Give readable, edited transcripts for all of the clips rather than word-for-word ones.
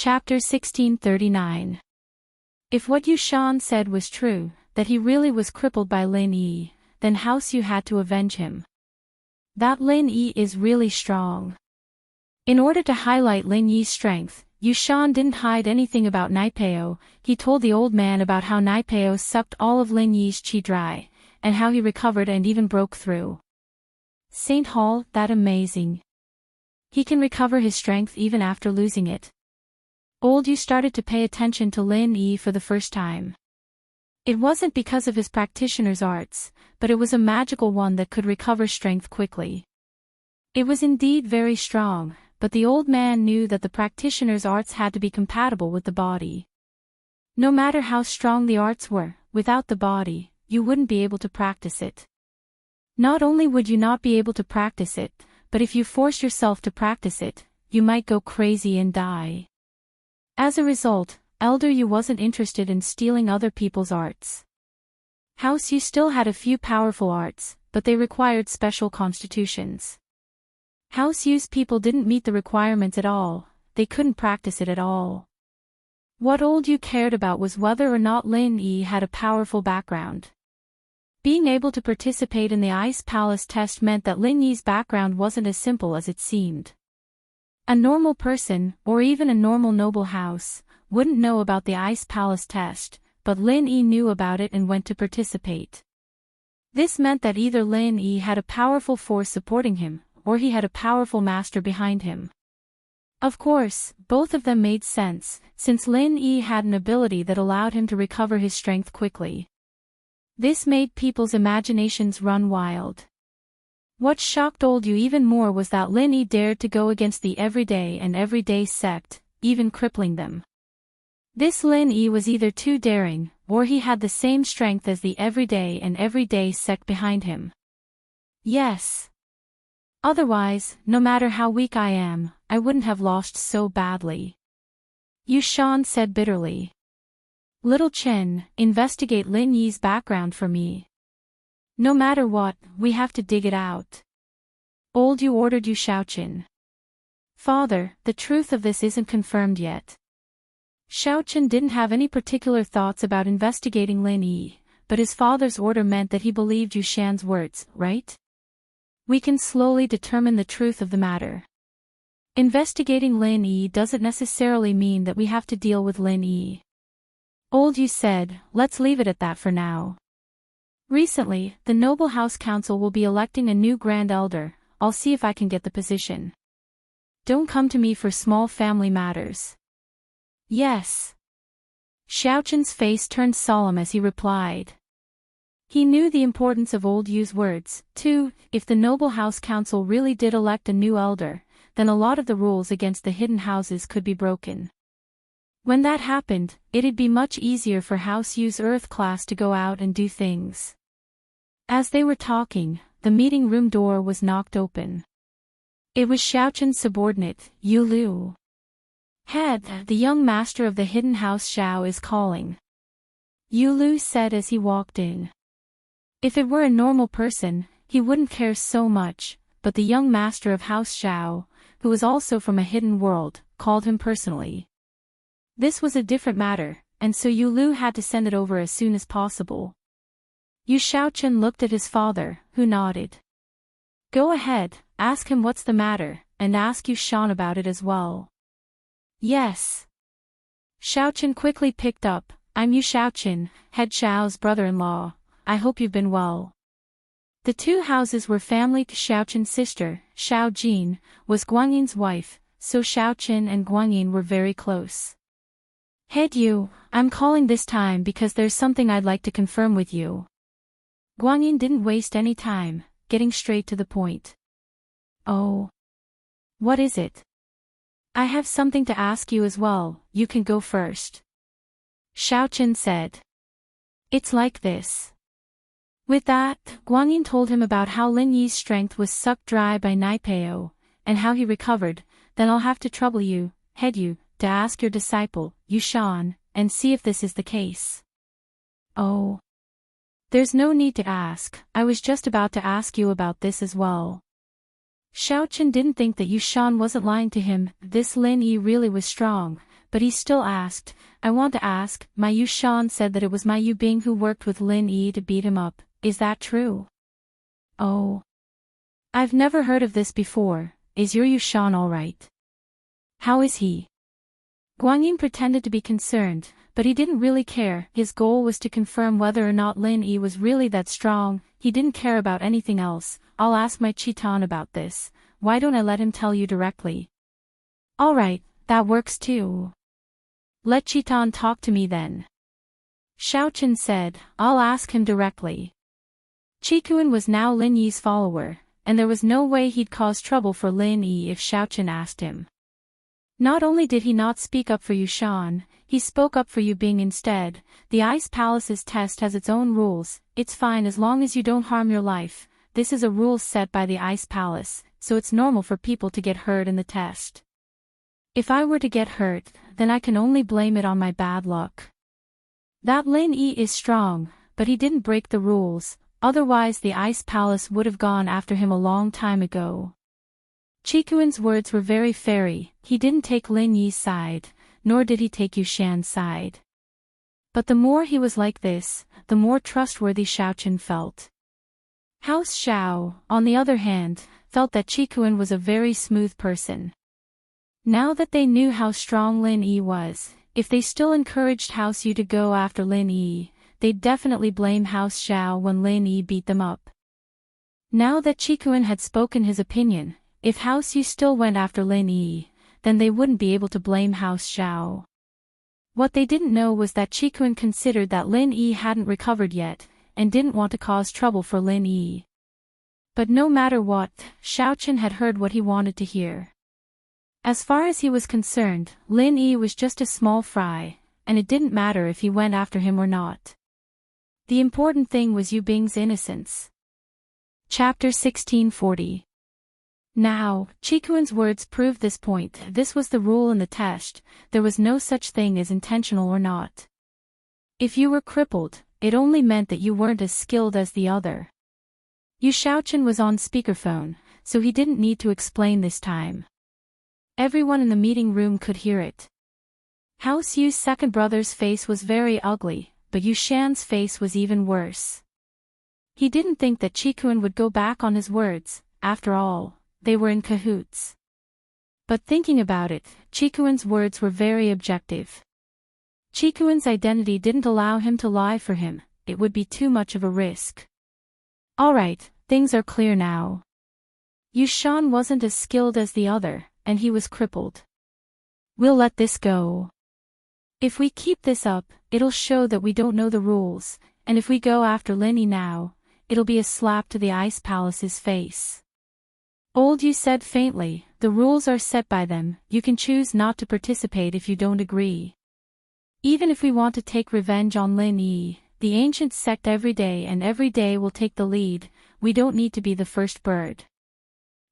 Chapter 1639. If what Yushan said was true, that he really was crippled by Lin Yi, then House Yu had to avenge him. That Lin Yi is really strong. In order to highlight Lin Yi's strength, Yushan didn't hide anything about Naipeo. He told the old man about how Naipeo sucked all of Lin Yi's qi dry, and how he recovered and even broke through. Saint Hall, that amazing. He can recover his strength even after losing it. Old Yu started to pay attention to Lin Yi for the first time. It wasn't because of his practitioner's arts, but it was a magical one that could recover strength quickly. It was indeed very strong, but the old man knew that the practitioner's arts had to be compatible with the body. No matter how strong the arts were, without the body, you wouldn't be able to practice it. Not only would you not be able to practice it, but if you forced yourself to practice it, you might go crazy and die. As a result, Elder Yu wasn't interested in stealing other people's arts. House Yu still had a few powerful arts, but they required special constitutions. House Yu's people didn't meet the requirements at all, they couldn't practice it at all. What Old Yu cared about was whether or not Lin Yi had a powerful background. Being able to participate in the Ice Palace test meant that Lin Yi's background wasn't as simple as it seemed. A normal person, or even a normal noble house, wouldn't know about the Ice Palace test, but Lin Yi knew about it and went to participate. This meant that either Lin Yi had a powerful force supporting him, or he had a powerful master behind him. Of course, both of them made sense, since Lin Yi had an ability that allowed him to recover his strength quickly. This made people's imaginations run wild. What shocked Old Yu even more was that Lin Yi dared to go against the everyday sect, even crippling them. This Lin Yi was either too daring, or he had the same strength as the everyday sect behind him. Yes. Otherwise, no matter how weak I am, I wouldn't have lost so badly. Yushan said bitterly. Little Chen, investigate Lin Yi's background for me. No matter what, we have to dig it out. Old Yu ordered Yu Shaoqin. Father, the truth of this isn't confirmed yet. Shaoqin didn't have any particular thoughts about investigating Lin Yi, but his father's order meant that he believed Yushan's words, right? We can slowly determine the truth of the matter. Investigating Lin Yi doesn't necessarily mean that we have to deal with Lin Yi. Old Yu said, let's leave it at that for now. Recently, the Noble House Council will be electing a new Grand Elder. I'll see if I can get the position. Don't come to me for small family matters. Yes. Shaoqin's face turned solemn as he replied. He knew the importance of Old Yu's words, too. If the Noble House Council really did elect a new elder, then a lot of the rules against the hidden houses could be broken. When that happened, it'd be much easier for House Yu's Earth class to go out and do things. As they were talking, the meeting room door was knocked open. It was Shaoqin's subordinate, Yu Lu. Head, the young master of the hidden house Xiao is calling. Yu Lu said as he walked in. If it were a normal person, he wouldn't care so much, but the young master of House Xiao, who was also from a hidden world, called him personally. This was a different matter, and so Yu Lu had to send it over as soon as possible. Yu Shaoqin looked at his father, who nodded. Go ahead, ask him what's the matter, and ask Yushan about it as well. Yes. Shaoqin quickly picked up, I'm Yu Shaoqin, head Xiao's brother-in-law, I hope you've been well. The two houses were family. Shaoqin's sister, Xiao Jin, was Guangyin's wife, so Shaoqin and Guangyin were very close. Head Yu, I'm calling this time because there's something I'd like to confirm with you. Guangyin didn't waste any time, getting straight to the point. Oh. What is it? I have something to ask you as well, you can go first. Shaoqin said. It's like this. With that, Guangyin told him about how Lin Yi's strength was sucked dry by Naipeo, and how he recovered. Then I'll have to trouble you, head Yu, to ask your disciple, Yushan, and see if this is the case. Oh. There's no need to ask, I was just about to ask you about this as well. Shaoqin didn't think that Yushan wasn't lying to him. This Lin Yi really was strong, but he still asked, I want to ask, my Yu Shan said that it was my Yu Bing who worked with Lin Yi to beat him up, is that true? Oh. I've never heard of this before, is your Yu Shan alright? How is he? Guanyin pretended to be concerned, but he didn't really care. His goal was to confirm whether or not Lin Yi was really that strong. He didn't care about anything else. I'll ask my Chiton about this. Why don't I let him tell you directly? Alright, that works too. Let Chiton talk to me then. Xiaochen said, I'll ask him directly. Qikuan was now Lin Yi's follower, and there was no way he'd cause trouble for Lin Yi if Xiaochen asked him. Not only did he not speak up for Yu Shan, he spoke up for Yu Bing instead. The Ice Palace's test has its own rules. It's fine as long as you don't harm your life. This is a rule set by the Ice Palace, so it's normal for people to get hurt in the test. If I were to get hurt, then I can only blame it on my bad luck. That Lin Yi is strong, but he didn't break the rules, otherwise the Ice Palace would have gone after him a long time ago. Qikuan's words were very fairy. He didn't take Lin Yi's side, nor did he take Yu Shan's side. But the more he was like this, the more trustworthy Xiaochen felt. House Xiao, on the other hand, felt that Qikuan was a very smooth person. Now that they knew how strong Lin Yi was, if they still encouraged House Yu to go after Lin Yi, they'd definitely blame House Xiao when Lin Yi beat them up. Now that Qikuan had spoken his opinion, if House Yu still went after Lin Yi, then they wouldn't be able to blame House Xiao. What they didn't know was that Qikuan considered that Lin Yi hadn't recovered yet, and didn't want to cause trouble for Lin Yi. But no matter what, Xiaochen had heard what he wanted to hear. As far as he was concerned, Lin Yi was just a small fry, and it didn't matter if he went after him or not. The important thing was Yu Bing's innocence. Chapter 1640. Now, Qikuan's words proved this point. This was the rule in the test. There was no such thing as intentional or not. If you were crippled, it only meant that you weren't as skilled as the other. Yu Xiaochen was on speakerphone, so he didn't need to explain this time. Everyone in the meeting room could hear it. House Yu's second brother's face was very ugly, but Yu Shan's face was even worse. He didn't think that Qikuan would go back on his words. After all, they were in cahoots. But thinking about it, Qikuan's words were very objective. Qikuan's identity didn't allow him to lie for him. It would be too much of a risk. Alright, things are clear now. Yu Shan wasn't as skilled as the other, and he was crippled. We'll let this go. If we keep this up, it'll show that we don't know the rules, and if we go after Lin Yi now, it'll be a slap to the Ice Palace's face. Old Yu said faintly, the rules are set by them. You can choose not to participate if you don't agree. Even if we want to take revenge on Lin Yi, the ancient sect every day will take the lead. We don't need to be the first bird.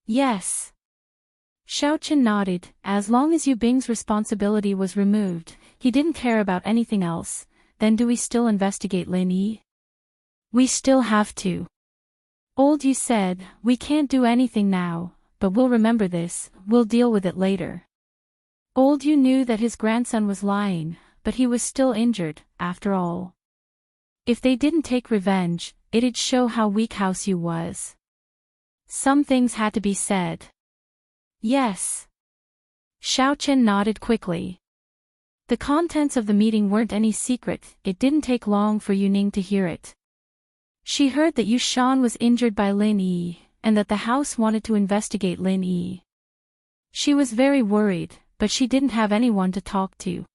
Yes. Xiaochen nodded. As long as Yu Bing's responsibility was removed, he didn't care about anything else. Then do we still investigate Lin Yi? We still have to. Old Yu said, we can't do anything now, but we'll remember this. We'll deal with it later. Old Yu knew that his grandson was lying, but he was still injured, after all. If they didn't take revenge, it'd show how weak House Yu was. Some things had to be said. Yes. Xiaochen nodded quickly. The contents of the meeting weren't any secret. It didn't take long for Yu Ning to hear it. She heard that Yu Shan was injured by Lin Yi, and that the house wanted to investigate Lin Yi. She was very worried, but she didn't have anyone to talk to.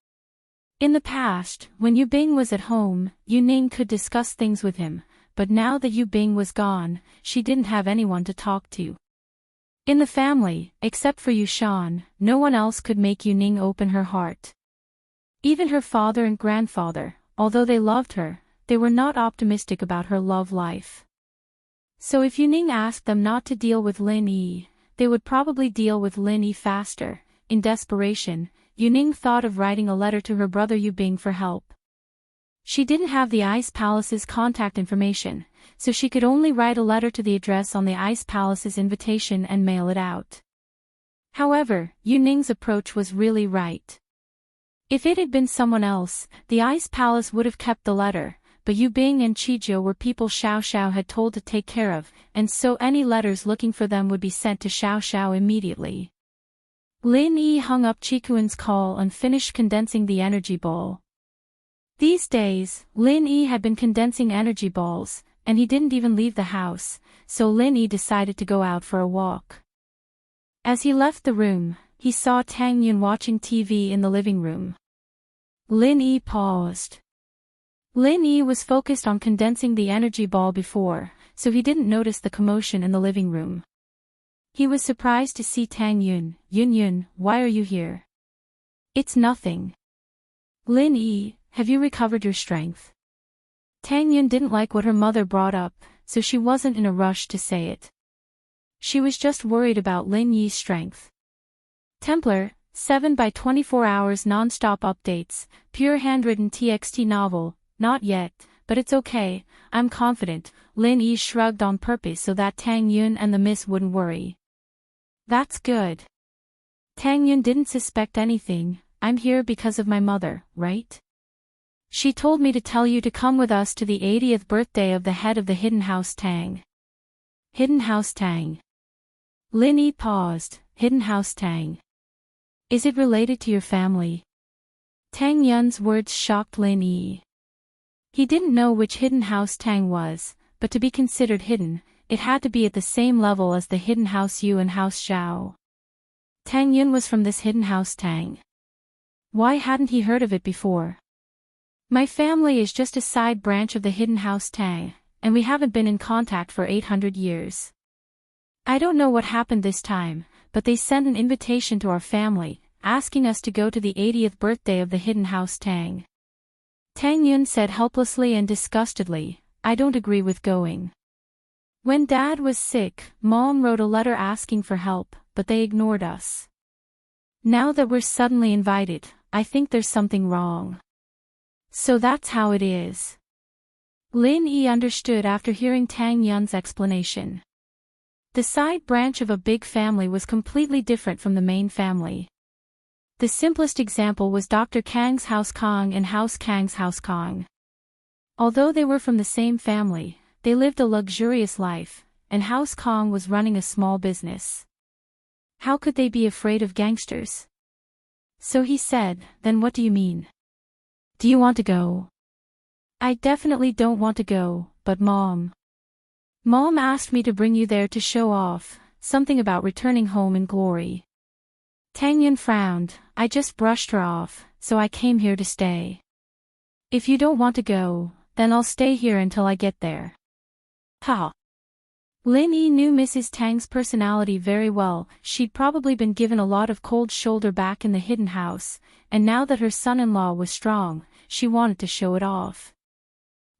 In the past, when Yu Bing was at home, Yu Ning could discuss things with him, but now that Yu Bing was gone, she didn't have anyone to talk to. In the family, except for Yu Shan, no one else could make Yu Ning open her heart. Even her father and grandfather, although they loved her, they were not optimistic about her love life. So if Yu Ning asked them not to deal with Lin Yi, they would probably deal with Lin Yi faster. In desperation, Yu Ning thought of writing a letter to her brother Yu Bing for help. She didn't have the Ice Palace's contact information, so she could only write a letter to the address on the Ice Palace's invitation and mail it out. However, Yu Ning's approach was really right. If it had been someone else, the Ice Palace would have kept the letter, but Yu Bing and Chijiu were people Xiao Xiao had told to take care of, and so any letters looking for them would be sent to Xiao Xiao immediately. Lin Yi hung up Chikuan's call and finished condensing the energy ball. These days, Lin Yi had been condensing energy balls, and he didn't even leave the house, so Lin Yi decided to go out for a walk. As he left the room, he saw Tang Yun watching TV in the living room. Lin Yi paused. Lin Yi was focused on condensing the energy ball before, so he didn't notice the commotion in the living room. He was surprised to see Tang Yun. Yun, why are you here? It's nothing. Lin Yi, have you recovered your strength? Tang Yun didn't like what her mother brought up, so she wasn't in a rush to say it. She was just worried about Lin Yi's strength. Templar, 7 by 24 hours non-stop updates, pure handwritten TXT novel, not yet, but it's okay, I'm confident, Lin Yi shrugged on purpose so that Tang Yun and the miss wouldn't worry. That's good. Tang Yun didn't suspect anything, I'm here because of my mother, right? She told me to tell you to come with us to the 80th birthday of the head of the Hidden House Tang. Hidden House Tang. Lin Yi paused. Hidden House Tang. Is it related to your family? Tang Yun's words shocked Lin Yi. He didn't know which Hidden House Tang was, but to be considered hidden, it had to be at the same level as the Hidden House Yu and House Zhao. Tang Yun was from this Hidden House Tang. Why hadn't he heard of it before? My family is just a side branch of the Hidden House Tang, and we haven't been in contact for 800 years. I don't know what happened this time, but they sent an invitation to our family, asking us to go to the 80th birthday of the Hidden House Tang. Tang Yun said helplessly and disgustedly, I don't agree with going. When Dad was sick, Mom wrote a letter asking for help, but they ignored us. Now that we're suddenly invited, I think there's something wrong. So that's how it is. Lin Yi understood after hearing Tang Yun's explanation. The side branch of a big family was completely different from the main family. The simplest example was Dr. Kang's House Kong and House Kang's House Kong. Although they were from the same family, they lived a luxurious life, and House Kong was running a small business. How could they be afraid of gangsters? So he said, then what do you mean? Do you want to go? I definitely don't want to go, but Mom asked me to bring you there to show off, something about returning home in glory. Tang Yun frowned, I just brushed her off, so I came here to stay. If you don't want to go, then I'll stay here until I get there. Ha! Lin Yi knew Mrs. Tang's personality very well, she'd probably been given a lot of cold shoulder back in the hidden house, and now that her son-in-law was strong, she wanted to show it off.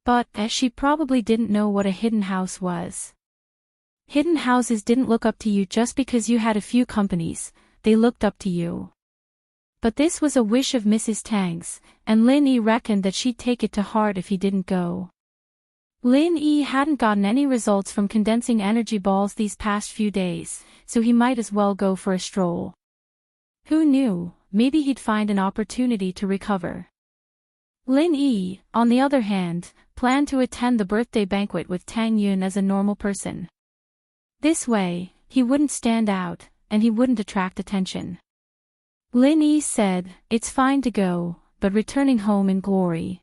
But, she probably didn't know what a hidden house was. Hidden houses didn't look up to you just because you had a few companies, they looked up to you. But this was a wish of Mrs. Tang's, and Lin Yi reckoned that she'd take it to heart if he didn't go. Lin Yi hadn't gotten any results from condensing energy balls these past few days, so he might as well go for a stroll. Who knew, maybe he'd find an opportunity to recover. Lin Yi, on the other hand, planned to attend the birthday banquet with Tang Yun as a normal person. This way, he wouldn't stand out, and he wouldn't attract attention. Lin Yi said, it's fine to go, but returning home in glory.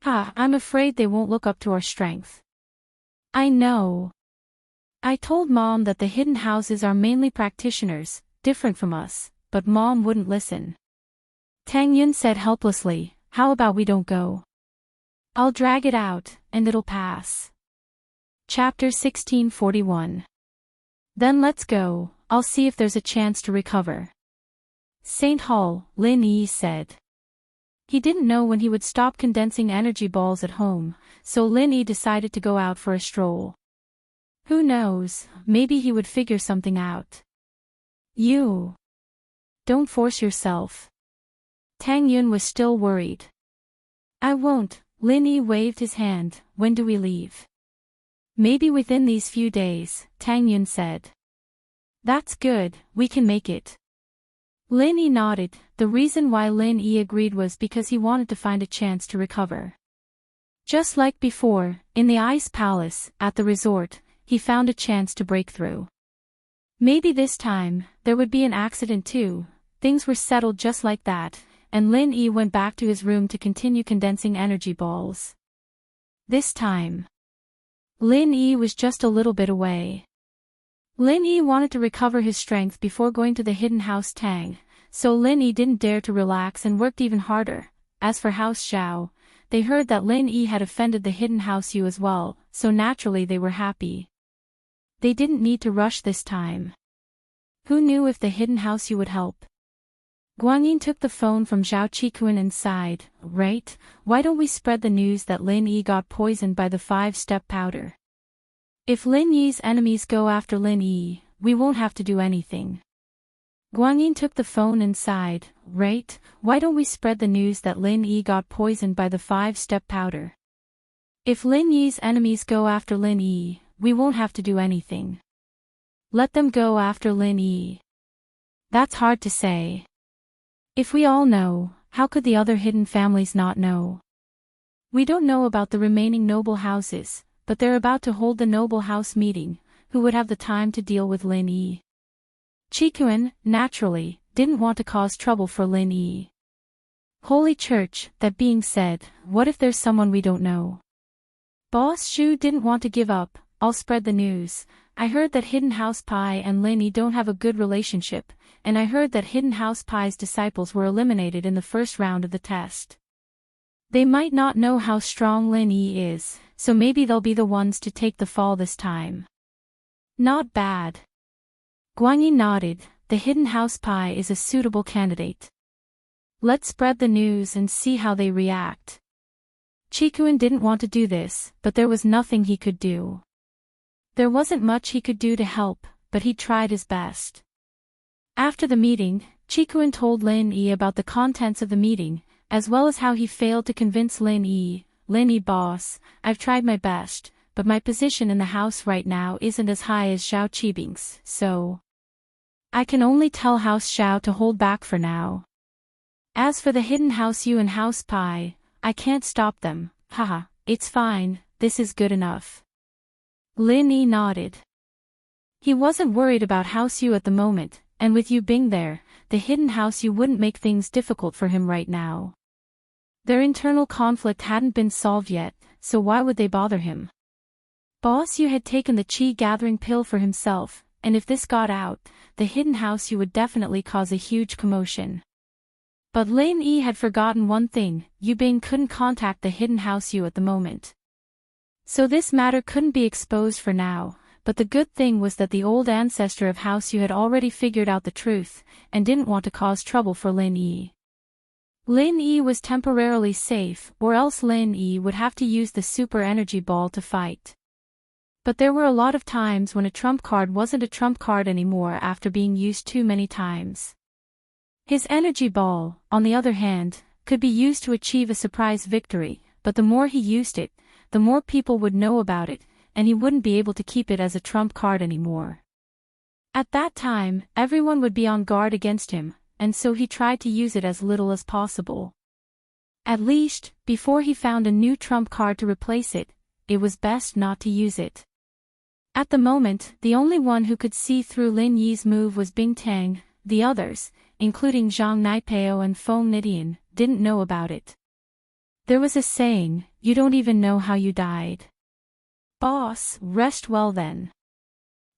I'm afraid they won't look up to our strength. I know. I told Mom that the hidden houses are mainly practitioners, different from us, but Mom wouldn't listen. Tang Yun said helplessly, how about we don't go? I'll drag it out, and it'll pass. Chapter 1641. Then let's go, I'll see if there's a chance to recover. St. Hall, Lin Yi said. He didn't know when he would stop condensing energy balls at home, so Lin Yi decided to go out for a stroll. Who knows, maybe he would figure something out. You. Don't force yourself. Tang Yun was still worried. I won't, Lin Yi waved his hand, when do we leave? Maybe within these few days, Tang Yun said. That's good, we can make it. Lin Yi nodded. The reason why Lin Yi agreed was because he wanted to find a chance to recover. Just like before, in the Ice Palace, at the resort, he found a chance to break through. Maybe this time, there would be an accident too. Things were settled just like that, and Lin Yi went back to his room to continue condensing energy balls. This time, Lin Yi was just a little bit away. Lin Yi wanted to recover his strength before going to the hidden house Tang, so Lin Yi didn't dare to relax and worked even harder. As for House Xiao, they heard that Lin Yi had offended the hidden house Yu as well, so naturally they were happy. They didn't need to rush this time. Who knew if the hidden house Yu would help? Guanyin took the phone from Zhao Qikuan and sighed. Right, why don't we spread the news that Lin Yi got poisoned by the 5-step powder? If Lin Yi's enemies go after Lin Yi, we won't have to do anything. Guanyin took the phone and sighed. Right, why don't we spread the news that Lin Yi got poisoned by the 5-step powder? If Lin Yi's enemies go after Lin Yi, we won't have to do anything. Let them go after Lin Yi. That's hard to say. If we all know, how could the other hidden families not know? We don't know about the remaining noble houses, but they're about to hold the noble house meeting. Who would have the time to deal with Lin Yi? Qikuan, naturally, didn't want to cause trouble for Lin Yi. Holy Church, that being said, what if there's someone we don't know? Boss Shu didn't want to give up. I'll spread the news. I heard that Hidden House Pai and Lin Yi don't have a good relationship, and I heard that Hidden House Pai's disciples were eliminated in the first round of the test. They might not know how strong Lin Yi is, so maybe they'll be the ones to take the fall this time. Not bad. Guanyin nodded. The Hidden House Pai is a suitable candidate. Let's spread the news and see how they react. Qikuan didn't want to do this, but there was nothing he could do. There wasn't much he could do to help, but he tried his best. After the meeting, Qikuan told Lin Yi about the contents of the meeting, as well as how he failed to convince Lin Yi. Lin Yi boss, I've tried my best, but my position in the house right now isn't as high as Zhao Qibing's, so I can only tell House Xiao to hold back for now. As for the hidden house Yu and House Pai, I can't stop them. Haha, it's fine, this is good enough. Lin Yi nodded. He wasn't worried about House Yu at the moment, and with Yu Bing there, the hidden house Yu wouldn't make things difficult for him right now. Their internal conflict hadn't been solved yet, so why would they bother him? Boss Yu had taken the Qi gathering pill for himself, and if this got out, the hidden house Yu would definitely cause a huge commotion. But Lin Yi had forgotten one thing: Yu Bing couldn't contact the hidden house Yu at the moment. So this matter couldn't be exposed for now, but the good thing was that the old ancestor of House Yu had already figured out the truth, and didn't want to cause trouble for Lin Yi. Lin Yi was temporarily safe, or else Lin Yi would have to use the super energy ball to fight. But there were a lot of times when a trump card wasn't a trump card anymore after being used too many times. His energy ball, on the other hand, could be used to achieve a surprise victory, but the more he used it, the more people would know about it, and he wouldn't be able to keep it as a trump card anymore. At that time, everyone would be on guard against him, and so he tried to use it as little as possible. At least, before he found a new trump card to replace it, it was best not to use it. At the moment, the only one who could see through Lin Yi's move was Bing Tang. The others, including Zhang Naipeo and Feng Nidian, didn't know about it. There was a saying, you don't even know how you died. Boss, rest well then.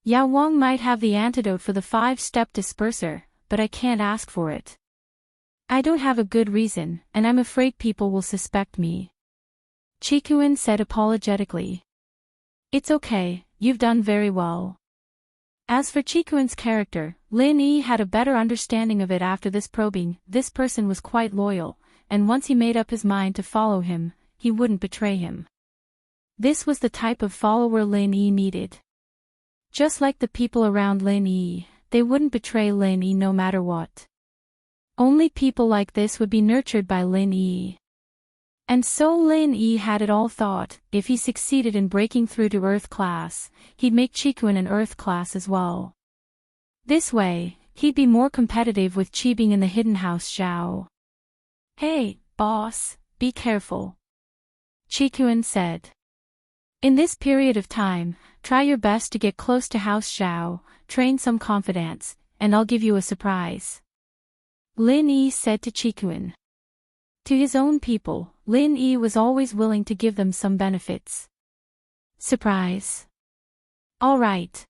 Yao Wang might have the antidote for the 5-step disperser, but I can't ask for it. I don't have a good reason, and I'm afraid people will suspect me. Qikuan said apologetically. It's okay, you've done very well. As for Qikuan's character, Lin Yi had a better understanding of it after this probing. This person was quite loyal, and once he made up his mind to follow him, he wouldn't betray him. This was the type of follower Lin Yi needed. Just like the people around Lin Yi, they wouldn't betray Lin Yi no matter what. Only people like this would be nurtured by Lin Yi. And so Lin Yi had it all thought, if he succeeded in breaking through to Earth class, he'd make Qikuan an Earth class as well. This way, He'd be more competitive with cheating in the hidden house Zhao. Hey, boss, be careful, Qikuan said. In this period of time, try your best to get close to House Zhao, train some confidence, and I'll give you a surprise, Lin Yi said to Qikuan. To his own people, Lin Yi was always willing to give them some benefits. Surprise. All right.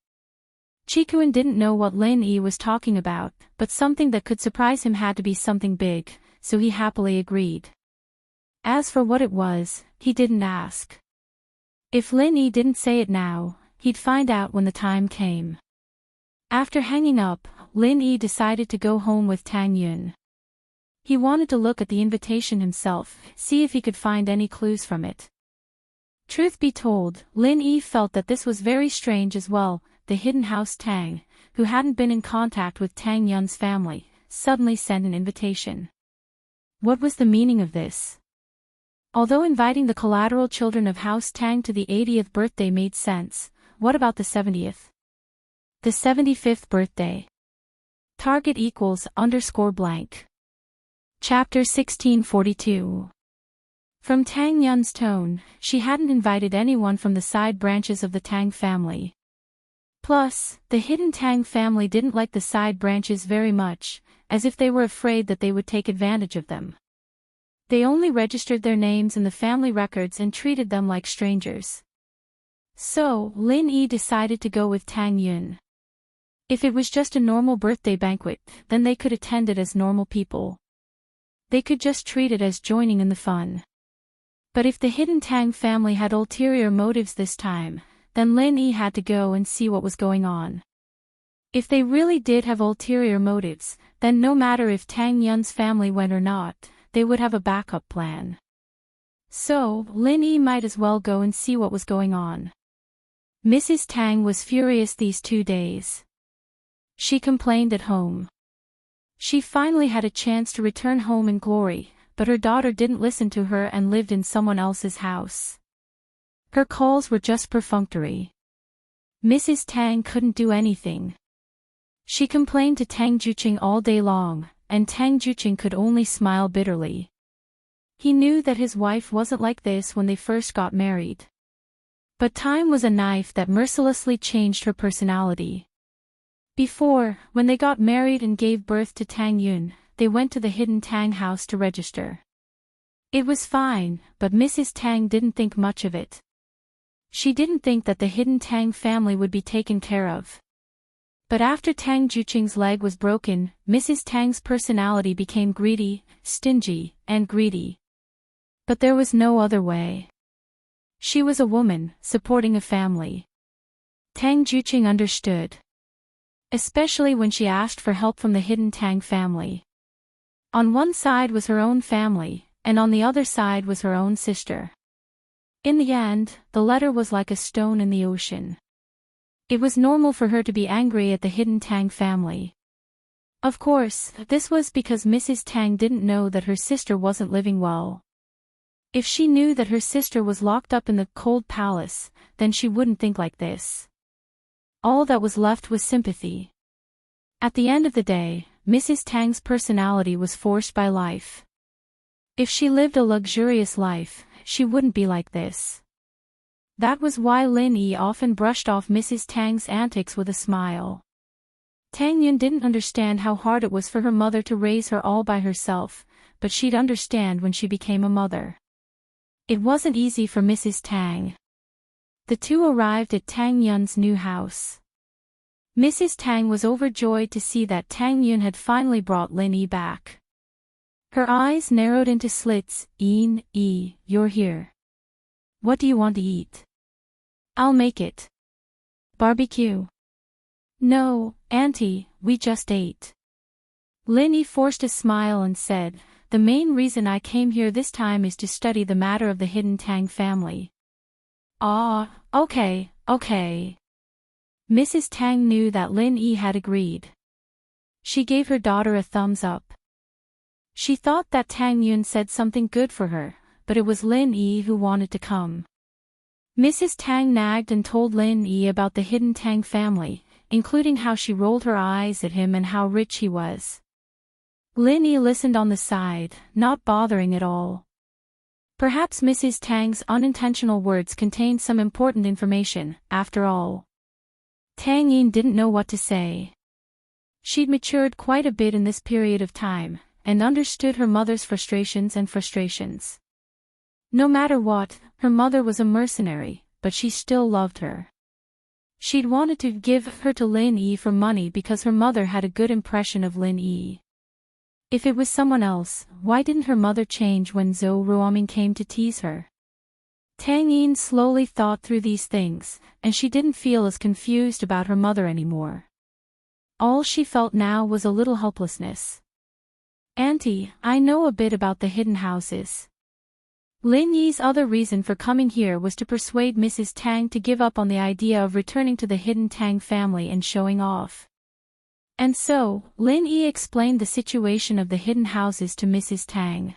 Qikuan didn't know what Lin Yi was talking about, but something that could surprise him had to be something big, so he happily agreed. As for what it was, he didn't ask. If Lin Yi didn't say it now, he'd find out when the time came. After hanging up, Lin Yi decided to go home with Tang Yun. He wanted to look at the invitation himself, see if he could find any clues from it. Truth be told, Lin Yi felt that this was very strange as well. The hidden house Tang, who hadn't been in contact with Tang Yun's family, suddenly sent an invitation. What was the meaning of this? Although inviting the collateral children of House Tang to the 80th birthday made sense, what about the 70th? The 75th birthday. Target equals _blank. Chapter 1642. From Tang Yun's tone, she hadn't invited anyone from the side branches of the Tang family. Plus, the hidden Tang family didn't like the side branches very much, as if they were afraid that they would take advantage of them. They only registered their names in the family records and treated them like strangers. So, Lin Yi decided to go with Tang Yun. If it was just a normal birthday banquet, then they could attend it as normal people. They could just treat it as joining in the fun. But if the hidden Tang family had ulterior motives this time, then Lin Yi had to go and see what was going on. If they really did have ulterior motives, then no matter if Tang Yun's family went or not, they would have a backup plan. So, Lin Yi might as well go and see what was going on. Mrs. Tang was furious these 2 days. She complained at home. She finally had a chance to return home in glory, but her daughter didn't listen to her and lived in someone else's house. Her calls were just perfunctory. Mrs. Tang couldn't do anything. She complained to Tang Juqing all day long, and Tang Juqing could only smile bitterly. He knew that his wife wasn't like this when they first got married. But time was a knife that mercilessly changed her personality. Before, when they got married and gave birth to Tang Yun, they went to the hidden Tang house to register. It was fine, but Mrs. Tang didn't think much of it. She didn't think that the hidden Tang family would be taken care of. But after Tang Juqing's leg was broken, Mrs. Tang's personality became greedy, stingy, and greedy. But there was no other way. She was a woman, supporting a family. Tang Juqing understood. Especially when she asked for help from the hidden Tang family. On one side was her own family, and on the other side was her own sister. In the end, the letter was like a stone in the ocean. It was normal for her to be angry at the hidden Tang family. Of course, this was because Mrs. Tang didn't know that her sister wasn't living well. If she knew that her sister was locked up in the cold palace, then she wouldn't think like this. All that was left was sympathy. At the end of the day, Mrs. Tang's personality was forced by life. If she lived a luxurious life, she wouldn't be like this. That was why Lin Yi often brushed off Mrs. Tang's antics with a smile. Tang Yun didn't understand how hard it was for her mother to raise her all by herself, but she'd understand when she became a mother. It wasn't easy for Mrs. Tang. The two arrived at Tang Yun's new house. Mrs. Tang was overjoyed to see that Tang Yun had finally brought Lin Yi back. Her eyes narrowed into slits. You're here. What do you want to eat? I'll make it. Barbecue. No, Auntie, we just ate. Lin Yi forced a smile and said, the main reason I came here this time is to study the matter of the hidden Tang family. Ah, okay. Mrs. Tang knew that Lin Yi had agreed. She gave her daughter a thumbs up. She thought that Tang Yun said something good for her, but it was Lin Yi who wanted to come. Mrs. Tang nagged and told Lin Yi about the hidden Tang family, including how she rolled her eyes at him and how rich he was. Lin Yi listened on the side, not bothering at all. Perhaps Mrs. Tang's unintentional words contained some important information, after all. Tang Yin didn't know what to say. She'd matured quite a bit in this period of time, and understood her mother's frustrations. No matter what, her mother was a mercenary, but she still loved her. She'd wanted to give her to Lin Yi for money because her mother had a good impression of Lin Yi. If it was someone else, why didn't her mother change when Zhou Ruoming came to tease her? Tang Yin slowly thought through these things, and she didn't feel as confused about her mother anymore. All she felt now was a little helplessness. "Auntie, I know a bit about the hidden houses." Lin Yi's other reason for coming here was to persuade Mrs. Tang to give up on the idea of returning to the hidden Tang family and showing off. And so, Lin Yi explained the situation of the hidden houses to Mrs. Tang.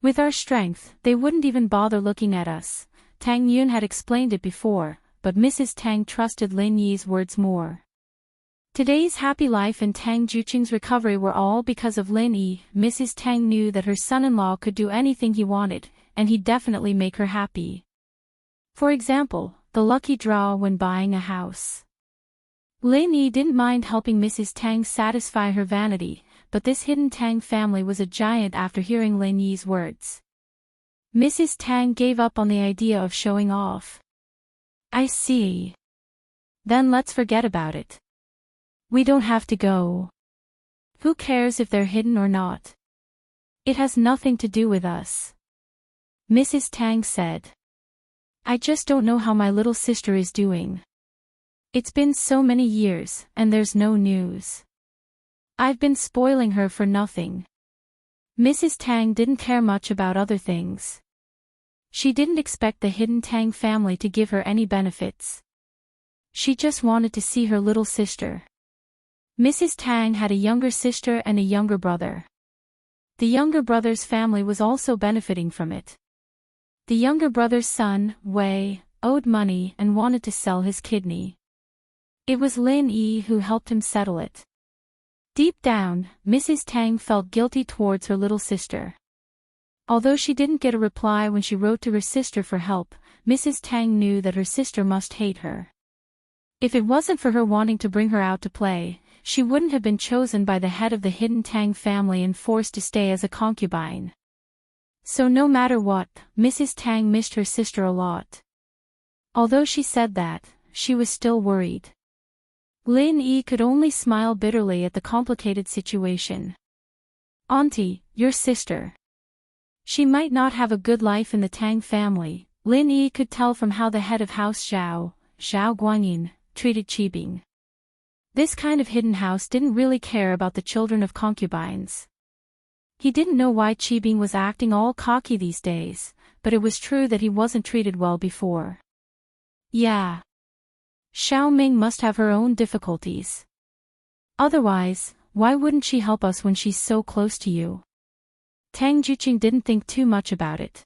"With our strength, they wouldn't even bother looking at us." Tang Yun had explained it before, but Mrs. Tang trusted Lin Yi's words more. Today's happy life and Tang Juqing's recovery were all because of Lin Yi. Mrs. Tang knew that her son-in-law could do anything he wanted, and he'd definitely make her happy. For example, the lucky draw when buying a house. Lin Yi didn't mind helping Mrs. Tang satisfy her vanity, but this hidden Tang family was a giant after hearing Lin Yi's words. Mrs. Tang gave up on the idea of showing off. "I see. Then let's forget about it. We don't have to go. Who cares if they're hidden or not? It has nothing to do with us," Mrs. Tang said. "I just don't know how my little sister is doing. It's been so many years, and there's no news. I've been spoiling her for nothing." Mrs. Tang didn't care much about other things. She didn't expect the hidden Tang family to give her any benefits. She just wanted to see her little sister. Mrs. Tang had a younger sister and a younger brother. The younger brother's family was also benefiting from it. The younger brother's son, Wei, owed money and wanted to sell his kidney. It was Lin Yi who helped him settle it. Deep down, Mrs. Tang felt guilty towards her little sister. Although she didn't get a reply when she wrote to her sister for help, Mrs. Tang knew that her sister must hate her. If it wasn't for her wanting to bring her out to play, she wouldn't have been chosen by the head of the hidden Tang family and forced to stay as a concubine. So no matter what, Mrs. Tang missed her sister a lot. Although she said that, she was still worried. Lin Yi could only smile bitterly at the complicated situation. "Auntie, your sister. She might not have a good life in the Tang family." Lin Yi could tell from how the head of House Zhao Guanyin, treated Qibing. This kind of hidden house didn't really care about the children of concubines. He didn't know why Qibing was acting all cocky these days, but it was true that he wasn't treated well before. Yeah. Xiaoming must have her own difficulties. Otherwise, why wouldn't she help us when she's so close to you? Tang Juqing didn't think too much about it.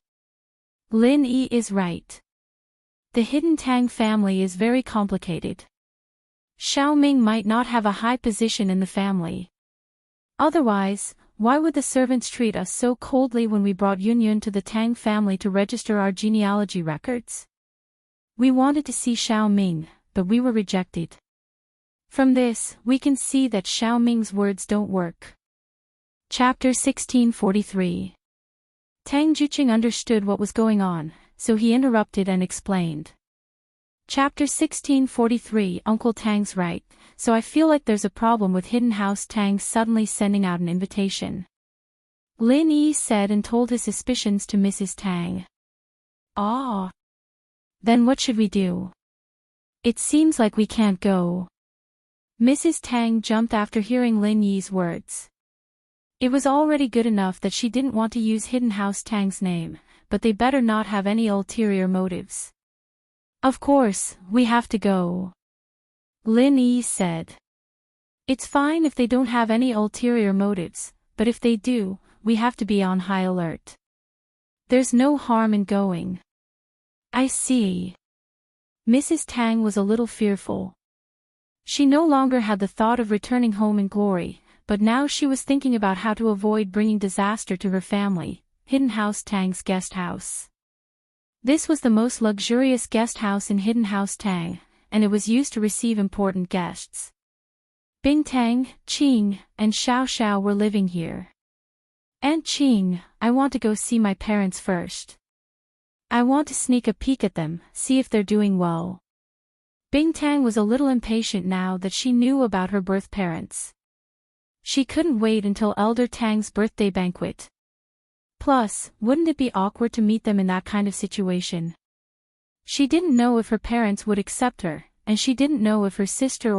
Lin Yi is right. The hidden Tang family is very complicated. Xiaoming might not have a high position in the family. Otherwise, why would the servants treat us so coldly when we brought Yunyun to the Tang family to register our genealogy records? We wanted to see Xiaoming, but we were rejected. From this, we can see that Xiaoming's words don't work. Chapter 1643. Tang Juqing understood what was going on, so he interrupted and explained. Chapter 1643. Uncle Tang's right, so I feel like there's a problem with Hidden House Tang suddenly sending out an invitation. Lin Yi said and told his suspicions to Mrs. Tang. Ah. Then what should we do? It seems like we can't go. Mrs. Tang jumped after hearing Lin Yi's words. It was already good enough that she didn't want to use Hidden House Tang's name, but they better not have any ulterior motives. Of course, we have to go. Lin Yi said. It's fine if they don't have any ulterior motives, but if they do, we have to be on high alert. There's no harm in going. I see. Mrs. Tang was a little fearful. She no longer had the thought of returning home in glory, but now she was thinking about how to avoid bringing disaster to her family. Hidden House Tang's guest house. This was the most luxurious guest house in Hidden House Tang, and it was used to receive important guests. Bing Tang, Qing, and Xiao Xiao were living here. Aunt Qing, I want to go see my parents first. I want to sneak a peek at them, see if they're doing well. Bing Tang was a little impatient now that she knew about her birth parents. She couldn't wait until Elder Tang's birthday banquet. Plus, wouldn't it be awkward to meet them in that kind of situation? She didn't know if her parents would accept her, and she didn't know if her sister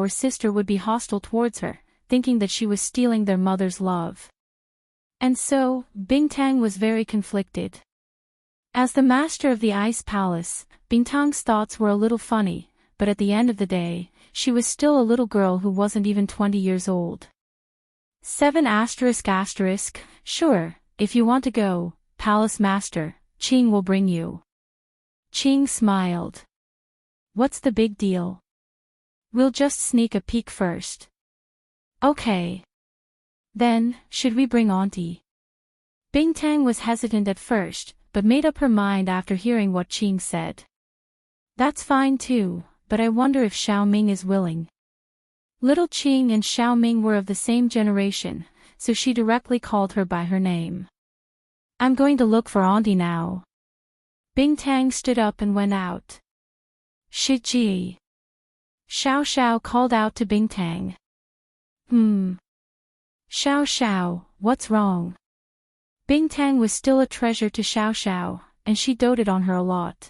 would be hostile towards her, thinking that she was stealing their mother's love. And so, Bing Tang was very conflicted. As the master of the Ice Palace, Bing Tang's thoughts were a little funny, but at the end of the day, she was still a little girl who wasn't even 20 years old. 7 ***, sure, if you want to go, Palace Master, Qing will bring you. Qing smiled. What's the big deal? We'll just sneak a peek first. Okay. Then, should we bring Auntie? Bing Tang was hesitant at first, but made up her mind after hearing what Qing said. That's fine too, but I wonder if Xiao Ming is willing. Little Qing and Xiao Ming were of the same generation, so she directly called her by her name. I'm going to look for Auntie now. Bing Tang stood up and went out. Shiji. Xiao Xiao called out to Bing Tang. Xiao Xiao, what's wrong? Bing Tang was still a treasure to Xiao Xiao, and she doted on her a lot.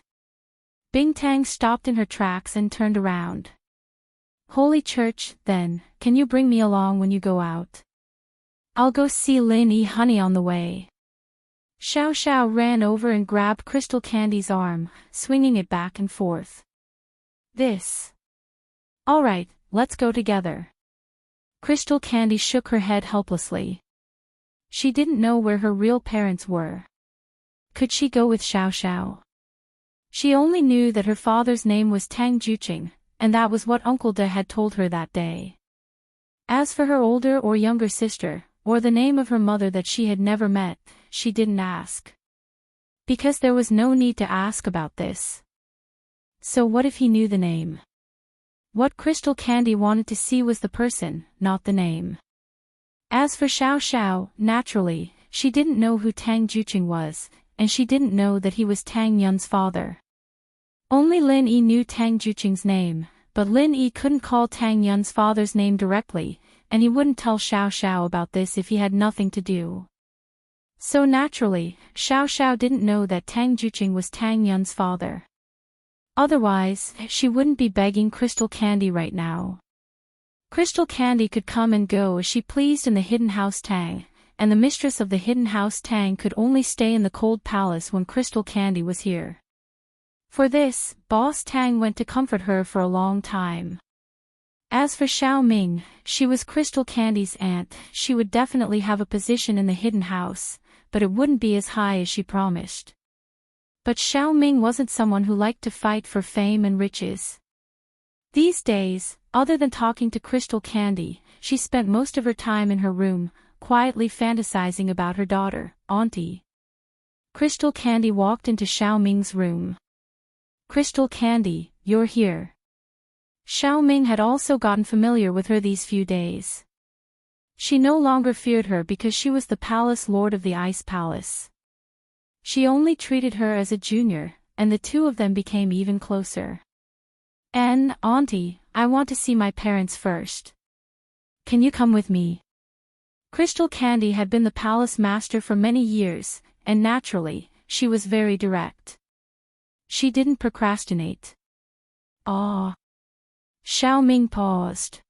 Bing Tang stopped in her tracks and turned around. Holy Church, then, can you bring me along when you go out? I'll go see Lin Yi Honey on the way. Xiao Xiao ran over and grabbed Crystal Candy's arm, swinging it back and forth. This. All right, let's go together. Crystal Candy shook her head helplessly. She didn't know where her real parents were. Could she go with Xiao Xiao? She only knew that her father's name was Tang Juqing, and that was what Uncle De had told her that day. As for her older or younger sister, or the name of her mother that she had never met, she didn't ask. Because there was no need to ask about this. So what if he knew the name? What Crystal Candy wanted to see was the person, not the name. As for Xiao Xiao, naturally, she didn't know who Tang Juqing was, and she didn't know that he was Tang Yun's father. Only Lin Yi knew Tang Juqing's name, but Lin Yi couldn't call Tang Yun's father's name directly, and he wouldn't tell Xiao Xiao about this if he had nothing to do. So naturally, Xiao Xiao didn't know that Tang Juqing was Tang Yun's father. Otherwise, she wouldn't be begging Crystal Candy right now. Crystal Candy could come and go as she pleased in the Hidden House Tang, and the mistress of the Hidden House Tang could only stay in the cold palace when Crystal Candy was here. For this, Boss Tang went to comfort her for a long time. As for Xiao Ming, she was Crystal Candy's aunt. She would definitely have a position in the hidden house, but it wouldn't be as high as she promised. But Xiao Ming wasn't someone who liked to fight for fame and riches. These days, other than talking to Crystal Candy, she spent most of her time in her room, quietly fantasizing about her daughter, Auntie. Crystal Candy walked into Xiao Ming's room. Crystal Candy, you're here. Xiao Ming had also gotten familiar with her these few days. She no longer feared her because she was the palace lord of the Ice Palace. She only treated her as a junior, and the two of them became even closer. Auntie, I want to see my parents first. Can you come with me? Crystal Candy had been the palace master for many years, and naturally, she was very direct. She didn't procrastinate. Ah. Xiao Ming paused.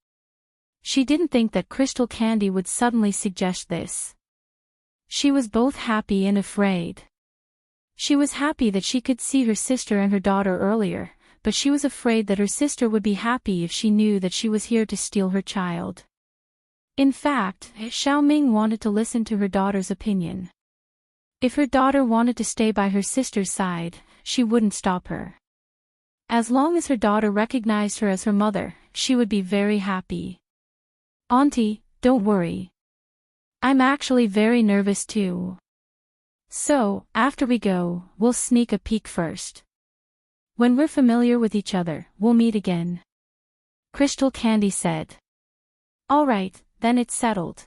She didn't think that Crystal Candy would suddenly suggest this. She was both happy and afraid. She was happy that she could see her sister and her daughter earlier, but she was afraid that her sister would be happy if she knew that she was here to steal her child. In fact, Xiao Ming wanted to listen to her daughter's opinion. If her daughter wanted to stay by her sister's side, she wouldn't stop her. As long as her daughter recognized her as her mother, she would be very happy. Auntie, don't worry. I'm actually very nervous too. So, after we go, we'll sneak a peek first. When we're familiar with each other, we'll meet again. Crystal Candy said. Alright, then it's settled.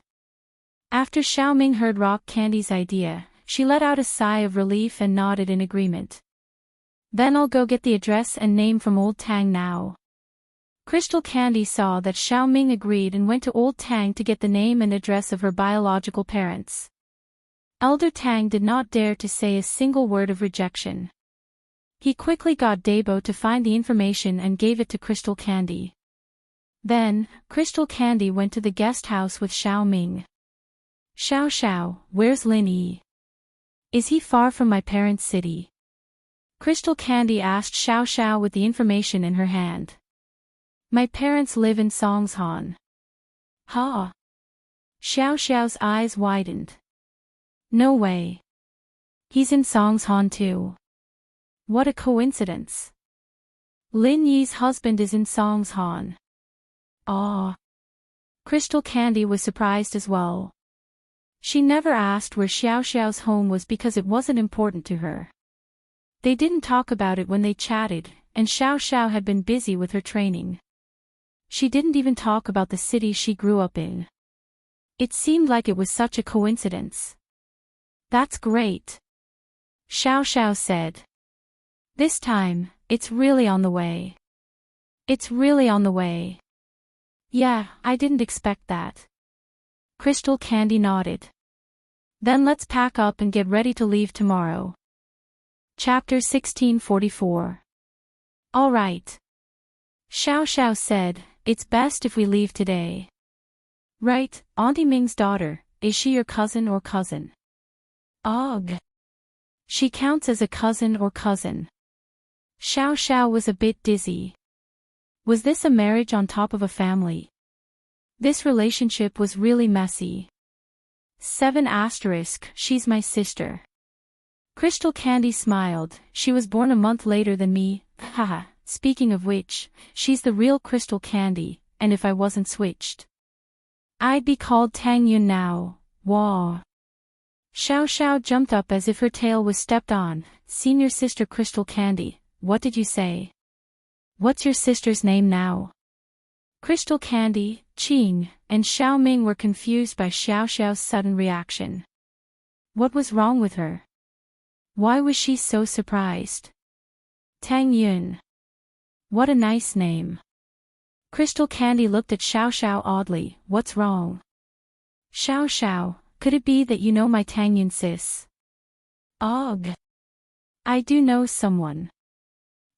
After Xiaoming heard Rock Candy's idea, she let out a sigh of relief and nodded in agreement. Then I'll go get the address and name from Old Tang now. Crystal Candy saw that Xiaoming agreed and went to Old Tang to get the name and address of her biological parents. Elder Tang did not dare to say a single word of rejection. He quickly got Dabo to find the information and gave it to Crystal Candy. Then, Crystal Candy went to the guest house with Xiaoming. Xiao, where's Lin Yi? Is he far from my parents' city? Crystal Candy asked Xiao with the information in her hand. My parents live in Songshan. Ha! Xiao's eyes widened. No way. He's in Songshan too. What a coincidence. Lin Yi's husband is in Songshan. Ah. Crystal Candy was surprised as well. She never asked where Xiao's home was because it wasn't important to her. They didn't talk about it when they chatted, and Xiao had been busy with her training. She didn't even talk about the city she grew up in. It seemed like it was such a coincidence. That's great. Xiao said. This time, it's really on the way. It's really on the way. Yeah, I didn't expect that. Crystal Candy nodded. Then let's pack up and get ready to leave tomorrow. Chapter 1644. All right. Xiao said, it's best if we leave today. Right, Auntie Ming's daughter, is she your cousin or cousin? Ugh. She counts as a cousin or cousin. Xiao was a bit dizzy. Was this a marriage on top of a family? This relationship was really messy. 7 *, she's my sister. Crystal Candy smiled, she was born a month later than me, haha, speaking of which, she's the real Crystal Candy, and if I wasn't switched, I'd be called Tang Yun now, wah. Xiao jumped up as if her tail was stepped on, senior sister Crystal Candy, what did you say? What's your sister's name now? Crystal Candy, Qing, and Xiaoming were confused by Xiao's sudden reaction. What was wrong with her? Why was she so surprised? Tang Yun. What a nice name. Crystal Candy looked at Xiao oddly, what's wrong? Xiao, could it be that you know my Tang Yun sis? Ugh. I do know someone.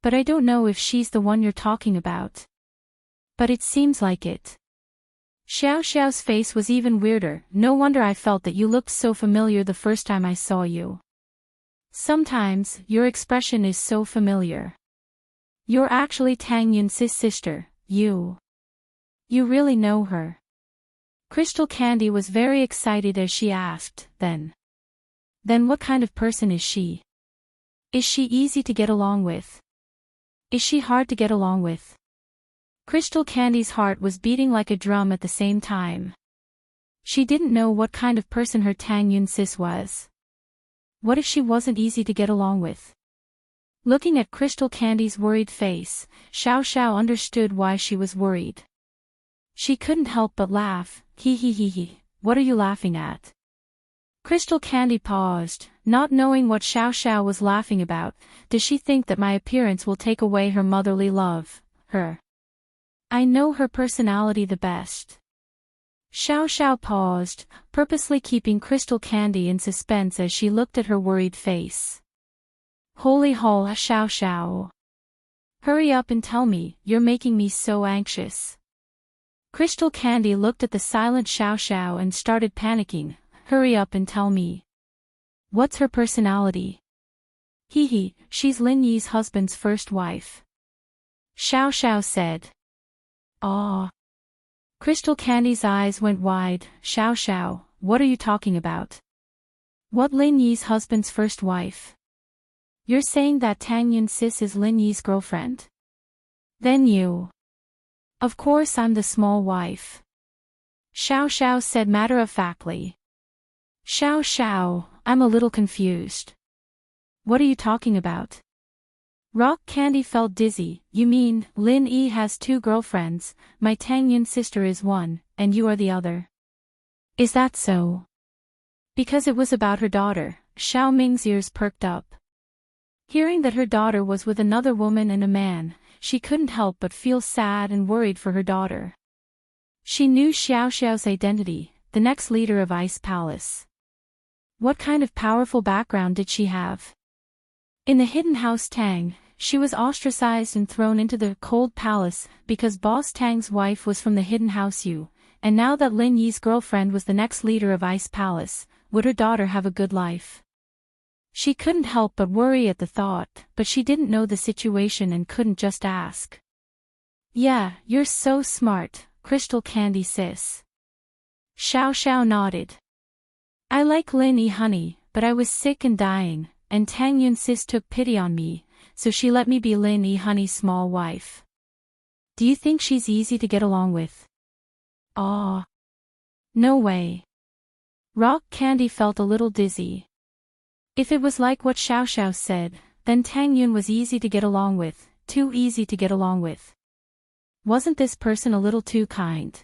But I don't know if she's the one you're talking about. But it seems like it. Xiao's face was even weirder, no wonder I felt that you looked so familiar the first time I saw you. Sometimes, your expression is so familiar. You're actually Tang Yun's sister, you. You really know her. Crystal Candy was very excited as she asked, Then what kind of person is she? Is she easy to get along with? Is she hard to get along with? Crystal Candy's heart was beating like a drum at the same time. She didn't know what kind of person her Tang Yun sis was. What if she wasn't easy to get along with? Looking at Crystal Candy's worried face, Xiao understood why she was worried. She couldn't help but laugh, he, what are you laughing at? Crystal Candy paused, not knowing what Xiao was laughing about. Does she think that my appearance will take away her motherly love, her? I know her personality the best. Xiao paused, purposely keeping Crystal Candy in suspense as she looked at her worried face. Holy hall, Xiao. Hurry up and tell me, you're making me so anxious. Crystal Candy looked at the silent Xiao and started panicking. Hurry up and tell me. What's her personality? She's Lin Yi's husband's first wife. Xiao said. Ah. Crystal Candy's eyes went wide. Xiao, what are you talking about? What Lin Yi's husband's first wife? You're saying that Tang Yun sis is Lin Yi's girlfriend? Then you. Of course I'm the small wife. Xiao Xiao said matter-of-factly. Xiao Xiao, I'm a little confused. What are you talking about? Rock Candy felt dizzy. You mean, Lin Yi has two girlfriends, my Tangyun sister is one, and you are the other. Is that so? Because it was about her daughter, Xiao Ming's ears perked up. Hearing that her daughter was with another woman and a man, she couldn't help but feel sad and worried for her daughter. She knew Xiao Xiao's identity, the next leader of Ice Palace. What kind of powerful background did she have? In the hidden house Tang, she was ostracized and thrown into the cold palace because Boss Tang's wife was from the hidden house Yu, and now that Lin Yi's girlfriend was the next leader of Ice Palace, would her daughter have a good life? She couldn't help but worry at the thought, but she didn't know the situation and couldn't just ask. Yeah, you're so smart, Crystal Candy sis. Xiao Xiao nodded. I like Lin Yi honey, but I was sick and dying, and Tang Yun sis took pity on me, so she let me be Lin Yi honey's small wife. Do you think she's easy to get along with? Aw. No way. Rock Candy felt a little dizzy. If it was like what Xiao Xiao said, then Tang Yun was easy to get along with, too easy to get along with. Wasn't this person a little too kind?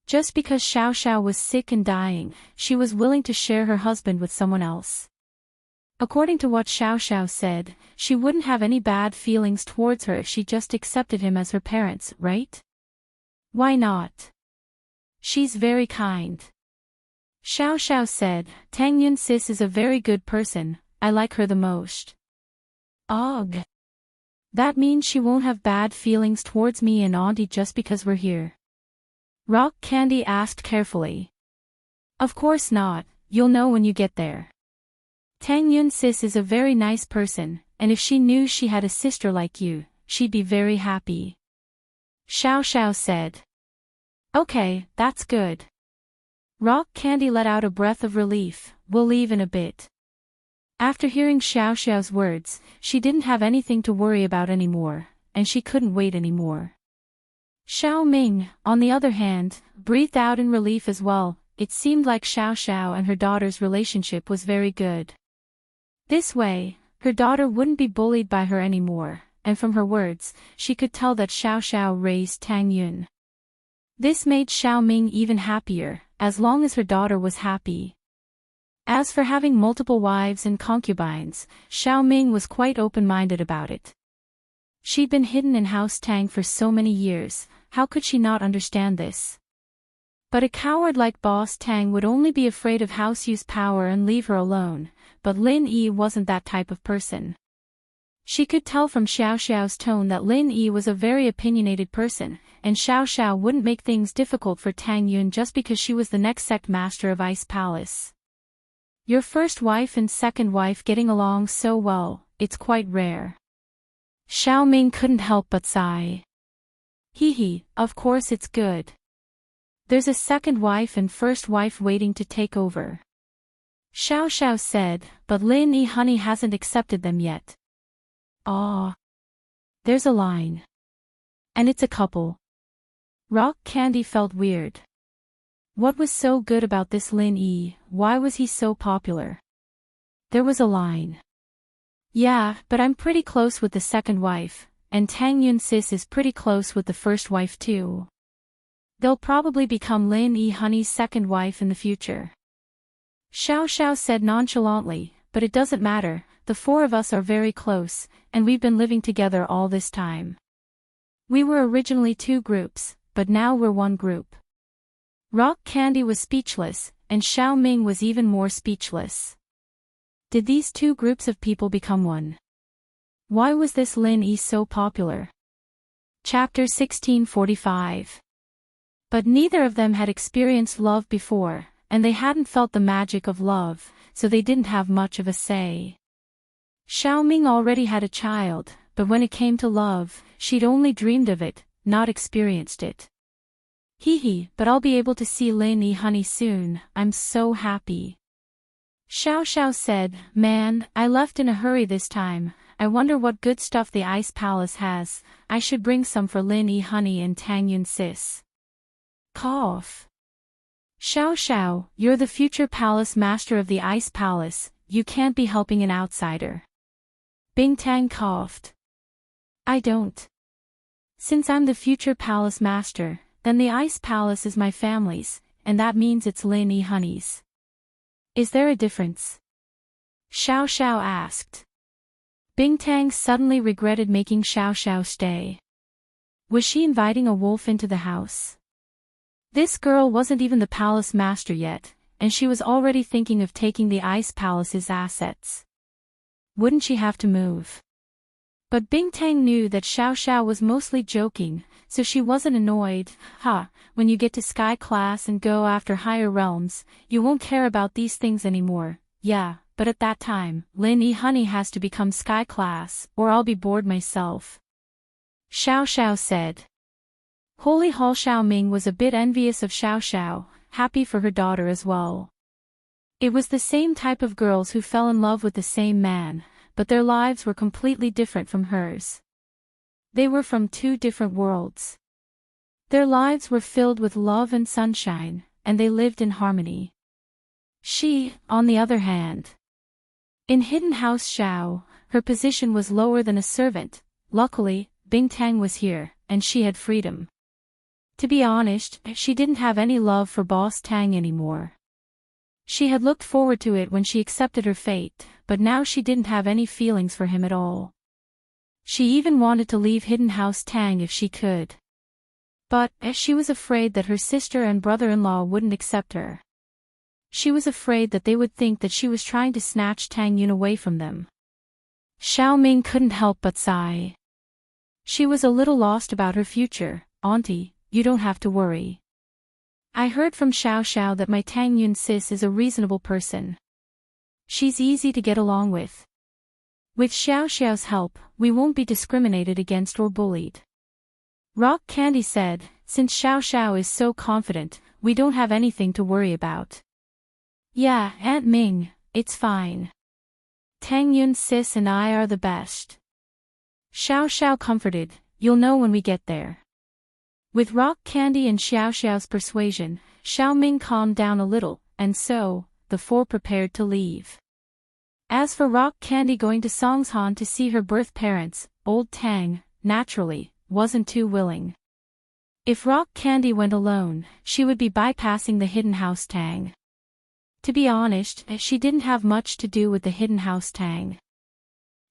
Just because Xiao Xiao was sick and dying, she was willing to share her husband with someone else. According to what Xiao Xiao said, she wouldn't have any bad feelings towards her if she just accepted him as her parents, right? Why not? She's very kind. Xiao Xiao said, Tang Yun sis is a very good person, I like her the most. Ugh. That means she won't have bad feelings towards me and Auntie just because we're here. Rock Candy asked carefully. Of course not, you'll know when you get there. Tang Yun sis is a very nice person, and if she knew she had a sister like you, she'd be very happy. Xiao Xiao said. Okay, that's good. Rock Candy let out a breath of relief. We'll leave in a bit. After hearing Xiao Xiao's words, she didn't have anything to worry about anymore, and she couldn't wait anymore. Xiao Ming, on the other hand, breathed out in relief as well. It seemed like Xiao Xiao and her daughter's relationship was very good. This way, her daughter wouldn't be bullied by her anymore, and from her words, she could tell that Xiao Xiao raised Tang Yun. This made Xiao Ming even happier, as long as her daughter was happy. As for having multiple wives and concubines, Xiao Ming was quite open-minded about it. She'd been hidden in House Tang for so many years, how could she not understand this? But a coward like Boss Tang would only be afraid of House Yu's power and leave her alone, but Lin Yi wasn't that type of person. She could tell from Xiao Xiao's tone that Lin Yi was a very opinionated person, and Xiao Xiao wouldn't make things difficult for Tang Yun just because she was the next sect master of Ice Palace. Your first wife and second wife getting along so well, it's quite rare. Xiao Ming couldn't help but sigh. Hee, of course it's good. There's a second wife and first wife waiting to take over. Xiao Xiao said, but Lin Yi honey hasn't accepted them yet. Aw. There's a line. And it's a couple. Rock Candy felt weird. What was so good about this Lin Yi? Why was he so popular? There was a line. Yeah, but I'm pretty close with the second wife, and Tang Yun sis is pretty close with the first wife too. They'll probably become Lin Yi honey's second wife in the future. Xiao Xiao said nonchalantly, but it doesn't matter, the four of us are very close, and we've been living together all this time. We were originally two groups, but now we're one group. Rock Candy was speechless, and Xiao Ming was even more speechless. Did these two groups of people become one? Why was this Lin Yi so popular? Chapter 1645. But neither of them had experienced love before, and they hadn't felt the magic of love, so they didn't have much of a say. Xiao Ming already had a child, but when it came to love, she'd only dreamed of it, not experienced it. Hee, but I'll be able to see Lin Yi honey soon, I'm so happy. Xiao Xiao said, man, I left in a hurry this time, I wonder what good stuff the Ice Palace has. I should bring some for Lin Yi Honey and Tang Yun Sis. Cough. Xiao Xiao, you're the future palace master of the Ice Palace, you can't be helping an outsider. Bing Tang coughed. I don't. Since I'm the future palace master, then the Ice Palace is my family's, and that means it's Lin Yi Honey's. Is there a difference? Xiao Xiao asked. Bing Tang suddenly regretted making Xiao Xiao stay. Was she inviting a wolf into the house? This girl wasn't even the palace master yet, and she was already thinking of taking the Ice Palace's assets. Wouldn't she have to move? But Bing Tang knew that Xiao Xiao was mostly joking, so she wasn't annoyed. When you get to Sky Class and go after higher realms, you won't care about these things anymore. Yeah, but at that time, Lin Yi Honey has to become Sky Class, or I'll be bored myself. Xiao Xiao said. Holy Hall Xiaoming was a bit envious of Xiao Xiao, happy for her daughter as well. It was the same type of girls who fell in love with the same man, but their lives were completely different from hers. They were from two different worlds. Their lives were filled with love and sunshine, and they lived in harmony. She, on the other hand. In Hidden House Xiao, her position was lower than a servant. Luckily, Bing Tang was here, and she had freedom. To be honest, she didn't have any love for Boss Tang anymore. She had looked forward to it when she accepted her fate, but now she didn't have any feelings for him at all. She even wanted to leave Hidden House Tang if she could. But, she was afraid that her sister and brother-in-law wouldn't accept her. She was afraid that they would think that she was trying to snatch Tang Yun away from them. Xiaoming couldn't help but sigh. She was a little lost about her future. Auntie, you don't have to worry. I heard from Xiao Xiao that my Tang Yun sis is a reasonable person. She's easy to get along with. With Xiao Xiao's help, we won't be discriminated against or bullied. Rock Candy said, since Xiao Xiao is so confident, we don't have anything to worry about. Yeah, Aunt Ming, it's fine. Tang Yun sis and I are the best. Xiao Xiao comforted, you'll know when we get there. With Rock Candy and Xiao Xiao's persuasion, Xiaoming calmed down a little, and so, the four prepared to leave. As for Rock Candy going to Songshan to see her birth parents, old Tang, naturally, wasn't too willing. If Rock Candy went alone, she would be bypassing the Hidden House Tang. To be honest, she didn't have much to do with the Hidden House Tang.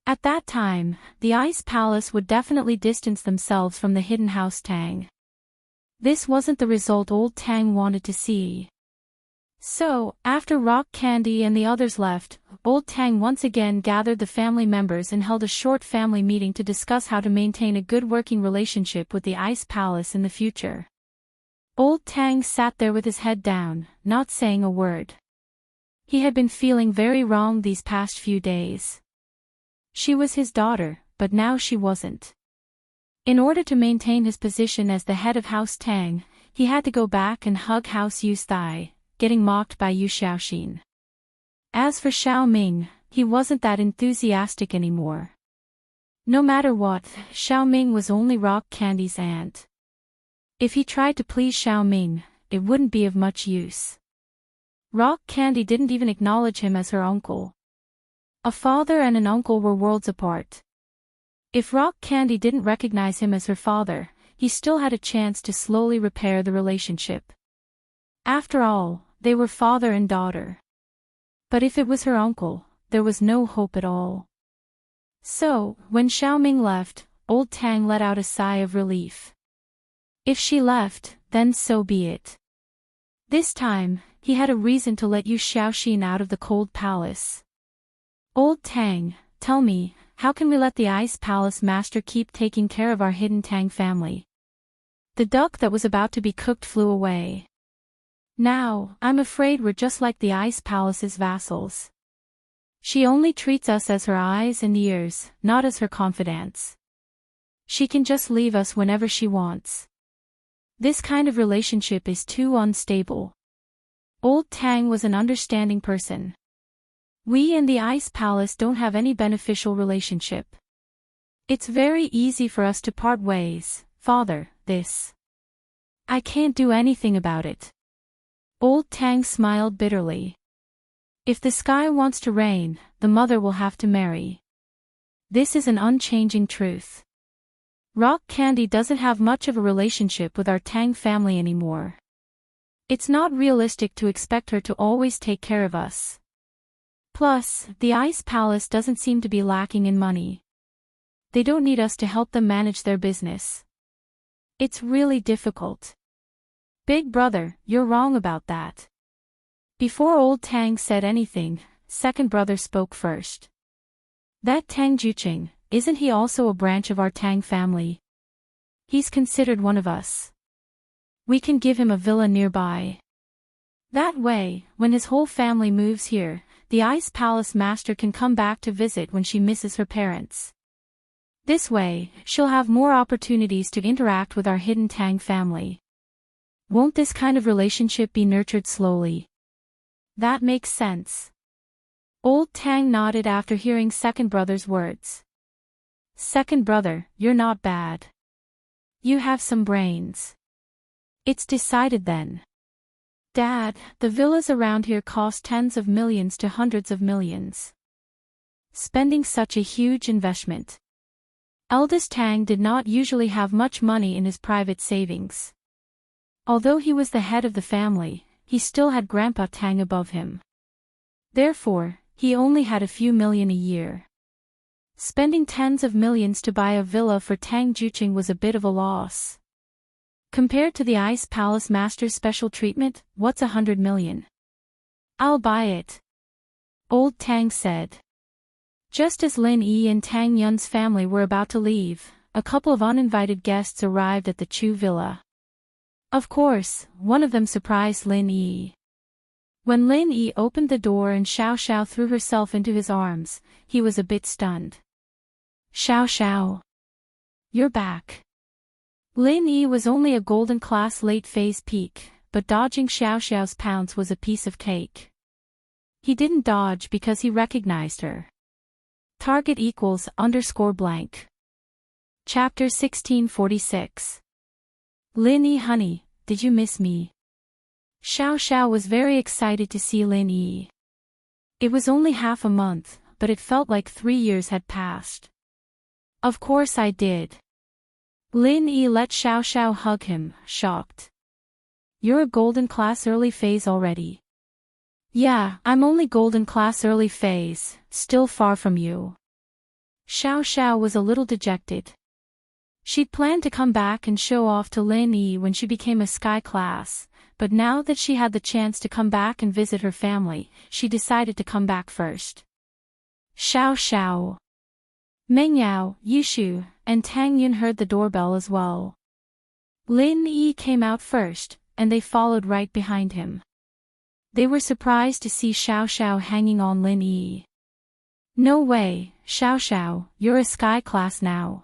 At that time, the Ice Palace would definitely distance themselves from the Hidden House Tang. This wasn't the result old Tang wanted to see. So, after Rock Candy and the others left, old Tang once again gathered the family members and held a short family meeting to discuss how to maintain a good working relationship with the Ice Palace in the future. Old Tang sat there with his head down, not saying a word. He had been feeling very wrong these past few days. She was his daughter, but now she wasn't. In order to maintain his position as the head of House Tang, he had to go back and hug House Yu's thigh, getting mocked by Yu Xiaoxin. As for Xiaoming, he wasn't that enthusiastic anymore. No matter what, Xiaoming was only Rock Candy's aunt. If he tried to please Xiaoming, it wouldn't be of much use. Rock Candy didn't even acknowledge him as her uncle. A father and an uncle were worlds apart. If Rock Candy didn't recognize him as her father, he still had a chance to slowly repair the relationship. After all, they were father and daughter. But if it was her uncle, there was no hope at all. So, when Xiaoming left, old Tang let out a sigh of relief. If she left, then so be it. This time, he had a reason to let Yu Xiaoxin out of the cold palace. Old Tang, tell me, how can we let the Ice Palace Master keep taking care of our hidden Tang family? The duck that was about to be cooked flew away. Now, I'm afraid we're just like the Ice Palace's vassals. She only treats us as her eyes and ears, not as her confidants. She can just leave us whenever she wants. This kind of relationship is too unstable. Old Tang was an understanding person. We and the Ice Palace don't have any beneficial relationship. It's very easy for us to part ways, Father, this. I can't do anything about it. Old Tang smiled bitterly. If the sky wants to rain, the mother will have to marry. This is an unchanging truth. Rock Candy doesn't have much of a relationship with our Tang family anymore. It's not realistic to expect her to always take care of us. Plus, the Ice Palace doesn't seem to be lacking in money. They don't need us to help them manage their business. It's really difficult. Big brother, you're wrong about that. Before old Tang said anything, second brother spoke first. That Tang Juqing, isn't he also a branch of our Tang family? He's considered one of us. We can give him a villa nearby. That way, when his whole family moves here, the Ice Palace Master can come back to visit when she misses her parents. This way, she'll have more opportunities to interact with our hidden Tang family. Won't this kind of relationship be nurtured slowly? That makes sense. Old Tang nodded after hearing second brother's words. Second brother, you're not bad. You have some brains. It's decided then. Dad, the villas around here cost tens of millions to hundreds of millions. Spending such a huge investment. Eldest Tang did not usually have much money in his private savings. Although he was the head of the family, he still had Grandpa Tang above him. Therefore, he only had a few million a year. Spending tens of millions to buy a villa for Tang Juqing was a bit of a loss. Compared to the Ice Palace Master's special treatment, what's 100 million? I'll buy it. Old Tang said. Just as Lin Yi and Tang Yun's family were about to leave, a couple of uninvited guests arrived at the Chu Villa. Of course, one of them surprised Lin Yi. When Lin Yi opened the door and Xiao Xiao threw herself into his arms, he was a bit stunned. Xiao Xiao. You're back. Lin Yi was only a golden class late phase peak, but dodging Xiao Xiao's pounce was a piece of cake. He didn't dodge because he recognized her. Target equals _blank. Chapter 1646. Lin Yi honey, did you miss me? Xiao Xiao was very excited to see Lin Yi. It was only half a month, but it felt like 3 years had passed. Of course I did. Lin Yi let Xiao Xiao hug him, shocked. You're a golden class early phase already. Yeah, I'm only golden class early phase, still far from you. Xiao Xiao was a little dejected. She'd planned to come back and show off to Lin Yi when she became a sky class, but now that she had the chance to come back and visit her family, she decided to come back first. Xiao Xiao. Meng Yao, Yushu, and Tang Yun heard the doorbell as well. Lin Yi came out first, and they followed right behind him. They were surprised to see Xiao Xiao hanging on Lin Yi. No way, Xiao Xiao, you're a sky class now.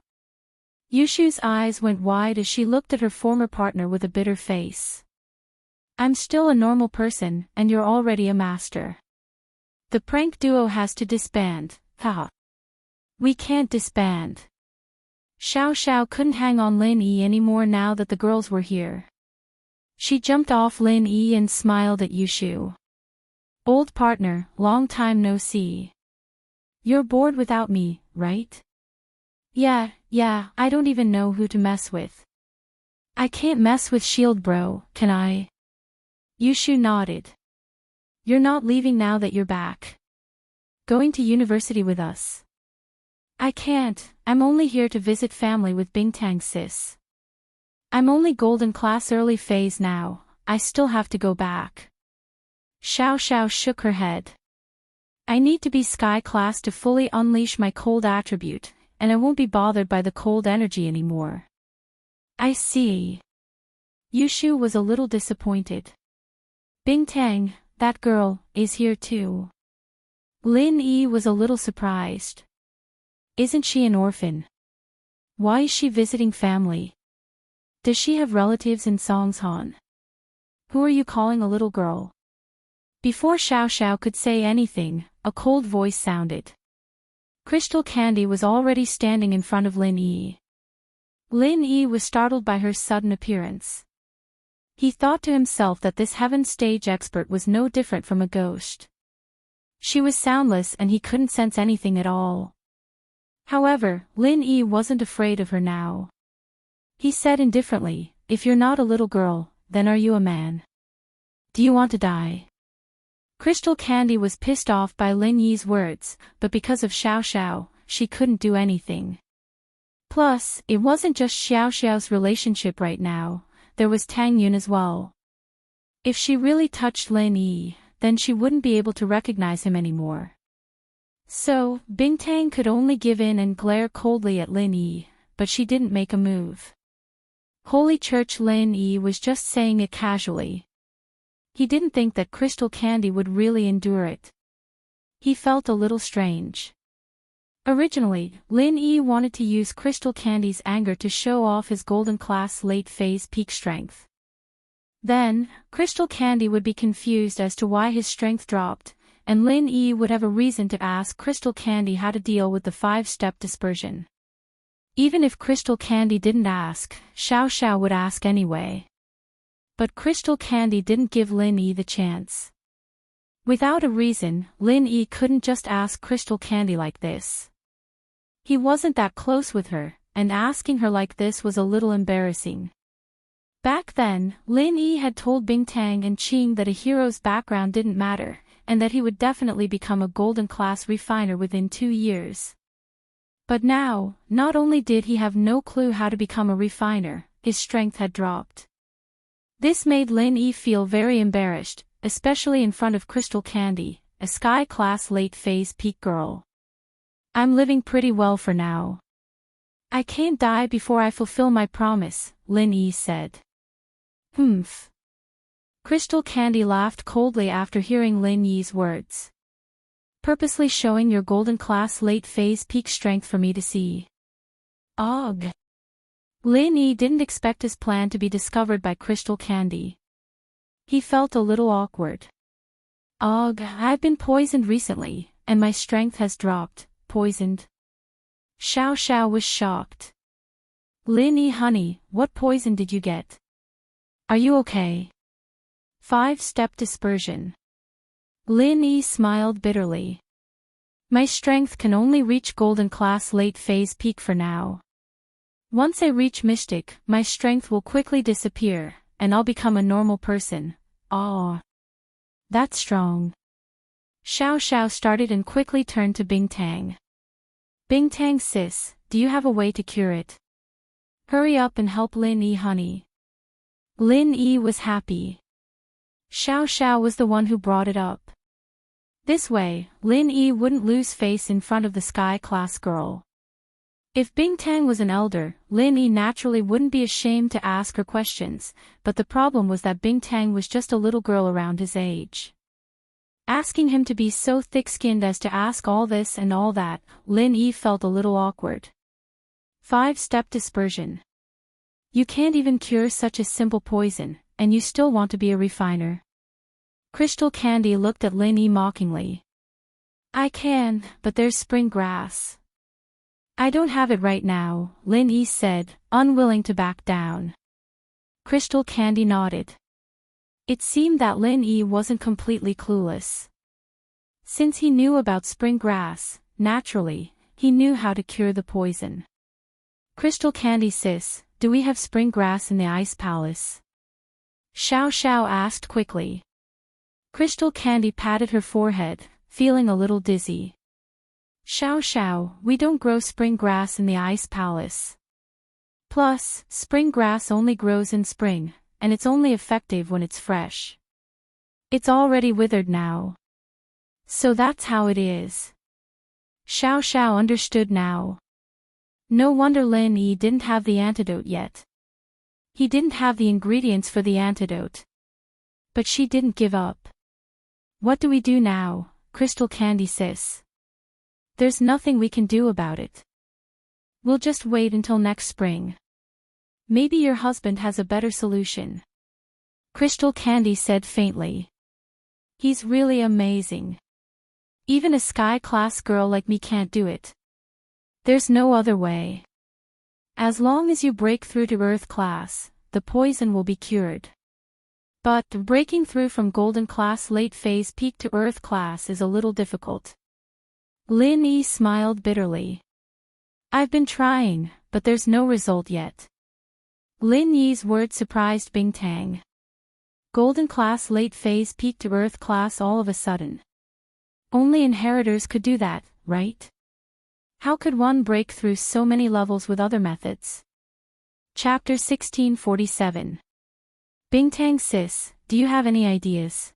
Yushu's eyes went wide as she looked at her former partner with a bitter face. I'm still a normal person, and you're already a master. The prank duo has to disband, haha. We can't disband. Xiao Xiao couldn't hang on Lin Yi anymore now that the girls were here. She jumped off Lin Yi and smiled at Yushu. Old partner, long time no see. You're bored without me, right? Yeah, I don't even know who to mess with. I can't mess with Shield bro, can I? Yushu nodded. You're not leaving now that you're back. Going to university with us. I can't, I'm only here to visit family with Bingtang sis. I'm only golden class early phase now, I still have to go back. Xiao Xiao shook her head. I need to be sky class to fully unleash my cold attribute, and I won't be bothered by the cold energy anymore. I see. Yushu was a little disappointed. Bingtang, that girl, is here too. Lin Yi was a little surprised. Isn't she an orphan? Why is she visiting family? Does she have relatives in Songshan? Who are you calling a little girl? Before Xiao Xiao could say anything, a cold voice sounded. Crystal Candy was already standing in front of Lin Yi. Lin Yi was startled by her sudden appearance. He thought to himself that this heaven stage expert was no different from a ghost. She was soundless and he couldn't sense anything at all. However, Lin Yi wasn't afraid of her now. He said indifferently, "If you're not a little girl, then are you a man? Do you want to die?" Crystal Candy was pissed off by Lin Yi's words, but because of Xiao Xiao, she couldn't do anything. Plus, it wasn't just Xiao Xiao's relationship right now, there was Tang Yun as well. If she really touched Lin Yi, then she wouldn't be able to recognize him anymore. So, Bingtang could only give in and glare coldly at Lin Yi, but she didn't make a move. Holy Church, Lin Yi was just saying it casually. He didn't think that Crystal Candy would really endure it. He felt a little strange. Originally, Lin Yi wanted to use Crystal Candy's anger to show off his golden class late phase peak strength. Then, Crystal Candy would be confused as to why his strength dropped, and Lin Yi would have a reason to ask Crystal Candy how to deal with the 5-step dispersion. Even if Crystal Candy didn't ask, Xiao Xiao would ask anyway. But Crystal Candy didn't give Lin Yi the chance. Without a reason, Lin Yi couldn't just ask Crystal Candy like this. He wasn't that close with her, and asking her like this was a little embarrassing. Back then, Lin Yi had told Bingtang and Qing that a hero's background didn't matter, and that he would definitely become a golden class refiner within 2 years. But now, not only did he have no clue how to become a refiner, his strength had dropped. This made Lin Yi feel very embarrassed, especially in front of Crystal Candy, a sky class late phase peak girl. "I'm living pretty well for now. I can't die before I fulfill my promise," Lin Yi said. "Humph." Crystal Candy laughed coldly after hearing Lin Yi's words. "Purposely showing your golden class late phase peak strength for me to see." "Ugh." Lin Yi didn't expect his plan to be discovered by Crystal Candy. He felt a little awkward. "Ugh, I've been poisoned recently, and my strength has dropped." "Poisoned?" Xiao Xiao was shocked. "Lin Yi, honey, what poison did you get? Are you okay?" 5-step dispersion. Lin Yi smiled bitterly. "My strength can only reach golden class late phase peak for now. Once I reach mystic, my strength will quickly disappear, and I'll become a normal person." "Ah. That's strong." Xiao Xiao started and quickly turned to Bingtang. "Bingtang sis, do you have a way to cure it? Hurry up and help Lin Yi, honey." Lin Yi was happy. Xiao Xiao was the one who brought it up. This way, Lin Yi wouldn't lose face in front of the sky class girl. If Bingtang was an elder, Lin Yi naturally wouldn't be ashamed to ask her questions, but the problem was that Bingtang was just a little girl around his age. Asking him to be so thick-skinned as to ask all this and all that, Lin Yi felt a little awkward. 5-step dispersion. You can't even cure such a simple poison, and you still want to be a refiner. Crystal Candy looked at Lin Yi mockingly. "I can, but there's spring grass." "I don't have it right now," Lin Yi said, unwilling to back down. Crystal Candy nodded. It seemed that Lin Yi wasn't completely clueless. Since he knew about spring grass, naturally, he knew how to cure the poison. "Crystal Candy sis, do we have spring grass in the Ice Palace?" Xiao Xiao asked quickly. Crystal Candy patted her forehead, feeling a little dizzy. "Xiao Xiao, we don't grow spring grass in the Ice Palace. Plus, spring grass only grows in spring, and it's only effective when it's fresh. It's already withered now. So that's how it is." Xiao Xiao understood now. No wonder Lin Yi didn't have the antidote yet. He didn't have the ingredients for the antidote. But she didn't give up. "What do we do now, Crystal Candy sis?" "There's nothing we can do about it. We'll just wait until next spring. Maybe your husband has a better solution." Crystal Candy said faintly. He's really amazing. Even a sky-class girl like me can't do it. There's no other way. As long as you break through to Earth class, the poison will be cured. But breaking through from Golden class late phase peak to Earth class is a little difficult. Lin Yi smiled bitterly. I've been trying, but there's no result yet. Lin Yi's words surprised Bingtang. Golden class late phase peak to Earth class all of a sudden. Only inheritors could do that, right? How could one break through so many levels with other methods? Chapter 1647. Bingtang sis, do you have any ideas?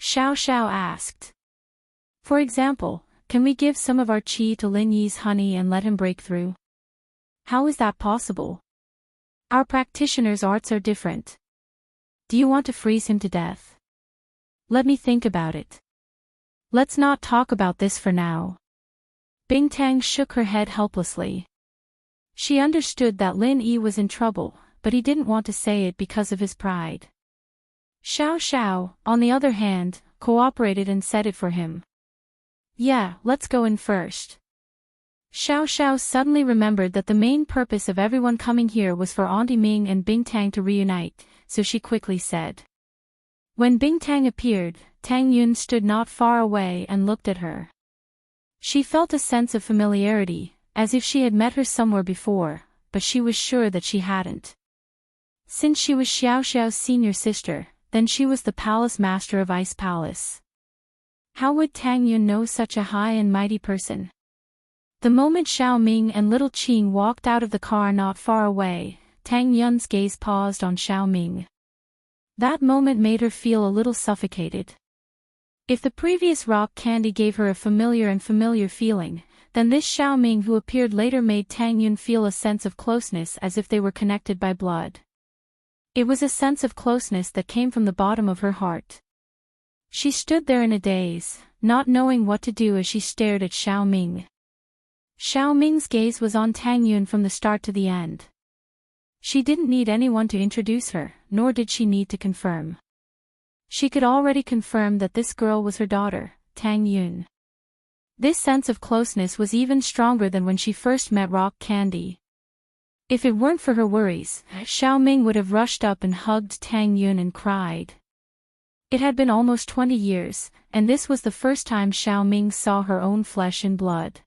Xiao Xiao asked. For example, can we give some of our qi to Lin Yi's honey and let him break through? How is that possible? Our practitioners' arts are different. Do you want to freeze him to death? Let me think about it. Let's not talk about this for now. Bingtang shook her head helplessly. She understood that Lin Yi was in trouble, but he didn't want to say it because of his pride. Xiao Xiao, on the other hand, cooperated and said it for him. Yeah, let's go in first. Xiao Xiao suddenly remembered that the main purpose of everyone coming here was for Auntie Ming and Bingtang to reunite, so she quickly said. When Bingtang appeared, Tang Yun stood not far away and looked at her. She felt a sense of familiarity, as if she had met her somewhere before, but she was sure that she hadn't. Since she was Xiao Xiao's senior sister, then she was the palace master of Ice Palace. How would Tang Yun know such a high and mighty person? The moment Xiao Ming and little Qing walked out of the car not far away, Tang Yun's gaze paused on Xiao Ming. That moment made her feel a little suffocated. If the previous rock candy gave her a familiar feeling, then this Xiao Ming who appeared later made Tang Yun feel a sense of closeness as if they were connected by blood. It was a sense of closeness that came from the bottom of her heart. She stood there in a daze, not knowing what to do as she stared at Xiao Ming. Xiao Ming's gaze was on Tang Yun from the start to the end. She didn't need anyone to introduce her, nor did she need to confirm. She could already confirm that this girl was her daughter, Tang Yun. This sense of closeness was even stronger than when she first met Rock Candy. If it weren't for her worries, Xiao Ming would have rushed up and hugged Tang Yun and cried. It had been almost 20 years, and this was the first time Xiao Ming saw her own flesh and blood.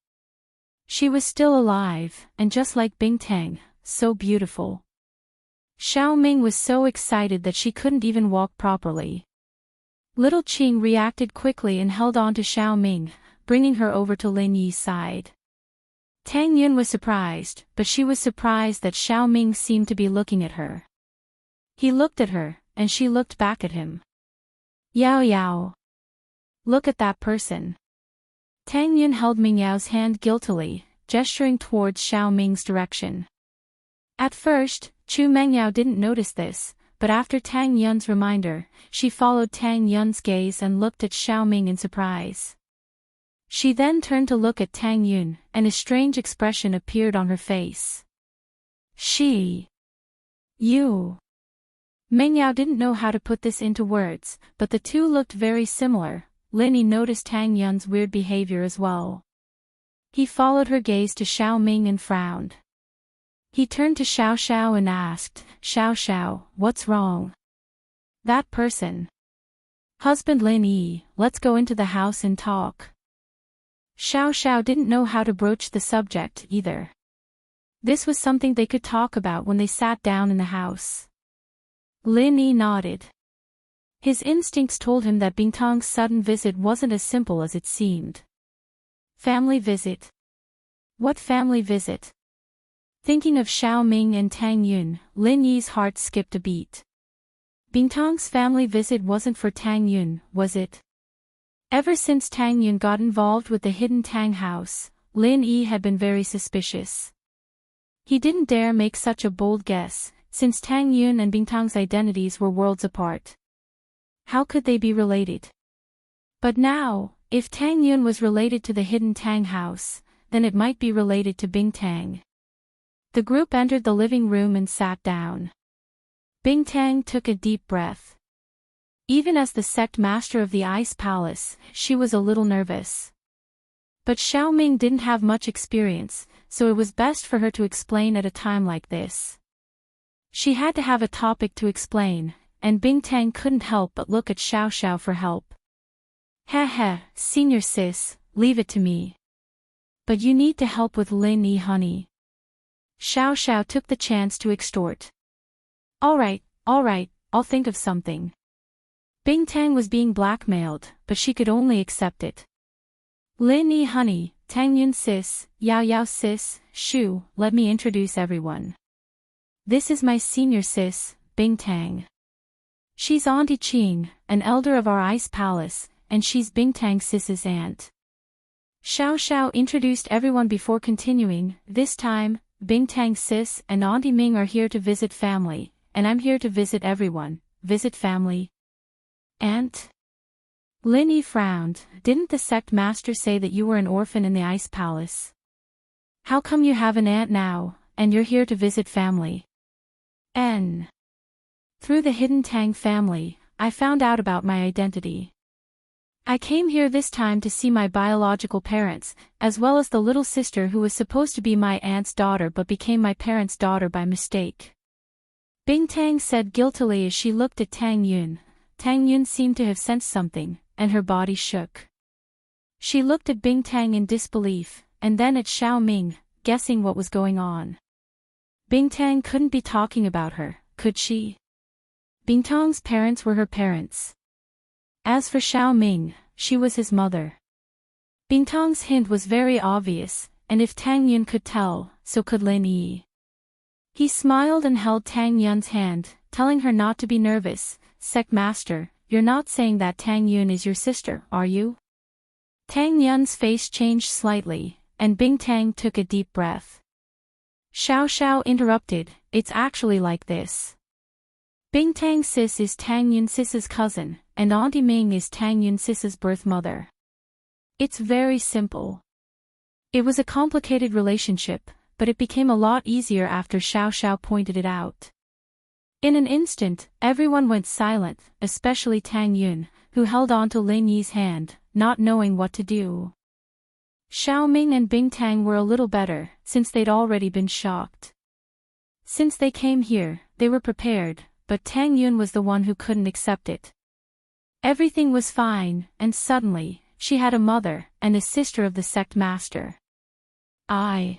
She was still alive, and just like Bingtang, so beautiful. Xiao Ming was so excited that she couldn't even walk properly. Little Qing reacted quickly and held on to Xiao Ming, bringing her over to Lin Yi's side. Tang Yun was surprised, but she was surprised that Xiao Ming seemed to be looking at her. He looked at her, and she looked back at him. Yao Yao. Look at that person. Tang Yun held Ming Yao's hand guiltily, gesturing towards Xiao Ming's direction. At first, Chu Mengyao didn't notice this, but after Tang Yun's reminder, she followed Tang Yun's gaze and looked at Xiao Ming in surprise. She then turned to look at Tang Yun, and a strange expression appeared on her face. You. Mengyao didn't know how to put this into words, but the two looked very similar. Lin Yi noticed Tang Yun's weird behavior as well. He followed her gaze to Xiao Ming and frowned. He turned to Xiao Xiao and asked, Xiao Xiao, what's wrong? That person. Husband Lin Yi, let's go into the house and talk. Xiao Xiao didn't know how to broach the subject either. This was something they could talk about when they sat down in the house. Lin Yi nodded. His instincts told him that Bingtang's sudden visit wasn't as simple as it seemed. Family visit? What family visit? Thinking of Xiao Ming and Tang Yun, Lin Yi's heart skipped a beat. Bingtang's family visit wasn't for Tang Yun, was it? Ever since Tang Yun got involved with the hidden Tang house, Lin Yi had been very suspicious. He didn't dare make such a bold guess, since Tang Yun and Bingtang's identities were worlds apart. How could they be related? But now, if Tang Yun was related to the hidden Tang house, then it might be related to Bingtang. The group entered the living room and sat down. Bingtang took a deep breath. Even as the sect master of the Ice Palace, she was a little nervous. But Xiao Ming didn't have much experience, so it was best for her to explain at a time like this. She had to have a topic to explain, and Bing Tang couldn't help but look at Xiao Xiao for help. Heh, senior sis, leave it to me. But you need to help with Lin Yi, honey. Xiao Xiao took the chance to extort. Alright, I'll think of something. Bing Tang was being blackmailed, but she could only accept it. Lin Yi, honey, Tang Yun sis, Yao Yao sis, Shu, let me introduce everyone. This is my senior sis, Bing Tang. She's Auntie Qing, an elder of our Ice Palace, and she's Bing Tang sis's aunt. Xiao Xiao introduced everyone before continuing. This time, Bing Tang sis and Auntie Ming are here to visit family, and I'm here to visit everyone. Visit family? Aunt? Lin Yi frowned. Didn't the sect master say that you were an orphan in the Ice Palace? How come you have an aunt now, and you're here to visit family? Through the hidden Tang family, I found out about my identity. I came here this time to see my biological parents, as well as the little sister who was supposed to be my aunt's daughter but became my parents' daughter by mistake. Bing Tang said guiltily as she looked at Tang Yun. Tang Yun seemed to have sensed something, and her body shook. She looked at Bing Tang in disbelief, and then at Xiao Ming, guessing what was going on. Bing Tang couldn't be talking about her, could she? Bing Tang's parents were her parents. As for Xiao Ming, she was his mother. Bing Tang's hint was very obvious, and if Tang Yun could tell, so could Lin Yi. He smiled and held Tang Yun's hand, telling her not to be nervous. Sect Master, you're not saying that Tang Yun is your sister, are you? Tang Yun's face changed slightly, and Bing Tang took a deep breath. Xiao Xiao interrupted, it's actually like this. Bing Tang sis is Tang Yun sis's cousin, and Auntie Ming is Tang Yun sis's birth mother. It's very simple. It was a complicated relationship, but it became a lot easier after Xiao Xiao pointed it out. In an instant, everyone went silent, especially Tang Yun, who held on to Lin Yi's hand, not knowing what to do. Xiao Ming and Bing Tang were a little better, since they'd already been shocked. Since they came here, they were prepared, but Tang Yun was the one who couldn't accept it. Everything was fine, and suddenly, she had a mother, and a sister of the sect master. Tang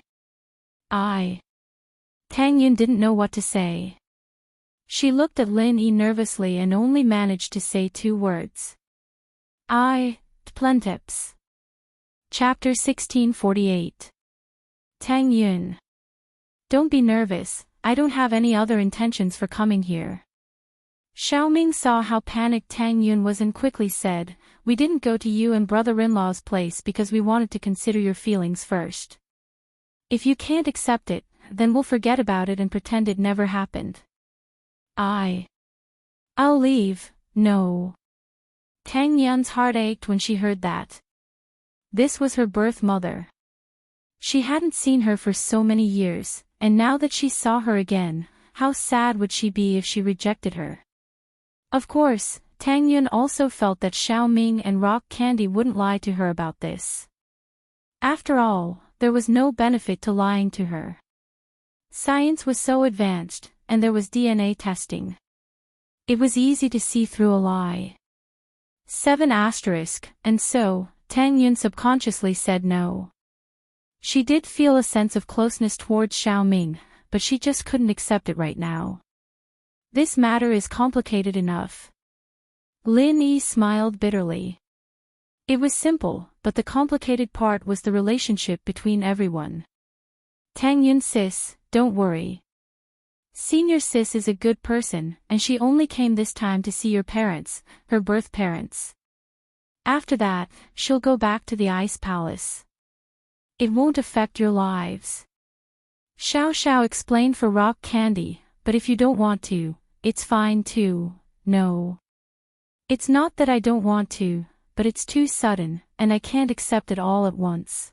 Yun didn't know what to say. She looked at Lin Yi nervously and only managed to say 2 words. Plenteps. Chapter 1648. Tang Yun. Don't be nervous, I don't have any other intentions for coming here. Xiao Ming saw how panicked Tang Yun was and quickly said, we didn't go to you and brother-in-law's place because we wanted to consider your feelings first. If you can't accept it, then we'll forget about it and pretend it never happened. I'll leave, no. Tang Yun's heart ached when she heard that. This was her birth mother. She hadn't seen her for so many years, and now that she saw her again, how sad would she be if she rejected her? Of course, Tang Yun also felt that Xiao Ming and Rock Candy wouldn't lie to her about this. After all, there was no benefit to lying to her. Science was so advanced, and there was DNA testing. It was easy to see through a lie. 7 asterisk, and so, Tang Yun subconsciously said no. She did feel a sense of closeness towards Xiao Ming, but she just couldn't accept it right now. This matter is complicated enough. Lin Yi smiled bitterly. It was simple, but the complicated part was the relationship between everyone. Tang Yun sis, don't worry. Senior sis is a good person, and she only came this time to see your parents, her birth parents. After that, she'll go back to the Ice Palace. It won't affect your lives. Xiao Xiao explained for Rock Candy, but if you don't want to, it's fine too, no. It's not that I don't want to, but it's too sudden, and I can't accept it all at once.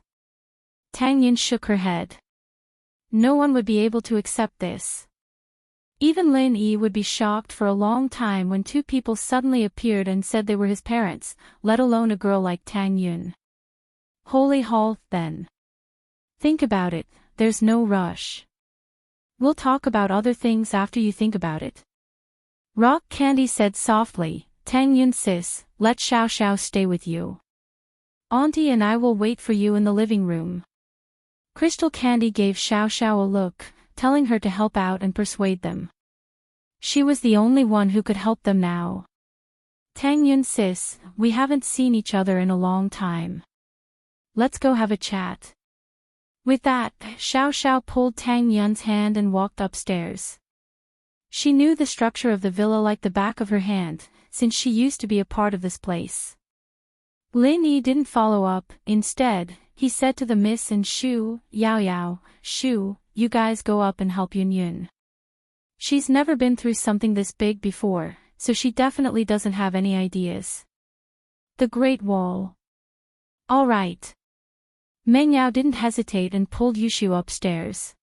Tang Yun shook her head. No one would be able to accept this. Even Lin Yi would be shocked for a long time when two people suddenly appeared and said they were his parents, let alone a girl like Tang Yun. Holy hall, then. Think about it, there's no rush. We'll talk about other things after you think about it. Rock Candy said softly, Tang Yun sis, let Xiao Xiao stay with you. Auntie and I will wait for you in the living room. Crystal Candy gave Xiao Xiao a look, telling her to help out and persuade them. She was the only one who could help them now. Tang Yun sis, we haven't seen each other in a long time. Let's go have a chat. With that, Xiao Xiao pulled Tang Yun's hand and walked upstairs. She knew the structure of the villa like the back of her hand, since she used to be a part of this place. Lin Yi didn't follow up. Instead, he said to the Miss and Shu, Yao Yao, Shu, you guys go up and help Yun Yun. She's never been through something this big before, so she definitely doesn't have any ideas. The Great Wall. All right. Meng Yao didn't hesitate and pulled Yushu upstairs.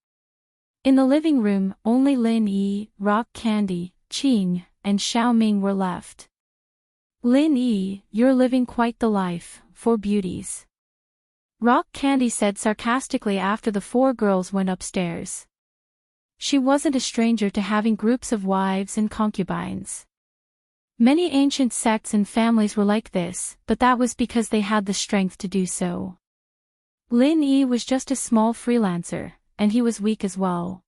In the living room, only Lin Yi, Rock Candy, Qing, and Xiao Ming were left. Lin Yi, you're living quite the life, for beauties. Rock Candy said sarcastically after the four girls went upstairs. She wasn't a stranger to having groups of wives and concubines. Many ancient sects and families were like this, but that was because they had the strength to do so. Lin Yi was just a small freelancer, and he was weak as well.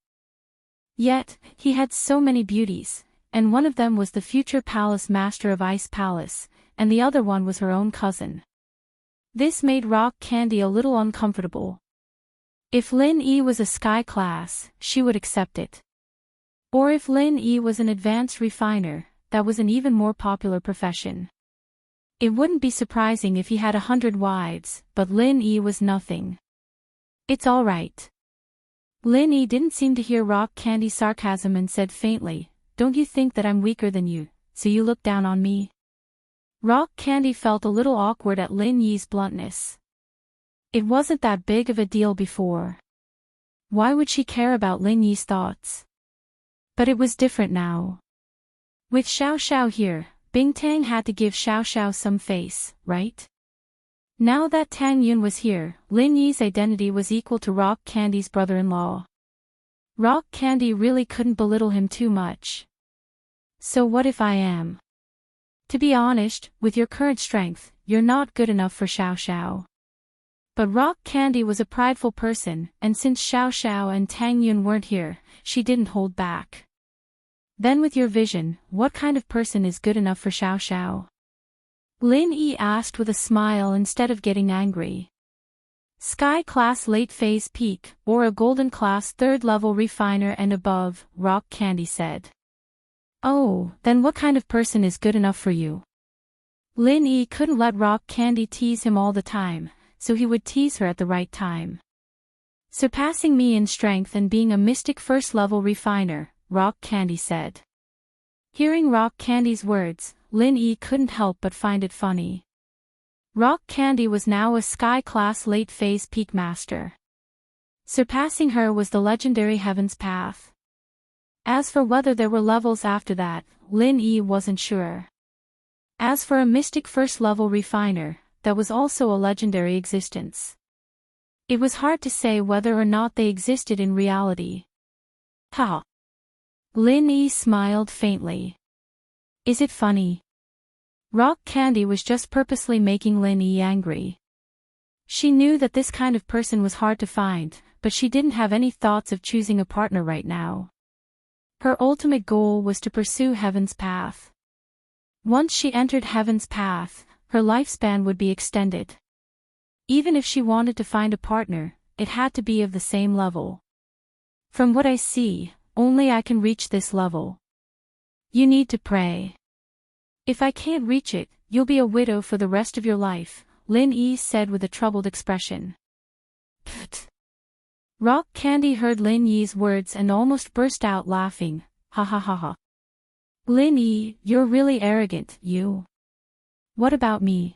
Yet, he had so many beauties, and one of them was the future palace master of Ice Palace, and the other one was her own cousin. This made Rock Candy a little uncomfortable. If Lin Yi was a sky class, she would accept it. Or if Lin Yi was an advanced refiner, that was an even more popular profession. It wouldn't be surprising if he had 100 wives, but Lin Yi was nothing. It's all right. Lin Yi didn't seem to hear Rock Candy's sarcasm and said faintly, don't you think that I'm weaker than you, so you look down on me? Rock Candy felt a little awkward at Lin Yi's bluntness. It wasn't that big of a deal before. Why would she care about Lin Yi's thoughts? But it was different now. With Xiao Xiao here, Bing Tang had to give Xiao Xiao some face, right? Now that Tang Yun was here, Lin Yi's identity was equal to Rock Candy's brother-in-law. Rock Candy really couldn't belittle him too much. So what if I am? To be honest, with your current strength, you're not good enough for Xiao Xiao. But Rock Candy was a prideful person, and since Xiao Xiao and Tang Yun weren't here, she didn't hold back. Then with your vision, what kind of person is good enough for Xiao Xiao? Lin Yi asked with a smile instead of getting angry. Sky class late phase peak, or a golden class third level refiner and above, Rock Candy said. Oh, then what kind of person is good enough for you? Lin Yi couldn't let Rock Candy tease him all the time, so he would tease her at the right time. Surpassing me in strength and being a mystic first level refiner, Rock Candy said. Hearing Rock Candy's words, Lin Yi couldn't help but find it funny. Rock Candy was now a sky class late phase peak master. Surpassing her was the legendary Heaven's Path. As for whether there were levels after that, Lin Yi wasn't sure. As for a mystic first level refiner, that was also a legendary existence. It was hard to say whether or not they existed in reality. Ha! Lin Yi smiled faintly. Is it funny? Rock Candy was just purposely making Lin Yi angry. She knew that this kind of person was hard to find, but she didn't have any thoughts of choosing a partner right now. Her ultimate goal was to pursue Heaven's Path. Once she entered Heaven's Path, her lifespan would be extended. Even if she wanted to find a partner, it had to be of the same level. From what I see, only I can reach this level. You need to pray. If I can't reach it, you'll be a widow for the rest of your life, Lin Yi said with a troubled expression. Pfft. Rock Candy heard Lin Yi's words and almost burst out laughing, ha ha ha ha. Lin Yi, you're really arrogant, you. What about me?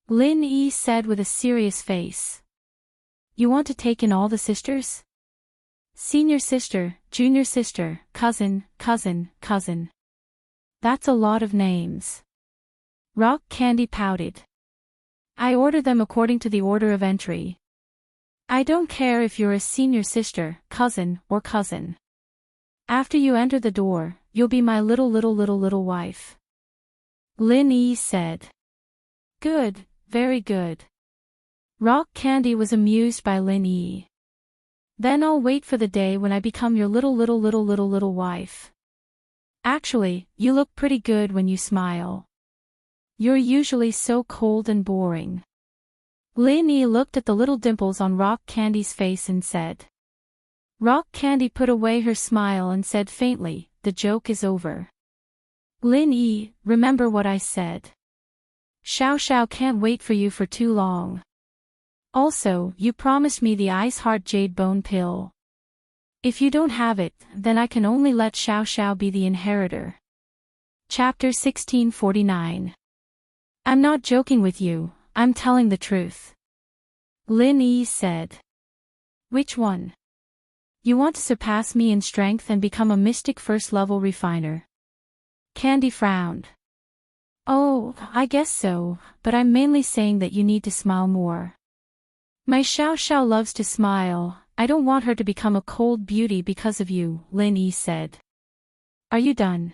Lin Yi said with a serious face. You want to take in all the sisters? Senior sister, junior sister, cousin, cousin, cousin. That's a lot of names. Rock Candy pouted. I order them according to the order of entry. I don't care if you're a senior sister, cousin, or cousin. After you enter the door, you'll be my little wife. Lin Yi said. Good, very good. Rock Candy was amused by Lin Yi. Then I'll wait for the day when I become your little wife. Actually, you look pretty good when you smile. You're usually so cold and boring. Lin Yi looked at the little dimples on Rock Candy's face and said. Rock Candy put away her smile and said faintly, the joke is over. Lin Yi, remember what I said. Xiao Xiao can't wait for you for too long. Also, you promised me the Ice Heart Jade Bone Pill. If you don't have it, then I can only let Xiao Xiao be the inheritor. Chapter 1649. I'm not joking with you, I'm telling the truth. Lin Yi said. Which one? You want to surpass me in strength and become a mystic first-level refiner. Candy frowned. Oh, I guess so, but I'm mainly saying that you need to smile more. My Xiao Xiao loves to smile, I don't want her to become a cold beauty because of you, Lin Yi said. Are you done?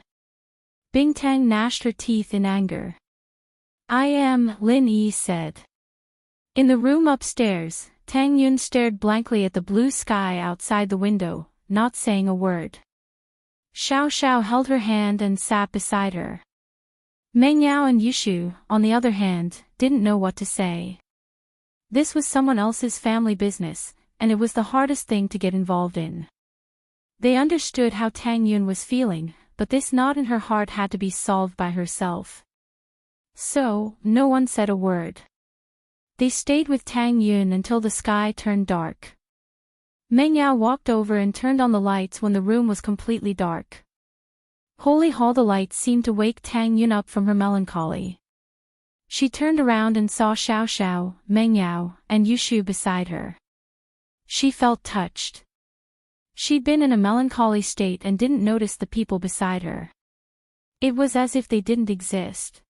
Bing Tang gnashed her teeth in anger. I am, Lin Yi said. In the room upstairs, Tang Yun stared blankly at the blue sky outside the window, not saying a word. Xiao Xiao held her hand and sat beside her. Meng Yao and Yushu, on the other hand, didn't know what to say. This was someone else's family business, and it was the hardest thing to get involved in. They understood how Tang Yun was feeling, but this knot in her heart had to be solved by herself. So, no one said a word. They stayed with Tang Yun until the sky turned dark. Meng Yao walked over and turned on the lights when the room was completely dark. Holy Hall, the lights seemed to wake Tang Yun up from her melancholy. She turned around and saw Xiao Xiao, Meng Yao, and Yushu beside her. She felt touched. She'd been in a melancholy state and didn't notice the people beside her. It was as if they didn't exist.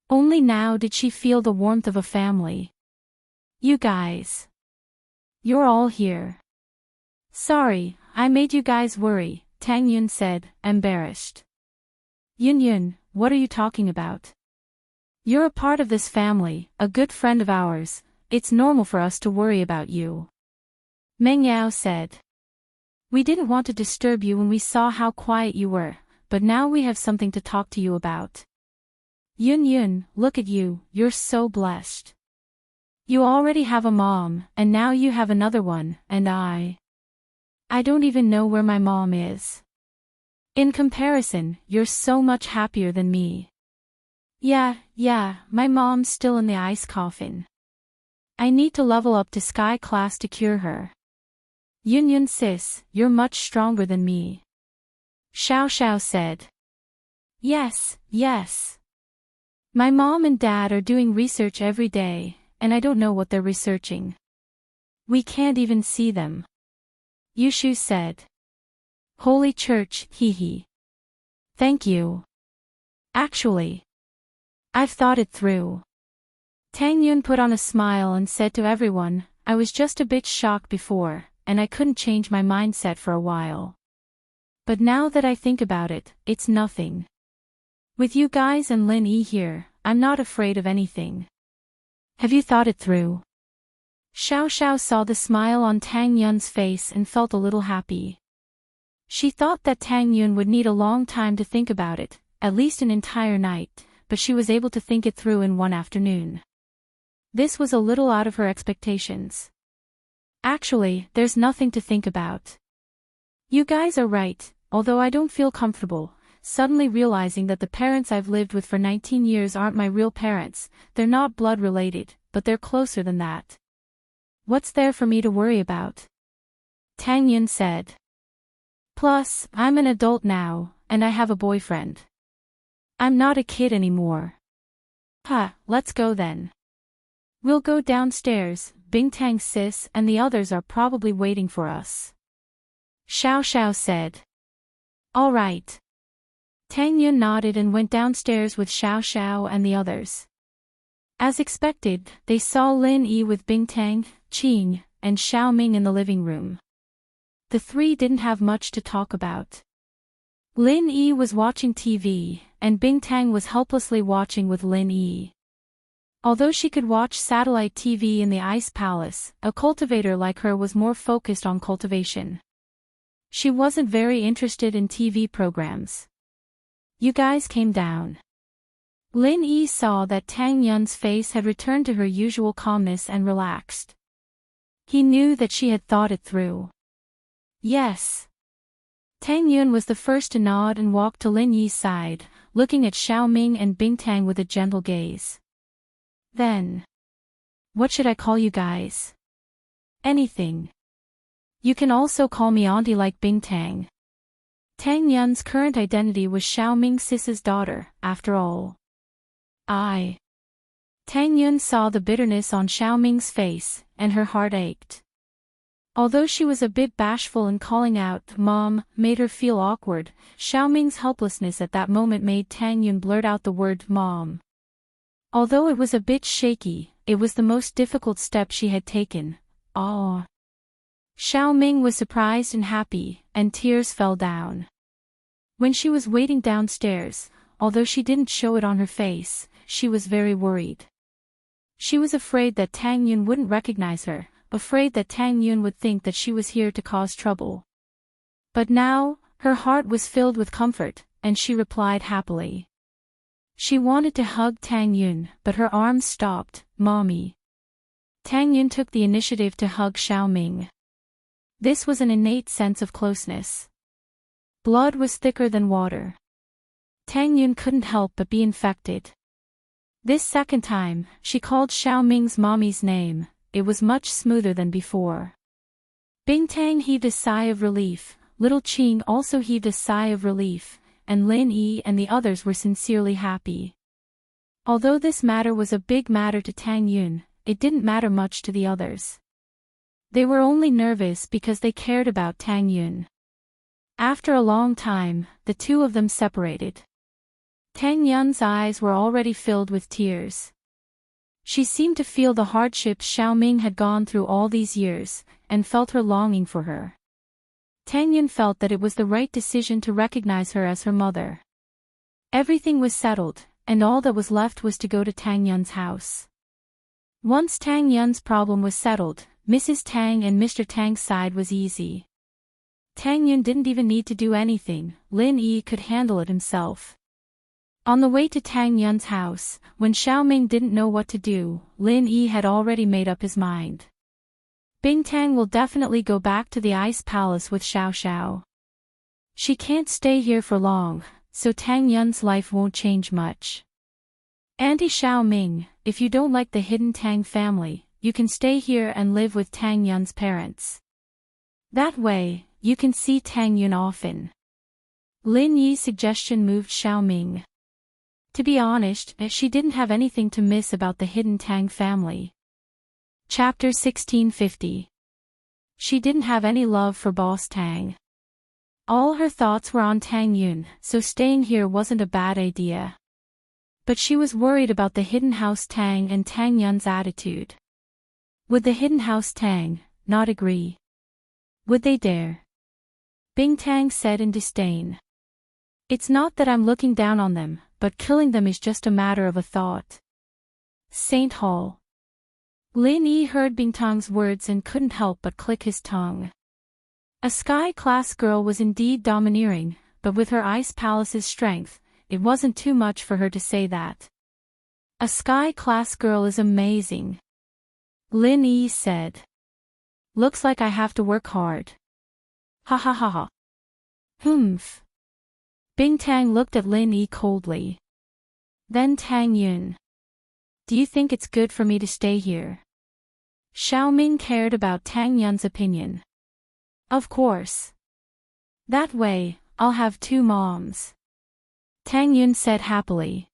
Only now did she feel the warmth of a family. You guys. You're all here. Sorry, I made you guys worry, Tang Yun said, embarrassed. Yun Yun, what are you talking about? You're a part of this family, a good friend of ours, it's normal for us to worry about you. Meng Yao said. We didn't want to disturb you when we saw how quiet you were, but now we have something to talk to you about. Yun Yun, look at you, you're so blessed. You already have a mom, and now you have another one, and I don't even know where my mom is. In comparison, you're so much happier than me. Yeah, my mom's still in the ice coffin. I need to level up to sky class to cure her. Yun Yun sis, you're much stronger than me. Xiao Xiao said. Yes. My mom and dad are doing research every day, and I don't know what they're researching. We can't even see them. Yushu said. Holy Church, hee. Thank you. Actually, I've thought it through. Tang Yun put on a smile and said to everyone, I was just a bit shocked before, and I couldn't change my mindset for a while. But now that I think about it, it's nothing. With you guys and Lin Yi here, I'm not afraid of anything. Have you thought it through? Xiao Xiao saw the smile on Tang Yun's face and felt a little happy. She thought that Tang Yun would need a long time to think about it, at least an entire night, but she was able to think it through in one afternoon. This was a little out of her expectations. Actually, there's nothing to think about. You guys are right, although I don't feel comfortable, suddenly realizing that the parents I've lived with for 19 years aren't my real parents, they're not blood related, but they're closer than that. What's there for me to worry about? Tang Yun said. Plus, I'm an adult now, and I have a boyfriend. I'm not a kid anymore. Let's go then. We'll go downstairs, Bing Tang sis and the others are probably waiting for us. Xiao Xiao said. All right. Tang Yun nodded and went downstairs with Xiao Xiao and the others. As expected, they saw Lin Yi with Bingtang, Qing, and Xiao Ming in the living room. The three didn't have much to talk about. Lin Yi was watching TV, and Bingtang was helplessly watching with Lin Yi. Although she could watch satellite TV in the Ice Palace, a cultivator like her was more focused on cultivation. She wasn't very interested in TV programs. You guys came down. Lin Yi saw that Tang Yun's face had returned to her usual calmness and relaxed. He knew that she had thought it through. Yes. Tang Yun was the first to nod and walk to Lin Yi's side, looking at Xiao Ming and Bingtang with a gentle gaze. Then. What should I call you guys? Anything. You can also call me auntie like Bingtang. Tang Yun's current identity was Xiao Ming Sis's daughter, after all. Tang Yun saw the bitterness on Xiao Ming's face, and her heart ached. Although she was a bit bashful and calling out, Mom, made her feel awkward, Xiao Ming's helplessness at that moment made Tang Yun blurt out the word Mom. Although it was a bit shaky, it was the most difficult step she had taken. Xiao Ming was surprised and happy, and tears fell down. When she was waiting downstairs, although she didn't show it on her face, she was very worried. She was afraid that Tang Yun wouldn't recognize her, afraid that Tang Yun would think that she was here to cause trouble. But now, her heart was filled with comfort, and she replied happily. She wanted to hug Tang Yun, but her arms stopped. Mommy. Tang Yun took the initiative to hug Xiao Ming. This was an innate sense of closeness. Blood was thicker than water. Tang Yun couldn't help but be infected. This second time, she called Xiao Ming's mommy's name. It was much smoother than before. Bingtang heaved a sigh of relief, little Qing also heaved a sigh of relief, and Lin Yi and the others were sincerely happy. Although this matter was a big matter to Tang Yun, it didn't matter much to the others. They were only nervous because they cared about Tang Yun. After a long time, the two of them separated. Tang Yun's eyes were already filled with tears. She seemed to feel the hardships Xiao Ming had gone through all these years, and felt her longing for her. Tang Yun felt that it was the right decision to recognize her as her mother. Everything was settled, and all that was left was to go to Tang Yun's house. Once Tang Yun's problem was settled, Mrs. Tang and Mr. Tang's side was easy. Tang Yun didn't even need to do anything, Lin Yi could handle it himself. On the way to Tang Yun's house, when Xiao Ming didn't know what to do, Lin Yi had already made up his mind. Bingtang will definitely go back to the Ice Palace with Xiao Xiao. She can't stay here for long, so Tang Yun's life won't change much. Auntie Xiao Ming, if you don't like the hidden Tang family, you can stay here and live with Tang Yun's parents. That way, you can see Tang Yun often. Lin Yi's suggestion moved Xiao Ming. To be honest, she didn't have anything to miss about the hidden Tang family. Chapter 1650. She didn't have any love for Boss Tang. All her thoughts were on Tang Yun, so staying here wasn't a bad idea. But she was worried about the hidden house Tang and Tang Yun's attitude. Would the hidden house Tang not agree? Would they dare? Bingtang said in disdain. It's not that I'm looking down on them, but killing them is just a matter of a thought. Saint Hall. Lin Yi heard Bingtang's words and couldn't help but click his tongue. A sky-class girl was indeed domineering, but with her Ice Palace's strength, it wasn't too much for her to say that. A sky-class girl is amazing. Lin Yi said. Looks like I have to work hard. Ha ha ha ha. Humph. Bingtang looked at Lin Yi coldly. Then Tang Yun. Do you think it's good for me to stay here? Xiao Ming cared about Tang Yun's opinion. Of course. That way, I'll have two moms. Tang Yun said happily.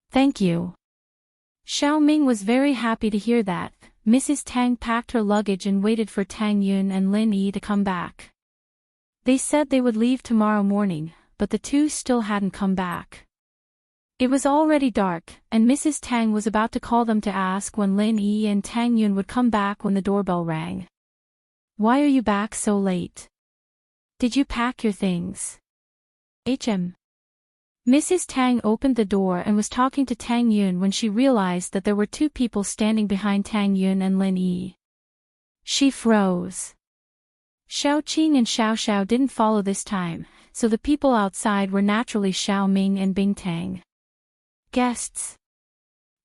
Thank you. Xiao Ming was very happy to hear that. Mrs. Tang packed her luggage and waited for Tang Yun and Lin Yi to come back. They said they would leave tomorrow morning, but the two still hadn't come back. It was already dark, and Mrs. Tang was about to call them to ask when Lin Yi and Tang Yun would come back when the doorbell rang. "Why are you back so late? Did you pack your things?" Mrs. Tang opened the door and was talking to Tang Yun when she realized that there were two people standing behind Tang Yun and Lin Yi. She froze. Xiao Qing and Xiao Xiao didn't follow this time, so the people outside were naturally Xiao Ming and Bing Tang. Guests.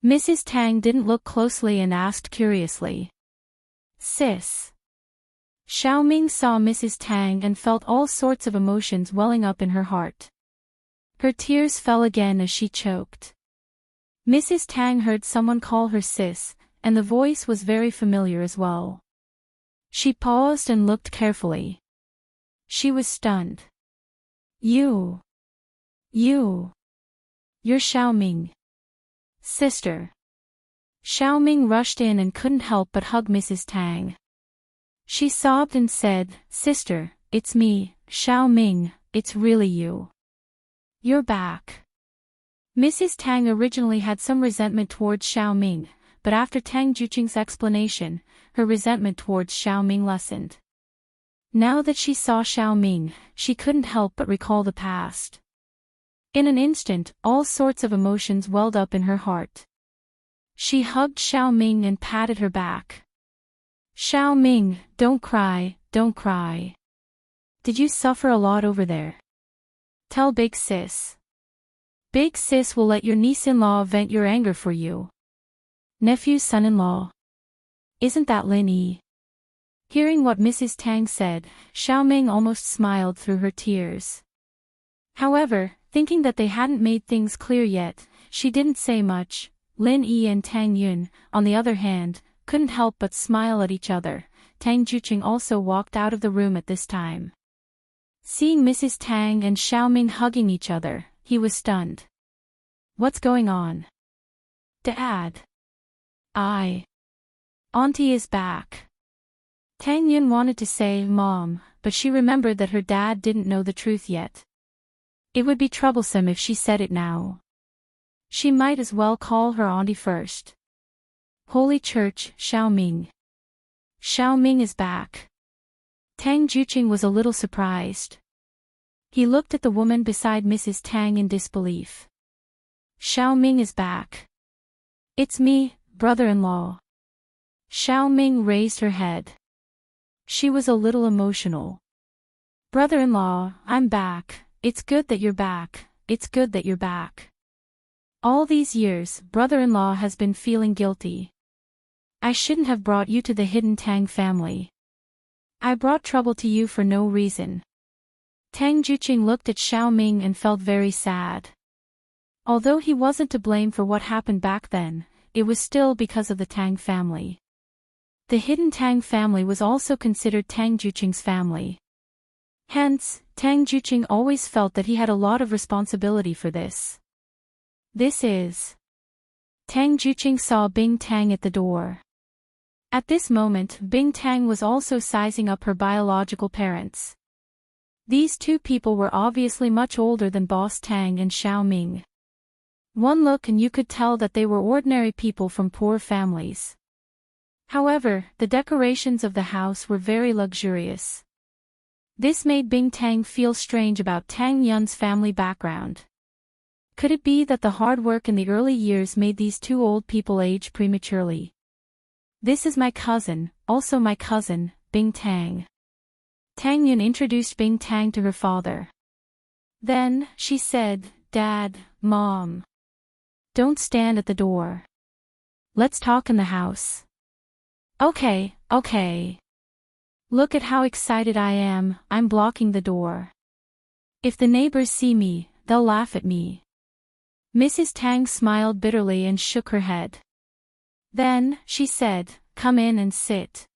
Mrs. Tang didn't look closely and asked curiously. "Sis." Xiao Ming saw Mrs. Tang and felt all sorts of emotions welling up in her heart. Her tears fell again as she choked. Mrs. Tang heard someone call her sis, and the voice was very familiar as well. She paused and looked carefully. She was stunned. You're Xiao Ming. Sister. Xiao Ming rushed in and couldn't help but hug Mrs. Tang. She sobbed and said, "Sister, it's me, Xiao Ming, it's really you. You're back." Mrs. Tang originally had some resentment towards Xiao Ming, but after Tang Juqing's explanation, her resentment towards Xiao Ming lessened. Now that she saw Xiao Ming, she couldn't help but recall the past. In an instant, all sorts of emotions welled up in her heart. She hugged Xiao Ming and patted her back. "Xiao Ming, don't cry, don't cry. Did you suffer a lot over there? Tell Big Sis. Big Sis will let your niece-in-law vent your anger for you." Nephew's son-in-law. Isn't that Lin Yi? Hearing what Mrs. Tang said, Xiao Ming almost smiled through her tears. However, thinking that they hadn't made things clear yet, she didn't say much. Lin Yi and Tang Yun, on the other hand, couldn't help but smile at each other. Tang Juqing also walked out of the room at this time. Seeing Mrs. Tang and Xiao Ming hugging each other, he was stunned. "What's going on?" "Dad. Auntie is back." Tang Yun wanted to say Mom, but she remembered that her dad didn't know the truth yet. It would be troublesome if she said it now. She might as well call her auntie first. "Holy Church, Xiao Ming. Xiao Ming is back." Tang Juqing was a little surprised. He looked at the woman beside Mrs. Tang in disbelief. "Xiao Ming is back. It's me, brother-in-law." Xiao Ming raised her head. She was a little emotional. "Brother-in-law, I'm back. It's good that you're back. It's good that you're back. All these years, brother-in-law has been feeling guilty. I shouldn't have brought you to the hidden Tang family. I brought trouble to you for no reason." Tang Juqing looked at Xiao Ming and felt very sad. Although he wasn't to blame for what happened back then, it was still because of the Tang family. The hidden Tang family was also considered Tang Juqing's family. Hence, Tang Juqing always felt that he had a lot of responsibility for this. Tang Juqing saw Bing Tang at the door. At this moment, Bing Tang was also sizing up her biological parents. These two people were obviously much older than Boss Tang and Xiao Ming. One look and you could tell that they were ordinary people from poor families. However, the decorations of the house were very luxurious. This made Bing Tang feel strange about Tang Yun's family background. Could it be that the hard work in the early years made these two old people age prematurely? "This is my cousin, also my cousin, Bing Tang." Tang Yun introduced Bing Tang to her father. Then, she said, "Dad, Mom. Don't stand at the door. Let's talk in the house." Okay. Look at how excited I am, I'm blocking the door. If the neighbors see me, they'll laugh at me." Mrs. Tang smiled bitterly and shook her head. Then, she said, "Come in and sit.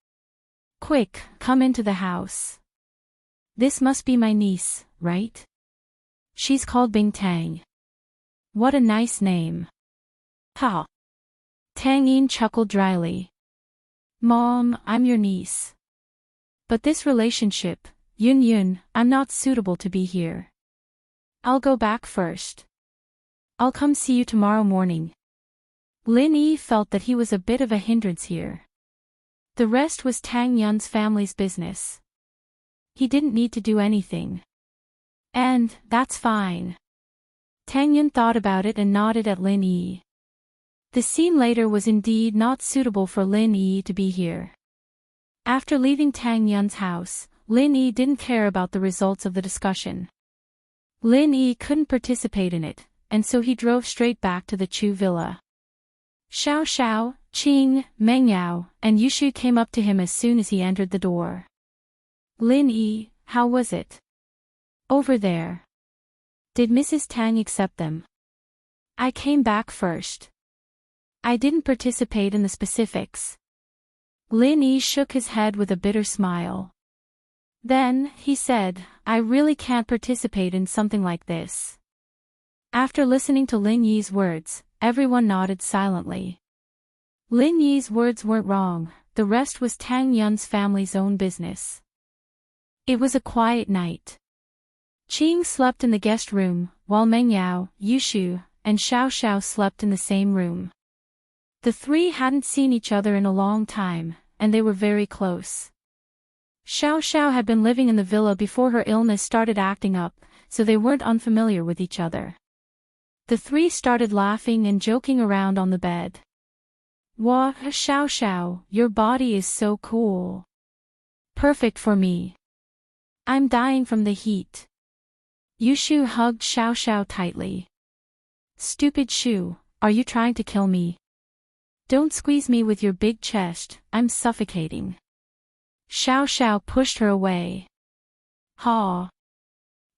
Quick, come into the house. This must be my niece, right? She's called Bing Tang. What a nice name." "Ha." Tang Yin chuckled dryly. "Mom, I'm your niece. But this relationship, Yun Yun, I'm not suitable to be here. I'll go back first. I'll come see you tomorrow morning. Lin Yi felt that he was a bit of a hindrance here. The rest was Tang Yun's family's business. He didn't need to do anything. And, that's fine. Tang Yun thought about it and nodded at Lin Yi. The scene later was indeed not suitable for Lin Yi to be here. After leaving Tang Yun's house, Lin Yi didn't care about the results of the discussion. Lin Yi couldn't participate in it, and so he drove straight back to the Chu villa. Xiao Xiao, Qing, Meng Yao, and Yushu came up to him as soon as he entered the door. Lin Yi, how was it? Over there. Did Mrs. Tang accept them? I came back first. I didn't participate in the specifics. Lin Yi shook his head with a bitter smile. Then, he said, I really can't participate in something like this. After listening to Lin Yi's words, everyone nodded silently. Lin Yi's words weren't wrong, the rest was Tang Yun's family's own business. It was a quiet night. Qing slept in the guest room, while Meng Yao, Yushu, and Xiao Xiao slept in the same room. The three hadn't seen each other in a long time, and they were very close. Xiao Xiao had been living in the villa before her illness started acting up, so they weren't unfamiliar with each other. The three started laughing and joking around on the bed. Wah, Xiao Xiao, your body is so cool. Perfect for me. I'm dying from the heat. Yushu hugged Xiao Xiao tightly. Stupid Shu, are you trying to kill me? Don't squeeze me with your big chest, I'm suffocating. Xiao Xiao pushed her away. Ha.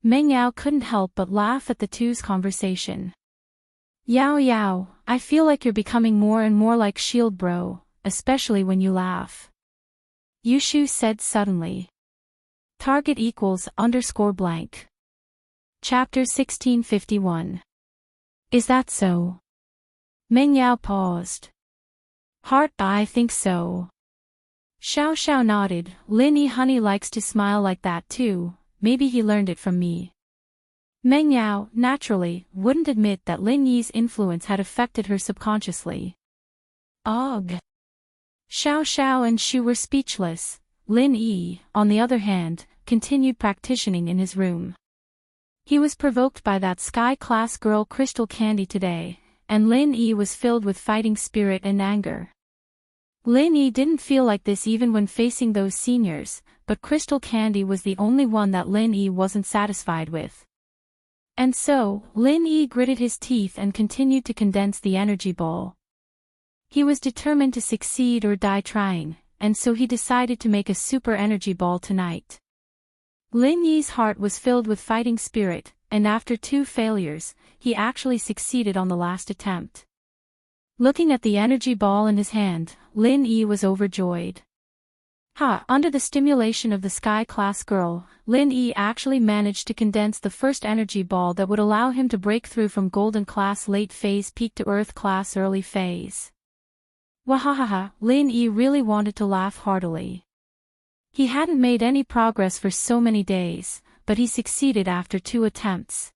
Meng Yao couldn't help but laugh at the two's conversation. Yao Yao, I feel like you're becoming more and more like Shield Bro, especially when you laugh. Yushu said suddenly. Target equals _blank. Chapter 1651. Is that so? Meng Yao paused. I think so. Xiao Xiao nodded. Lin Yi honey likes to smile like that too, maybe he learned it from me. Meng Yao, naturally, wouldn't admit that Lin Yi's influence had affected her subconsciously. Ugh. Xiao Xiao and Shu were speechless. Lin Yi, on the other hand, continued practicing in his room. He was provoked by that sky-class girl Crystal Candy today, and Lin Yi was filled with fighting spirit and anger. Lin Yi didn't feel like this even when facing those seniors, but Crystal Candy was the only one that Lin Yi wasn't satisfied with. And so, Lin Yi gritted his teeth and continued to condense the energy ball. He was determined to succeed or die trying, and so he decided to make a super energy ball tonight. Lin Yi's heart was filled with fighting spirit, and after 2 failures, he actually succeeded on the last attempt. Looking at the energy ball in his hand, Lin Yi was overjoyed. Under the stimulation of the sky-class girl, Lin Yi actually managed to condense the first energy ball that would allow him to break through from Golden Class late phase peak to Earth Class early phase. Wahahaha, Lin Yi really wanted to laugh heartily. He hadn't made any progress for so many days, but he succeeded after 2 attempts.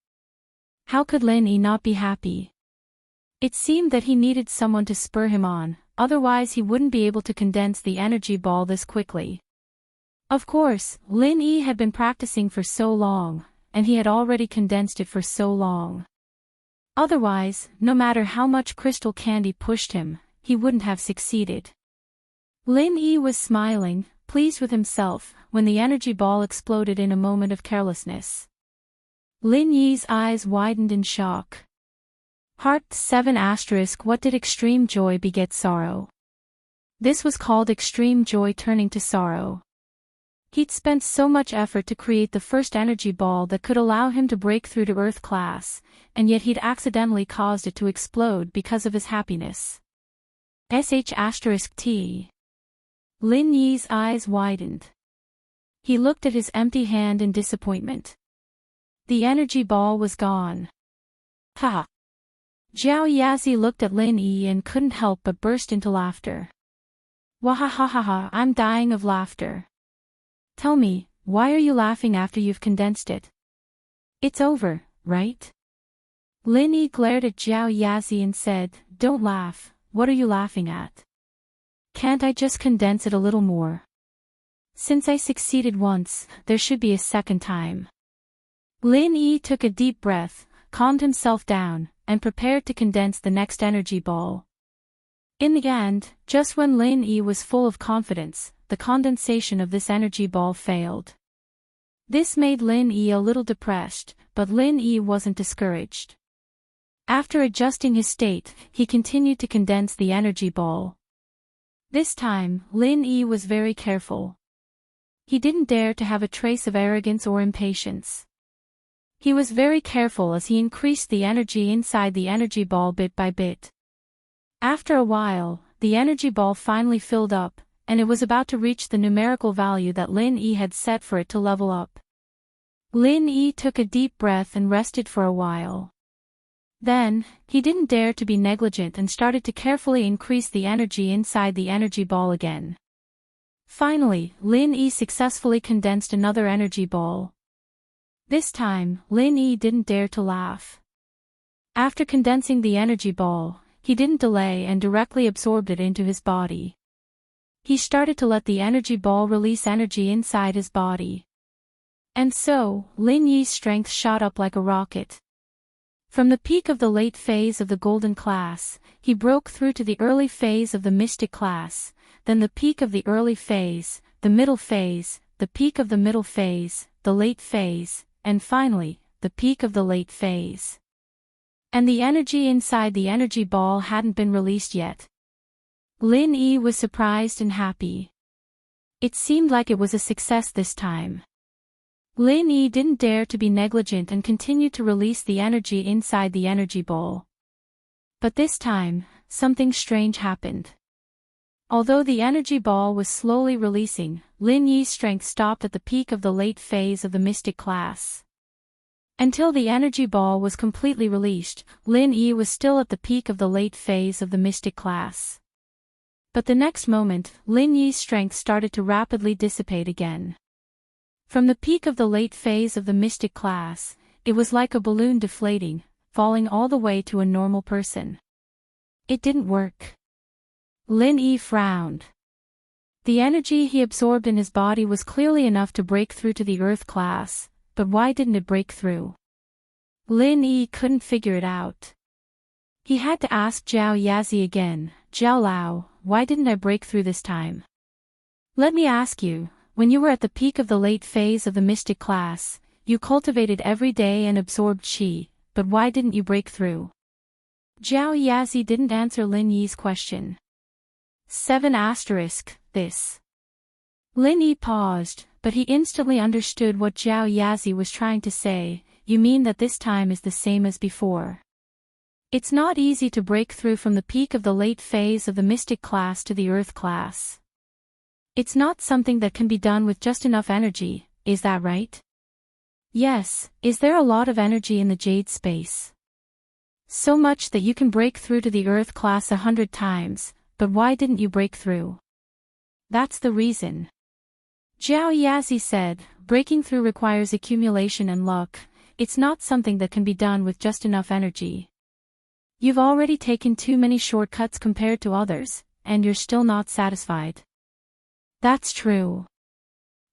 How could Lin Yi not be happy? It seemed that he needed someone to spur him on, otherwise he wouldn't be able to condense the energy ball this quickly. Of course, Lin Yi had been practicing for so long, and he had already condensed it for so long. Otherwise, no matter how much Crystal Candy pushed him, he wouldn't have succeeded. Lin Yi was smiling, pleased with himself, when the energy ball exploded in a moment of carelessness. Lin Yi's eyes widened in shock. Heart 7 *, what did extreme joy beget sorrow? This was called extreme joy turning to sorrow. He'd spent so much effort to create the first energy ball that could allow him to break through to Earth Class, and yet he'd accidentally caused it to explode because of his happiness. *T. Lin Yi's eyes widened. He looked at his empty hand in disappointment. The energy ball was gone. Ha! Jiao Yazi looked at Lin Yi and couldn't help but burst into laughter. Wahahahaha, I'm dying of laughter. Tell me, why are you laughing after you've condensed it? It's over, right? Lin Yi glared at Zhao Yazi and said, don't laugh, what are you laughing at? Can't I just condense it a little more? Since I succeeded once, there should be a second time. Lin Yi took a deep breath, calmed himself down, and prepared to condense the next energy ball. In the end, just when Lin Yi was full of confidence, the condensation of this energy ball failed. This made Lin Yi a little depressed, but Lin Yi wasn't discouraged. After adjusting his state, he continued to condense the energy ball. This time, Lin Yi was very careful. He didn't dare to have a trace of arrogance or impatience. He was very careful as he increased the energy inside the energy ball bit by bit. After a while, the energy ball finally filled up, and it was about to reach the numerical value that Lin Yi had set for it to level up. Lin Yi took a deep breath and rested for a while. Then, he didn't dare to be negligent and started to carefully increase the energy inside the energy ball again. Finally, Lin Yi successfully condensed another energy ball. This time, Lin Yi didn't dare to laugh. After condensing the energy ball, he didn't delay and directly absorbed it into his body. He started to let the energy ball release energy inside his body. And so, Lin Yi's strength shot up like a rocket. From the peak of the late phase of the golden class, he broke through to the early phase of the mystic class, then the peak of the early phase, the middle phase, the peak of the middle phase, the late phase, and finally, the peak of the late phase. And the energy inside the energy ball hadn't been released yet. Lin Yi was surprised and happy. It seemed like it was a success this time. Lin Yi didn't dare to be negligent and continued to release the energy inside the energy ball. But this time, something strange happened. Although the energy ball was slowly releasing, Lin Yi's strength stopped at the peak of the late phase of the mystic class. Until the energy ball was completely released, Lin Yi was still at the peak of the late phase of the mystic class. But the next moment, Lin Yi's strength started to rapidly dissipate again. From the peak of the late phase of the mystic class, it was like a balloon deflating, falling all the way to a normal person. It didn't work. Lin Yi frowned. The energy he absorbed in his body was clearly enough to break through to the earth class, but why didn't it break through? Lin Yi couldn't figure it out. He had to ask Zhao Yazi again, Zhao Lao, why didn't I break through this time? Let me ask you, when you were at the peak of the late phase of the mystic class, you cultivated every day and absorbed qi, but why didn't you break through? Zhao Yazi didn't answer Lin Yi's question. 7 this. Lin Yi paused, but he instantly understood what Zhao Yazi was trying to say, you mean that this time is the same as before. It's not easy to break through from the peak of the late phase of the mystic class to the earth class. It's not something that can be done with just enough energy, is that right? Yes, is there a lot of energy in the jade space? So much that you can break through to the earth class 100 times, but why didn't you break through? That's the reason. Zhao Yazi said, breaking through requires accumulation and luck, it's not something that can be done with just enough energy. You've already taken too many shortcuts compared to others, and you're still not satisfied. That's true.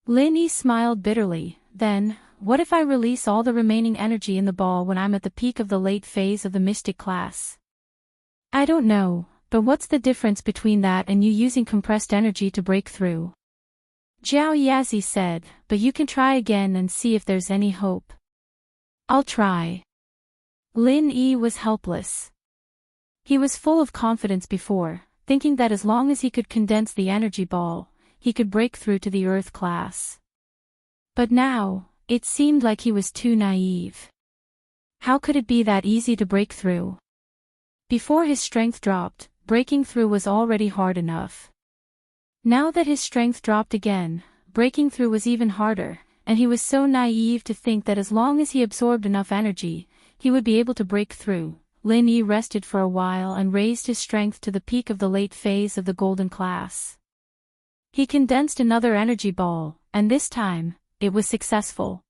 Lin Yi smiled bitterly, then, what if I release all the remaining energy in the ball when I'm at the peak of the late phase of the mystic class? I don't know, but what's the difference between that and you using compressed energy to break through? Zhao Yazi said, but you can try again and see if there's any hope. I'll try. Lin Yi was helpless. He was full of confidence before, thinking that as long as he could condense the energy ball, he could break through to the earth class. But now, it seemed like he was too naive. How could it be that easy to break through? Before his strength dropped, breaking through was already hard enough. Now that his strength dropped again, breaking through was even harder, and he was so naive to think that as long as he absorbed enough energy, he would be able to break through. Lin Yi rested for a while and raised his strength to the peak of the late phase of the golden class. He condensed another energy ball, and this time, it was successful.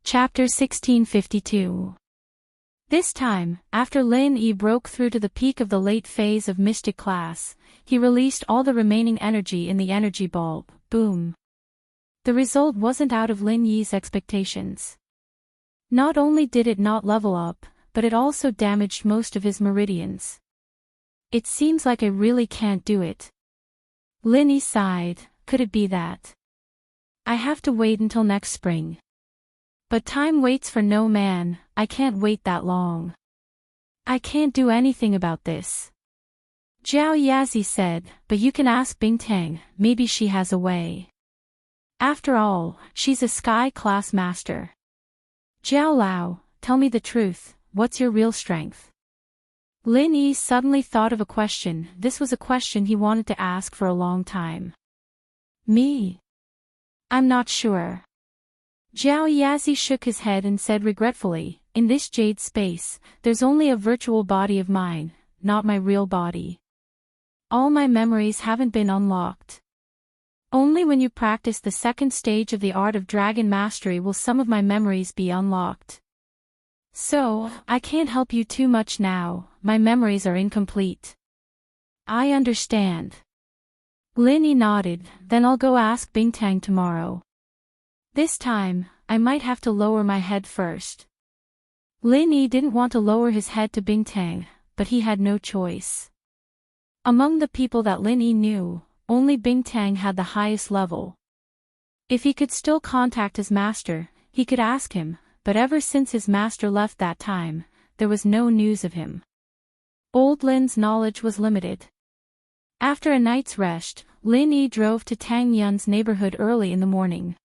Chapter 1652. This time, after Lin Yi broke through to the peak of the late phase of mystic class, he released all the remaining energy in the energy bulb. Boom. The result wasn't out of Lin Yi's expectations. Not only did it not level up, but it also damaged most of his meridians. It seems like I really can't do it. Lin Yi sighed. Could it be that I have to wait until next spring? But time waits for no man, I can't wait that long. I can't do anything about this. Zhao Yazi said, but you can ask Bingtang, maybe she has a way. After all, she's a sky class master. Zhao Lao, tell me the truth, what's your real strength? Lin Yi suddenly thought of a question. This was a question he wanted to ask for a long time. Me? I'm not sure. Zhao Yazi shook his head and said regretfully, in this jade space, there's only a virtual body of mine, not my real body. All my memories haven't been unlocked. Only when you practice the second stage of the art of dragon mastery will some of my memories be unlocked. So, I can't help you too much now, my memories are incomplete. I understand. Lin Yi nodded, then I'll go ask Bingtang tomorrow. This time, I might have to lower my head first. Lin Yi didn't want to lower his head to Bingtang, but he had no choice. Among the people that Lin Yi knew, only Bingtang had the highest level. If he could still contact his master, he could ask him, but ever since his master left that time, there was no news of him. Old Lin's knowledge was limited. After a night's rest, Lin Yi drove to Tang Yun's neighborhood early in the morning.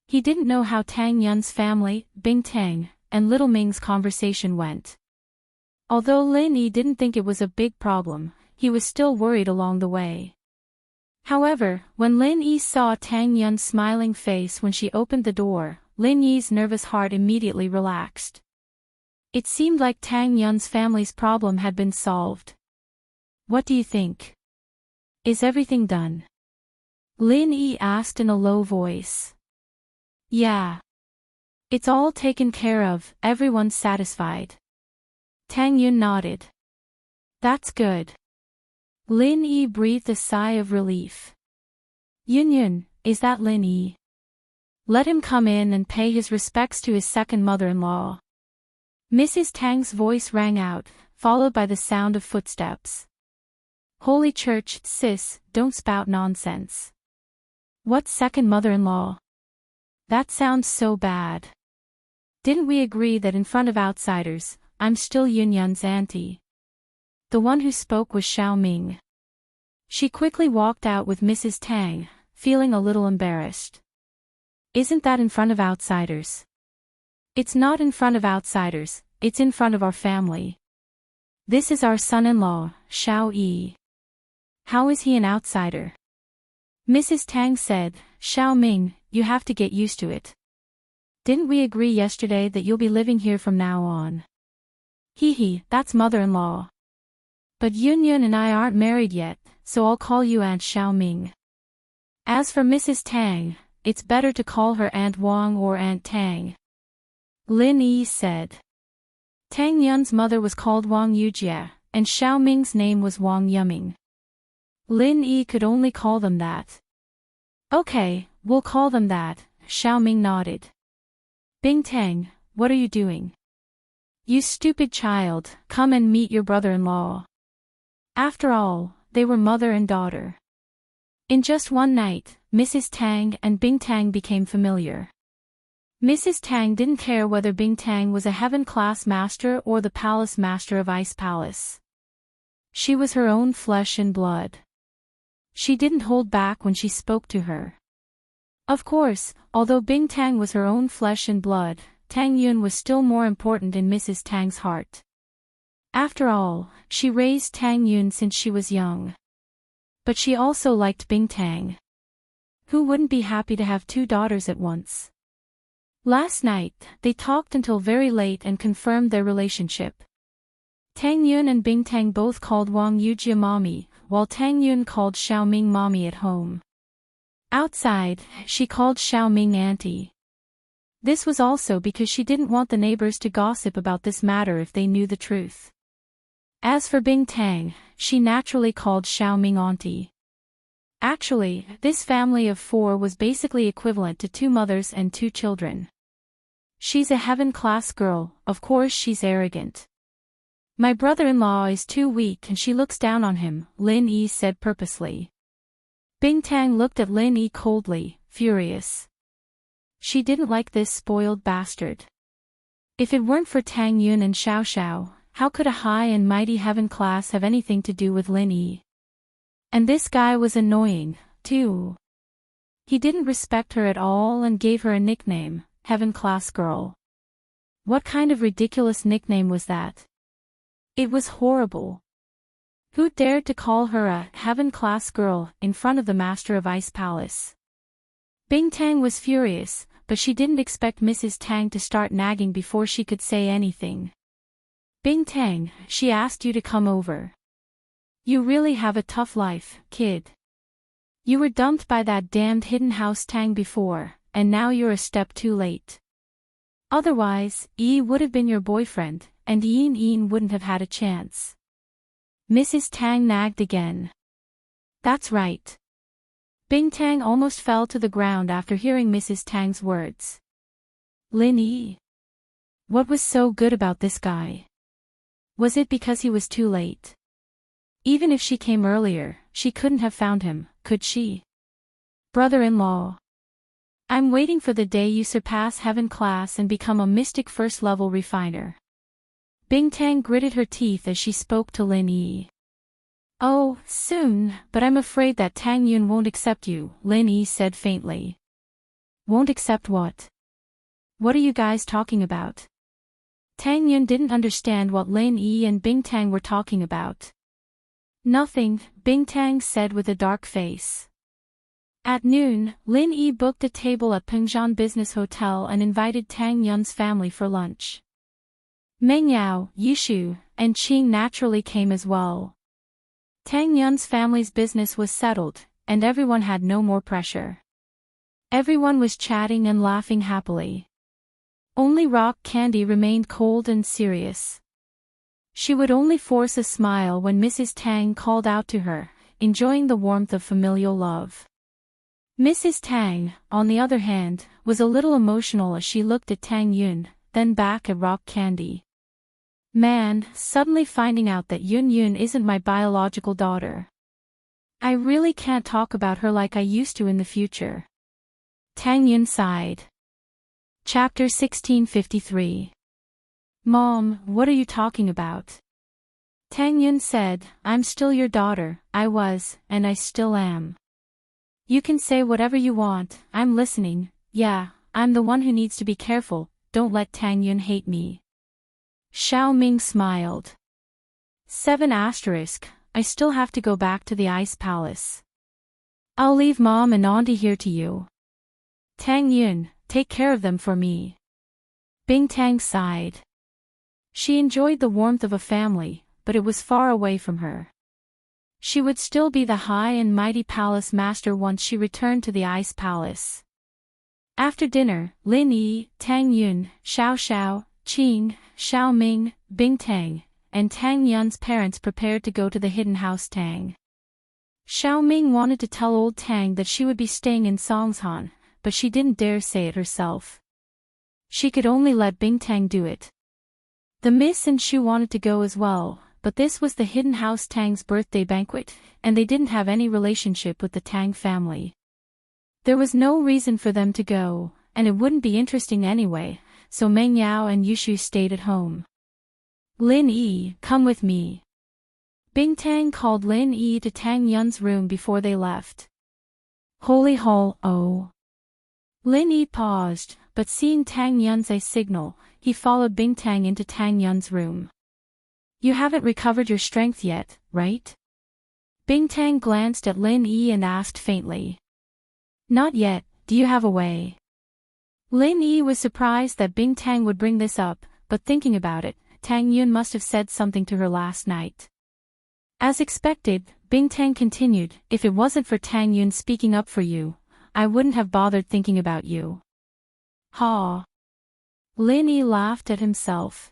He didn't know how Tang Yun's family, Bingtang, and Little Ming's conversation went. Although Lin Yi didn't think it was a big problem, he was still worried along the way. However, when Lin Yi saw Tang Yun's smiling face when she opened the door, Lin Yi's nervous heart immediately relaxed. It seemed like Tang Yun's family's problem had been solved. What do you think? Is everything done? Lin Yi asked in a low voice. Yeah. It's all taken care of, everyone's satisfied. Tang Yun nodded. That's good. Lin Yi breathed a sigh of relief. Yun, is that Lin Yi? Let him come in and pay his respects to his second mother-in-law. Mrs. Tang's voice rang out, followed by the sound of footsteps. Holy Church, sis, don't spout nonsense. What second mother-in-law? That sounds so bad. Didn't we agree that in front of outsiders, I'm still Yunyun's auntie? The one who spoke was Xiao Ming. She quickly walked out with Mrs. Tang, feeling a little embarrassed. Isn't that in front of outsiders? It's not in front of outsiders, it's in front of our family. This is our son-in-law, Xiao Yi. How is he an outsider? Mrs. Tang said, Xiao Ming, you have to get used to it. Didn't we agree yesterday that you'll be living here from now on? Hee, that's mother-in-law. But Yunyun and I aren't married yet, so I'll call you Aunt Xiao Ming. As for Mrs. Tang, it's better to call her Aunt Wang or Aunt Tang. Lin Yi said. Tang Yun's mother was called Wang Yujie, and Xiao Ming's name was Wang Yuming. Lin Yi could only call them that. Okay, we'll call them that, Xiao Ming nodded. Bingtang, what are you doing? You stupid child, come and meet your brother-in-law. After all, they were mother and daughter. In just one night, Mrs. Tang and Bingtang became familiar. Mrs. Tang didn't care whether Bingtang was a heaven-class master or the palace master of Ice Palace. She was her own flesh and blood. She didn't hold back when she spoke to her. Of course, although Bingtang was her own flesh and blood, Tang Yun was still more important in Mrs. Tang's heart. After all, she raised Tang Yun since she was young. But she also liked Bingtang. Who wouldn't be happy to have two daughters at once? Last night, they talked until very late and confirmed their relationship. Tang Yun and Bingtang both called Wang Yujie mommy, while Tang Yun called Xiao Ming mommy at home. Outside, she called Xiaoming auntie. This was also because she didn't want the neighbors to gossip about this matter if they knew the truth. As for Bingtang, she naturally called Xiaoming auntie. Actually, this family of 4 was basically equivalent to 2 mothers and 2 children. She's a heaven-class girl, of course she's arrogant. My brother-in-law is too weak and she looks down on him, Lin Yi said purposely. Bingtang looked at Lin Yi coldly, furious. She didn't like this spoiled bastard. If it weren't for Tang Yun and Xiao Xiao, how could a high and mighty heaven class have anything to do with Lin Yi? And this guy was annoying, too. He didn't respect her at all and gave her a nickname, Heaven Class Girl. What kind of ridiculous nickname was that? It was horrible. Who dared to call her a Heaven Class Girl in front of the Master of Ice Palace? Bingtang was furious, but she didn't expect Mrs. Tang to start nagging before she could say anything. Bingtang, she asked you to come over. You really have a tough life, kid. You were dumped by that damned hidden house Tang before, and now you're a step too late. Otherwise, Yi would have been your boyfriend, and Yin wouldn't have had a chance. Mrs. Tang nagged again. That's right. Bingtang almost fell to the ground after hearing Mrs. Tang's words. Lin Yi. What was so good about this guy? Was it because he was too late? Even if she came earlier, she couldn't have found him, could she? Brother-in-law. I'm waiting for the day you surpass heaven class and become a mystic first-level refiner. Bingtang gritted her teeth as she spoke to Lin Yi. Oh, soon, but I'm afraid that Tang Yun won't accept you, Lin Yi said faintly. Won't accept what? What are you guys talking about? Tang Yun didn't understand what Lin Yi and Bingtang were talking about. Nothing, Bingtang said with a dark face. At noon, Lin Yi booked a table at Pengzhan Business Hotel and invited Tang Yun's family for lunch. Meng Yao, Yishu, and Qing naturally came as well. Tang Yun's family's business was settled, and everyone had no more pressure. Everyone was chatting and laughing happily. Only Rock Candy remained cold and serious. She would only force a smile when Mrs. Tang called out to her, enjoying the warmth of familial love. Mrs. Tang, on the other hand, was a little emotional as she looked at Tang Yun, then back at Rock Candy. Man, suddenly finding out that Yun isn't my biological daughter. I really can't talk about her like I used to in the future. Tang Yun sighed. Chapter 1653. Mom, what are you talking about? Tang Yun said, I'm still your daughter, I was, and I still am. You can say whatever you want, I'm listening. Yeah, I'm the one who needs to be careful, don't let Tang Yun hate me. Xiao Ming smiled. 7 asterisk, I still have to go back to the Ice Palace. I'll leave Mom and Auntie here to you. Tang Yun, take care of them for me. Bingtang sighed. She enjoyed the warmth of a family, but it was far away from her. She would still be the high and mighty palace master once she returned to the Ice Palace. After dinner, Lin Yi, Tang Yun, Xiao Xiao, Qing, Xiao Ming, Bingtang, and Tang Yun's parents prepared to go to the hidden house Tang. Xiao Ming wanted to tell old Tang that she would be staying in Songshan, but she didn't dare say it herself. She could only let Bingtang do it. The Miss and Shu wanted to go as well, but this was the hidden house Tang's birthday banquet, and they didn't have any relationship with the Tang family. There was no reason for them to go, and it wouldn't be interesting anyway, so Meng Yao and Yushu stayed at home. Lin Yi, come with me. Bingtang called Lin Yi to Tang Yun's room before they left. Holy hall, oh. Lin Yi paused, but seeing Tang Yun's eye signal, he followed Bingtang into Tang Yun's room. You haven't recovered your strength yet, right? Bingtang glanced at Lin Yi and asked faintly. Not yet, do you have a way? Lin Yi was surprised that Bingtang would bring this up, but thinking about it, Tang Yun must have said something to her last night. As expected, Bingtang continued, if it wasn't for Tang Yun speaking up for you, I wouldn't have bothered thinking about you. Ha. Lin Yi laughed at himself.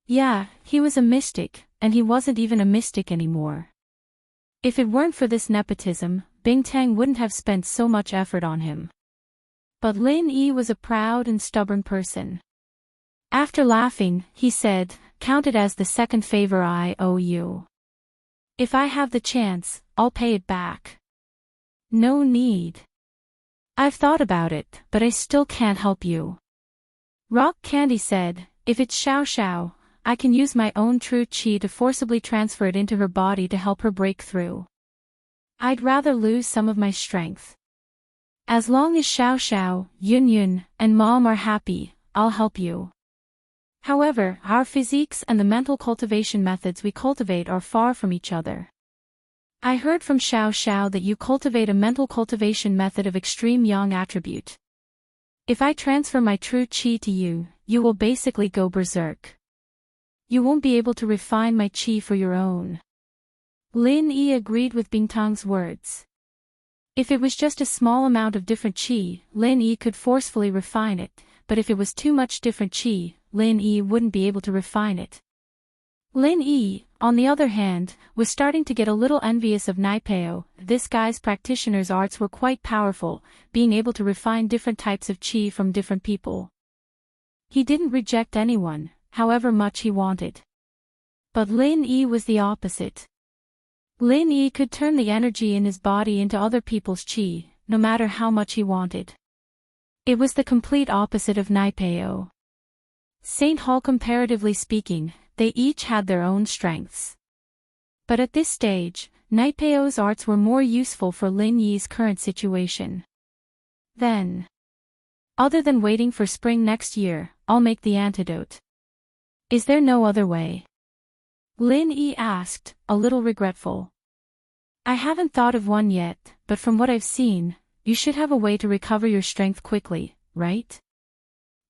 Yeah, he was a mystic, and he wasn't even a mystic anymore. If it weren't for this nepotism, Bingtang wouldn't have spent so much effort on him. But Lin Yi was a proud and stubborn person. After laughing, he said, "Count it as the second favor I owe you. If I have the chance, I'll pay it back." "No need. I've thought about it, but I still can't help you." Rock Candy said, "If it's Xiao Xiao, I can use my own true qi to forcibly transfer it into her body to help her break through. I'd rather lose some of my strength. As long as Xiao Xiao, Yun Yun, and Mom are happy, I'll help you. However, our physiques and the mental cultivation methods we cultivate are far from each other. I heard from Xiao Xiao that you cultivate a mental cultivation method of extreme yang attribute. If I transfer my true qi to you, you will basically go berserk. You won't be able to refine my qi for your own." Lin Yi agreed with Bingtang's words. If it was just a small amount of different qi, Lin Yi could forcefully refine it, but if it was too much different qi, Lin Yi wouldn't be able to refine it. Lin Yi, on the other hand, was starting to get a little envious of Naipeo. This guy's practitioner's arts were quite powerful, being able to refine different types of qi from different people. He didn't reject anyone, however much he wanted. But Lin Yi was the opposite. Lin Yi could turn the energy in his body into other people's qi, no matter how much he wanted. It was the complete opposite of Naipeo. Saint Hall, comparatively speaking, they each had their own strengths. But at this stage, Naipeo's arts were more useful for Lin Yi's current situation. Then, other than waiting for spring next year, I'll make the antidote. Is there no other way? Lin Yi asked, a little regretful. I haven't thought of one yet, but from what I've seen, you should have a way to recover your strength quickly, right?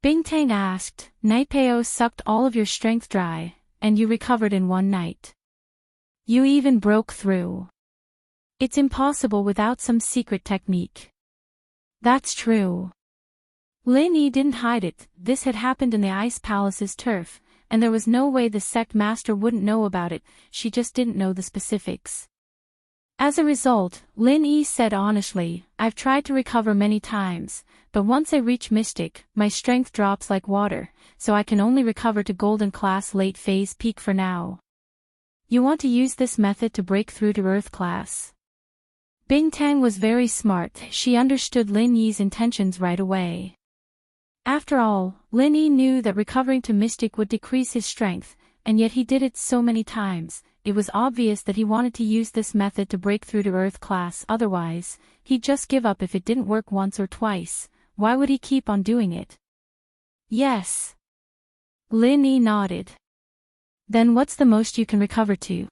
Bingtang asked. Naipeo sucked all of your strength dry, and you recovered in one night. You even broke through. It's impossible without some secret technique. That's true. Lin Yi didn't hide it. This had happened in the Ice Palace's turf, and there was no way the sect master wouldn't know about it. She just didn't know the specifics. As a result, Lin Yi said honestly, I've tried to recover many times, but once I reach Mystic, my strength drops like water, so I can only recover to Golden Class Late Phase Peak for now. You want to use this method to break through to Earth Class? Bingtang was very smart. She understood Lin Yi's intentions right away. After all, Lin Yi knew that recovering to Mystic would decrease his strength, and yet he did it so many times. It was obvious that he wanted to use this method to break through to Earth Class, otherwise, he'd just give up if it didn't work once or twice. Why would he keep on doing it? Yes. Lin Yi nodded. Then what's the most you can recover to?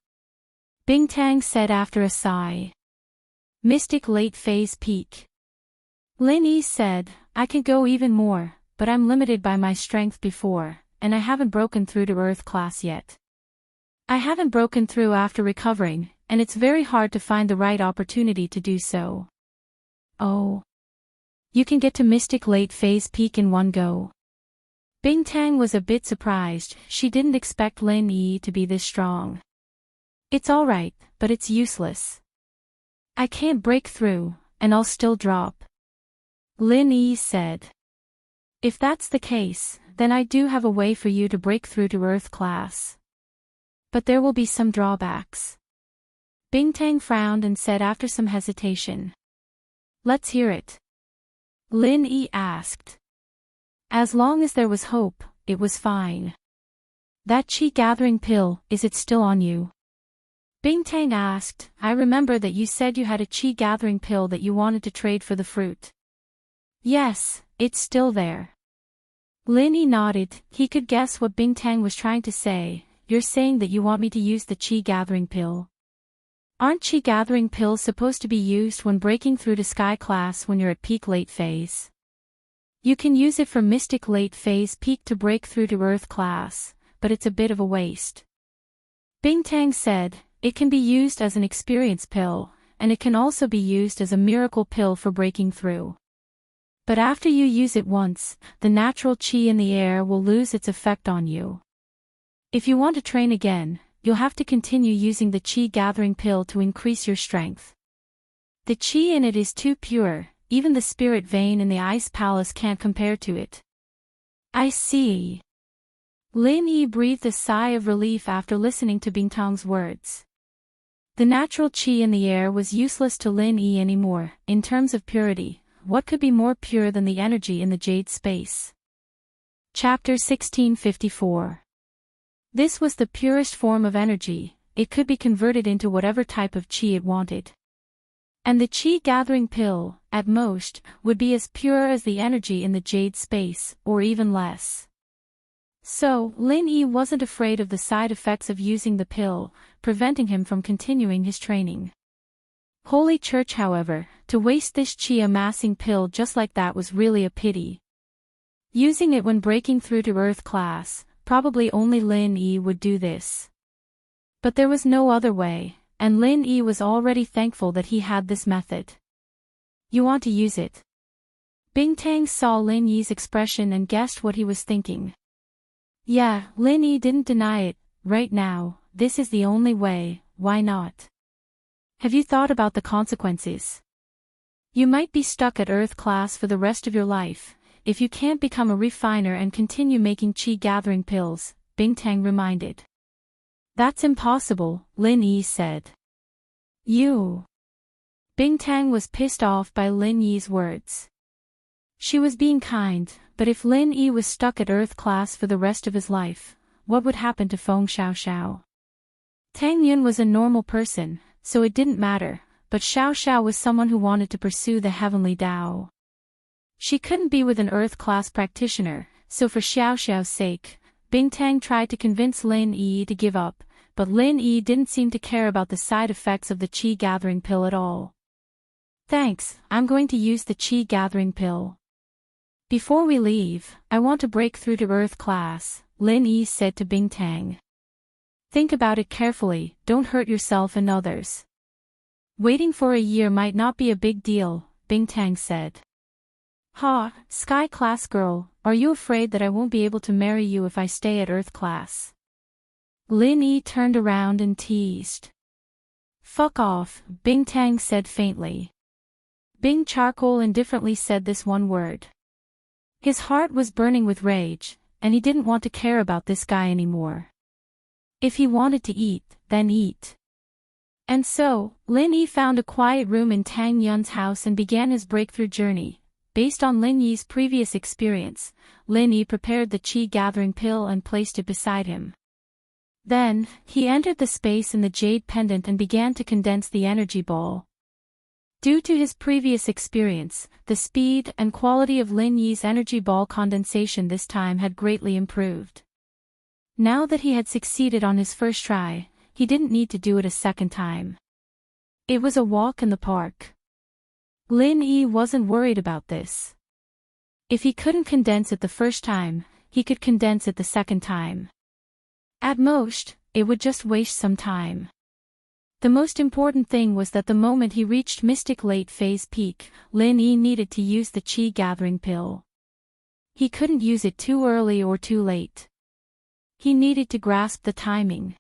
Bingtang said after a sigh. Mystic Late Phase Peak. Lin Yi said, I could go even more, but I'm limited by my strength before, and I haven't broken through to Earth Class yet. I haven't broken through after recovering, and it's very hard to find the right opportunity to do so. Oh. You can get to Mystic Late Phase Peak in one go. Bingtang was a bit surprised. She didn't expect Lin Yi to be this strong. It's alright, but it's useless. I can't break through, and I'll still drop. Lin Yi said. If that's the case, then I do have a way for you to break through to Earth Class. But there will be some drawbacks. Bingtang frowned and said after some hesitation. Let's hear it. Lin Yi asked. As long as there was hope, it was fine. That qi gathering pill, is it still on you? Bingtang asked. I remember that you said you had a qi gathering pill that you wanted to trade for the fruit. Yes, it's still there. Lin Yi nodded. He could guess what Bingtang was trying to say. You're saying that you want me to use the qi gathering pill? Aren't qi gathering pills supposed to be used when breaking through to Sky Class when you're at peak late phase? You can use it for Mystic Late Phase Peak to break through to Earth Class, but it's a bit of a waste. Bingtang said, it can be used as an experience pill, and it can also be used as a miracle pill for breaking through. But after you use it once, the natural qi in the air will lose its effect on you. If you want to train again, you'll have to continue using the qi gathering pill to increase your strength. The qi in it is too pure, even the spirit vein in the ice palace can't compare to it. I see. Lin Yi breathed a sigh of relief after listening to Bingtang's words. The natural qi in the air was useless to Lin Yi anymore. In terms of purity, what could be more pure than the energy in the jade space? Chapter 1654. This was the purest form of energy. It could be converted into whatever type of qi it wanted. And the qi gathering pill, at most, would be as pure as the energy in the jade space, or even less. So, Lin Yi wasn't afraid of the side effects of using the pill, preventing him from continuing his training. Holy Church, however, to waste this qi amassing pill just like that was really a pity. Using it when breaking through to Earth class, probably only Lin Yi would do this. But there was no other way, and Lin Yi was already thankful that he had this method. You want to use it? Bingtang saw Lin Yi's expression and guessed what he was thinking. Yeah, Lin Yi didn't deny it. Right now, this is the only way, why not? Have you thought about the consequences? You might be stuck at Earth class for the rest of your life, if you can't become a refiner and continue making qi gathering pills, Bingtang reminded. That's impossible, Lin Yi said. You. Bingtang was pissed off by Lin Yi's words. She was being kind, but if Lin Yi was stuck at Earth class for the rest of his life, what would happen to Feng Xiaoxiao? Tang Yun was a normal person, so it didn't matter, but Xiaoxiao was someone who wanted to pursue the heavenly Tao. She couldn't be with an Earth class practitioner, so for Xiaoxiao's sake, Bingtang tried to convince Lin Yi to give up, but Lin Yi didn't seem to care about the side effects of the qi gathering pill at all. Thanks, I'm going to use the qi gathering pill. Before we leave, I want to break through to Earth class, Lin Yi said to Bingtang. Think about it carefully, don't hurt yourself and others. Waiting for a year might not be a big deal, Bingtang said. Ha, Sky class girl, are you afraid that I won't be able to marry you if I stay at Earth class? Lin Yi turned around and teased. Fuck off, Bingtang said faintly. Bing Charcoal indifferently said this one word. His heart was burning with rage, and he didn't want to care about this guy anymore. If he wanted to eat, then eat. And so, Lin Yi found a quiet room in Tang Yun's house and began his breakthrough journey. Based on Lin Yi's previous experience, Lin Yi prepared the qi gathering pill and placed it beside him. Then, he entered the space in the jade pendant and began to condense the energy ball. Due to his previous experience, the speed and quality of Lin Yi's energy ball condensation this time had greatly improved. Now that he had succeeded on his first try, he didn't need to do it a second time. It was a walk in the park. Lin Yi wasn't worried about this. If he couldn't condense it the first time, he could condense it the second time. At most, it would just waste some time. The most important thing was that the moment he reached Mystic Late Phase Peak, Lin Yi needed to use the qi gathering pill. He couldn't use it too early or too late. He needed to grasp the timing.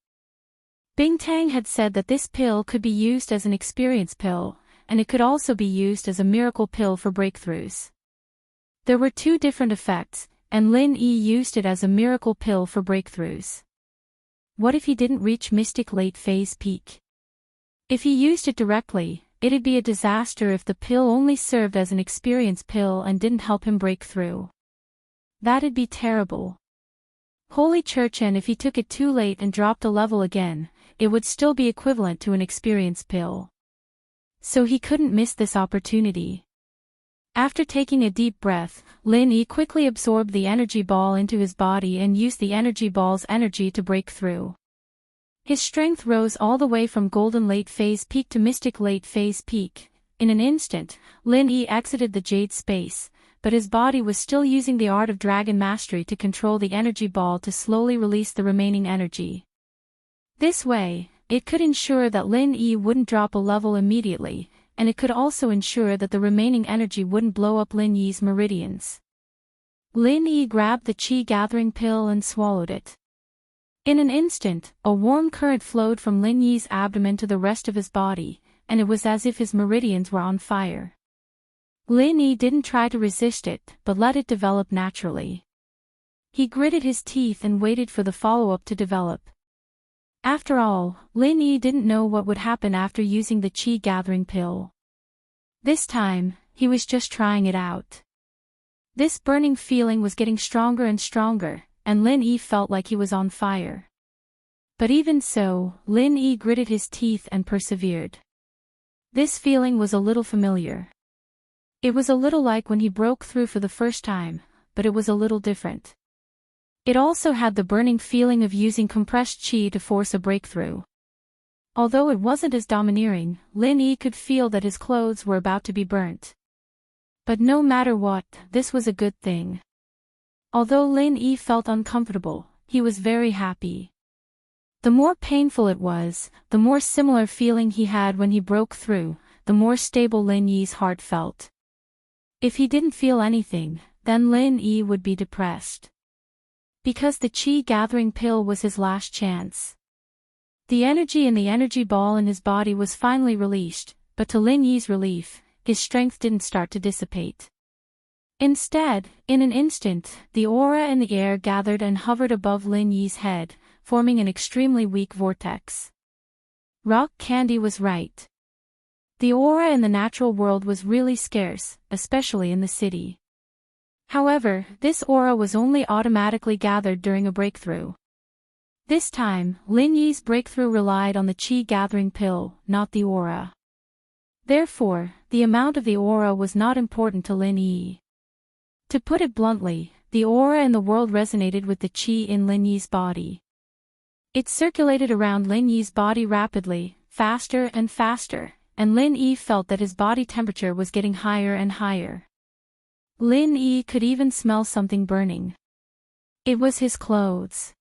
Bingtang had said that this pill could be used as an experience pill, and it could also be used as a miracle pill for breakthroughs. There were two different effects, and Lin Yi used it as a miracle pill for breakthroughs. What if he didn't reach Mystic Late Phase Peak? If he used it directly, it'd be a disaster if the pill only served as an experience pill and didn't help him break through. That'd be terrible. Holy Church, and if he took it too late and dropped a level again, it would still be equivalent to an experience pill. So he couldn't miss this opportunity. After taking a deep breath, Lin Yi quickly absorbed the energy ball into his body and used the energy ball's energy to break through. His strength rose all the way from Golden Late Phase Peak to Mystic Late Phase Peak. In an instant, Lin Yi exited the jade space, but his body was still using the art of dragon mastery to control the energy ball to slowly release the remaining energy. This way, it could ensure that Lin Yi wouldn't drop a level immediately, and it could also ensure that the remaining energy wouldn't blow up Lin Yi's meridians. Lin Yi grabbed the chi gathering pill and swallowed it. In an instant, a warm current flowed from Lin Yi's abdomen to the rest of his body, and it was as if his meridians were on fire. Lin Yi didn't try to resist it, but let it develop naturally. He gritted his teeth and waited for the follow-up to develop. After all, Lin Yi didn't know what would happen after using the chi gathering pill. This time, he was just trying it out. This burning feeling was getting stronger and stronger, and Lin Yi felt like he was on fire. But even so, Lin Yi gritted his teeth and persevered. This feeling was a little familiar. It was a little like when he broke through for the first time, but it was a little different. It also had the burning feeling of using compressed chi to force a breakthrough. Although it wasn't as domineering, Lin Yi could feel that his clothes were about to be burnt. But no matter what, this was a good thing. Although Lin Yi felt uncomfortable, he was very happy. The more painful it was, the more similar feeling he had when he broke through, the more stable Lin Yi's heart felt. If he didn't feel anything, then Lin Yi would be depressed. Because the chi gathering pill was his last chance. The energy in the energy ball in his body was finally released, but to Lin Yi's relief, his strength didn't start to dissipate. Instead, in an instant, the aura in the air gathered and hovered above Lin Yi's head, forming an extremely weak vortex. Rock Candy was right. The aura in the natural world was really scarce, especially in the city. However, this aura was only automatically gathered during a breakthrough. This time, Lin Yi's breakthrough relied on the chi gathering pill, not the aura. Therefore, the amount of the aura was not important to Lin Yi. To put it bluntly, the aura in the world resonated with the chi in Lin Yi's body. It circulated around Lin Yi's body rapidly, faster and faster, and Lin Yi felt that his body temperature was getting higher and higher. Lin Yi could even smell something burning. It was his clothes.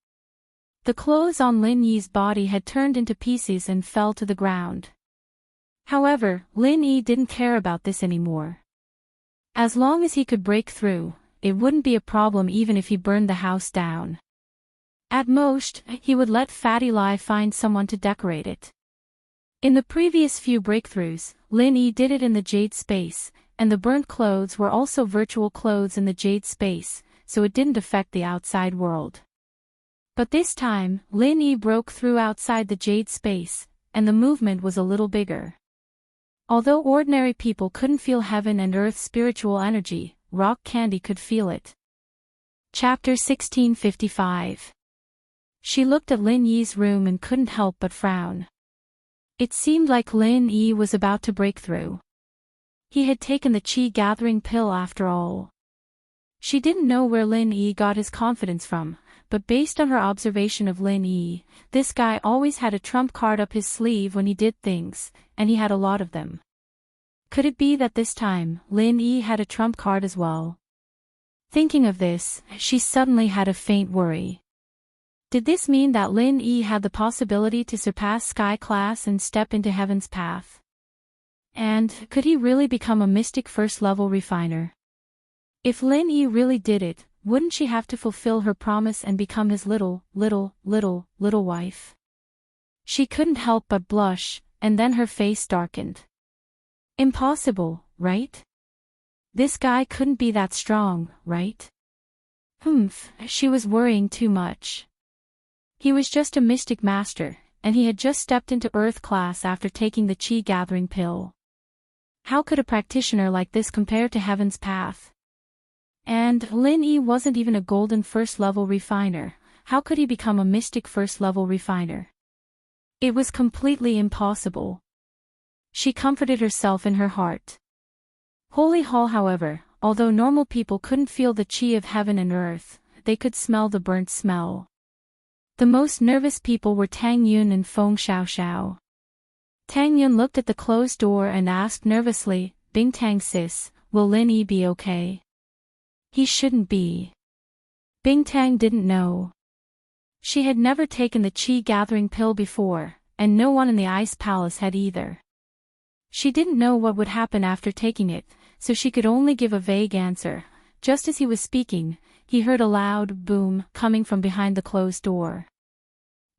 The clothes on Lin Yi's body had turned into pieces and fell to the ground. However, Lin Yi didn't care about this anymore. As long as he could break through, it wouldn't be a problem even if he burned the house down. At most, he would let Fatty Lai find someone to decorate it. In the previous few breakthroughs, Lin Yi did it in the Jade space, and the burnt clothes were also virtual clothes in the Jade space, so it didn't affect the outside world. But this time, Lin Yi broke through outside the Jade space, and the movement was a little bigger. Although ordinary people couldn't feel heaven and earth's spiritual energy, Rock Candy could feel it. Chapter 1655. She looked at Lin Yi's room and couldn't help but frown. It seemed like Lin Yi was about to break through. He had taken the chi gathering pill after all. She didn't know where Lin Yi got his confidence from, but based on her observation of Lin Yi, this guy always had a trump card up his sleeve when he did things, and he had a lot of them. Could it be that this time, Lin Yi had a trump card as well? Thinking of this, she suddenly had a faint worry. Did this mean that Lin Yi had the possibility to surpass Sky Class and step into Heaven's path? And, could he really become a mystic first-level refiner? If Lin Yi really did it, wouldn't she have to fulfill her promise and become his little wife? She couldn't help but blush, and then her face darkened. Impossible, right? This guy couldn't be that strong, right? She was worrying too much. He was just a mystic master, and he had just stepped into Earth class after taking the chi gathering pill. How could a practitioner like this compare to Heaven's path? And Lin Yi wasn't even a golden first-level refiner. How could he become a mystic first-level refiner? It was completely impossible. She comforted herself in her heart. Holy Hall, however, although normal people couldn't feel the chi of heaven and earth, they could smell the burnt smell. The most nervous people were Tang Yun and Feng Xiaoxiao. Tang Yun looked at the closed door and asked nervously, "Bing Tang sis, will Lin Yi be okay?" He shouldn't be. Bing Tang didn't know. She had never taken the chi gathering pill before, and no one in the Ice Palace had either. She didn't know what would happen after taking it, so she could only give a vague answer. Just as he was speaking, he heard a loud boom coming from behind the closed door.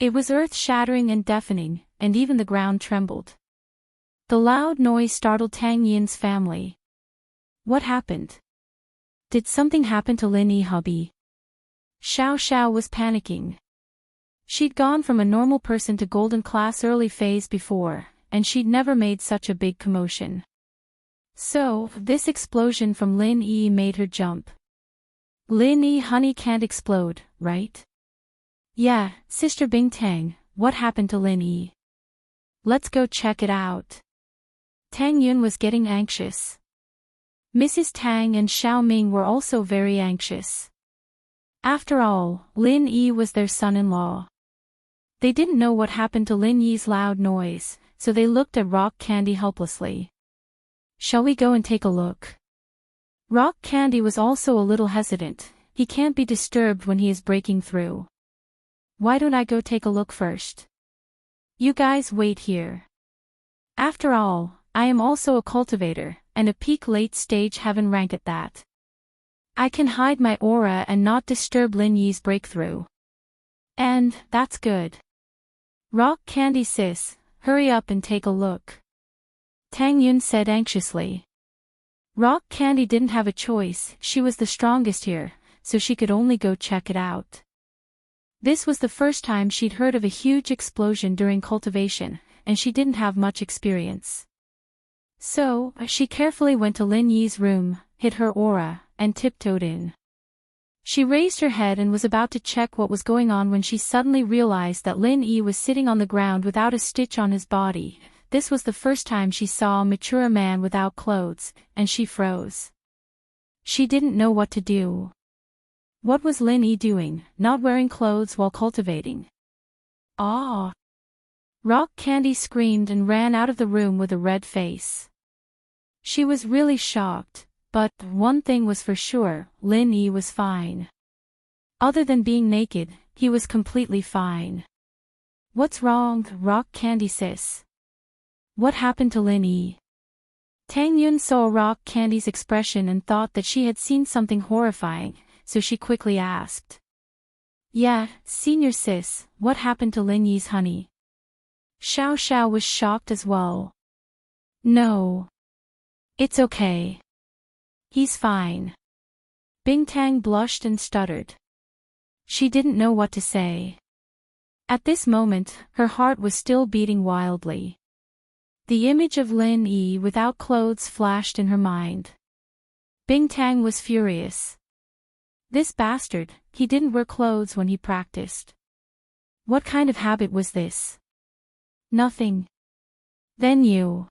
It was earth-shattering and deafening, and even the ground trembled. The loud noise startled Tang Yin's family. What happened? Did something happen to Lin Yi hubby? Xiao Xiao was panicking. She'd gone from a normal person to golden class early phase before, and she'd never made such a big commotion. So, this explosion from Lin Yi made her jump. Lin Yi honey can't explode, right? Yeah, Sister Bing Tang, what happened to Lin Yi? Let's go check it out. Tang Yun was getting anxious. Mrs. Tang and Xiao Ming were also very anxious. After all, Lin Yi was their son-in-law. They didn't know what happened to Lin Yi's loud noise, so they looked at Rock Candy helplessly. Shall we go and take a look? Rock Candy was also a little hesitant. He can't be disturbed when he is breaking through. Why don't I go take a look first? You guys wait here. After all, I am also a cultivator, and a peak late stage heaven rank at that. I can hide my aura and not disturb Lin Yi's breakthrough. And, that's good. Rock Candy sis, hurry up and take a look. Tang Yun said anxiously. Rock Candy didn't have a choice, she was the strongest here, so she could only go check it out. This was the first time she'd heard of a huge explosion during cultivation, and she didn't have much experience. So, she carefully went to Lin Yi's room, hid her aura, and tiptoed in. She raised her head and was about to check what was going on when she suddenly realized that Lin Yi was sitting on the ground without a stitch on his body. This was the first time she saw a mature man without clothes, and she froze. She didn't know what to do. What was Lin Yi doing, not wearing clothes while cultivating? Ah! Rock Candy screamed and ran out of the room with a red face. She was really shocked, but one thing was for sure, Lin Yi was fine. Other than being naked, he was completely fine. What's wrong, Rock Candy sis? What happened to Lin Yi? Tang Yun saw Rock Candy's expression and thought that she had seen something horrifying, so she quickly asked. Yeah, senior sis, what happened to Lin Yi's honey? Xiao Xiao was shocked as well. No. It's okay. He's fine. Bing Tang blushed and stuttered. She didn't know what to say. At this moment, her heart was still beating wildly. The image of Lin Yi without clothes flashed in her mind. Bing Tang was furious. This bastard, he didn't wear clothes when he practiced. What kind of habit was this? Nothing. Then you.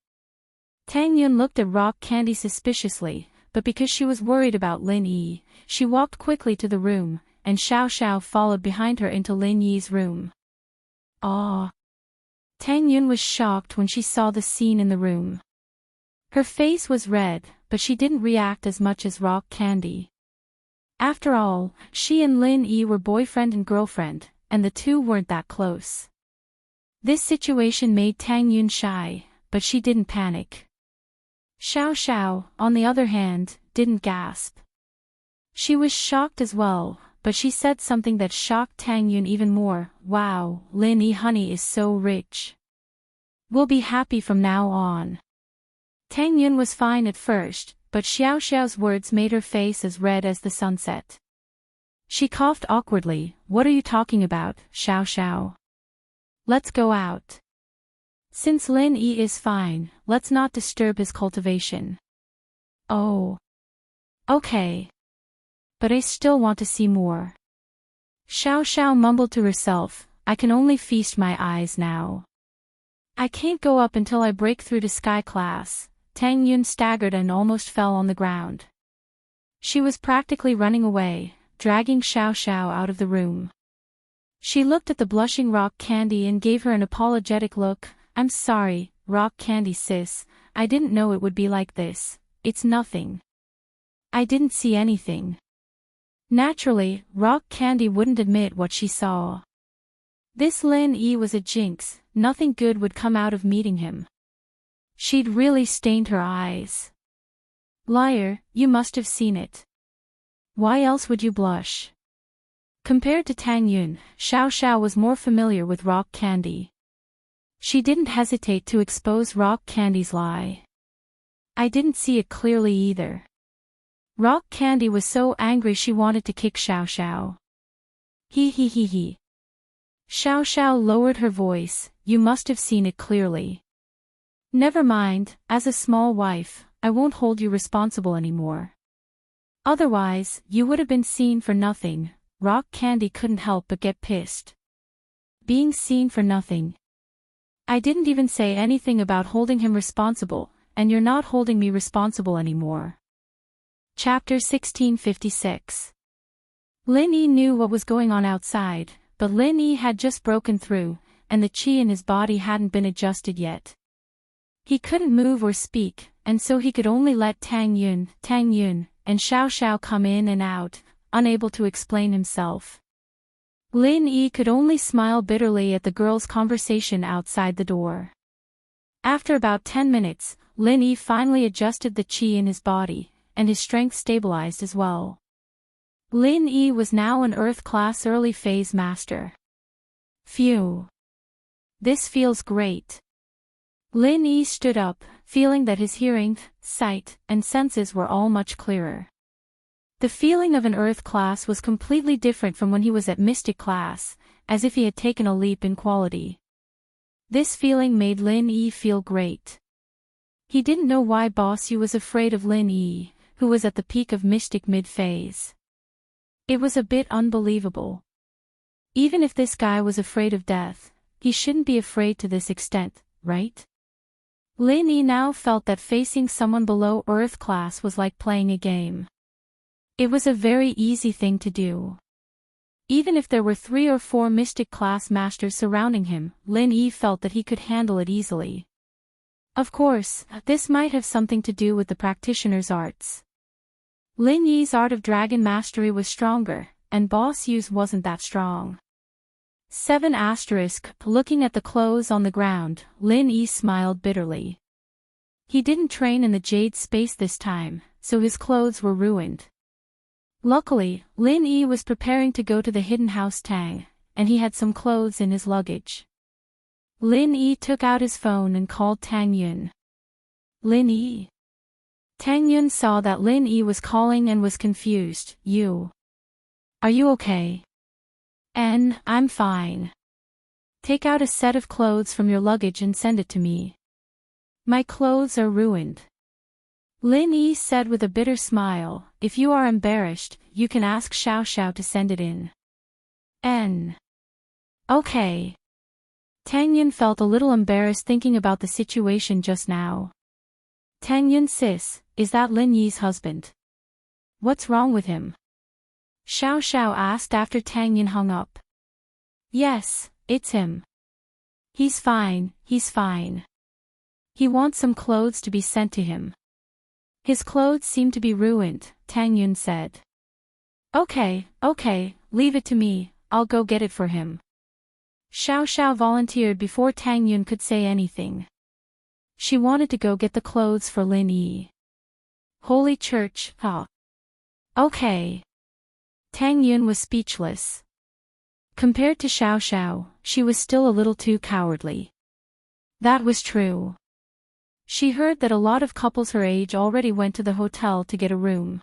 Tang Yun looked at Rock Candy suspiciously, but because she was worried about Lin Yi, she walked quickly to the room, and Xiao Xiao followed behind her into Lin Yi's room. Ah! Tang Yun was shocked when she saw the scene in the room. Her face was red, but she didn't react as much as Rock Candy. After all, she and Lin Yi were boyfriend and girlfriend, and the two weren't that close. This situation made Tang Yun shy, but she didn't panic. Xiao Xiao, on the other hand, didn't gasp. She was shocked as well, but she said something that shocked Tang Yun even more. Wow, Lin Yi honey is so rich. We'll be happy from now on. Tang Yun was fine at first, but Xiao Xiao's words made her face as red as the sunset. She coughed awkwardly. What are you talking about, Xiao Xiao? Let's go out. Since Lin Yi is fine, let's not disturb his cultivation. Oh. Okay. But I still want to see more. Xiao Xiao mumbled to herself, I can only feast my eyes now. I can't go up until I break through to sky class. Tang Yun staggered and almost fell on the ground. She was practically running away, dragging Xiao Xiao out of the room. She looked at the blushing Rock Candy and gave her an apologetic look. I'm sorry, Rock Candy sis, I didn't know it would be like this. It's nothing. I didn't see anything. Naturally, Rock Candy wouldn't admit what she saw. This Lin Yi was a jinx, nothing good would come out of meeting him. She'd really stained her eyes. Liar, you must have seen it. Why else would you blush? Compared to Tang Yun, Xiao Xiao was more familiar with rock candy. She didn't hesitate to expose rock candy's lie. I didn't see it clearly either. Rock candy was so angry she wanted to kick Xiao Xiao. He. Xiao Xiao lowered her voice, you must have seen it clearly. Never mind, as a small wife, I won't hold you responsible anymore. Otherwise, you would have been seen for nothing. Rock candy couldn't help but get pissed. Being seen for nothing. I didn't even say anything about holding him responsible, and you're not holding me responsible anymore. Chapter 1656. Lin Yi knew what was going on outside, but Lin Yi had just broken through, and the qi in his body hadn't been adjusted yet. He couldn't move or speak, and so he could only let Tang Yun, and Xiao Xiao come in and out, unable to explain himself. Lin Yi could only smile bitterly at the girls' conversation outside the door. After about 10 minutes, Lin Yi finally adjusted the qi in his body, and his strength stabilized as well. Lin Yi was now an Earth-class early-phase master. Phew. This feels great. Lin Yi stood up, feeling that his hearing, sight, and senses were all much clearer. The feeling of an Earth class was completely different from when he was at Mystic class, as if he had taken a leap in quality. This feeling made Lin Yi feel great. He didn't know why Boss Yu was afraid of Lin Yi, who was at the peak of Mystic mid-phase. It was a bit unbelievable. Even if this guy was afraid of death, he shouldn't be afraid to this extent, right? Lin Yi now felt that facing someone below Earth class was like playing a game. It was a very easy thing to do. Even if there were 3 or 4 Mystic class masters surrounding him, Lin Yi felt that he could handle it easily. Of course, this might have something to do with the practitioner's arts. Lin Yi's art of dragon mastery was stronger, and Boss Yu's wasn't that strong. 7*. Looking at the clothes on the ground, Lin Yi smiled bitterly. He didn't train in the Jade space this time, so his clothes were ruined. Luckily, Lin Yi was preparing to go to the hidden house Tang, and he had some clothes in his luggage. Lin Yi took out his phone and called Tang Yun. Lin Yi. Tang Yun saw that Lin Yi was calling and was confused. You. Are you okay? I'm fine. Take out a set of clothes from your luggage and send it to me. My clothes are ruined. Lin Yi said with a bitter smile, if you are embarrassed, you can ask Xiao Xiao to send it in. Okay. Tang Yun felt a little embarrassed thinking about the situation just now. Tang Yun sis, is that Lin Yi's husband? What's wrong with him? Xiao Xiao asked after Tang Yun hung up. Yes, it's him. He's fine. He wants some clothes to be sent to him. His clothes seem to be ruined, Tang Yun said. Okay, leave it to me, I'll go get it for him. Xiao Xiao volunteered before Tang Yun could say anything. She wanted to go get the clothes for Lin Yi. Holy Church, huh? Okay. Tang Yun was speechless. Compared to Xiao Xiao, she was still a little too cowardly. That was true. She heard that a lot of couples her age already went to the hotel to get a room.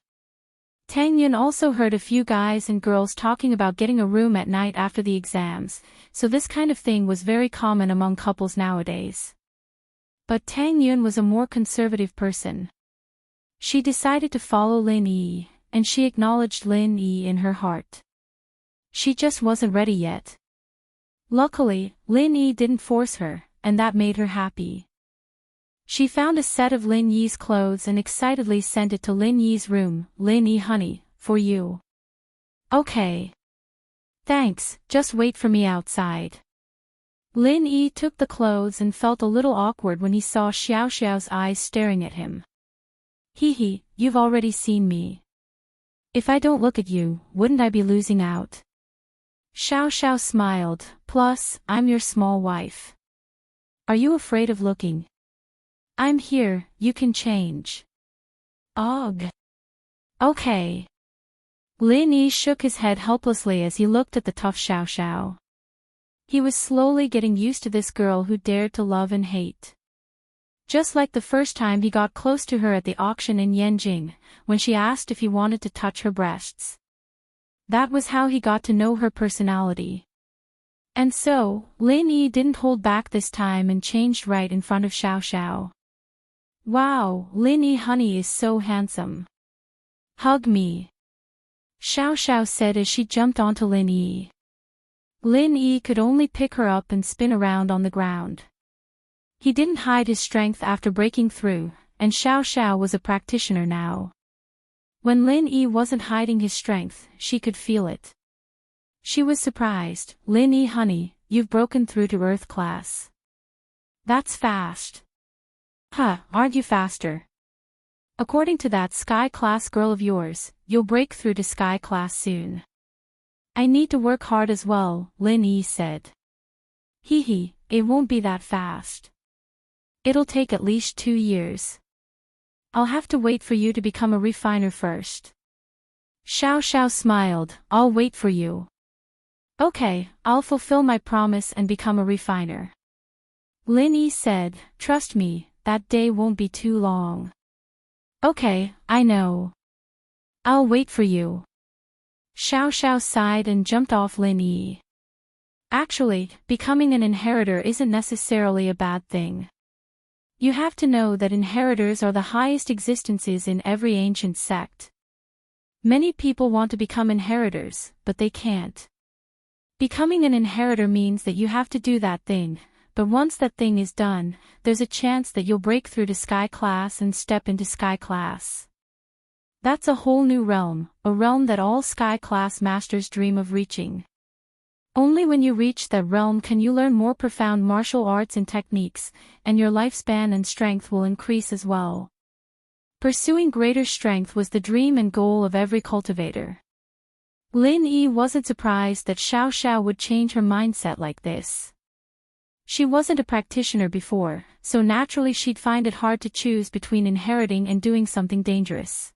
Tang Yun also heard a few guys and girls talking about getting a room at night after the exams, so this kind of thing was very common among couples nowadays. But Tang Yun was a more conservative person. She decided to follow Lin Yi, and she acknowledged Lin Yi in her heart. She just wasn't ready yet. Luckily, Lin Yi didn't force her, and that made her happy. She found a set of Lin Yi's clothes and excitedly sent it to Lin Yi's room. Lin Yi honey, for you. Okay. Thanks, just wait for me outside. Lin Yi took the clothes and felt a little awkward when he saw Xiao Xiao's eyes staring at him. Hee, you've already seen me. If I don't look at you, wouldn't I be losing out? Xiao Xiao smiled, plus, I'm your small wife. Are you afraid of looking? I'm here, you can change. Ugh. Okay. Lin Yi shook his head helplessly as he looked at the tough Xiao Xiao. He was slowly getting used to this girl who dared to love and hate. Just like the first time he got close to her at the auction in Yanjing, when she asked if he wanted to touch her breasts. That was how he got to know her personality. And so, Lin Yi didn't hold back this time and changed right in front of Xiao Xiao. Wow, Lin Yi honey is so handsome. Hug me. Xiao Xiao said as she jumped onto Lin Yi. Lin Yi could only pick her up and spin around on the ground. He didn't hide his strength after breaking through, and Xiao Xiao was a practitioner now. When Lin Yi wasn't hiding his strength, she could feel it. She was surprised. Lin Yi honey, you've broken through to Earth class. That's fast. Huh, aren't you faster? According to that Sky class girl of yours, you'll break through to Sky class soon. I need to work hard as well, Lin Yi said. Hee, it won't be that fast. It'll take at least 2 years. I'll have to wait for you to become a refiner first. Xiao Xiao smiled, I'll wait for you. Okay, I'll fulfill my promise and become a refiner. Lin Yi said, trust me, that day won't be too long. Okay, I know. I'll wait for you. Xiao Xiao sighed and jumped off Lin Yi. Actually, becoming an inheritor isn't necessarily a bad thing. You have to know that inheritors are the highest existences in every ancient sect. Many people want to become inheritors, but they can't. Becoming an inheritor means that you have to do that thing, but once that thing is done, there's a chance that you'll break through to Sky class and step into Sky class. That's a whole new realm, a realm that all Sky class masters dream of reaching. Only when you reach that realm can you learn more profound martial arts and techniques, and your lifespan and strength will increase as well. Pursuing greater strength was the dream and goal of every cultivator. Lin Yi wasn't surprised that Xiao Xiao would change her mindset like this. She wasn't a practitioner before, so naturally she'd find it hard to choose between inheriting and doing something dangerous.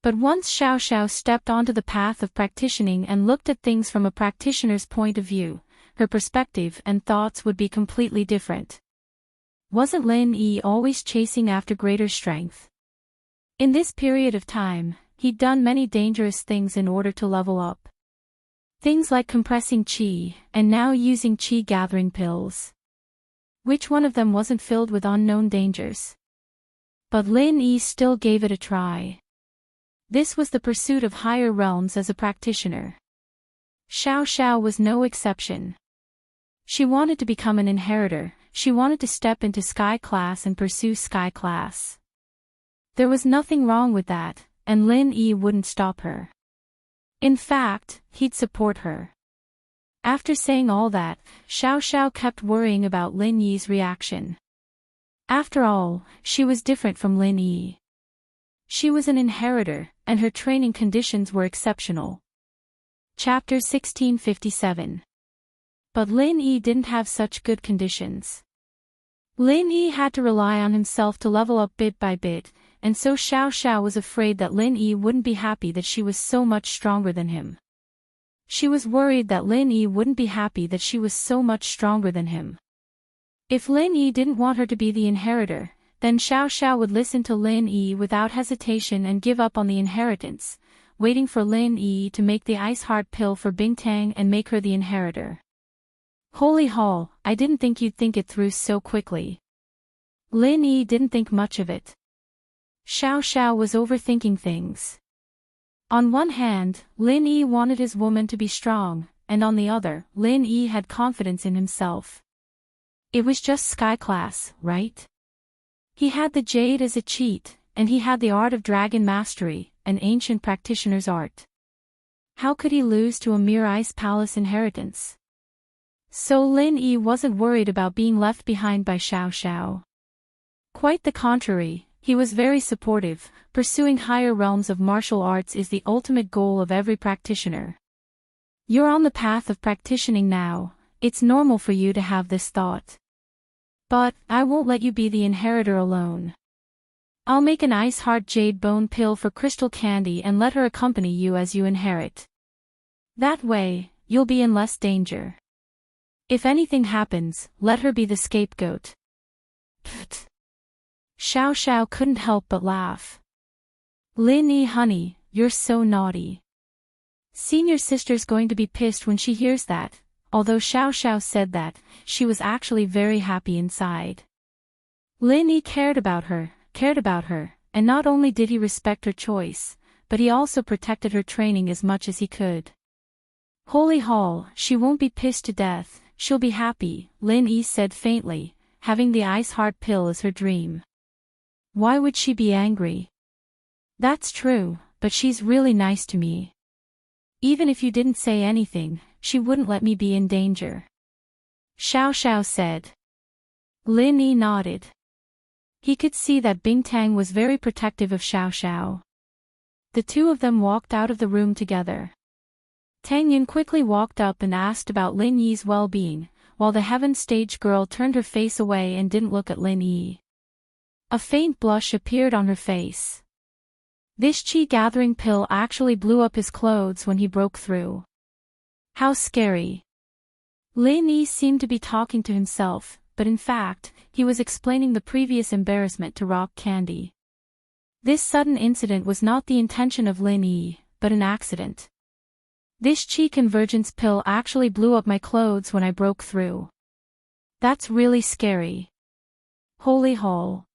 But once Xiao Xiao stepped onto the path of practicing and looked at things from a practitioner's point of view, her perspective and thoughts would be completely different. Wasn't Lin Yi always chasing after greater strength? In this period of time, he'd done many dangerous things in order to level up. Things like compressing qi, and now using qi-gathering pills. Which one of them wasn't filled with unknown dangers? But Lin Yi still gave it a try. This was the pursuit of higher realms as a practitioner. Xiao Xiao was no exception. She wanted to become an inheritor, she wanted to step into Sky class and pursue Sky class. There was nothing wrong with that, and Lin Yi wouldn't stop her. In fact, he'd support her. After saying all that, Xiao Xiao kept worrying about Lin Yi's reaction. After all, she was different from Lin Yi. She was an inheritor, and her training conditions were exceptional. Chapter 1657. But Lin Yi didn't have such good conditions. Lin Yi had to rely on himself to level up bit by bit, and so Xiao Xiao was afraid that Lin Yi wouldn't be happy that she was so much stronger than him. She was worried that Lin Yi wouldn't be happy that she was so much stronger than him. If Lin Yi didn't want her to be the inheritor, then Xiao Xiao would listen to Lin Yi without hesitation and give up on the inheritance, waiting for Lin Yi to make the ice heart pill for Bingtang and make her the inheritor. Holy hall, I didn't think you'd think it through so quickly. Lin Yi didn't think much of it. Xiao Xiao was overthinking things. On one hand, Lin Yi wanted his woman to be strong, and on the other, Lin Yi had confidence in himself. It was just Sky class, right? He had the jade as a cheat, and he had the art of dragon mastery, an ancient practitioner's art. How could he lose to a mere ice palace inheritance? So Lin Yi wasn't worried about being left behind by Xiao Xiao. Quite the contrary, he was very supportive. Pursuing higher realms of martial arts is the ultimate goal of every practitioner. You're on the path of practicing now, it's normal for you to have this thought. But, I won't let you be the inheritor alone. I'll make an ice heart jade bone pill for crystal candy and let her accompany you as you inherit. That way, you'll be in less danger. If anything happens, let her be the scapegoat. Pfft. Xiao Xiao couldn't help but laugh. Lin Yi honey, you're so naughty. Senior sister's going to be pissed when she hears that, although Xiao Xiao said that, she was actually very happy inside. Lin Yi cared about her, and not only did he respect her choice, but he also protected her training as much as he could. Holy Hall, she won't be pissed to death, she'll be happy, Lin Yi said faintly, having the ice heart pill as her dream. Why would she be angry? That's true, but she's really nice to me. Even if you didn't say anything, she wouldn't let me be in danger. Xiao Xiao said. Lin Yi nodded. He could see that Bingtang was very protective of Xiao Xiao. The two of them walked out of the room together. Tang Yin quickly walked up and asked about Lin Yi's well-being, while the Heaven Stage girl turned her face away and didn't look at Lin Yi. A faint blush appeared on her face. This chi-gathering pill actually blew up his clothes when he broke through. How scary. Lin Yi seemed to be talking to himself, but in fact, he was explaining the previous embarrassment to Rock Candy. This sudden incident was not the intention of Lin Yi, but an accident. This chi convergence pill actually blew up my clothes when I broke through. That's really scary. Holy Hall.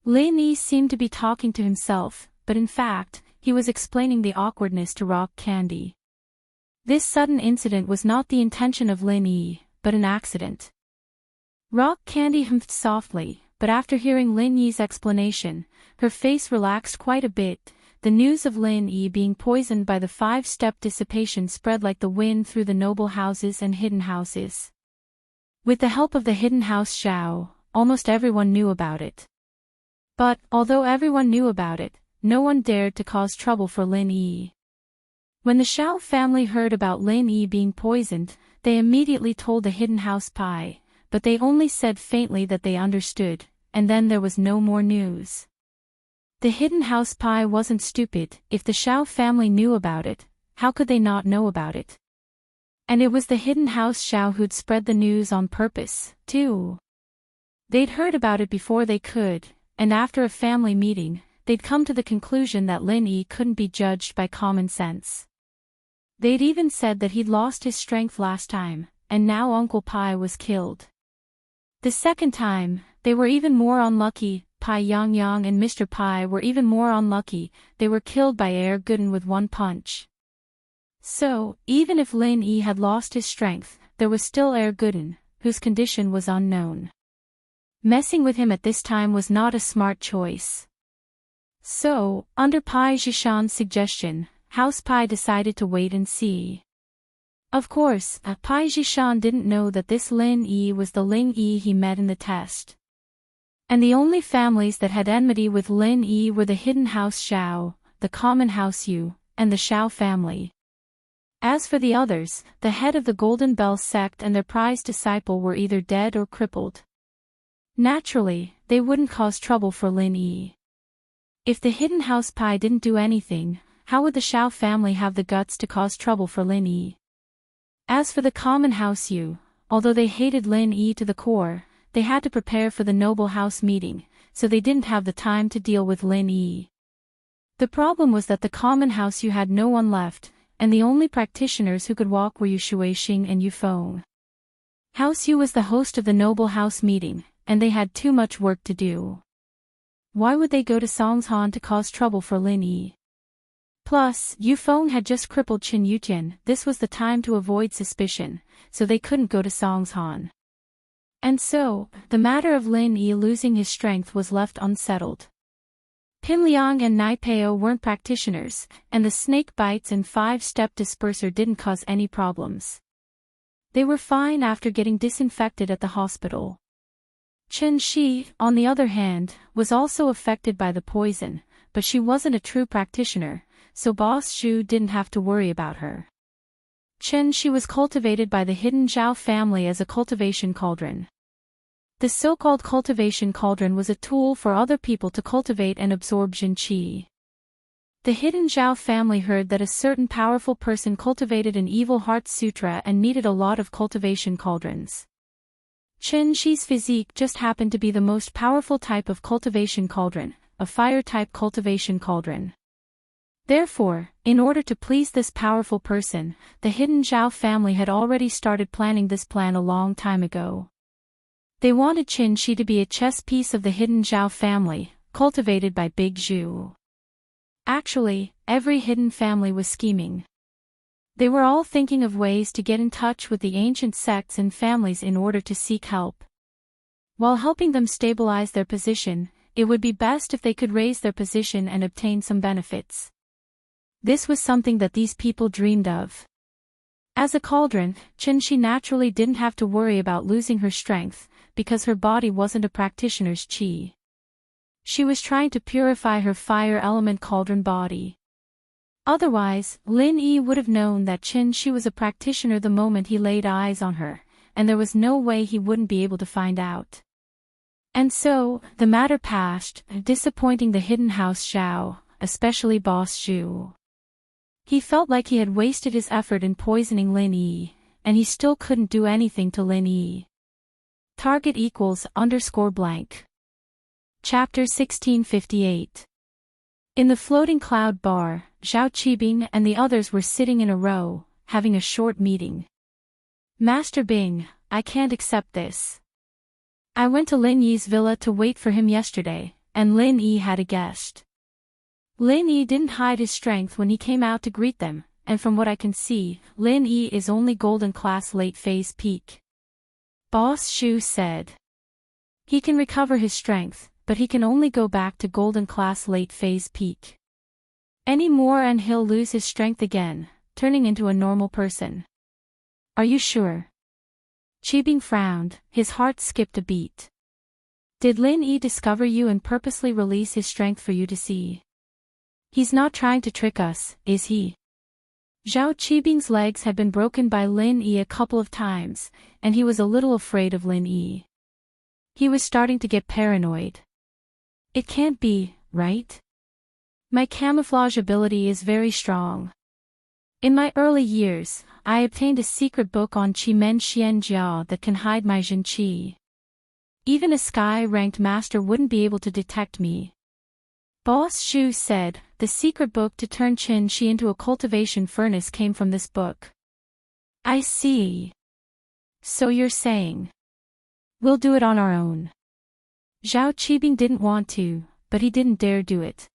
Lin Yi seemed to be talking to himself, but in fact, he was explaining the awkwardness to Rock Candy. This sudden incident was not the intention of Lin Yi, but an accident. Rock Candy humphed softly, but after hearing Lin Yi's explanation, her face relaxed quite a bit. The news of Lin Yi being poisoned by the 5-step dissipation spread like the wind through the noble houses and hidden houses. With the help of the hidden house Xiao, almost everyone knew about it. But, although everyone knew about it, no one dared to cause trouble for Lin Yi. When the Xiao family heard about Lin Yi being poisoned, they immediately told the hidden house Pai, but they only said faintly that they understood, and then there was no more news. The hidden house Pai wasn't stupid. If the Xiao family knew about it, how could they not know about it? And it was the hidden house Xiao who'd spread the news on purpose, too. They'd heard about it before they could, and after a family meeting, they'd come to the conclusion that Lin Yi couldn't be judged by common sense. They'd even said that he'd lost his strength last time, and now Uncle Pai was killed. The second time, they were even more unlucky. Pai Yang Yang and Mr. Pai were even more unlucky, they were killed by Air Gooden with one punch. So, even if Lin Yi had lost his strength, there was still Air Gooden, whose condition was unknown. Messing with him at this time was not a smart choice. So, under Pai Zhishan's suggestion, House Pai decided to wait and see. Of course, Pai Zhishan didn't know that this Lin Yi was the Ling Yi he met in the test. And the only families that had enmity with Lin Yi were the hidden house Xiao, the common house Yu, and the Xiao family. As for the others, the head of the Golden Bell sect and their prized disciple were either dead or crippled. Naturally, they wouldn't cause trouble for Lin Yi. If the hidden house Pai didn't do anything, how would the Xiao family have the guts to cause trouble for Lin Yi? As for the common house Yu, although they hated Lin Yi to the core, they had to prepare for the noble house meeting, so they didn't have the time to deal with Lin Yi. The problem was that the common house Yu had no one left, and the only practitioners who could walk were Yu Shuixing and Yu Feng. House Yu was the host of the noble house meeting, and they had too much work to do. Why would they go to Songshan to cause trouble for Lin Yi? Plus, Yu Feng had just crippled Qin Yutian. This was the time to avoid suspicion, so they couldn't go to Songshan. And so, the matter of Lin Yi losing his strength was left unsettled. Pin Liang and Nai Peo weren't practitioners, and the snake bites and 5-step disperser didn't cause any problems. They were fine after getting disinfected at the hospital. Chen Shi, on the other hand, was also affected by the poison, but she wasn't a true practitioner, so Boss Zhu didn't have to worry about her. She was cultivated by the hidden Zhao family as a cultivation cauldron. The so-called cultivation cauldron was a tool for other people to cultivate and absorb Qi. The hidden Zhao family heard that a certain powerful person cultivated an evil heart sutra and needed a lot of cultivation cauldrons. Qi's physique just happened to be the most powerful type of cultivation cauldron, a fire-type cultivation cauldron. Therefore, in order to please this powerful person, the hidden Zhao family had already started planning this plan a long time ago. They wanted Qi to be a chess piece of the hidden Zhao family, cultivated by Big Zhu. Actually, every hidden family was scheming. They were all thinking of ways to get in touch with the ancient sects and families in order to seek help. While helping them stabilize their position, it would be best if they could raise their position and obtain some benefits. This was something that these people dreamed of. As a cauldron, Qi naturally didn't have to worry about losing her strength, because her body wasn't a practitioner's qi. She was trying to purify her fire element cauldron body. Otherwise, Lin Yi would have known that Qi was a practitioner the moment he laid eyes on her, and there was no way he wouldn't be able to find out. And so, the matter passed, disappointing the hidden house Zhao, especially Boss Zhu. He felt like he had wasted his effort in poisoning Lin Yi, and he still couldn't do anything to Lin Yi. Target =_blank. Chapter 1658. In the floating cloud bar, Zhao Qibing and the others were sitting in a row, having a short meeting. Master Bing, I can't accept this. I went to Lin Yi's villa to wait for him yesterday, and Lin Yi had a guest. Lin Yi didn't hide his strength when he came out to greet them, and from what I can see, Lin Yi is only golden class late phase peak. Boss Zhu said. He can recover his strength, but he can only go back to golden class late phase peak. Any more and he'll lose his strength again, turning into a normal person. Are you sure? Qibing frowned, his heart skipped a beat. Did Lin Yi discover you and purposely release his strength for you to see? He's not trying to trick us, is he? Zhao Qibing's legs had been broken by Lin Yi a couple of times, and he was a little afraid of Lin Yi. He was starting to get paranoid. It can't be, right? My camouflage ability is very strong. In my early years, I obtained a secret book on Qimen Xianjia that can hide my Jin Qi. Even a sky-ranked master wouldn't be able to detect me. Boss Zhu said, the secret book to turn Qi into a cultivation furnace came from this book. I see. So you're saying. We'll do it on our own. Zhao Qibing didn't want to, but he didn't dare do it.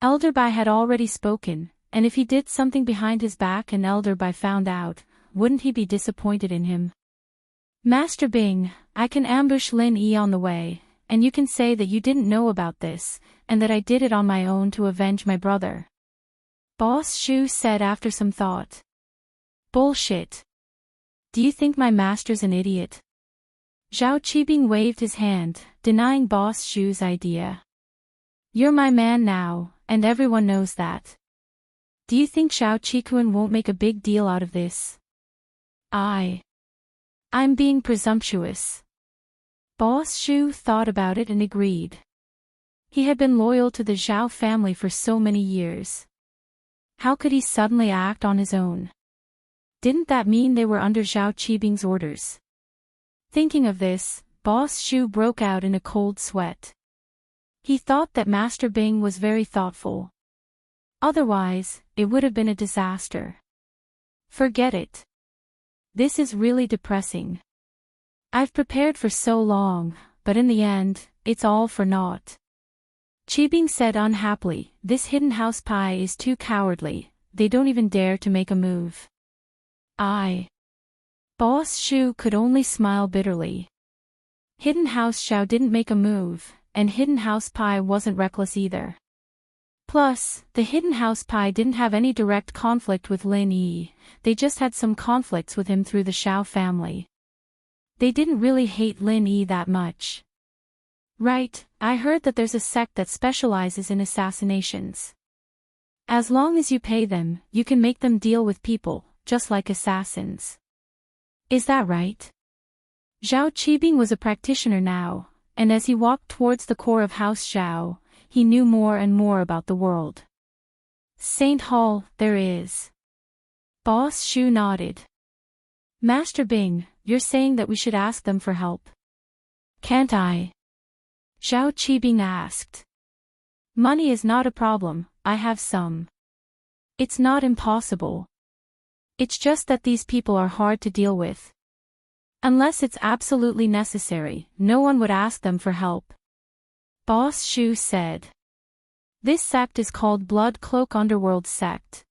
Elder Bai had already spoken, and if he did something behind his back and Elder Bai found out, wouldn't he be disappointed in him? Master Bing, I can ambush Lin Yi on the way, and you can say that you didn't know about this, and that I did it on my own to avenge my brother. Boss Zhu said after some thought. Bullshit. Do you think my master's an idiot? Zhao Qibing waved his hand, denying Boss Zhu's idea. You're my man now, and everyone knows that. Do you think Zhao Qikuan won't make a big deal out of this? I'm being presumptuous. Boss Zhu thought about it and agreed. He had been loyal to the Zhao family for so many years. How could he suddenly act on his own? Didn't that mean they were under Zhao Qibing's orders? Thinking of this, Boss Zhu broke out in a cold sweat. He thought that Master Bing was very thoughtful. Otherwise, it would have been a disaster. Forget it. This is really depressing. I've prepared for so long, but in the end, it's all for naught. Qibing said unhappily, this hidden house pie is too cowardly, they don't even dare to make a move. Boss Zhu could only smile bitterly. Hidden House Xiao didn't make a move, and Hidden House Pai wasn't reckless either. Plus, the Hidden House Pai didn't have any direct conflict with Lin Yi, they just had some conflicts with him through the Xiao family. They didn't really hate Lin Yi that much. Right, I heard that there's a sect that specializes in assassinations. As long as you pay them, you can make them deal with people, just like assassins. Is that right? Zhao Qibing was a practitioner now, and as he walked towards the core of House Zhao, he knew more and more about the world. Saint Hall, there is. Boss Shu nodded. Master Bing, you're saying that we should ask them for help. Can't I? Zhao Qibing asked. Money is not a problem, I have some. It's not impossible. It's just that these people are hard to deal with. Unless it's absolutely necessary, no one would ask them for help. Boss Shu said. This sect is called Blood Cloak Underworld Sect.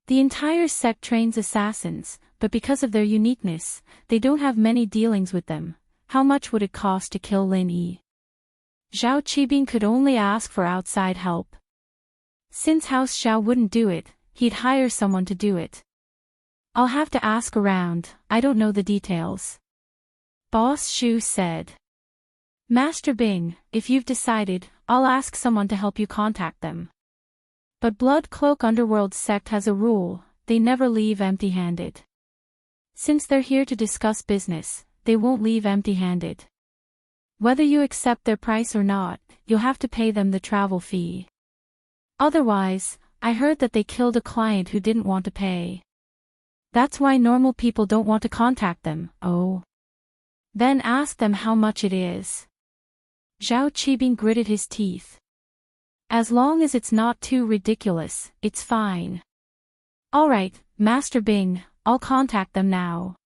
The entire sect trains assassins, but because of their uniqueness, they don't have many dealings with them. How much would it cost to kill Lin Yi? Zhao Qibing could only ask for outside help. Since House Zhao wouldn't do it, he'd hire someone to do it. I'll have to ask around, I don't know the details. Boss Shu said. Master Bing, if you've decided, I'll ask someone to help you contact them. But Blood Cloak Underworld Sect has a rule, they never leave empty-handed. Since they're here to discuss business, they won't leave empty-handed. Whether you accept their price or not, you'll have to pay them the travel fee. Otherwise, I heard that they killed a client who didn't want to pay. That's why normal people don't want to contact them. Oh. Then ask them how much it is. Zhao Qibing gritted his teeth. As long as it's not too ridiculous, it's fine. Alright, Master Bing, I'll contact them now.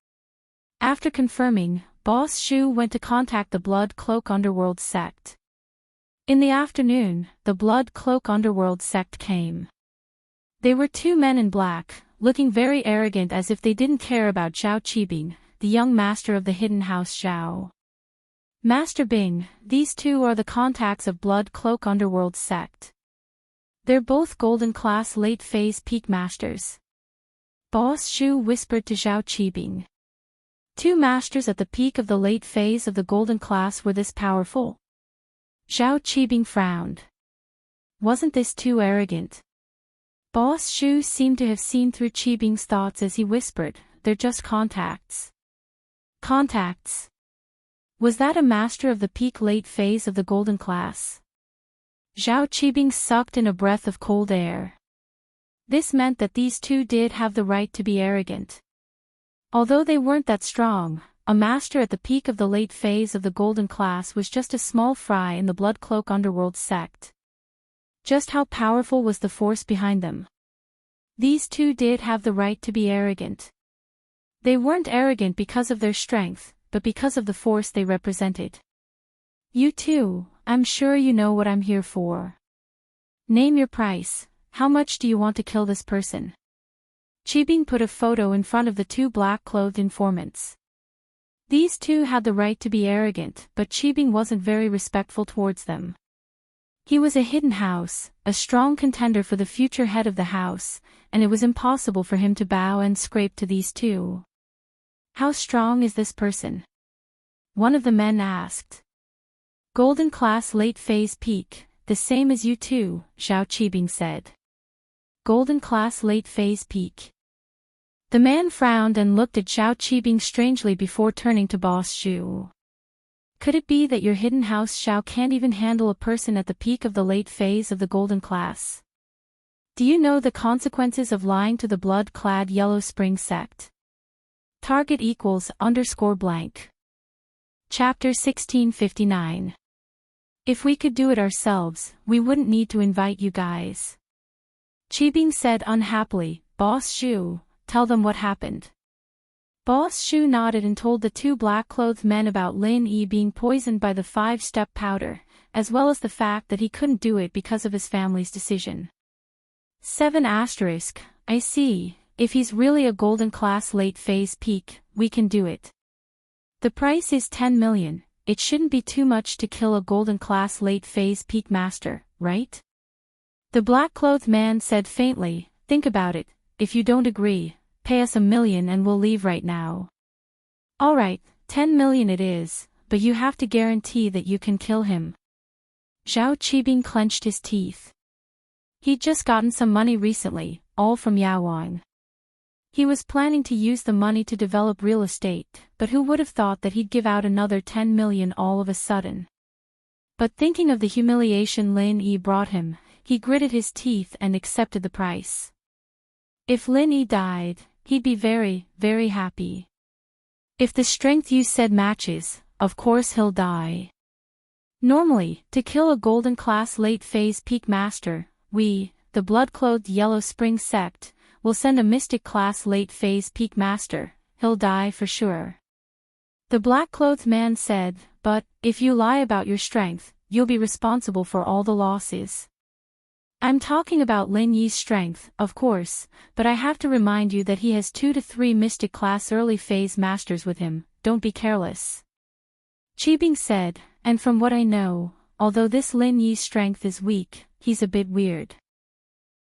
After confirming, Boss Shu went to contact the Blood Cloak Underworld Sect. In the afternoon, the Blood Cloak Underworld Sect came. They were two men in black, looking very arrogant as if they didn't care about Zhao Qibing, the young master of the hidden House Zhao. Master Bing, these two are the contacts of Blood Cloak Underworld Sect. They're both golden class late phase peak masters. Boss Shu whispered to Zhao Qibing. Two masters at the peak of the late phase of the golden class were this powerful? Zhao Qibing frowned. Wasn't this too arrogant? Boss Shu seemed to have seen through Qibing's thoughts as he whispered, they're just contacts. Contacts. Was that a master of the peak late phase of the golden class? Zhao Qibing sucked in a breath of cold air. This meant that these two did have the right to be arrogant. Although they weren't that strong, a master at the peak of the late phase of the golden class was just a small fry in the Blood Cloak Underworld Sect. Just how powerful was the force behind them? These two did have the right to be arrogant. They weren't arrogant because of their strength, but because of the force they represented. You two, I'm sure you know what I'm here for. Name your price, how much do you want to kill this person? Qibing put a photo in front of the two black-clothed informants. These two had the right to be arrogant, but Qibing wasn't very respectful towards them. He was a hidden house, a strong contender for the future head of the house, and it was impossible for him to bow and scrape to these two. How strong is this person? One of the men asked. Golden class late phase peak, the same as you two, Zhao Qibing said. Golden class late phase peak. The man frowned and looked at Zhao Qibing strangely before turning to Boss Shu. Could it be that your hidden house Zhao can't even handle a person at the peak of the late phase of the golden class? Do you know the consequences of lying to the blood-clad Yellow Spring sect? Target equals _blank. Chapter 1659. If we could do it ourselves, we wouldn't need to invite you guys. Qibing said unhappily, Boss Shu, tell them what happened. Boss Shu nodded and told the two black-clothed men about Lin Yi being poisoned by the 5-step powder, as well as the fact that he couldn't do it because of his family's decision. 7 asterisk, I see, if he's really a golden class late phase peak, we can do it. The price is 10 million, it shouldn't be too much to kill a golden class late phase peak master, right? The black-clothed man said faintly, think about it, if you don't agree, pay us $1 million and we'll leave right now. Alright, 10 million it is, but you have to guarantee that you can kill him. Zhao Qibing clenched his teeth. He'd just gotten some money recently, all from Yaowang. He was planning to use the money to develop real estate, but who would have thought that he'd give out another 10 million all of a sudden? But thinking of the humiliation Lin Yi brought him, he gritted his teeth and accepted the price. If Lin Yi died, he'd be very, very happy. If the strength you said matches, of course he'll die. Normally, to kill a golden class late phase peak master, we, the blood-clothed Yellow Spring sect, will send a mystic class late phase peak master. He'll die for sure. The black-clothed man said, but, if you lie about your strength, you'll be responsible for all the losses. I'm talking about Lin Yi's strength, of course, but I have to remind you that he has 2 to 3 mystic class early phase masters with him. Don't be careless. Qibing said, and from what I know, although this Lin Yi's strength is weak, he's a bit weird.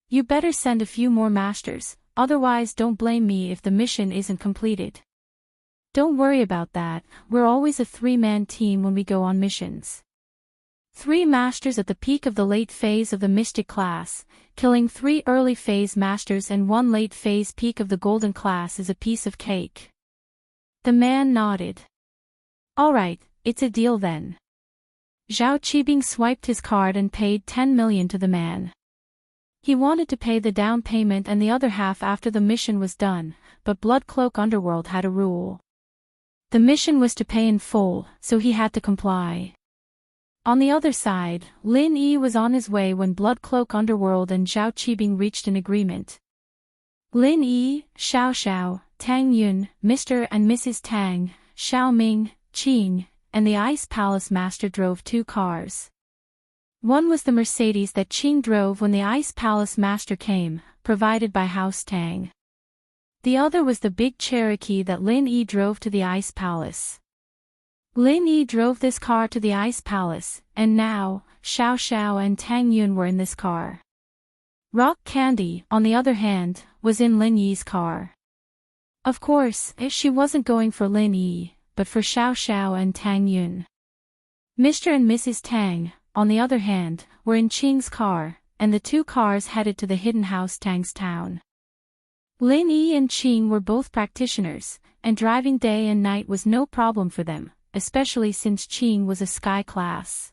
You better send a few more masters, otherwise don't blame me if the mission isn't completed. Don't worry about that, we're always a 3-man team when we go on missions. 3 masters at the peak of the late phase of the mystic class, killing 3 early phase masters and 1 late phase peak of the golden class is a piece of cake. The man nodded. Alright, it's a deal then. Zhao Qibing swiped his card and paid 10 million to the man. He wanted to pay the down payment and the other half after the mission was done, but Bloodcloak Underworld had a rule. The mission was to pay in full, so he had to comply. On the other side, Lin Yi was on his way when Bloodcloak Underworld and Zhao Qibing reached an agreement. Lin Yi, Xiao Xiao, Tang Yun, Mr. and Mrs. Tang, Xiao Ming, Qing, and the Ice Palace Master drove 2 cars. One was the Mercedes that Qing drove when the Ice Palace Master came, provided by House Tang. The other was the big Cherokee that Lin Yi drove to the Ice Palace. Lin Yi drove this car to the Ice Palace, and now, Xiao Xiao and Tang Yun were in this car. Rock Candy, on the other hand, was in Lin Yi's car. Of course, she wasn't going for Lin Yi, but for Xiao Xiao and Tang Yun. Mr. and Mrs. Tang, on the other hand, were in Qing's car, and the 2 cars headed to the hidden house Tang's town. Lin Yi and Qing were both practitioners, and driving day and night was no problem for them, especially since Qing was a sky class.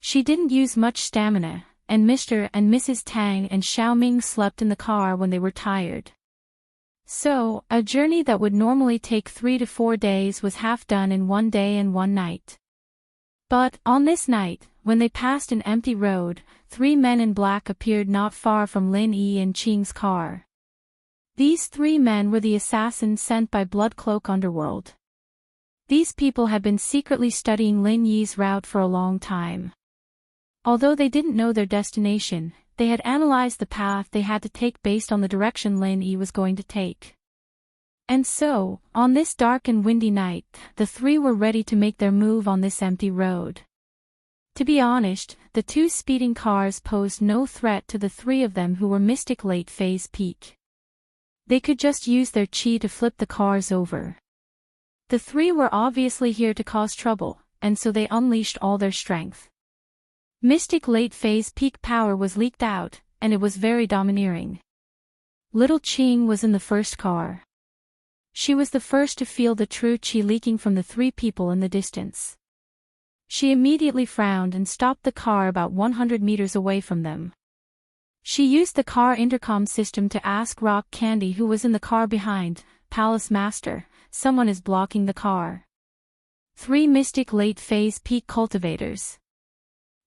She didn't use much stamina, and Mr. and Mrs. Tang and Xiaoming slept in the car when they were tired. So, a journey that would normally take 3 to 4 days was half done in 1 day and 1 night. But, on this night, when they passed an empty road, 3 men in black appeared not far from Lin Yi and Qing's car. These 3 men were the assassins sent by Bloodcloak Underworld. These people had been secretly studying Lin Yi's route for a long time. Although they didn't know their destination, they had analyzed the path they had to take based on the direction Lin Yi was going to take. And so, on this dark and windy night, the 3 were ready to make their move on this empty road. To be honest, the 2 speeding cars posed no threat to the 3 of them who were Mystic Late Phase Peak. They could just use their chi to flip the cars over. The 3 were obviously here to cause trouble, and so they unleashed all their strength. Mystic Late Phase Peak power was leaked out, and it was very domineering. Little Qing was in the first car. She was the first to feel the true chi leaking from the 3 people in the distance. She immediately frowned and stopped the car about 100 meters away from them. She used the car intercom system to ask Rock Candy, who was in the car behind, Palace Master, someone is blocking the car. 3 Mystic Late Phase Peak cultivators.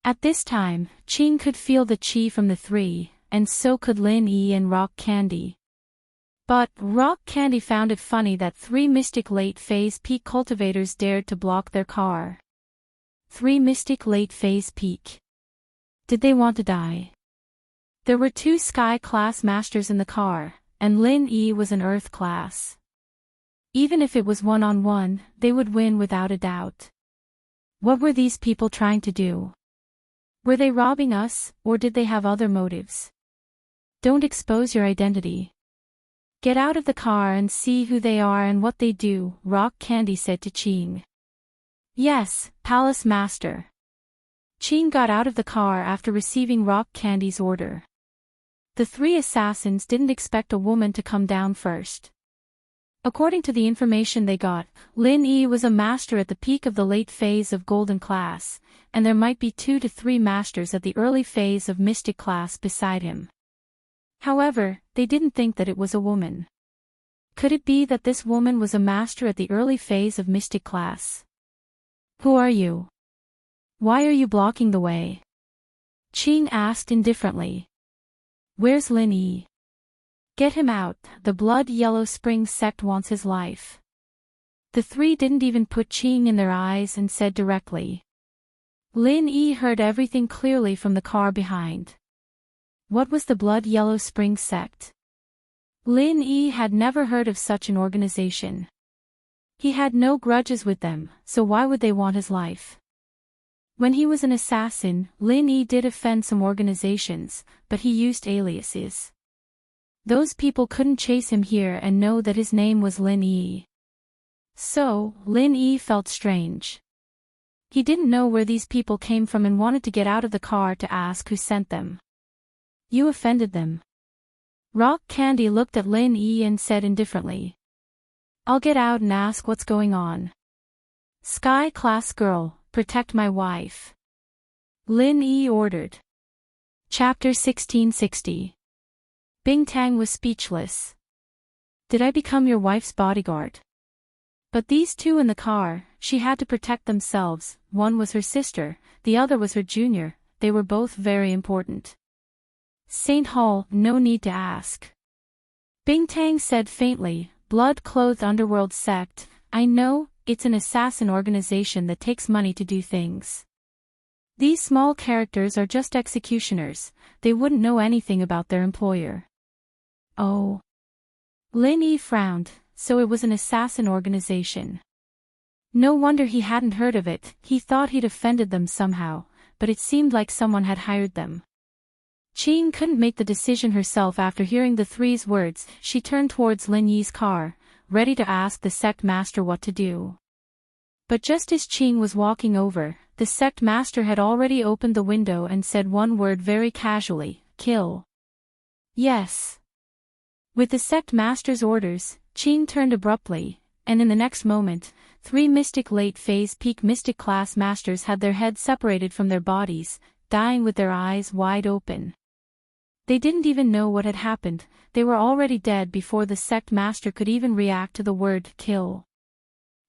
At this time, Qing could feel the chi from the 3, and so could Lin Yi and Rock Candy. But, Rock Candy found it funny that 3 Mystic Late Phase Peak cultivators dared to block their car. 3 Mystic Late Phase Peak. Did they want to die? There were 2 Sky Class Masters in the car, and Lin Yi was an Earth Class. Even if it was 1-on-1, they would win without a doubt. What were these people trying to do? Were they robbing us, or did they have other motives? Don't expose your identity. Get out of the car and see who they are and what they do, Rock Candy said to Qing. Yes, Palace Master. Qing got out of the car after receiving Rock Candy's order. The three assassins didn't expect a woman to come down first. According to the information they got, Lin Yi was a master at the peak of the late phase of Golden Class, and there might be 2 to 3 masters at the early phase of Mystic Class beside him. However, they didn't think that it was a woman. Could it be that this woman was a master at the early phase of Mystic Class? Who are you? Why are you blocking the way? Qing asked indifferently. Where's Lin Yi? Get him out, the Blood Yellow Spring sect wants his life. The three didn't even put Qing in their eyes and said directly. Lin Yi heard everything clearly from the car behind. What was the Blood Yellow Spring sect? Lin Yi had never heard of such an organization. He had no grudges with them, so why would they want his life? When he was an assassin, Lin Yi did offend some organizations, but he used aliases. Those people couldn't chase him here and know that his name was Lin Yi. So, Lin Yi felt strange. He didn't know where these people came from and wanted to get out of the car to ask who sent them. You offended them. Rock Candy looked at Lin Yi and said indifferently. I'll get out and ask what's going on. Sky Class Girl, protect my wife. Lin Yi ordered. Chapter 1660. Bing Tang was speechless. Did I become your wife's bodyguard? But these two in the car, she had to protect themselves, one was her sister, the other was her junior, they were both very important. St. Hall, no need to ask. Bing Tang said faintly, blood-clothed underworld sect, I know, it's an assassin organization that takes money to do things. These small characters are just executioners, they wouldn't know anything about their employer. Oh. Lin Yi frowned, so it was an assassin organization. No wonder he hadn't heard of it, he thought he'd offended them somehow, but it seemed like someone had hired them. Qing couldn't make the decision herself after hearing the three's words, she turned towards Lin Yi's car, ready to ask the sect master what to do. But just as Qing was walking over, the sect master had already opened the window and said one word very casually, kill. Yes. With the sect master's orders, Qing turned abruptly, and in the next moment, 3 mystic late phase peak mystic class masters had their heads separated from their bodies, dying with their eyes wide open. They didn't even know what had happened, they were already dead before the sect master could even react to the word kill.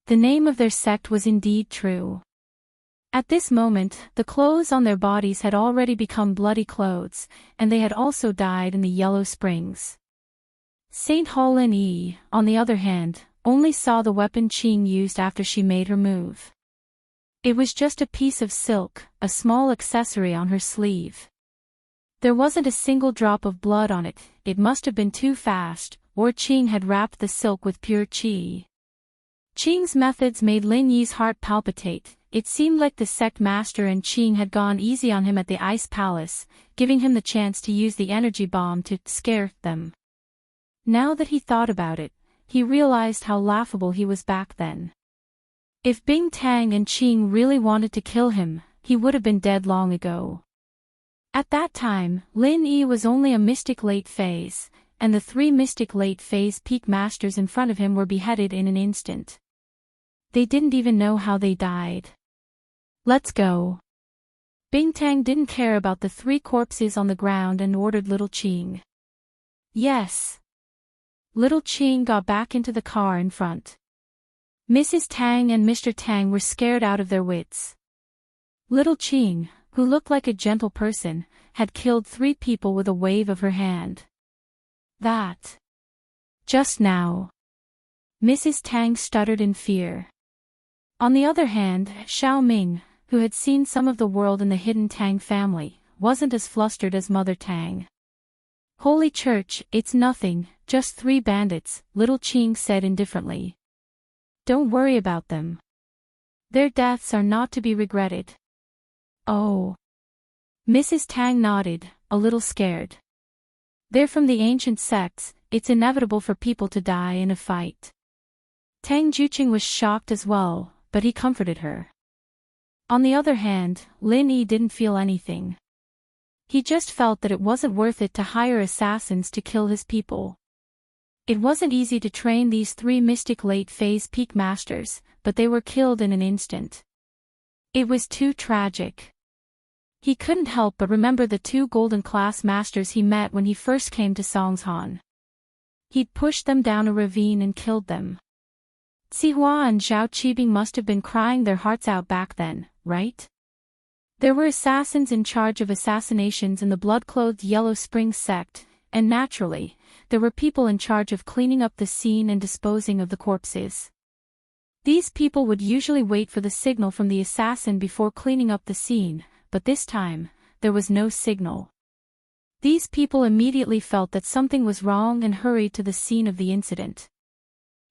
The name of their sect was indeed true. At this moment, the clothes on their bodies had already become bloody clothes, and they had also died in the Yellow Springs. St. Hall Lin Yi, on the other hand, only saw the weapon Qing used after she made her move. It was just a piece of silk, a small accessory on her sleeve. There wasn't a single drop of blood on it, it must have been too fast, or Qing had wrapped the silk with pure qi. Qing's methods made Lin Yi's heart palpitate, it seemed like the sect master and Qing had gone easy on him at the Ice Palace, giving him the chance to use the energy bomb to scare them. Now that he thought about it, he realized how laughable he was back then. If Bing Tang and Qing really wanted to kill him, he would have been dead long ago. At that time, Lin Yi was only a mystic late phase, and the 3 mystic late phase peak masters in front of him were beheaded in an instant. They didn't even know how they died. Let's go. Bing Tang didn't care about the 3 corpses on the ground and ordered little Qing. Yes. Little Qing got back into the car in front. Mrs. Tang and Mr. Tang were scared out of their wits. Little Qing, who looked like a gentle person, had killed 3 people with a wave of her hand. That. Just now. Mrs. Tang stuttered in fear. On the other hand, Xiao Ming, who had seen some of the world in the hidden Tang family, wasn't as flustered as Mother Tang. Holy Church, it's nothing, just 3 bandits, little Qing said indifferently. Don't worry about them. Their deaths are not to be regretted. Oh. Mrs. Tang nodded, a little scared. They're from the ancient sects, it's inevitable for people to die in a fight. Tang Juqing was shocked as well, but he comforted her. On the other hand, Lin Yi didn't feel anything. He just felt that it wasn't worth it to hire assassins to kill his people. It wasn't easy to train these 3 mystic late-phase peak masters, but they were killed in an instant. It was too tragic. He couldn't help but remember the 2 golden class masters he met when he first came to Songshan. He'd pushed them down a ravine and killed them. Sihua and Zhao Qibing must have been crying their hearts out back then, right? There were assassins in charge of assassinations in the blood-clothed Yellow Spring sect, and naturally, there were people in charge of cleaning up the scene and disposing of the corpses. These people would usually wait for the signal from the assassin before cleaning up the scene, but this time, there was no signal. These people immediately felt that something was wrong and hurried to the scene of the incident.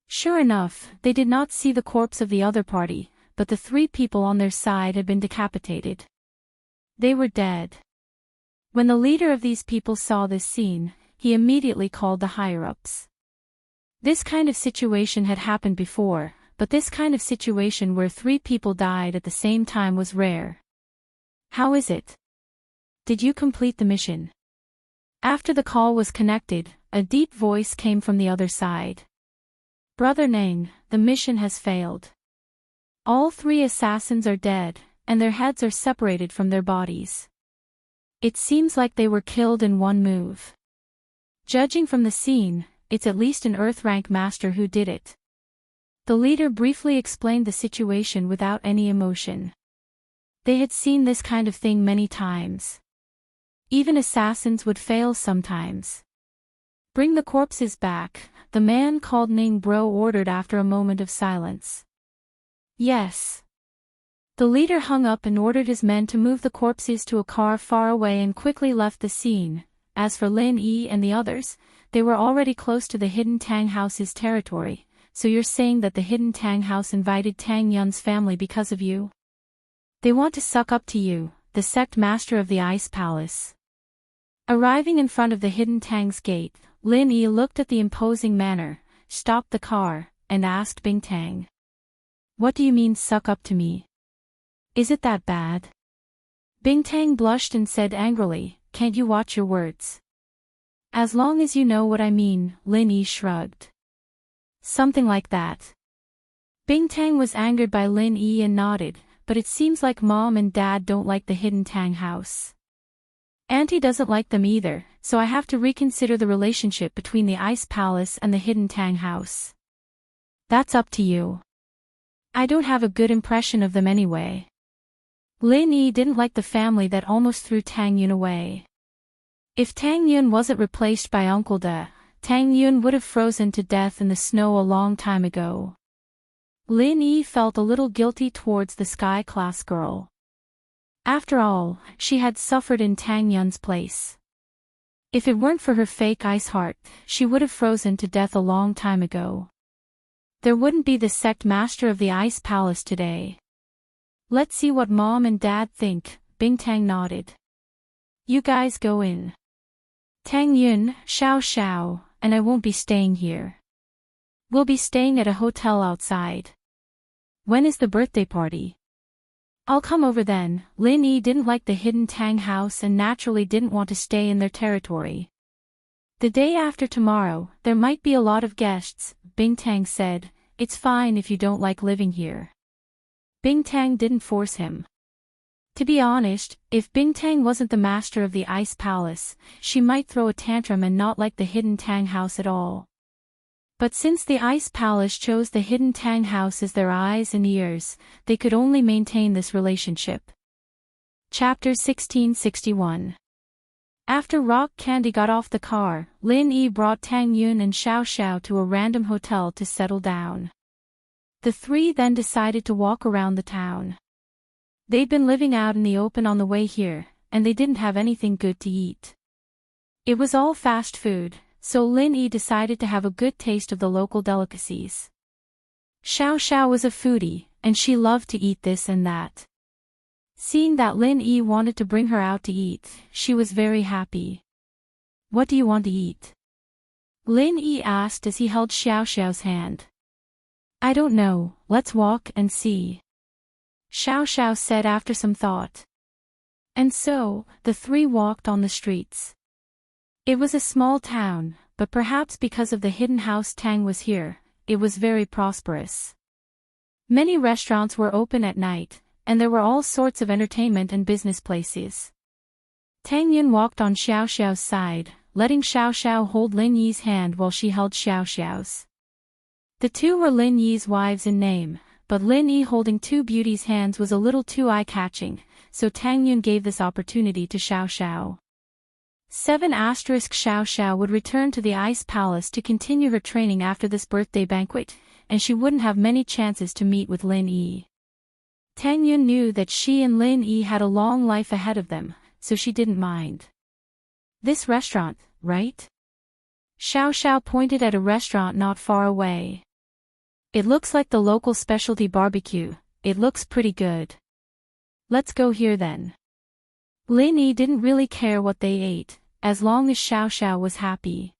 Sure enough, they did not see the corpse of the other party, but the 3 people on their side had been decapitated. They were dead. When the leader of these people saw this scene, he immediately called the higher-ups. This kind of situation had happened before, but this kind of situation where 3 people died at the same time was rare. How is it? Did you complete the mission? After the call was connected, a deep voice came from the other side. Brother Nang, the mission has failed. All 3 assassins are dead, and their heads are separated from their bodies. It seems like they were killed in one move. Judging from the scene, it's at least an Earth rank master who did it. The leader briefly explained the situation without any emotion. They had seen this kind of thing many times. Even assassins would fail sometimes. Bring the corpses back, the man called Ning Bro ordered after a moment of silence. Yes. The leader hung up and ordered his men to move the corpses to a car far away and quickly left the scene. As for Lin Yi and the others, they were already close to the Hidden Tang House's territory, so you're saying that the Hidden Tang House invited Tang Yun's family because of you? They want to suck up to you, the sect master of the Ice Palace. Arriving in front of the Hidden Tang's gate, Lin Yi looked at the imposing manor, stopped the car, and asked Bing Tang. What do you mean suck up to me? Is it that bad? Bing Tang blushed and said angrily, can't you watch your words? As long as you know what I mean, Lin Yi shrugged. Something like that. Bing Tang was angered by Lin Yi and nodded, but it seems like Mom and Dad don't like the Hidden Tang House. Auntie doesn't like them either, so I have to reconsider the relationship between the Ice Palace and the Hidden Tang House. That's up to you. I don't have a good impression of them anyway. Lin Yi didn't like the family that almost threw Tang Yun away. If Tang Yun wasn't replaced by Uncle Da, Tang Yun would have frozen to death in the snow a long time ago. Lin Yi felt a little guilty towards the sky-class girl. After all, she had suffered in Tang Yun's place. If it weren't for her fake ice heart, she would have frozen to death a long time ago. There wouldn't be the sect master of the Ice Palace today. Let's see what Mom and Dad think, Bing Tang nodded. You guys go in. Tang Yun, Xiao, and I won't be staying here. We'll be staying at a hotel outside. When is the birthday party? I'll come over then. Lin Yi didn't like the Hidden Tang House and naturally didn't want to stay in their territory. The day after tomorrow, there might be a lot of guests, Bing Tang said. It's fine if you don't like living here. Bing Tang didn't force him. To be honest, if Bing Tang wasn't the master of the Ice Palace, she might throw a tantrum and not like the Hidden Tang House at all. But since the Ice Palace chose the Hidden Tang House as their eyes and ears, they could only maintain this relationship. Chapter 1661. After Rock Candy got off the car, Lin Yi brought Tang Yun and Xiao to a random hotel to settle down. The 3 then decided to walk around the town. They'd been living out in the open on the way here, and they didn't have anything good to eat. It was all fast food, so Lin Yi decided to have a good taste of the local delicacies. Xiao was a foodie, and she loved to eat this and that. Seeing that Lin Yi wanted to bring her out to eat, she was very happy. What do you want to eat? Lin Yi asked as he held Xiao's hand. I don't know, let's walk and see. Xiao said after some thought. And so, the three walked on the streets. It was a small town, but perhaps because of the hidden house Tang was here, it was very prosperous. Many restaurants were open at night, and there were all sorts of entertainment and business places. Tang Yun walked on Xiao Xiao's side, letting Xiao Xiao hold Lin Yi's hand while she held Xiao Xiao's. The two were Lin Yi's wives in name, but Lin Yi holding two beauties' hands was a little too eye-catching, so Tang Yun gave this opportunity to Xiao Xiao. 7 Xiao Xiao would return to the Ice Palace to continue her training after this birthday banquet, and she wouldn't have many chances to meet with Lin Yi. Tang Yun knew that she and Lin Yi had a long life ahead of them, so she didn't mind. This restaurant, right? Xiao Xiao pointed at a restaurant not far away. It looks like the local specialty barbecue, it looks pretty good. Let's go here then. Lin Yi didn't really care what they ate, as long as Xiao Xiao was happy.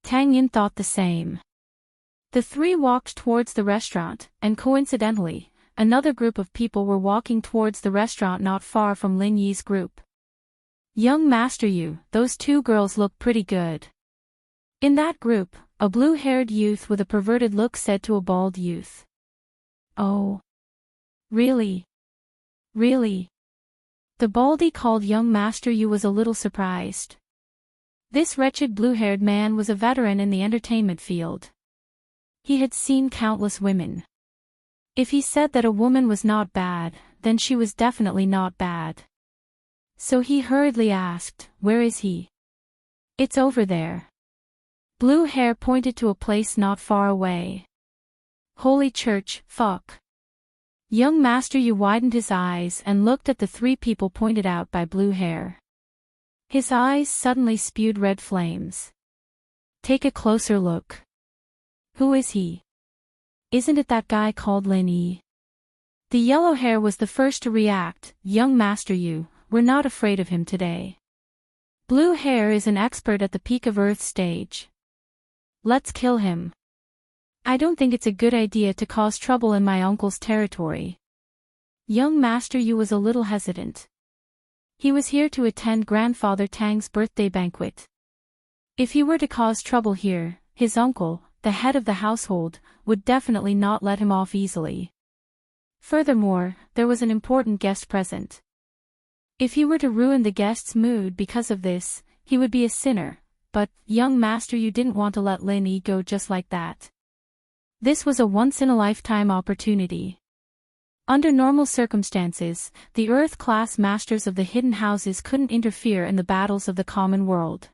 Tang Yun thought the same. The three walked towards the restaurant, and coincidentally, another group of people were walking towards the restaurant not far from Lin Yi's group. Young Master Yu, those two girls look pretty good. In that group, a blue-haired youth with a perverted look said to a bald youth. Oh. Really? Really? The baldy called Young Master Yu was a little surprised. This wretched blue-haired man was a veteran in the entertainment field. He had seen countless women. If he said that a woman was not bad, then she was definitely not bad. So he hurriedly asked, "Where is he?" "It's over there." Blue Hair pointed to a place not far away. "Holy Church, fuck." Young Master Yu widened his eyes and looked at the three people pointed out by Blue Hair. His eyes suddenly spewed red flames. "Take a closer look. Who is he? Isn't it that guy called Lin Yi?" The yellow hair was the first to react. "Young Master Yu, we're not afraid of him today. Blue Hair is an expert at the peak of Earth stage. Let's kill him. I don't think it's a good idea to cause trouble in my uncle's territory." Young Master Yu was a little hesitant. He was here to attend Grandfather Tang's birthday banquet. If he were to cause trouble here, his uncle, the head of the household, would definitely not let him off easily. Furthermore, there was an important guest present. If he were to ruin the guest's mood because of this, he would be a sinner, but Young Master Yu didn't want to let Lin Yi go just like that. This was a once-in-a-lifetime opportunity. Under normal circumstances, the Earth-class masters of the hidden houses couldn't interfere in the battles of the common world.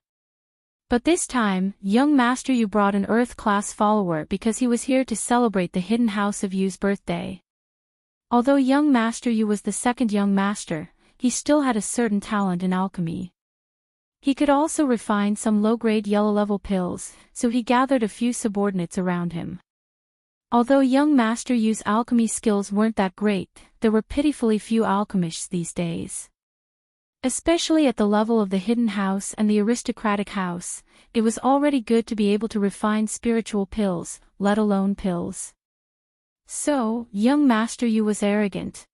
But this time, Young Master Yu brought an Earth-class follower because he was here to celebrate the hidden house of Yu's birthday. Although Young Master Yu was the second young master, he still had a certain talent in alchemy. He could also refine some low-grade yellow-level pills, so he gathered a few subordinates around him. Although Young Master Yu's alchemy skills weren't that great, there were pitifully few alchemists these days. Especially at the level of the hidden house and the aristocratic house, it was already good to be able to refine spiritual pills, let alone pills. So, Young Master Yu was arrogant.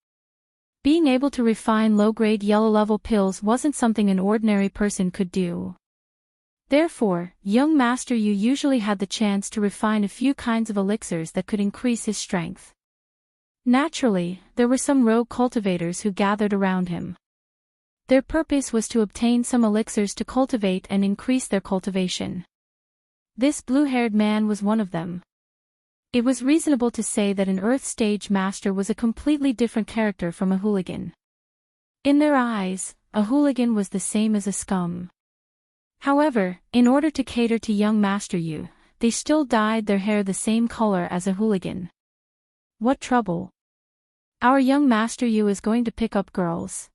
Being able to refine low-grade yellow-level pills wasn't something an ordinary person could do. Therefore, Young Master Yu usually had the chance to refine a few kinds of elixirs that could increase his strength. Naturally, there were some rogue cultivators who gathered around him. Their purpose was to obtain some elixirs to cultivate and increase their cultivation. This blue-haired man was one of them. It was reasonable to say that an Earth stage master was a completely different character from a hooligan. In their eyes, a hooligan was the same as a scum. However, in order to cater to Young Master Yu, they still dyed their hair the same color as a hooligan. What trouble? Our Young Master Yu is going to pick up girls.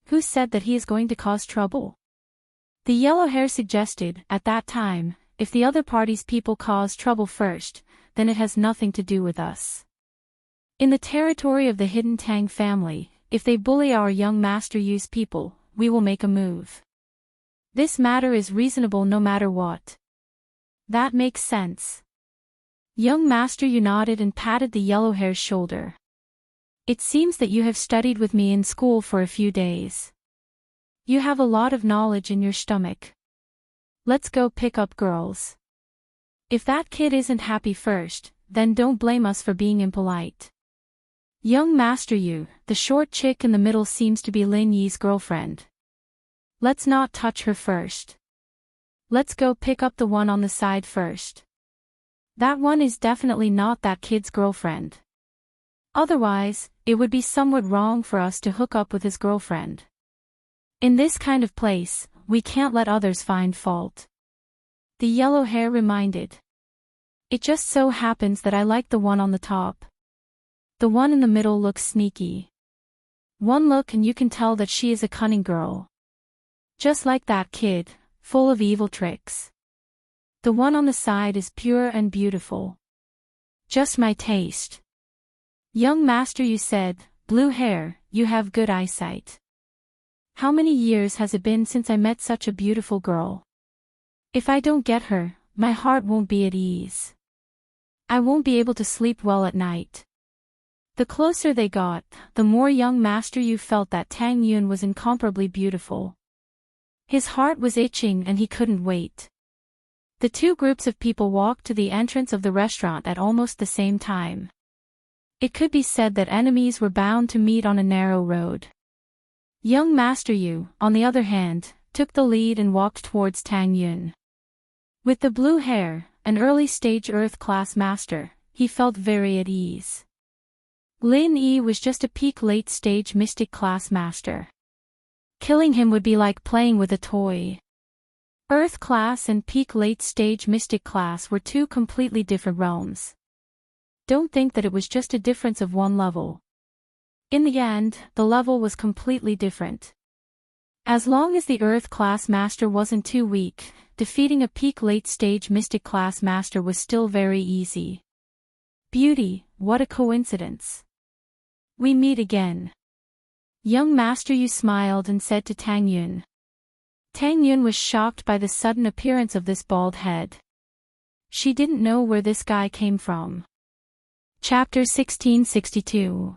Who said that he is going to cause trouble? The yellow hair suggested, at that time, if the other party's people cause trouble first, then it has nothing to do with us. In the territory of the hidden Tang family, if they bully our Young Master Yu's people, we will make a move. This matter is reasonable no matter what. That makes sense. Young Master Yu nodded and patted the yellow hair's shoulder. It seems that you have studied with me in school for a few days. You have a lot of knowledge in your stomach. Let's go pick up girls. If that kid isn't happy first, then don't blame us for being impolite. Young Master Yu, the short chick in the middle seems to be Lin Yi's girlfriend. Let's not touch her first. Let's go pick up the one on the side first. That one is definitely not that kid's girlfriend. Otherwise, it would be somewhat wrong for us to hook up with his girlfriend. In this kind of place, we can't let others find fault. The yellow hair reminded. It just so happens that I like the one on the top. The one in the middle looks sneaky. One look and you can tell that she is a cunning girl. Just like that kid, full of evil tricks. The one on the side is pure and beautiful. Just my taste. Young Master, you said, blue hair, you have good eyesight. How many years has it been since I met such a beautiful girl? If I don't get her, my heart won't be at ease. I won't be able to sleep well at night. The closer they got, the more young Master Yu felt that Tang Yun was incomparably beautiful. His heart was itching and he couldn't wait. The two groups of people walked to the entrance of the restaurant at almost the same time. It could be said that enemies were bound to meet on a narrow road. Young Master Yu, on the other hand, took the lead and walked towards Tang Yun. With the blue hair, an early-stage Earth-class master, he felt very at ease. Lin Yi was just a peak late-stage Mystic-class master. Killing him would be like playing with a toy. Earth-class and peak late-stage Mystic-class were two completely different realms. Don't think that it was just a difference of one level. In the end, the level was completely different. As long as the Earth-class master wasn't too weak, defeating a peak late-stage Mystic-class master was still very easy. Beauty, what a coincidence. We meet again. Young Master Yu smiled and said to Tang Yun. Tang Yun was shocked by the sudden appearance of this bald head. She didn't know where this guy came from. Chapter 1662.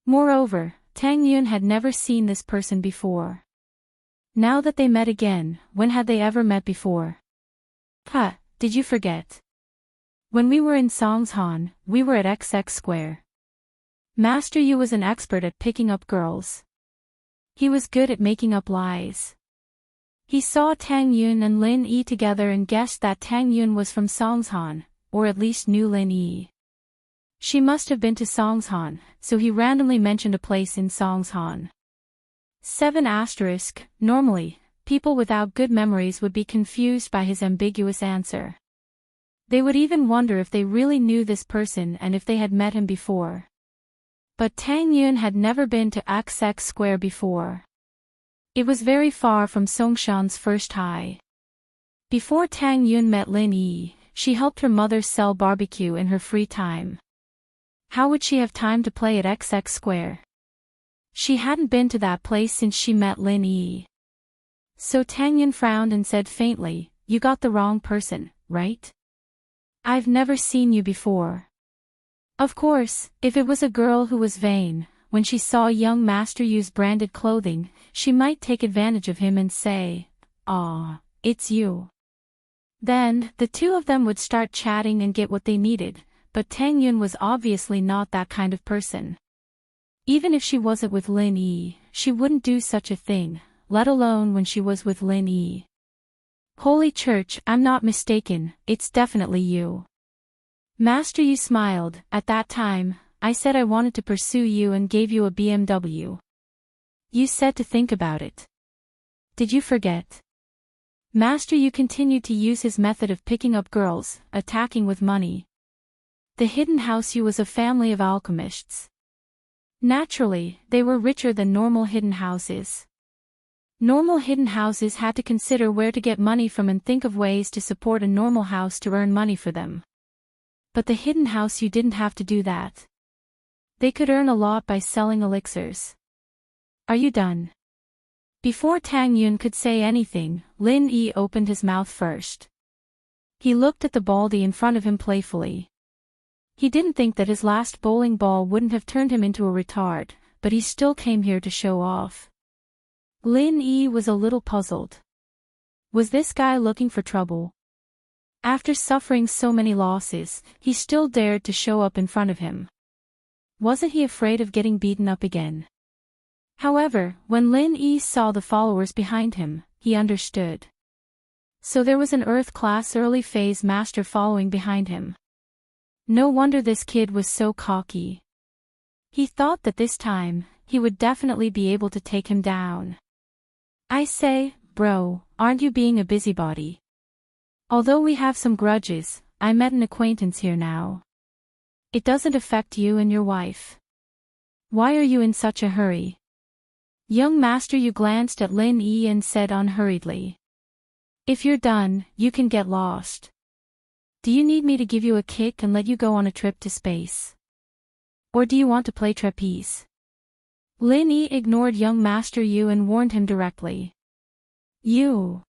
Moreover, Tang Yun had never seen this person before. Now that they met again, when had they ever met before? Did you forget? When we were in Songshan, we were at XX Square. Master Yu was an expert at picking up girls. He was good at making up lies. He saw Tang Yun and Lin Yi together and guessed that Tang Yun was from Songshan, or at least knew Lin Yi. She must have been to Songshan, so he randomly mentioned a place in Songshan. 7*. Normally, people without good memories would be confused by his ambiguous answer. They would even wonder if they really knew this person and if they had met him before. But Tang Yun had never been to XX Square before. It was very far from Songshan's first high. Before Tang Yun met Lin Yi, she helped her mother sell barbecue in her free time. How would she have time to play at XX Square? She hadn't been to that place since she met Lin Yi. So Tang Yun frowned and said faintly, "You got the wrong person, right? I've never seen you before." Of course, if it was a girl who was vain, when she saw young Master Yu's branded clothing, she might take advantage of him and say, "Aw, it's you." Then, the two of them would start chatting and get what they needed, but Tang Yun was obviously not that kind of person. Even if she wasn't with Lin Yi, she wouldn't do such a thing, let alone when she was with Lin Yi. Holy Church, I'm not mistaken, it's definitely you. Master Yu smiled. At that time, I said I wanted to pursue you and gave you a BMW. You said to think about it. Did you forget? Master Yu continued to use his method of picking up girls, attacking with money. The Hidden House Yu was a family of alchemists. Naturally, they were richer than normal hidden houses. Normal hidden houses had to consider where to get money from and think of ways to support a normal house to earn money for them. But the Hidden House Yu didn't have to do that. They could earn a lot by selling elixirs. Are you done? Before Tang Yun could say anything, Lin Yi opened his mouth first. He looked at the baldy in front of him playfully. He didn't think that his last bowling ball wouldn't have turned him into a retard, but he still came here to show off. Lin Yi was a little puzzled. Was this guy looking for trouble? After suffering so many losses, he still dared to show up in front of him. Wasn't he afraid of getting beaten up again? However, when Lin Yi saw the followers behind him, he understood. So there was an Earth-class early phase master following behind him. No wonder this kid was so cocky. He thought that this time, he would definitely be able to take him down. I say, bro, aren't you being a busybody? Although we have some grudges, I met an acquaintance here now. It doesn't affect you and your wife. Why are you in such a hurry? Young master, you glanced at Lin Yi and said unhurriedly. If you're done, you can get lost. Do you need me to give you a kick and let you go on a trip to space? Or do you want to play trapeze? Lin Yi ignored young master Yu and warned him directly. You.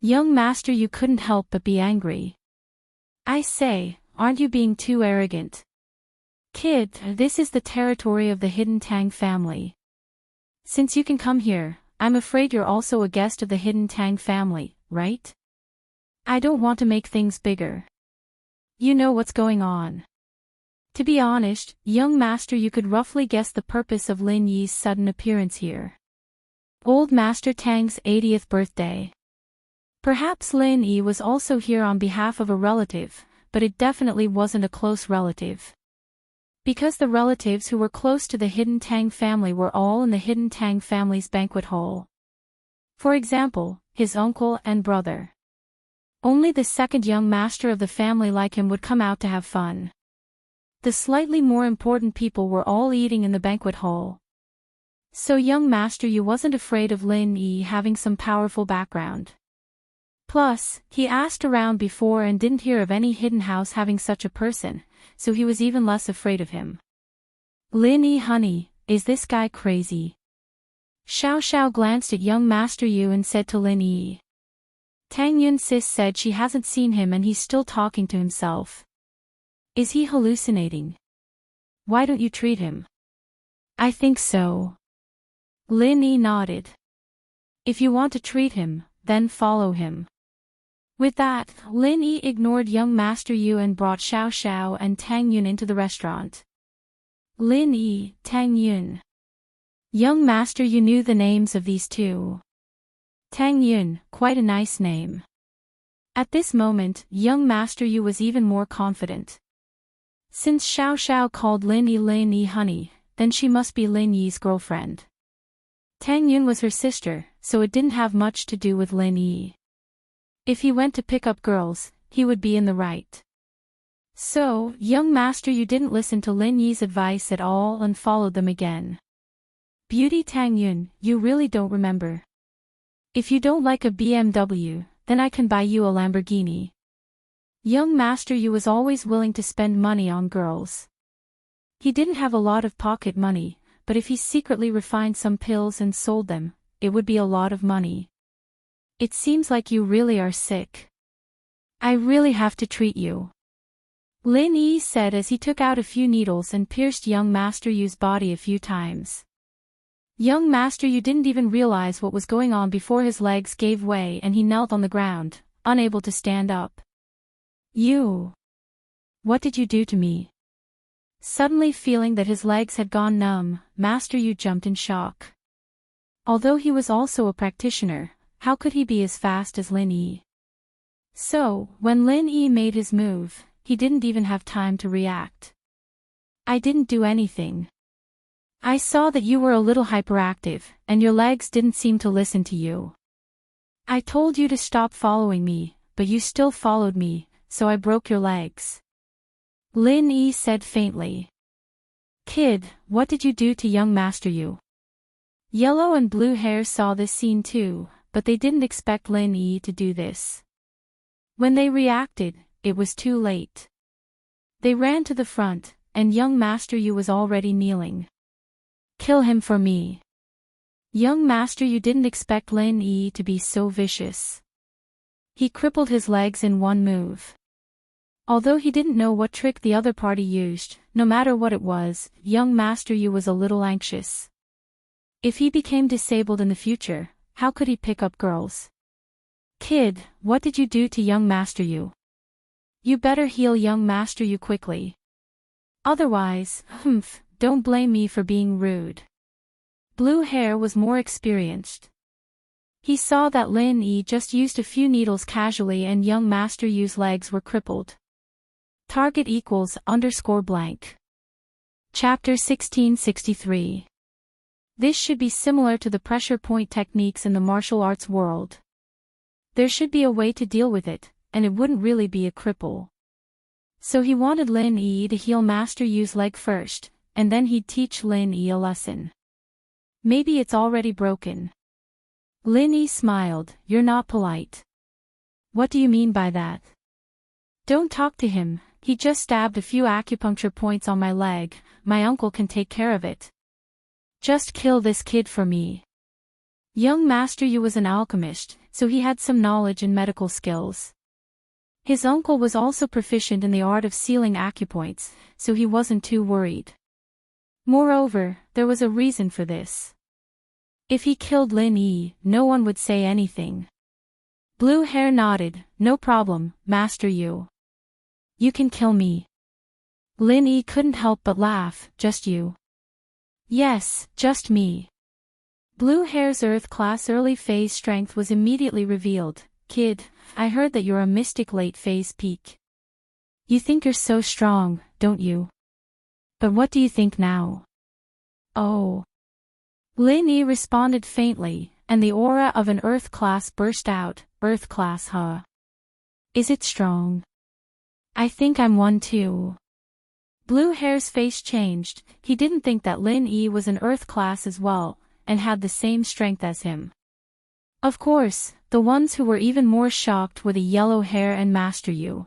Young master Yu couldn't help but be angry. I say, aren't you being too arrogant? Kid, this is the territory of the Hidden Tang family. Since you can come here, I'm afraid you're also a guest of the Hidden Tang family, right? I don't want to make things bigger. You know what's going on. To be honest, young master, you could roughly guess the purpose of Lin Yi's sudden appearance here. Old Master Tang's 80th birthday. Perhaps Lin Yi was also here on behalf of a relative, but it definitely wasn't a close relative. Because the relatives who were close to the Hidden Tang family were all in the Hidden Tang family's banquet hall. For example, his uncle and brother. Only the second young master of the family like him would come out to have fun. The slightly more important people were all eating in the banquet hall. So young master Yu wasn't afraid of Lin Yi having some powerful background. Plus, he asked around before and didn't hear of any hidden house having such a person, so he was even less afraid of him. Lin Yi, honey, is this guy crazy? Xiao Xiao glanced at young master Yu and said to Lin Yi. Tang Yun sis said she hasn't seen him and he's still talking to himself. Is he hallucinating? Why don't you treat him? I think so. Lin Yi nodded. If you want to treat him, then follow him. With that, Lin Yi ignored young master Yu and brought Xiao Xiao and Tang Yun into the restaurant. Lin Yi, Tang Yun. Young master Yu knew the names of these two. Tang Yun, quite a nice name. At this moment, young master Yu was even more confident. Since Xiao Xiao called Lin Yi honey, then she must be Lin Yi's girlfriend. Tang Yun was her sister, so it didn't have much to do with Lin Yi. If he went to pick up girls, he would be in the right. So, young master Yu didn't listen to Lin Yi's advice at all and followed them again. Beauty Tang Yun, you really don't remember. If you don't like a BMW, then I can buy you a Lamborghini. Young master Yu was always willing to spend money on girls. He didn't have a lot of pocket money, but if he secretly refined some pills and sold them, it would be a lot of money. It seems like you really are sick. I really have to treat you. Lin Yi said as he took out a few needles and pierced young master Yu's body a few times. Young master Yu didn't even realize what was going on before his legs gave way and he knelt on the ground, unable to stand up. You! What did you do to me? Suddenly feeling that his legs had gone numb, Master Yu jumped in shock. Although he was also a practitioner, how could he be as fast as Lin Yi? So, when Lin Yi made his move, he didn't even have time to react. I didn't do anything. I saw that you were a little hyperactive, and your legs didn't seem to listen to you. I told you to stop following me, but you still followed me, so I broke your legs. Lin Yi said faintly. Kid, what did you do to young Master Yu? Yellow and blue hair saw this scene too, but they didn't expect Lin Yi to do this. When they reacted, it was too late. They ran to the front, and young Master Yu was already kneeling. Kill him for me. Young Master Yu didn't expect Lin Yi to be so vicious. He crippled his legs in one move. Although he didn't know what trick the other party used, no matter what it was, young Master Yu was a little anxious. If he became disabled in the future, how could he pick up girls? Kid, what did you do to young Master Yu? You better heal young Master Yu quickly. Otherwise, don't blame me for being rude. Blue Hair was more experienced. He saw that Lin Yi just used a few needles casually and young Master Yu's legs were crippled. Target =_blank. Chapter 1663. This should be similar to the pressure point techniques in the martial arts world. There should be a way to deal with it, and it wouldn't really be a cripple. So he wanted Lin Yi to heal Master Yu's leg first, and then he'd teach Lin Yi a lesson. Maybe it's already broken. Lin Yi smiled. You're not polite. What do you mean by that? Don't talk to him, he just stabbed a few acupuncture points on my leg, my uncle can take care of it. Just kill this kid for me. Young Master Yu was an alchemist, so he had some knowledge and medical skills. His uncle was also proficient in the art of sealing acupoints, so he wasn't too worried. Moreover, there was a reason for this. If he killed Lin Yi, no one would say anything. Blue Hair nodded. No problem, Master Yu. You can kill me. Lin Yi couldn't help but laugh. Just you? Yes, just me. Blue Hair's Earth class early phase strength was immediately revealed. Kid, I heard that you're a mystic late phase peak. You think you're so strong, don't you? But what do you think now? Oh. Lin Yi responded faintly, and the aura of an Earth class burst out. Earth class, huh? Is it strong? I think I'm one too. Blue Hair's face changed. He didn't think that Lin Yi was an Earth class as well, and had the same strength as him. Of course, the ones who were even more shocked were the Yellow Hair and Master Yu.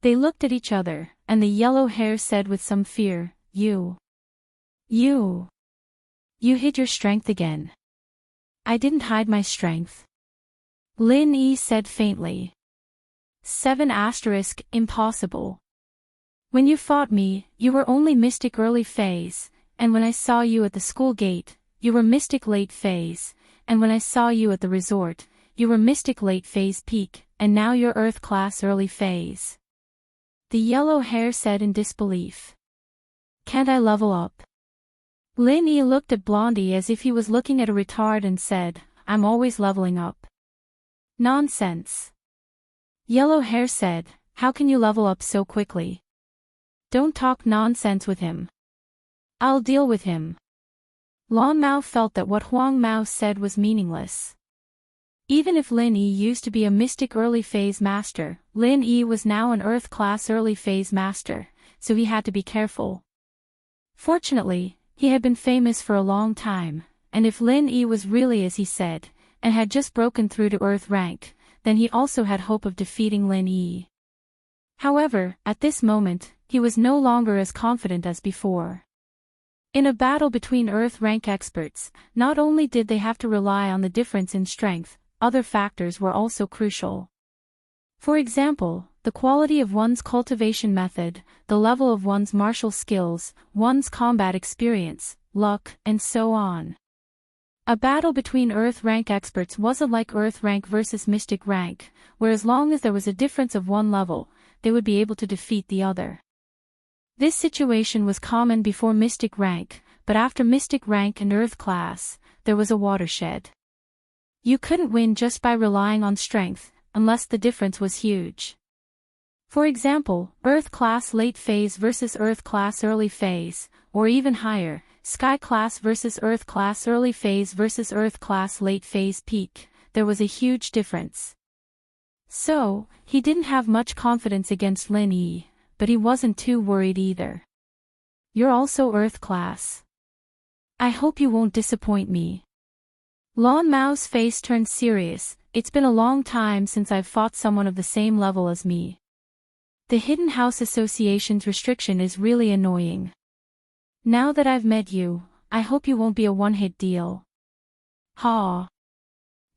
They looked at each other, and the Yellow Hair said with some fear, You hid your strength again. I didn't hide my strength. Lin Yi said faintly. 7 *, impossible. When you fought me, you were only mystic early phase, and when I saw you at the school gate, you were mystic late phase, and when I saw you at the resort, you were mystic late phase peak, and now you're Earth class early phase. The Yellow Hair said in disbelief. Can't I level up? Lin Yi looked at Blondie as if he was looking at a retard and said, I'm always leveling up. Nonsense. Yellow Hair said, how can you level up so quickly? Don't talk nonsense with him. I'll deal with him. Lon Mao felt that what Huang Mao said was meaningless. Even if Lin Yi used to be a mystic early phase master, Lin Yi was now an Earth class early phase master, so he had to be careful. Fortunately, he had been famous for a long time, and if Lin Yi was really as he said, and had just broken through to Earth rank, then he also had hope of defeating Lin Yi. However, at this moment, he was no longer as confident as before. In a battle between Earth rank experts, not only did they have to rely on the difference in strength, other factors were also crucial. For example, the quality of one's cultivation method, the level of one's martial skills, one's combat experience, luck, and so on. A battle between Earth rank experts wasn't like Earth rank versus Mystic rank, where as long as there was a difference of one level, they would be able to defeat the other. This situation was common before Mystic rank, but after Mystic rank and Earth class, there was a watershed. You couldn't win just by relying on strength, unless the difference was huge. For example, Earth class late phase versus Earth class early phase, or even higher, Sky class versus Earth class early phase versus Earth class late phase peak, there was a huge difference. So, he didn't have much confidence against Lin Yi, but he wasn't too worried either. You're also Earth class. I hope you won't disappoint me. Lon Mao's face turned serious. It's been a long time since I've fought someone of the same level as me. The Hidden House Association's restriction is really annoying. Now that I've met you, I hope you won't be a one-hit deal. Ha.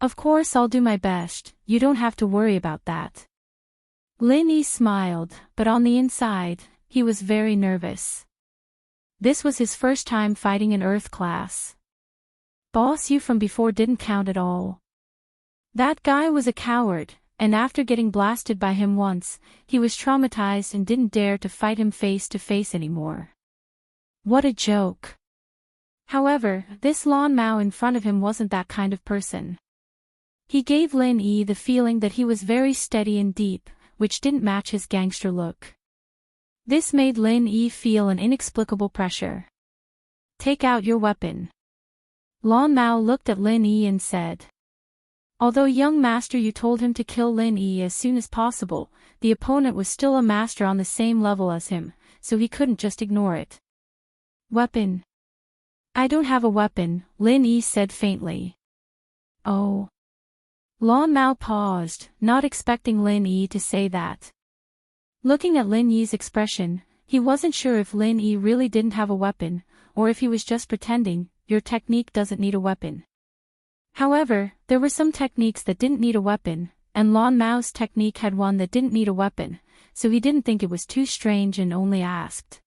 Of course I'll do my best, you don't have to worry about that. Lin Yi smiled, but on the inside, he was very nervous. This was his first time fighting in Earth class. Boss Yu from before didn't count at all. That guy was a coward, and after getting blasted by him once, he was traumatized and didn't dare to fight him face to face anymore. What a joke. However, this Lan Mao in front of him wasn't that kind of person. He gave Lin Yi the feeling that he was very steady and deep, which didn't match his gangster look. This made Lin Yi feel an inexplicable pressure. Take out your weapon. Lan Mao looked at Lin Yi and said. Although young master you told him to kill Lin Yi as soon as possible, the opponent was still a master on the same level as him, so he couldn't just ignore it. Weapon? I don't have a weapon, Lin Yi said faintly. Oh. Lan Mao paused, not expecting Lin Yi to say that. Looking at Lin Yi's expression, he wasn't sure if Lin Yi really didn't have a weapon, or if he was just pretending. Your technique doesn't need a weapon. However, there were some techniques that didn't need a weapon, and Lan Mao's technique had one that didn't need a weapon, so he didn't think it was too strange and only asked.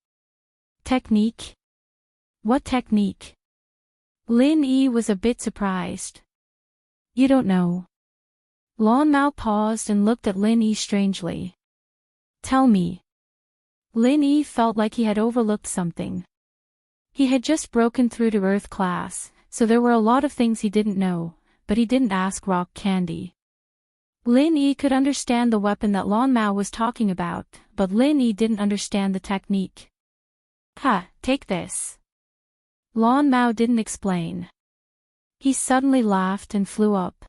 Technique? What technique? Lin Yi was a bit surprised. You don't know. Lan Mao paused and looked at Lin Yi strangely. Tell me. Lin Yi felt like he had overlooked something. He had just broken through to Earth class, so there were a lot of things he didn't know, but he didn't ask rock candy. Lin Yi could understand the weapon that Lan Mao was talking about, but Lin Yi didn't understand the technique. Ha, take this. Lan Mao didn't explain. He suddenly laughed and flew up.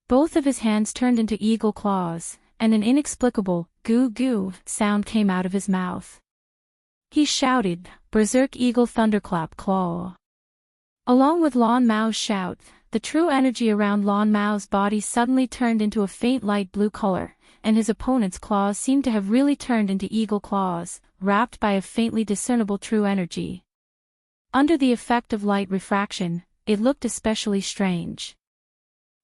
Both of his hands turned into eagle claws, and an inexplicable, goo-goo, sound came out of his mouth. He shouted, Berserk Eagle Thunderclap Claw. Along with Lan Mao's shout, the true energy around Lan Mao's body suddenly turned into a faint light blue color, and his opponent's claws seemed to have really turned into eagle claws, wrapped by a faintly discernible true energy. Under the effect of light refraction, it looked especially strange.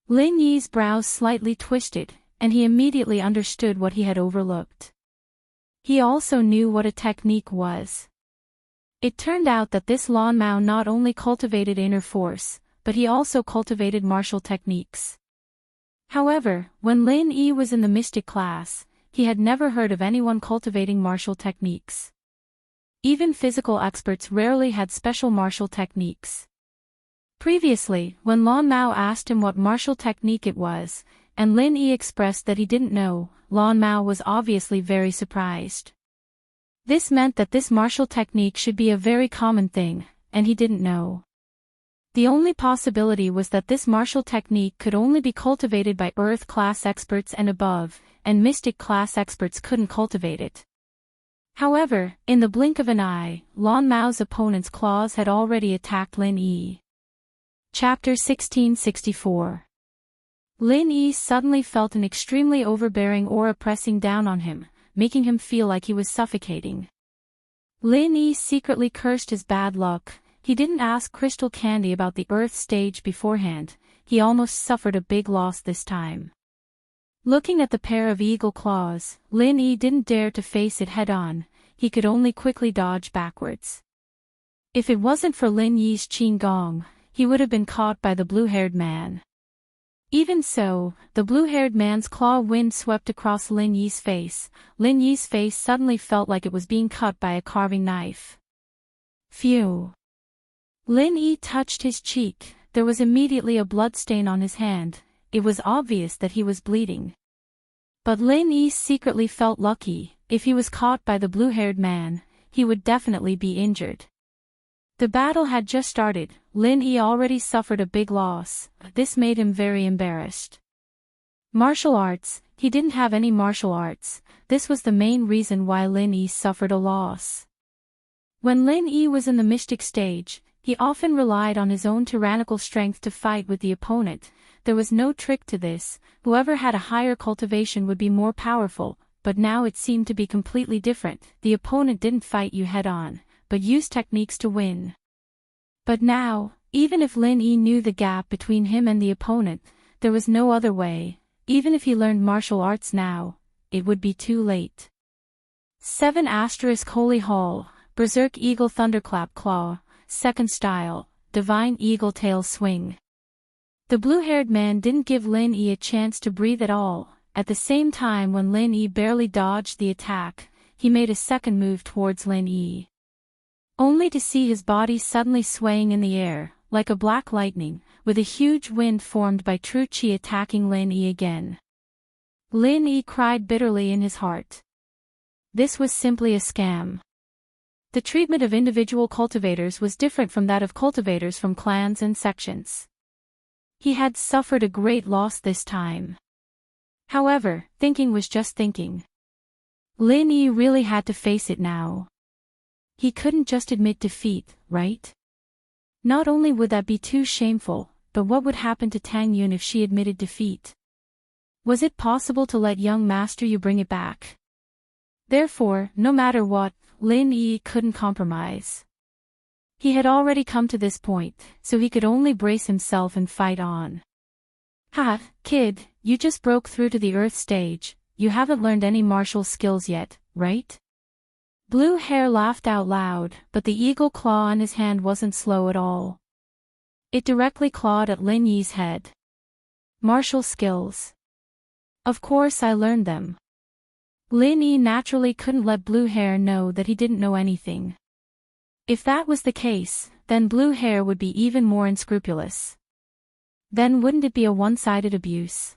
Lin Yi's brows slightly twisted, and he immediately understood what he had overlooked. He also knew what a technique was. It turned out that this Lan Mao not only cultivated inner force, but he also cultivated martial techniques. However, when Lin Yi was in the mystic class, he had never heard of anyone cultivating martial techniques. Even physical experts rarely had special martial techniques. Previously, when Lan Mao asked him what martial technique it was, and Lin Yi expressed that he didn't know, Lan Mao was obviously very surprised. This meant that this martial technique should be a very common thing, and he didn't know. The only possibility was that this martial technique could only be cultivated by Earth class experts and above, and Mystic class experts couldn't cultivate it. However, in the blink of an eye, Lan Mao's opponent's claws had already attacked Lin Yi. Chapter 1664. Lin Yi suddenly felt an extremely overbearing aura pressing down on him, making him feel like he was suffocating. Lin Yi secretly cursed his bad luck. He didn't ask Crystal Candy about the Earth stage beforehand. He almost suffered a big loss this time. Looking at the pair of eagle claws, Lin Yi didn't dare to face it head-on. He could only quickly dodge backwards. If it wasn't for Lin Yi's Qin Gong, he would have been caught by the blue-haired man. Even so, the blue-haired man's claw wind swept across Lin Yi's face. Lin Yi's face suddenly felt like it was being cut by a carving knife. Phew! Lin Yi touched his cheek. There was immediately a blood stain on his hand. It was obvious that he was bleeding. But Lin Yi secretly felt lucky. If he was caught by the blue-haired man, he would definitely be injured. The battle had just started. Lin Yi already suffered a big loss. This made him very embarrassed. Martial arts, he didn't have any martial arts. This was the main reason why Lin Yi suffered a loss. When Lin Yi was in the mystic stage, he often relied on his own tyrannical strength to fight with the opponent. There was no trick to this. Whoever had a higher cultivation would be more powerful, but now it seemed to be completely different. The opponent didn't fight you head-on, but used techniques to win. But now, even if Lin Yi knew the gap between him and the opponent, there was no other way. Even if he learned martial arts now, it would be too late. 7 * Holy Hall, Berserk Eagle Thunderclap Claw, Second Style, Divine Eagle Tail Swing. The blue-haired man didn't give Lin Yi a chance to breathe at all. At the same time, when Lin Yi barely dodged the attack, he made a second move towards Lin Yi, only to see his body suddenly swaying in the air, like a black lightning, with a huge wind formed by true chi attacking Lin Yi again. Lin Yi cried bitterly in his heart. This was simply a scam. The treatment of individual cultivators was different from that of cultivators from clans and sections. He had suffered a great loss this time. However, thinking was just thinking. Lin Yi really had to face it now. He couldn't just admit defeat, right? Not only would that be too shameful, but what would happen to Tang Yun if she admitted defeat? Was it possible to let young Master Yu bring it back? Therefore, no matter what, Lin Yi couldn't compromise. He had already come to this point, so he could only brace himself and fight on. Ha, kid, you just broke through to the Earth stage, you haven't learned any martial skills yet, right? Blue Hair laughed out loud, but the eagle claw on his hand wasn't slow at all. It directly clawed at Lin Yi's head. Martial skills. Of course I learned them. Lin Yi naturally couldn't let Blue Hair know that he didn't know anything. If that was the case, then Blue Hair would be even more unscrupulous. Then wouldn't it be a one-sided abuse?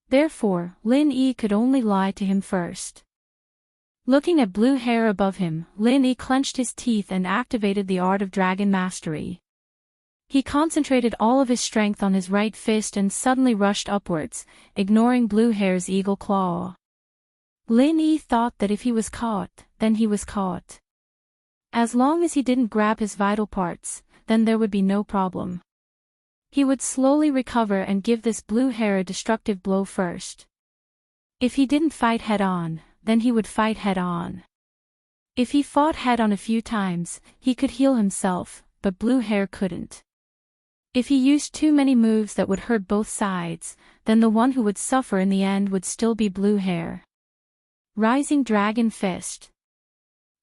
Therefore, Lin Yi could only lie to him first. Looking at Blue Hair above him, Lin Yi clenched his teeth and activated the art of dragon mastery. He concentrated all of his strength on his right fist and suddenly rushed upwards, ignoring Blue Hair's eagle claw. Lin Yi thought that if he was caught, then he was caught. As long as he didn't grab his vital parts, then there would be no problem. He would slowly recover and give this Blue Hair a destructive blow first. If he didn't fight head-on, then he would fight head-on. If he fought head-on a few times, he could heal himself, but Blue Hair couldn't. If he used too many moves that would hurt both sides, then the one who would suffer in the end would still be Blue Hair. Rising Dragon Fist.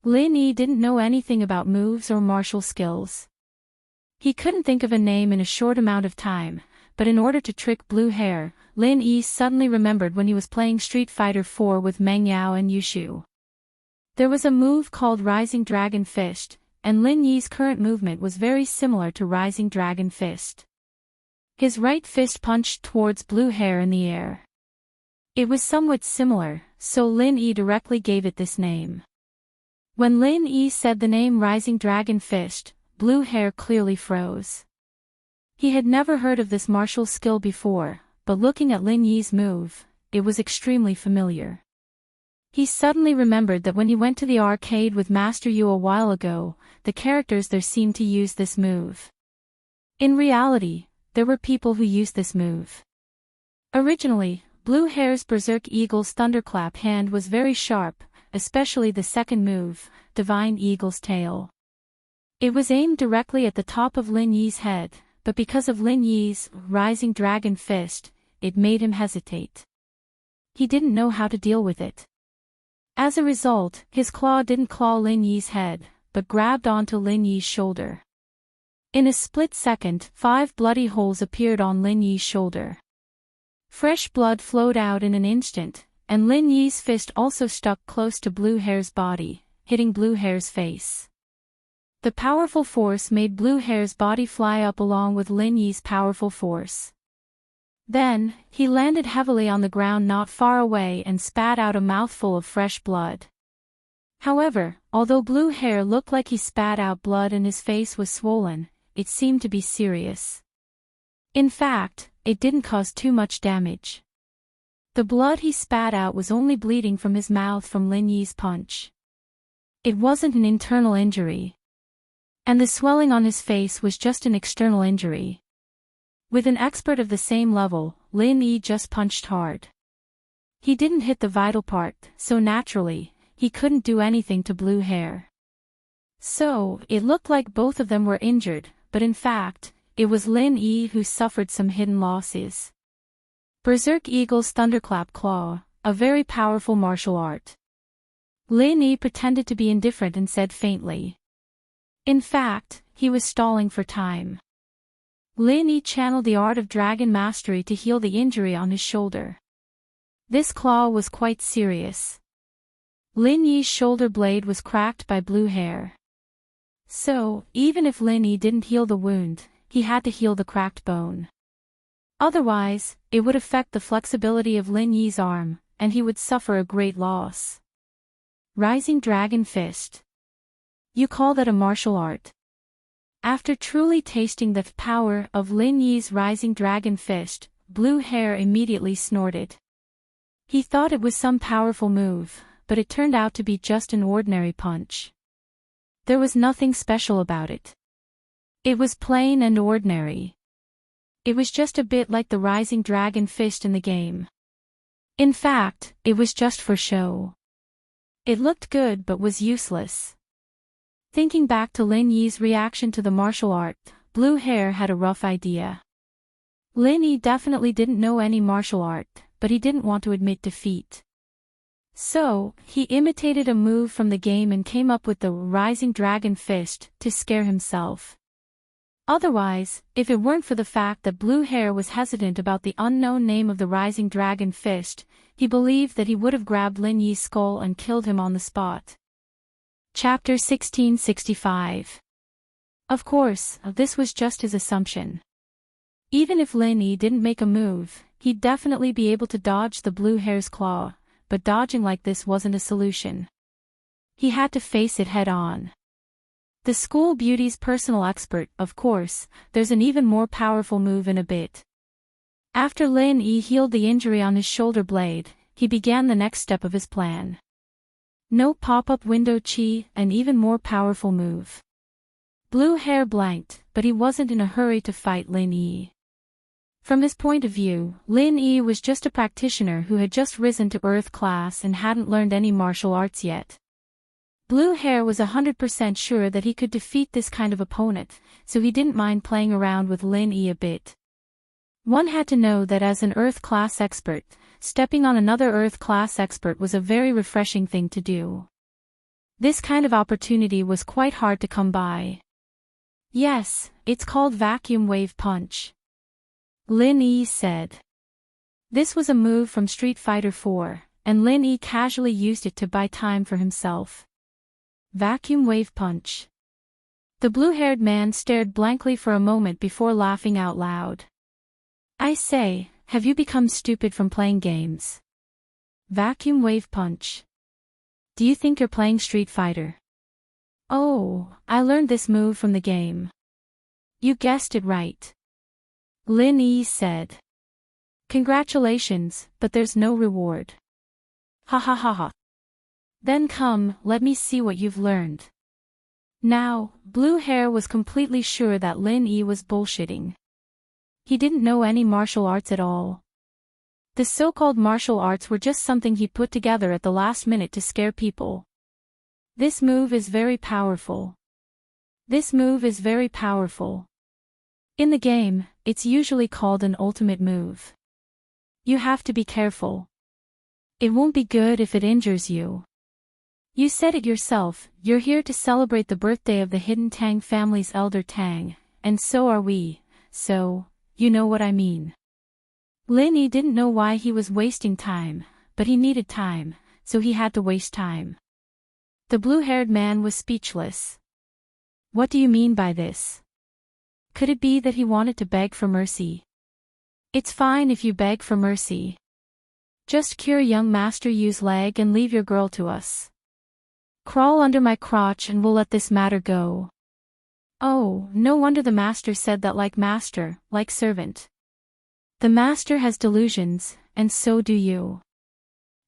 Lin Yi didn't know anything about moves or martial skills. He couldn't think of a name in a short amount of time, but in order to trick Blue Hair, Lin Yi suddenly remembered when he was playing Street Fighter 4 with Meng Yao and Yushu. There was a move called Rising Dragon Fist, and Lin Yi's current movement was very similar to Rising Dragon Fist. His right fist punched towards Blue Hair in the air. It was somewhat similar, so Lin Yi directly gave it this name. When Lin Yi said the name Rising Dragon Fist, Blue Hair clearly froze. He had never heard of this martial skill before, but looking at Lin Yi's move, it was extremely familiar. He suddenly remembered that when he went to the arcade with Master Yu a while ago, the characters there seemed to use this move. In reality, there were people who used this move. Originally, Blue Hair's Berserk Eagle's Thunderclap hand was very sharp, especially the second move, Divine Eagle's Tail. It was aimed directly at the top of Lin Yi's head, but because of Lin Yi's Rising Dragon Fist, it made him hesitate. He didn't know how to deal with it. As a result, his claw didn't claw Lin Yi's head, but grabbed onto Lin Yi's shoulder. In a split second, 5 bloody holes appeared on Lin Yi's shoulder. Fresh blood flowed out in an instant, and Lin Yi's fist also stuck close to Blue Hair's body, hitting Blue Hair's face. The powerful force made Blue Hair's body fly up along with Lin Yi's powerful force. Then, he landed heavily on the ground not far away and spat out a mouthful of fresh blood. However, although Blue Hair looked like he spat out blood and his face was swollen, it seemed to be serious. In fact, it didn't cause too much damage. The blood he spat out was only bleeding from his mouth from Lin Yi's punch. It wasn't an internal injury. And the swelling on his face was just an external injury. With an expert of the same level, Lin Yi just punched hard. He didn't hit the vital part, so naturally, he couldn't do anything to Blue Hair. So, it looked like both of them were injured, but in fact, it was Lin Yi who suffered some hidden losses. Berserk Eagle's Thunderclap Claw, a very powerful martial art. Lin Yi pretended to be indifferent and said faintly. In fact, he was stalling for time. Lin Yi channeled the art of dragon mastery to heal the injury on his shoulder. This claw was quite serious. Lin Yi's shoulder blade was cracked by blue hair. So, even if Lin Yi didn't heal the wound, he had to heal the cracked bone. Otherwise, it would affect the flexibility of Lin Yi's arm, and he would suffer a great loss. Rising Dragon Fist. You call that a martial art? After truly tasting the power of Lin Yi's Rising Dragon Fist, Blue Hair immediately snorted. He thought it was some powerful move, but it turned out to be just an ordinary punch. There was nothing special about it. It was plain and ordinary. It was just a bit like the Rising Dragon Fist in the game. In fact, it was just for show. It looked good but was useless. Thinking back to Lin Yi's reaction to the martial art, Blue Hair had a rough idea. Lin Yi definitely didn't know any martial art, but he didn't want to admit defeat. So, he imitated a move from the game and came up with the Rising Dragon Fist to scare himself. Otherwise, if it weren't for the fact that Blue Hair was hesitant about the unknown name of the Rising Dragon Fist, he believed that he would have grabbed Lin Yi's skull and killed him on the spot. Chapter 1665. Of course, this was just his assumption. Even if Lin Yi didn't make a move, he'd definitely be able to dodge the Blue Hair's claw, but dodging like this wasn't a solution. He had to face it head-on. The school beauty's personal expert, of course, there's an even more powerful move in a bit. After Lin Yi healed the injury on his shoulder blade, he began the next step of his plan. No pop-up window chi, an even more powerful move. Blue Hair blanked, but he wasn't in a hurry to fight Lin Yi. From his point of view, Lin Yi was just a practitioner who had just risen to Earth class and hadn't learned any martial arts yet. Blue Hair was 100% sure that he could defeat this kind of opponent, so he didn't mind playing around with Lin Yi a bit. One had to know that as an Earth class expert, stepping on another Earth class expert was a very refreshing thing to do. This kind of opportunity was quite hard to come by. Yes, it's called Vacuum Wave Punch. Lin Yi said. This was a move from Street Fighter 4, and Lin Yi casually used it to buy time for himself. Vacuum Wave Punch. The blue-haired man stared blankly for a moment before laughing out loud. I say, have you become stupid from playing games? Vacuum Wave Punch. Do you think you're playing Street Fighter? Oh, I learned this move from the game. You guessed it right. Lin Yi said. Congratulations, but there's no reward. Ha ha ha ha. Then come, let me see what you've learned. Now, Blue Hair was completely sure that Lin Yi was bullshitting. He didn't know any martial arts at all. The so-called martial arts were just something he put together at the last minute to scare people. This move is very powerful. This move is very powerful. In the game, it's usually called an ultimate move. You have to be careful. It won't be good if it injures you. You said it yourself, you're here to celebrate the birthday of the Hidden Tang family's elder Tang, and so are we, so, you know what I mean. Lin Yi didn't know why he was wasting time, but he needed time, so he had to waste time. The blue-haired man was speechless. What do you mean by this? Could it be that he wanted to beg for mercy? It's fine if you beg for mercy. Just cure young Master Yu's leg and leave your girl to us. Crawl under my crotch and we'll let this matter go. Oh, no wonder the master said that, like master, like servant. The master has delusions, and so do you.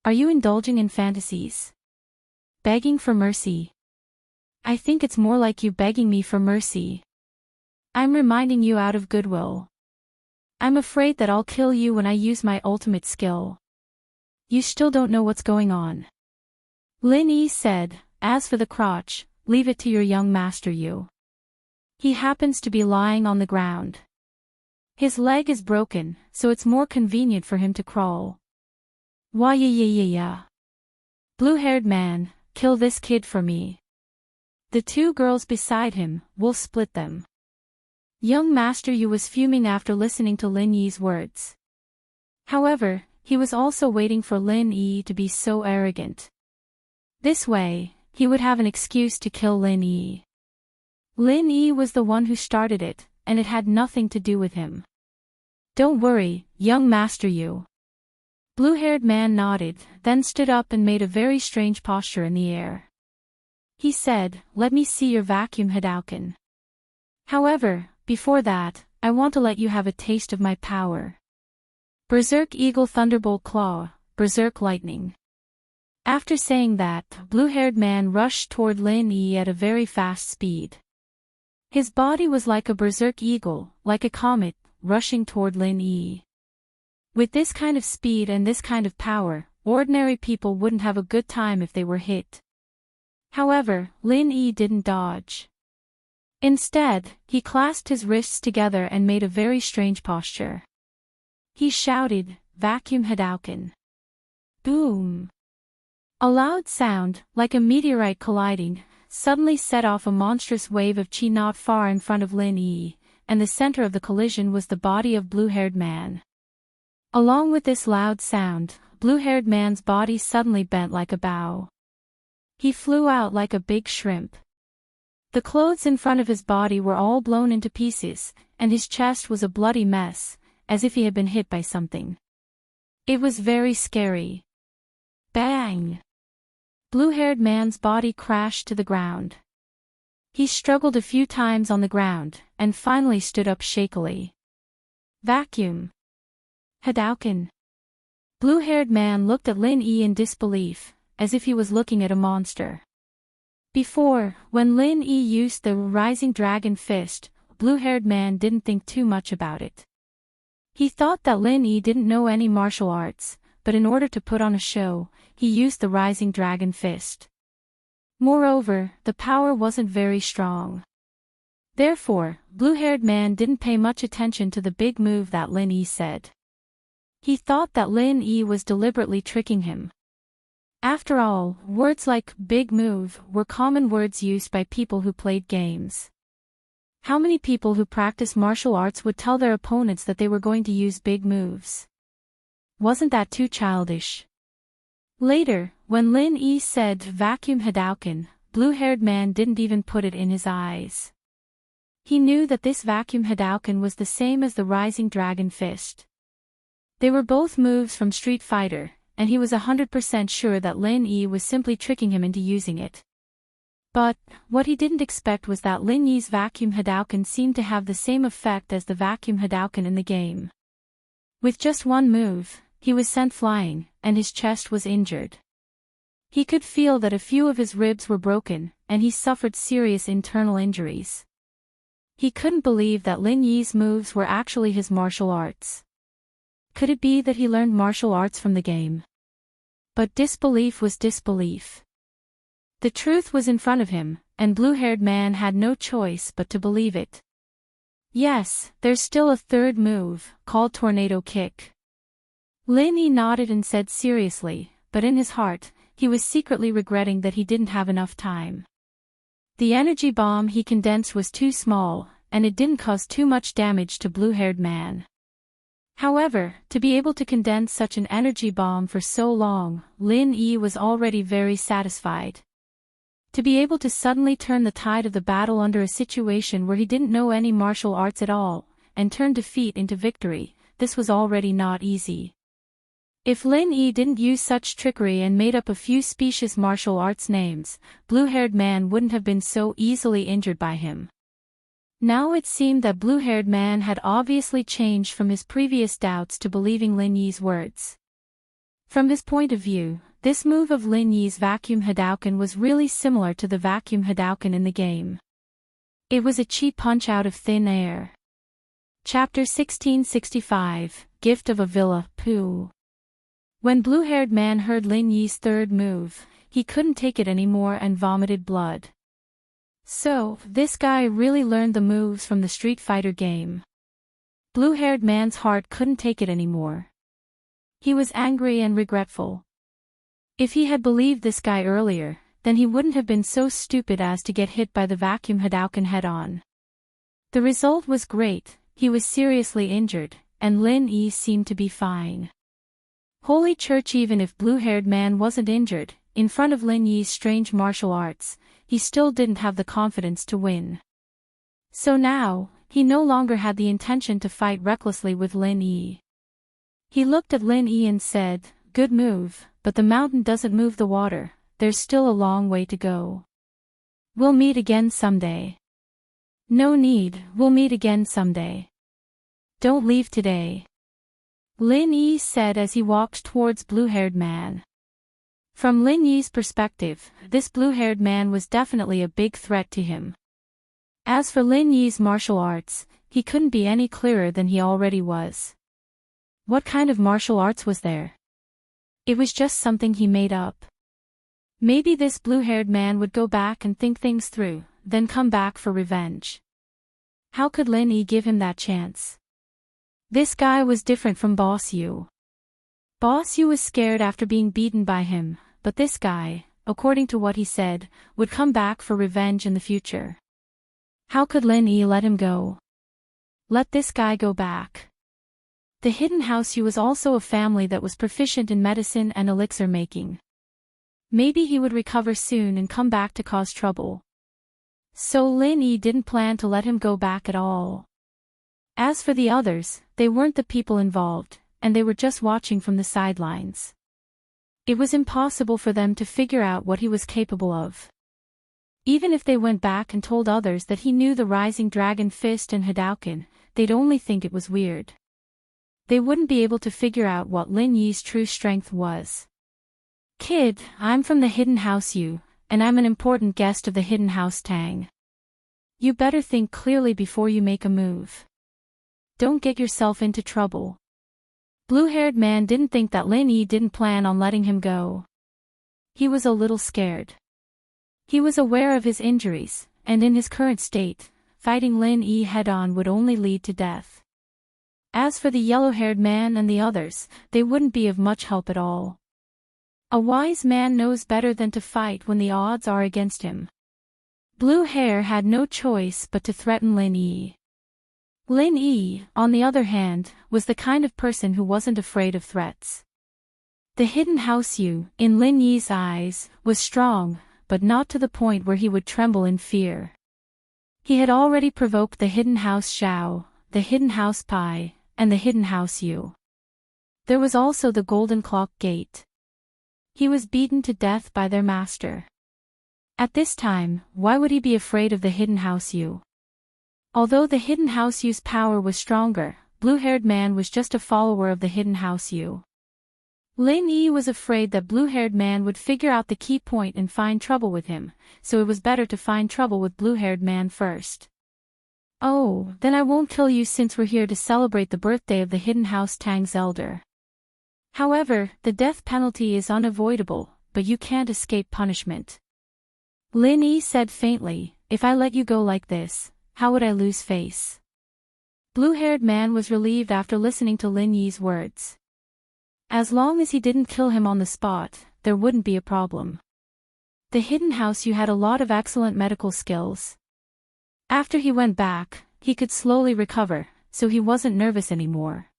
Are you indulging in fantasies? Begging for mercy? I think it's more like you begging me for mercy. I'm reminding you out of goodwill. I'm afraid that I'll kill you when I use my ultimate skill. You still don't know what's going on. Lin Yi said, as for the crotch, leave it to your young Master Yu. He happens to be lying on the ground. His leg is broken, so it's more convenient for him to crawl. Why yeah. Blue-haired man, kill this kid for me. The two girls beside him, we'll split them. Young Master Yu was fuming after listening to Lin Yi's words. However, he was also waiting for Lin Yi to be so arrogant. This way, he would have an excuse to kill Lin Yi. Lin Yi was the one who started it, and it had nothing to do with him. Don't worry, young Master Yu. Blue-haired man nodded, then stood up and made a very strange posture in the air. He said, let me see your vacuum Hadouken. However, before that, I want to let you have a taste of my power. Berserk Eagle Thunderbolt Claw, Berserk Lightning. After saying that, blue-haired man rushed toward Lin Yi at a very fast speed. His body was like a berserk eagle, like a comet, rushing toward Lin Yi. With this kind of speed and this kind of power, ordinary people wouldn't have a good time if they were hit. However, Lin Yi didn't dodge. Instead, he clasped his wrists together and made a very strange posture. He shouted, Vacuum Hadouken. Boom! A loud sound, like a meteorite colliding, suddenly set off a monstrous wave of chi not far in front of Lin Yi, and the center of the collision was the body of blue-haired man. Along with this loud sound, blue-haired man's body suddenly bent like a bow. He flew out like a big shrimp. The clothes in front of his body were all blown into pieces, and his chest was a bloody mess, as if he had been hit by something. It was very scary. Bang! Blue-haired man's body crashed to the ground. He struggled a few times on the ground, and finally stood up shakily. Vacuum Hadouken. Blue-haired man looked at Lin Yi in disbelief, as if he was looking at a monster. Before, when Lin Yi used the Rising Dragon Fist, blue-haired man didn't think too much about it. He thought that Lin Yi didn't know any martial arts, but in order to put on a show, he used the Rising Dragon Fist. Moreover, the power wasn't very strong. Therefore, blue-haired man didn't pay much attention to the big move that Lin Yi said. He thought that Lin Yi was deliberately tricking him. After all, words like big move were common words used by people who played games. How many people who practice martial arts would tell their opponents that they were going to use big moves? Wasn't that too childish? Later, when Lin Yi said Vacuum Hadouken, blue-haired man didn't even put it in his eyes. He knew that this Vacuum Hadouken was the same as the Rising Dragon Fist. They were both moves from Street Fighter, and he was 100% sure that Lin Yi was simply tricking him into using it. But, what he didn't expect was that Lin Yi's Vacuum Hadouken seemed to have the same effect as the Vacuum Hadouken in the game. With just one move, he was sent flying, and his chest was injured. He could feel that a few of his ribs were broken, and he suffered serious internal injuries. He couldn't believe that Lin Yi's moves were actually his martial arts. Could it be that he learned martial arts from the game? But disbelief was disbelief. The truth was in front of him, and blue-haired man had no choice but to believe it. Yes, there's still a third move, called Tornado Kick. Lin Yi nodded and said seriously, but in his heart, he was secretly regretting that he didn't have enough time. The energy bomb he condensed was too small, and it didn't cause too much damage to blue-haired man. However, to be able to condense such an energy bomb for so long, Lin Yi was already very satisfied. To be able to suddenly turn the tide of the battle under a situation where he didn't know any martial arts at all, and turn defeat into victory, this was already not easy. If Lin Yi didn't use such trickery and made up a few specious martial arts names, blue-haired man wouldn't have been so easily injured by him. Now it seemed that blue-haired man had obviously changed from his previous doubts to believing Lin Yi's words. From his point of view, this move of Lin Yi's Vacuum Hadouken was really similar to the Vacuum Hadouken in the game. It was a cheap punch out of thin air. Chapter 1665, Gift of a Villa, Pooh. When blue-haired man heard Lin Yi's third move, he couldn't take it anymore and vomited blood. So, this guy really learned the moves from the Street Fighter game. Blue-haired man's heart couldn't take it anymore. He was angry and regretful. If he had believed this guy earlier, then he wouldn't have been so stupid as to get hit by the vacuum Hadouken head-on. The result was great. He was seriously injured, and Lin Yi seemed to be fine. Holy Church, even if blue-haired man wasn't injured, in front of Lin Yi's strange martial arts, he still didn't have the confidence to win. So now, he no longer had the intention to fight recklessly with Lin Yi. He looked at Lin Yi and said, "Good move, but the mountain doesn't move the water, there's still a long way to go. We'll meet again someday." "No need, we'll meet again someday. Don't leave today," Lin Yi said as he walked towards blue-haired man. From Lin Yi's perspective, this blue-haired man was definitely a big threat to him. As for Lin Yi's martial arts, he couldn't be any clearer than he already was. What kind of martial arts was there? It was just something he made up. Maybe this blue-haired man would go back and think things through, then come back for revenge. How could Lin Yi give him that chance? This guy was different from Boss Yu. Boss Yu was scared after being beaten by him, but this guy, according to what he said, would come back for revenge in the future. How could Lin Yi let him go? Let this guy go back. The Hidden House Yu was also a family that was proficient in medicine and elixir making. Maybe he would recover soon and come back to cause trouble. So Lin Yi didn't plan to let him go back at all. As for the others, they weren't the people involved, and they were just watching from the sidelines. It was impossible for them to figure out what he was capable of. Even if they went back and told others that he knew the Rising Dragon Fist and Hadouken, they'd only think it was weird. They wouldn't be able to figure out what Lin Yi's true strength was. "Kid, I'm from the Hidden House Yu, and I'm an important guest of the Hidden House Tang. You better think clearly before you make a move. Don't get yourself into trouble." Blue-haired man didn't think that Lin Yi didn't plan on letting him go. He was a little scared. He was aware of his injuries, and in his current state, fighting Lin Yi head-on would only lead to death. As for the yellow-haired man and the others, they wouldn't be of much help at all. A wise man knows better than to fight when the odds are against him. Blue Hair had no choice but to threaten Lin Yi. Lin Yi, on the other hand, was the kind of person who wasn't afraid of threats. The Hidden House Yu, in Lin Yi's eyes, was strong, but not to the point where he would tremble in fear. He had already provoked the Hidden House Xiao, the Hidden House Pai, and the Hidden House Yu. There was also the Golden Clock Gate. He was beaten to death by their master. At this time, why would he be afraid of the Hidden House Yu? Although the Hidden House Yu's power was stronger, blue-haired man was just a follower of the Hidden House Yu. Lin Yi was afraid that blue-haired man would figure out the key point and find trouble with him, so it was better to find trouble with blue-haired man first. "Oh, then I won't kill you since we're here to celebrate the birthday of the Hidden House Tang's elder. However, the death penalty is unavoidable, but you can't escape punishment." Lin Yi said faintly, "If I let you go like this, how would I lose face?" Blue-haired man was relieved after listening to Lin Yi's words. As long as he didn't kill him on the spot, there wouldn't be a problem. The Hidden House Yu had a lot of excellent medical skills. After he went back, he could slowly recover, so he wasn't nervous anymore.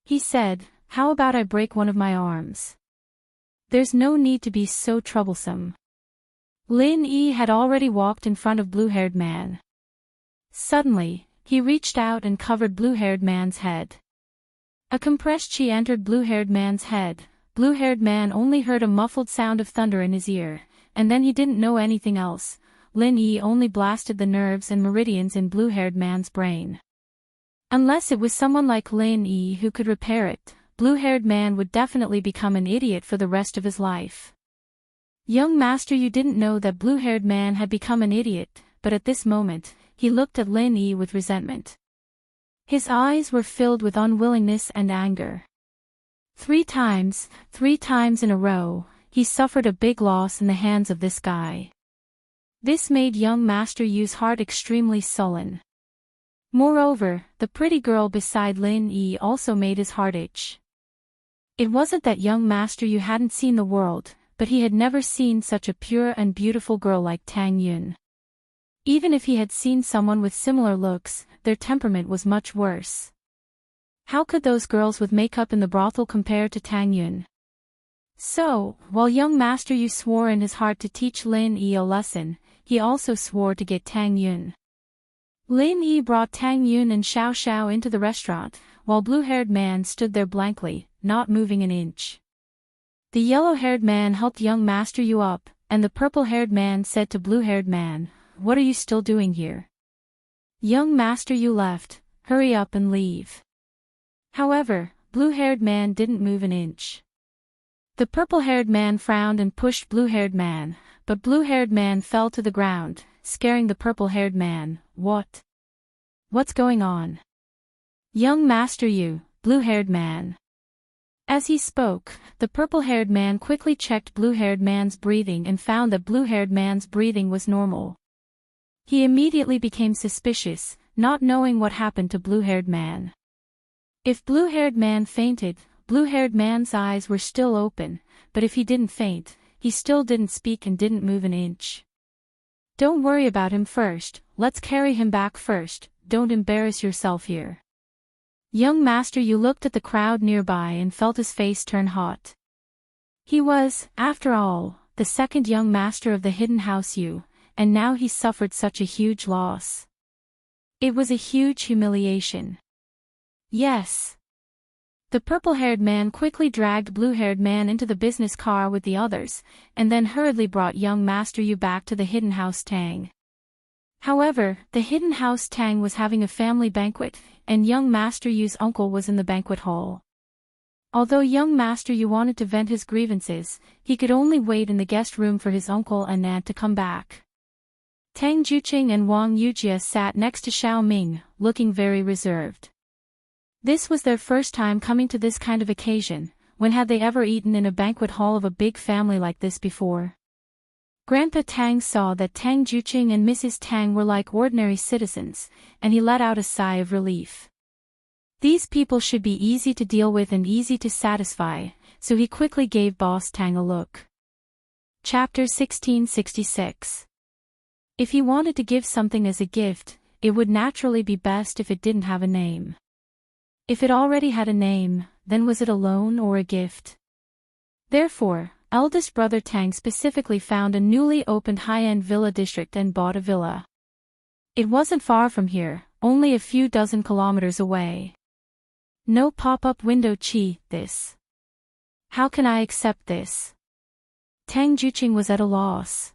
He said, "How about I break one of my arms? There's no need to be so troublesome." Lin Yi had already walked in front of blue-haired man. Suddenly, he reached out and covered blue-haired man's head. A compressed chi entered blue-haired man's head. Blue-haired man only heard a muffled sound of thunder in his ear, and then he didn't know anything else. Lin Yi only blasted the nerves and meridians in blue-haired man's brain. Unless it was someone like Lin Yi who could repair it, blue-haired man would definitely become an idiot for the rest of his life. Young master, you didn't know that blue-haired man had become an idiot, but at this moment, he looked at Lin Yi with resentment. His eyes were filled with unwillingness and anger. 3 times in a row, he suffered a big loss in the hands of this guy. This made young Master Yu's heart extremely sullen. Moreover, the pretty girl beside Lin Yi also made his heart itch. It wasn't that young master Yu hadn't seen the world, but he had never seen such a pure and beautiful girl like Tang Yun. Even if he had seen someone with similar looks, their temperament was much worse. How could those girls with makeup in the brothel compare to Tang Yun? So, while young Master Yu swore in his heart to teach Lin Yi a lesson, he also swore to get Tang Yun. Lin Yi brought Tang Yun and Xiao Xiao into the restaurant, while blue-haired man stood there blankly, not moving an inch. The yellow-haired man helped young Master Yu up, and the purple-haired man said to blue-haired man, "What are you still doing here?" Young Master Yu left, "Hurry up and leave." However, blue-haired man didn't move an inch. The purple-haired man frowned and pushed blue-haired man, but blue-haired man fell to the ground, scaring the purple-haired man. What's going on? Young Master Yu, blue-haired man. As he spoke, the purple-haired man quickly checked blue-haired man's breathing and found that blue-haired man's breathing was normal. He immediately became suspicious, not knowing what happened to blue-haired man. If blue-haired man fainted, blue-haired man's eyes were still open, but if he didn't faint, he still didn't speak and didn't move an inch. "Don't worry about him first, let's carry him back first, don't embarrass yourself here." Young Master Yu looked at the crowd nearby and felt his face turn hot. He was, after all, the second young master of the Hidden House Yu, and now he suffered such a huge loss. It was a huge humiliation. Yes. The purple-haired man quickly dragged blue-haired man into the business car with the others, and then hurriedly brought young Master Yu back to the Hidden House Tang. However, the Hidden House Tang was having a family banquet, and young Master Yu's uncle was in the banquet hall. Although young Master Yu wanted to vent his grievances, he could only wait in the guest room for his uncle and aunt to come back. Tang Juqing and Wang Yujia sat next to Xiao Ming, looking very reserved. This was their first time coming to this kind of occasion. When had they ever eaten in a banquet hall of a big family like this before? Grandpa Tang saw that Tang Juqing and Mrs. Tang were like ordinary citizens, and he let out a sigh of relief. These people should be easy to deal with and easy to satisfy, so he quickly gave Boss Tang a look. Chapter 1666. If he wanted to give something as a gift, it would naturally be best if it didn't have a name. If it already had a name, then was it a loan or a gift? Therefore, eldest brother Tang specifically found a newly opened high-end villa district and bought a villa. It wasn't far from here, only a few dozen kilometers away. No pop-up window this. How can I accept this? Tang Juqing was at a loss.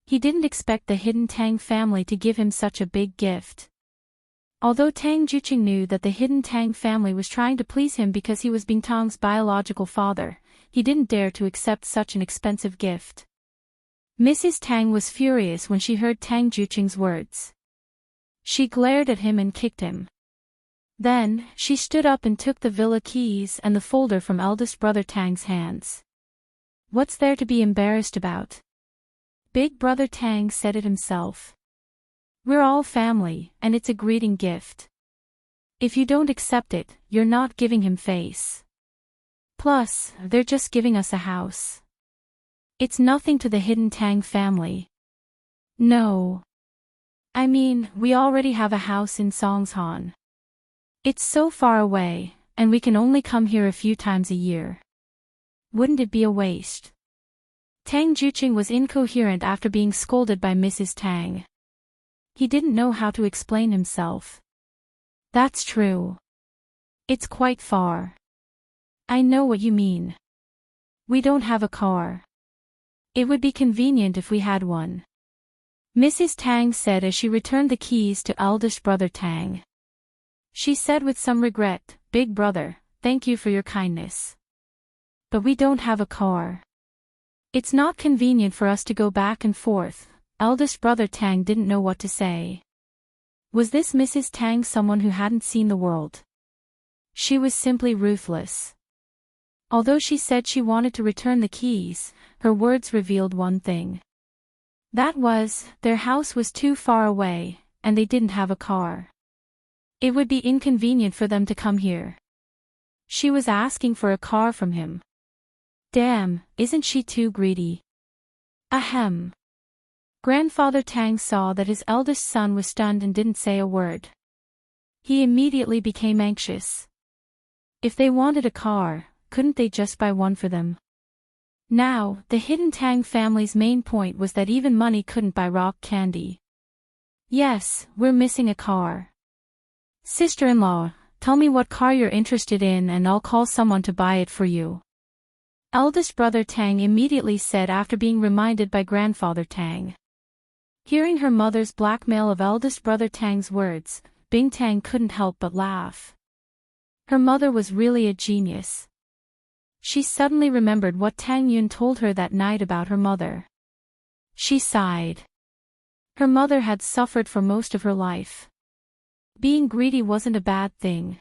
He didn't expect the hidden Tang family to give him such a big gift. Although Tang Juqing knew that the hidden Tang family was trying to please him because he was Bingtang's biological father, he didn't dare to accept such an expensive gift. Mrs. Tang was furious when she heard Tang Juqing's words. She glared at him and kicked him. Then, she stood up and took the villa keys and the folder from eldest brother Tang's hands. "What's there to be embarrassed about? Big brother Tang said it himself. We're all family, and it's a greeting gift. If you don't accept it, you're not giving him face. Plus, they're just giving us a house. It's nothing to the hidden Tang family." "No. I mean, we already have a house in Songshan. It's so far away, and we can only come here a few times a year. Wouldn't it be a waste?" Tang Juqing was incoherent after being scolded by Mrs. Tang. He didn't know how to explain himself. "That's true. It's quite far. I know what you mean. We don't have a car. It would be convenient if we had one," Mrs. Tang said as she returned the keys to eldest brother Tang. She said with some regret, "Big brother, thank you for your kindness. But we don't have a car. It's not convenient for us to go back and forth." Eldest brother Tang didn't know what to say. Was this Mrs. Tang someone who hadn't seen the world? She was simply ruthless. Although she said she wanted to return the keys, her words revealed one thing. That was, their house was too far away, and they didn't have a car. It would be inconvenient for them to come here. She was asking for a car from him. Damn, isn't she too greedy? Ahem. Grandfather Tang saw that his eldest son was stunned and didn't say a word. He immediately became anxious. If they wanted a car, couldn't they just buy one for them? Now, the hidden Tang family's main point was that even money couldn't buy rock candy. Yes, we're missing a car. Sister-in-law, tell me what car you're interested in and I'll call someone to buy it for you. Eldest brother Tang immediately said after being reminded by grandfather Tang. Hearing her mother's blackmail of eldest brother Tang's words, Bing Tang couldn't help but laugh. Her mother was really a genius. She suddenly remembered what Tang Yun told her that night about her mother. She sighed. Her mother had suffered for most of her life. Being greedy wasn't a bad thing.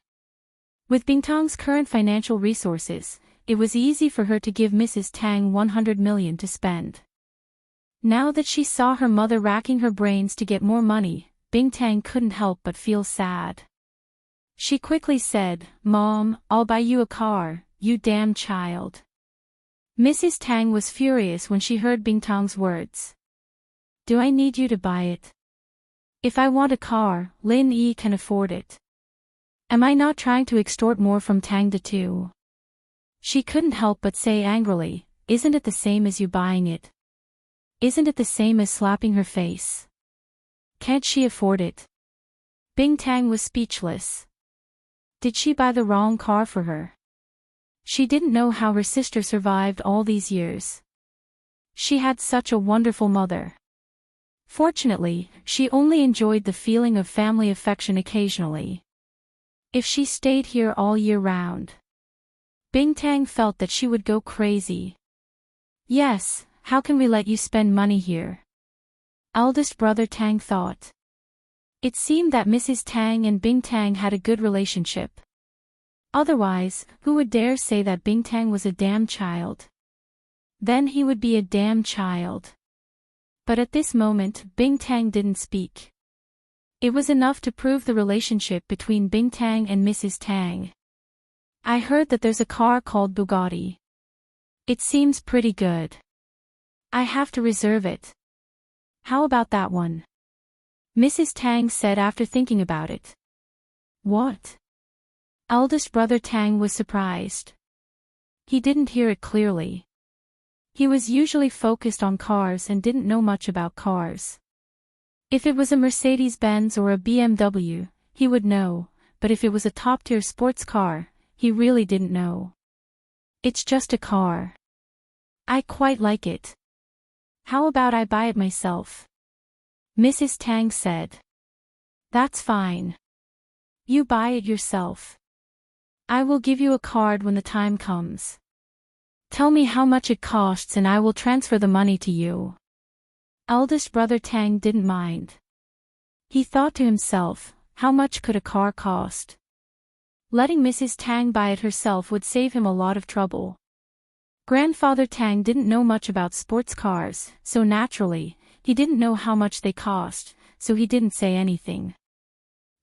With Bing Tang's current financial resources, it was easy for her to give Mrs. Tang 100 million to spend. Now that she saw her mother racking her brains to get more money, Bing Tang couldn't help but feel sad. She quickly said, "Mom, I'll buy you a car, you damn child." Mrs. Tang was furious when she heard Bing Tang's words. Do I need you to buy it? If I want a car, Lin Yi can afford it. Am I not trying to extort more from Tang too? She couldn't help but say angrily, isn't it the same as you buying it? Isn't it the same as slapping her face? Can't she afford it? Bing Tang was speechless. Did she buy the wrong car for her? She didn't know how her sister survived all these years. She had such a wonderful mother. Fortunately, she only enjoyed the feeling of family affection occasionally. If she stayed here all year round, Bing Tang felt that she would go crazy. Yes, how can we let you spend money here? Eldest brother Tang thought. It seemed that Mrs. Tang and Bing Tang had a good relationship. Otherwise, who would dare say that Bing Tang was a damn child? Then he would be a damn child. But at this moment, Bing Tang didn't speak. It was enough to prove the relationship between Bing Tang and Mrs. Tang. I heard that there's a car called Bugatti. It seems pretty good. I have to reserve it. How about that one? Mrs. Tang said after thinking about it. What? Eldest brother Tang was surprised. He didn't hear it clearly. He was usually focused on cars and didn't know much about cars. If it was a Mercedes-Benz or a BMW, he would know, but if it was a top-tier sports car, he really didn't know. It's just a car. I quite like it. How about I buy it myself? Mrs. Tang said. That's fine. You buy it yourself. I will give you a card when the time comes. Tell me how much it costs and I will transfer the money to you. Eldest brother Tang didn't mind. He thought to himself, how much could a car cost? Letting Mrs. Tang buy it herself would save him a lot of trouble. Grandfather Tang didn't know much about sports cars, so naturally, he didn't know how much they cost, so he didn't say anything.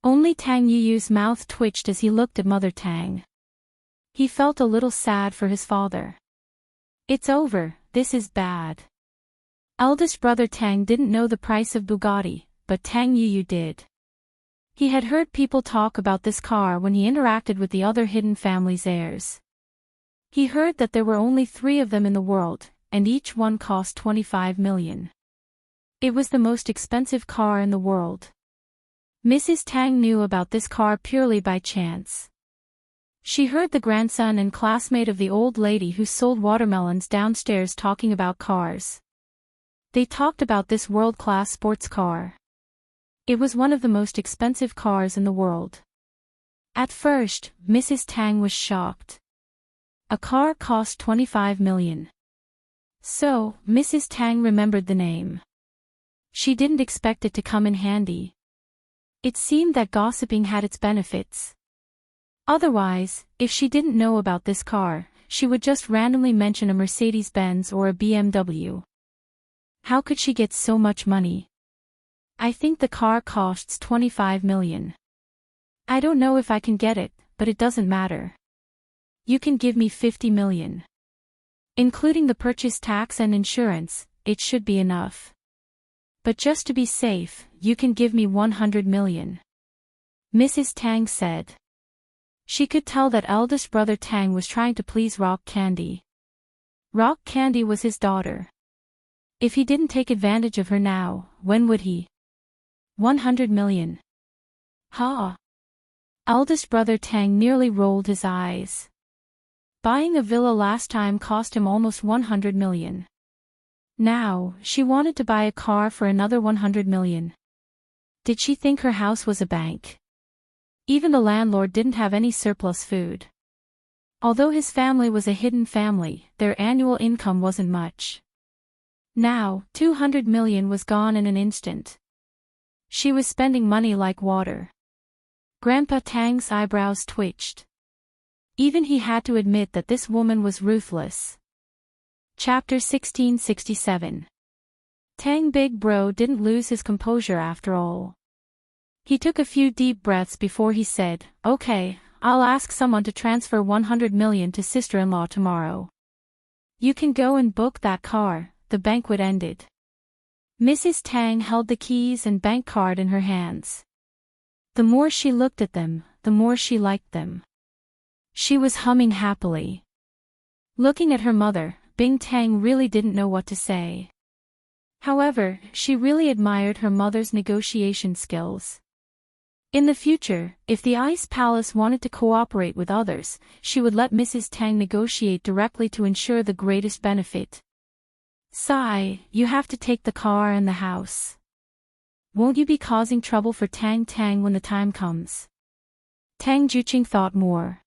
Only Tang Yuyu's mouth twitched as he looked at Mother Tang. He felt a little sad for his father. It's over, this is bad. Eldest brother Tang didn't know the price of Bugatti, but Tang Yuyu did. He had heard people talk about this car when he interacted with the other hidden family's heirs. He heard that there were only 3 of them in the world, and each one cost 25 million. It was the most expensive car in the world. Mrs. Tang knew about this car purely by chance. She heard the grandson and classmate of the old lady who sold watermelons downstairs talking about cars. They talked about this world-class sports car. It was one of the most expensive cars in the world. At first, Mrs. Tang was shocked. A car cost 25 million. So, Mrs. Tang remembered the name. She didn't expect it to come in handy. It seemed that gossiping had its benefits. Otherwise, if she didn't know about this car, she would just randomly mention a Mercedes-Benz or a BMW. How could she get so much money? I think the car costs 25 million. I don't know if I can get it, but it doesn't matter. You can give me 50 million. Including the purchase tax and insurance, it should be enough. But just to be safe, you can give me 100 million. Mrs. Tang said. She could tell that eldest brother Tang was trying to please Rock Candy. Rock Candy was his daughter. If he didn't take advantage of her now, when would he? 100 million. Ha! Eldest brother Tang nearly rolled his eyes. Buying a villa last time cost him almost 100 million. Now, she wanted to buy a car for another 100 million. Did she think her house was a bank? Even the landlord didn't have any surplus food. Although his family was a hidden family, their annual income wasn't much. Now, 200 million was gone in an instant. She was spending money like water. Grandpa Tang's eyebrows twitched. Even he had to admit that this woman was ruthless. Chapter 1667. Tang Big Bro didn't lose his composure after all. He took a few deep breaths before he said, "Okay, I'll ask someone to transfer 100 million to sister-in-law tomorrow. You can go and book that car." The banquet ended. Mrs. Tang held the keys and bank card in her hands. The more she looked at them, the more she liked them. She was humming happily. Looking at her mother, Bing Tang really didn't know what to say. However, she really admired her mother's negotiation skills. In the future, if the Ice Palace wanted to cooperate with others, she would let Mrs. Tang negotiate directly to ensure the greatest benefit. Sigh, you have to take the car and the house. Won't you be causing trouble for Tang Tang when the time comes? Tang Juqing thought more.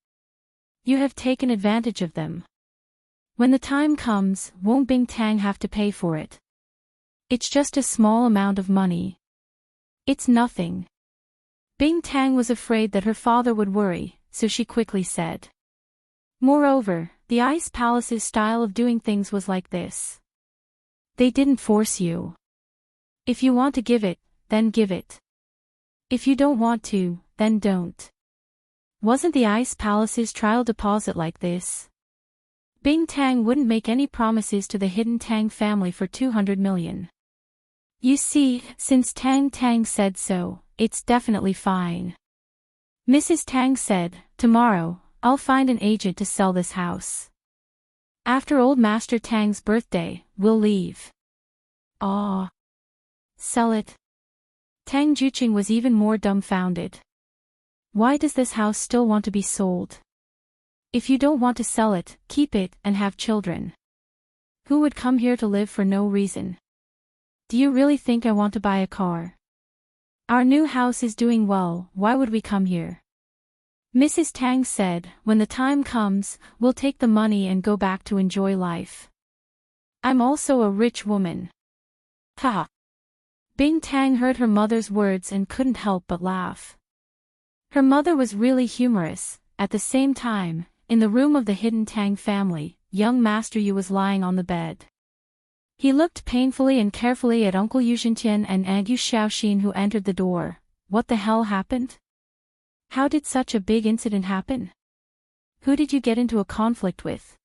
You have taken advantage of them. When the time comes, won't Bing Tang have to pay for it? It's just a small amount of money. It's nothing. Bing Tang was afraid that her father would worry, so she quickly said. Moreover, the Ice Palace's style of doing things was like this. They didn't force you. If you want to give it, then give it. If you don't want to, then don't. Wasn't the Ice Palace's trial deposit like this? Bing Tang wouldn't make any promises to the hidden Tang family for 200 million. You see, since Tang Tang said so, it's definitely fine. Mrs. Tang said, tomorrow, I'll find an agent to sell this house. After old Master Tang's birthday, we'll leave. Ah. Sell it? Tang Juqing was even more dumbfounded. Why does this house still want to be sold? If you don't want to sell it, keep it and have children. Who would come here to live for no reason? Do you really think I want to buy a car? Our new house is doing well, why would we come here? Mrs. Tang said, when the time comes, we'll take the money and go back to enjoy life. I'm also a rich woman. Ha! Bing Tang heard her mother's words and couldn't help but laugh. Her mother was really humorous. At the same time, in the room of the hidden Tang family, young Master Yu was lying on the bed. He looked painfully and carefully at Uncle Yu Zhentian and Aunt Yu Xiaoxin who entered the door. What the hell happened? How did such a big incident happen? Who did you get into a conflict with?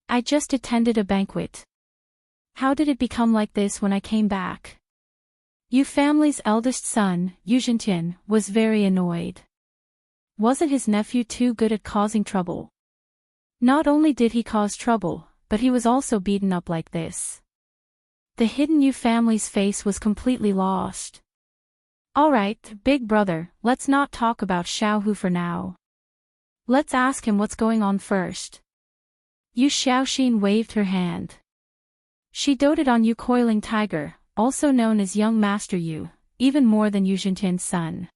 I just attended a banquet. How did it become like this when I came back? Yu family's eldest son, Yu Zhentian, was very annoyed. Wasn't his nephew too good at causing trouble? Not only did he cause trouble, but he was also beaten up like this. The hidden Yu family's face was completely lost. Alright, big brother, let's not talk about Xiaohu for now. Let's ask him what's going on first. Yu Xiaoxin waved her hand. She doted on Yu Coiling Tiger, also known as young Master Yu, even more than Yu Zhentian's son.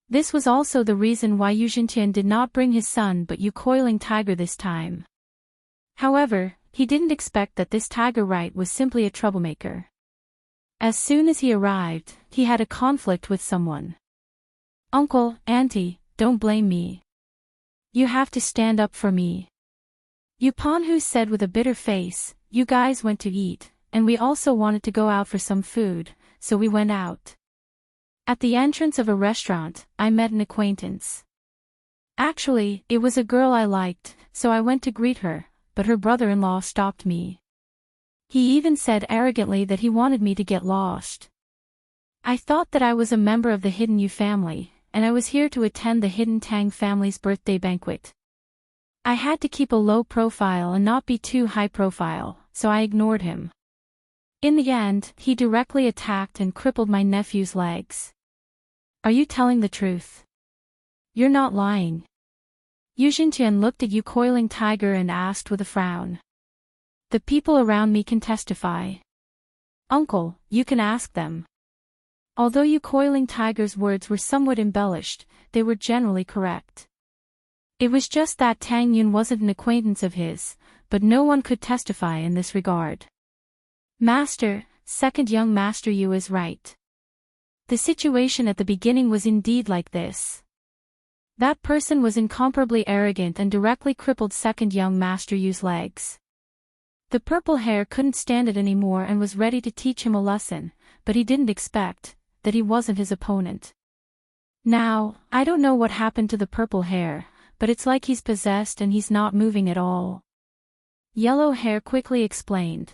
This was also the reason why Yu Zhentian did not bring his son but Yu Coiling Tiger this time. However, he didn't expect that this tiger right was simply a troublemaker. As soon as he arrived, he had a conflict with someone. Uncle, Auntie, don't blame me. You have to stand up for me. Yu Panhu said with a bitter face, you guys went to eat, and we also wanted to go out for some food, so we went out. At the entrance of a restaurant, I met an acquaintance. Actually, it was a girl I liked, so I went to greet her, but her brother-in-law stopped me. He even said arrogantly that he wanted me to get lost. I thought that I was a member of the Hidden Yu family, and I was here to attend the Hidden Tang family's birthday banquet. I had to keep a low profile and not be too high profile, so I ignored him. In the end, he directly attacked and crippled my nephew's legs. Are you telling the truth? You're not lying. Yu Xintian looked at Yu Coiling Tiger and asked with a frown. The people around me can testify. Uncle, you can ask them. Although Yu Coiling Tiger's words were somewhat embellished, they were generally correct. It was just that Tang Yun wasn't an acquaintance of his, but no one could testify in this regard. Master, second young Master Yu is right. The situation at the beginning was indeed like this. That person was incomparably arrogant and directly crippled second young Master Yu's legs. The purple hair couldn't stand it anymore and was ready to teach him a lesson, but he didn't expect that he wasn't his opponent. Now, I don't know what happened to the purple hair, but it's like he's possessed and he's not moving at all. Yellow hair quickly explained.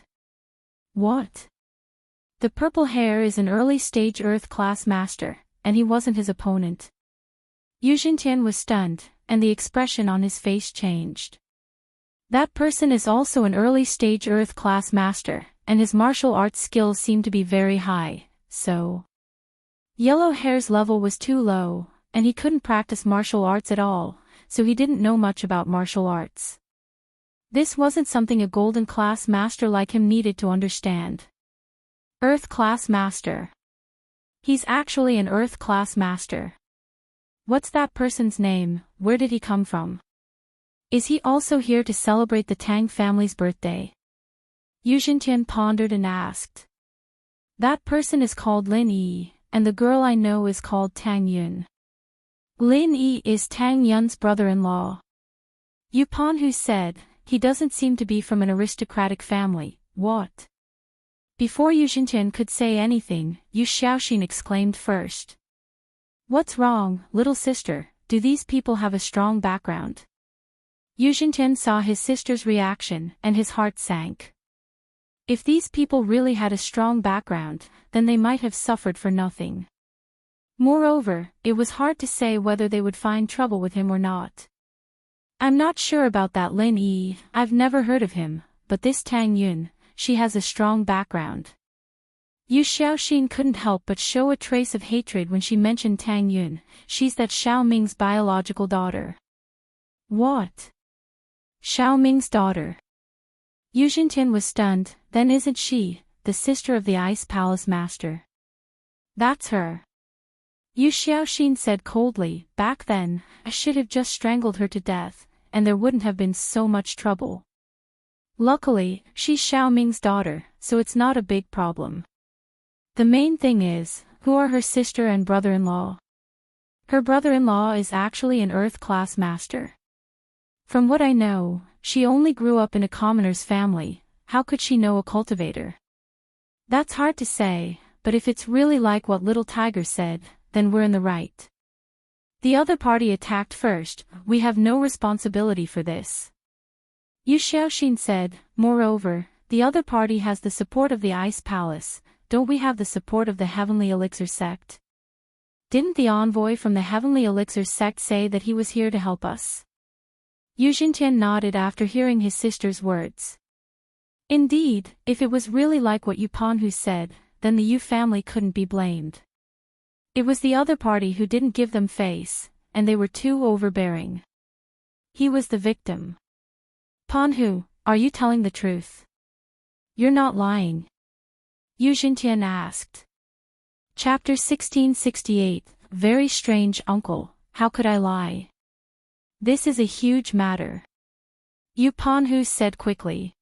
What? The purple hair is an early-stage Earth-class master, and he wasn't his opponent. Yu Xintian was stunned, and the expression on his face changed. That person is also an early-stage Earth-class master, and his martial arts skills seem to be very high, so... Yellow hair's level was too low, and he couldn't practice martial arts at all, so he didn't know much about martial arts. This wasn't something a golden-class master like him needed to understand. Earth-class master. He's actually an Earth-class master. What's that person's name? Where did he come from? Is he also here to celebrate the Tang family's birthday? Yu Xintian pondered and asked. That person is called Lin Yi, and the girl I know is called Tang Yun. Lin Yi is Tang Yun's brother-in-law. Yu Panhu said, he doesn't seem to be from an aristocratic family. What? Before Yu Xintian could say anything, Yu Xiaoxin exclaimed first. What's wrong, little sister? Do these people have a strong background? Yu Xintian saw his sister's reaction, and his heart sank. If these people really had a strong background, then they might have suffered for nothing. Moreover, it was hard to say whether they would find trouble with him or not. I'm not sure about that Lin Yi, I've never heard of him, but this Tang Yun, she has a strong background. Yu Xiaoxin couldn't help but show a trace of hatred when she mentioned Tang Yun. She's that Xiao Ming's biological daughter. What? Xiao Ming's daughter? Yu Xintian was stunned. Then isn't she the sister of the Ice Palace Master? That's her. Yu Xiaoxin said coldly. Back then, I should have just strangled her to death, and there wouldn't have been so much trouble. Luckily, she's Xiao Ming's daughter, so it's not a big problem. The main thing is, who are her sister and brother-in-law? Her brother-in-law is actually an Earth-class master. From what I know, she only grew up in a commoner's family. How could she know a cultivator? That's hard to say, but if it's really like what Little Tiger said, then we're in the right. The other party attacked first, we have no responsibility for this. Yu Xiaoxin said, moreover, the other party has the support of the Ice Palace, don't we have the support of the Heavenly Elixir sect? Didn't the envoy from the Heavenly Elixir sect say that he was here to help us? Yu Xintian nodded after hearing his sister's words. Indeed, if it was really like what Yu Panhu said, then the Yu family couldn't be blamed. It was the other party who didn't give them face, and they were too overbearing. He was the victim. Panhu, are you telling the truth? You're not lying. Yu Xintian asked. Chapter 1668, Very Strange Uncle, How Could I Lie? This is a huge matter. Yu Panhu said quickly.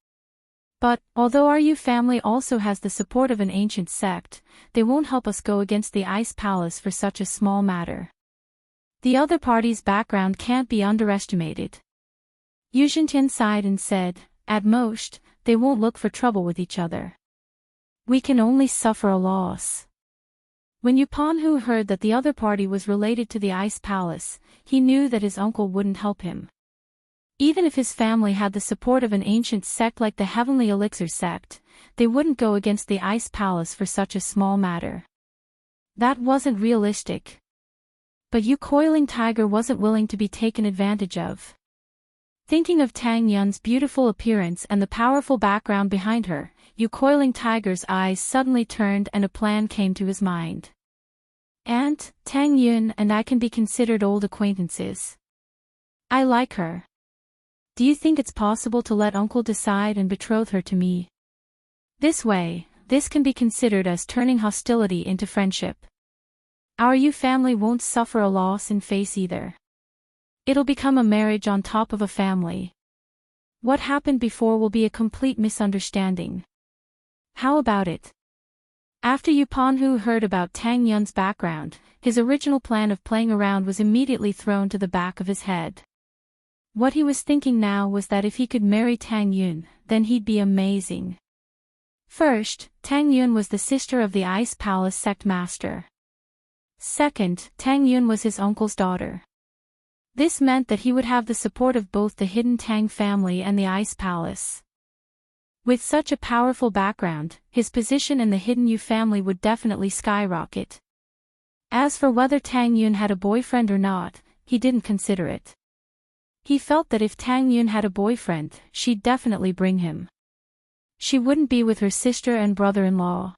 But, although our Yu family also has the support of an ancient sect, they won't help us go against the Ice Palace for such a small matter. The other party's background can't be underestimated. Yu Xintian sighed and said, at most, they won't look for trouble with each other. We can only suffer a loss. When Yu Panhu heard that the other party was related to the Ice Palace, he knew that his uncle wouldn't help him. Even if his family had the support of an ancient sect like the Heavenly Elixir sect, they wouldn't go against the Ice Palace for such a small matter. That wasn't realistic. But Yu Coiling Tiger wasn't willing to be taken advantage of. Thinking of Tang Yun's beautiful appearance and the powerful background behind her, Yu Coiling Tiger's eyes suddenly turned and a plan came to his mind. "Aunt, Tang Yun and I can be considered old acquaintances. I like her. Do you think it's possible to let Uncle decide and betroth her to me? This way, this can be considered as turning hostility into friendship. Our Yu family won't suffer a loss in face either. It'll become a marriage on top of a family. What happened before will be a complete misunderstanding. How about it?" After Yu Ponhu heard about Tang Yun's background, his original plan of playing around was immediately thrown to the back of his head. What he was thinking now was that if he could marry Tang Yun, then he'd be amazing. First, Tang Yun was the sister of the Ice Palace sect master. Second, Tang Yun was his uncle's daughter. This meant that he would have the support of both the hidden Tang family and the Ice Palace. With such a powerful background, his position in the hidden Yu family would definitely skyrocket. As for whether Tang Yun had a boyfriend or not, he didn't consider it. He felt that if Tang Yun had a boyfriend, she'd definitely bring him. She wouldn't be with her sister and brother-in-law.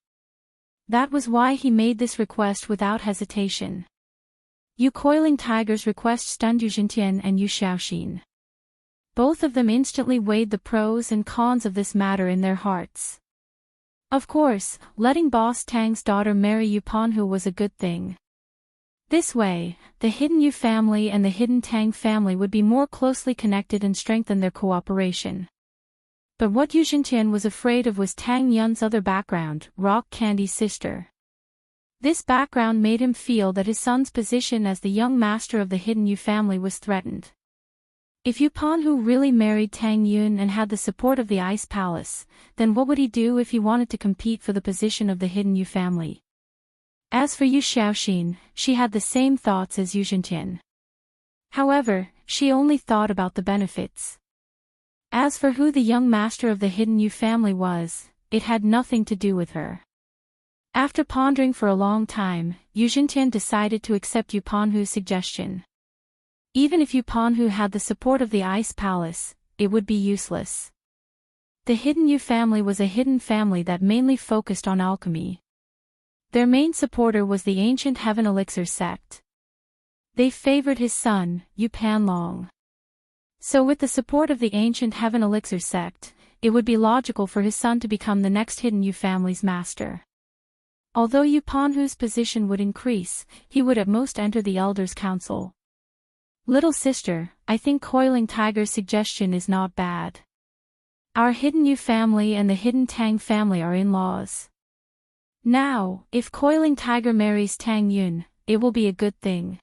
That was why he made this request without hesitation. Yu Coiling Tiger's request stunned Yu Xintian and Yu Xiaoxin. Both of them instantly weighed the pros and cons of this matter in their hearts. Of course, letting Boss Tang's daughter marry Yu Ponhu was a good thing. This way, the hidden Yu family and the hidden Tang family would be more closely connected and strengthen their cooperation. But what Yu Xintian was afraid of was Tang Yun's other background, Rock Candy's sister. This background made him feel that his son's position as the young master of the hidden Yu family was threatened. If Yu Ponhu really married Tang Yun and had the support of the Ice Palace, then what would he do if he wanted to compete for the position of the hidden Yu family? As for Yu Xiaoxin, she had the same thoughts as Yu Xintian. However, she only thought about the benefits. As for who the young master of the hidden Yu family was, it had nothing to do with her. After pondering for a long time, Yu Xintian decided to accept Yu Ponhu's suggestion. Even if Yu Ponhu had the support of the Ice Palace, it would be useless. The hidden Yu family was a hidden family that mainly focused on alchemy. Their main supporter was the ancient Heaven Elixir sect. They favored his son, Yu Panlong. So with the support of the ancient Heaven Elixir sect, it would be logical for his son to become the next hidden Yu family's master. Although Yu Ponhu's position would increase, he would at most enter the Elders' Council. "Little sister, I think Coiling Tiger's suggestion is not bad. Our hidden Yu family and the hidden Tang family are in-laws. Now, if Coiling Tiger marries Tang Yun, it will be a good thing."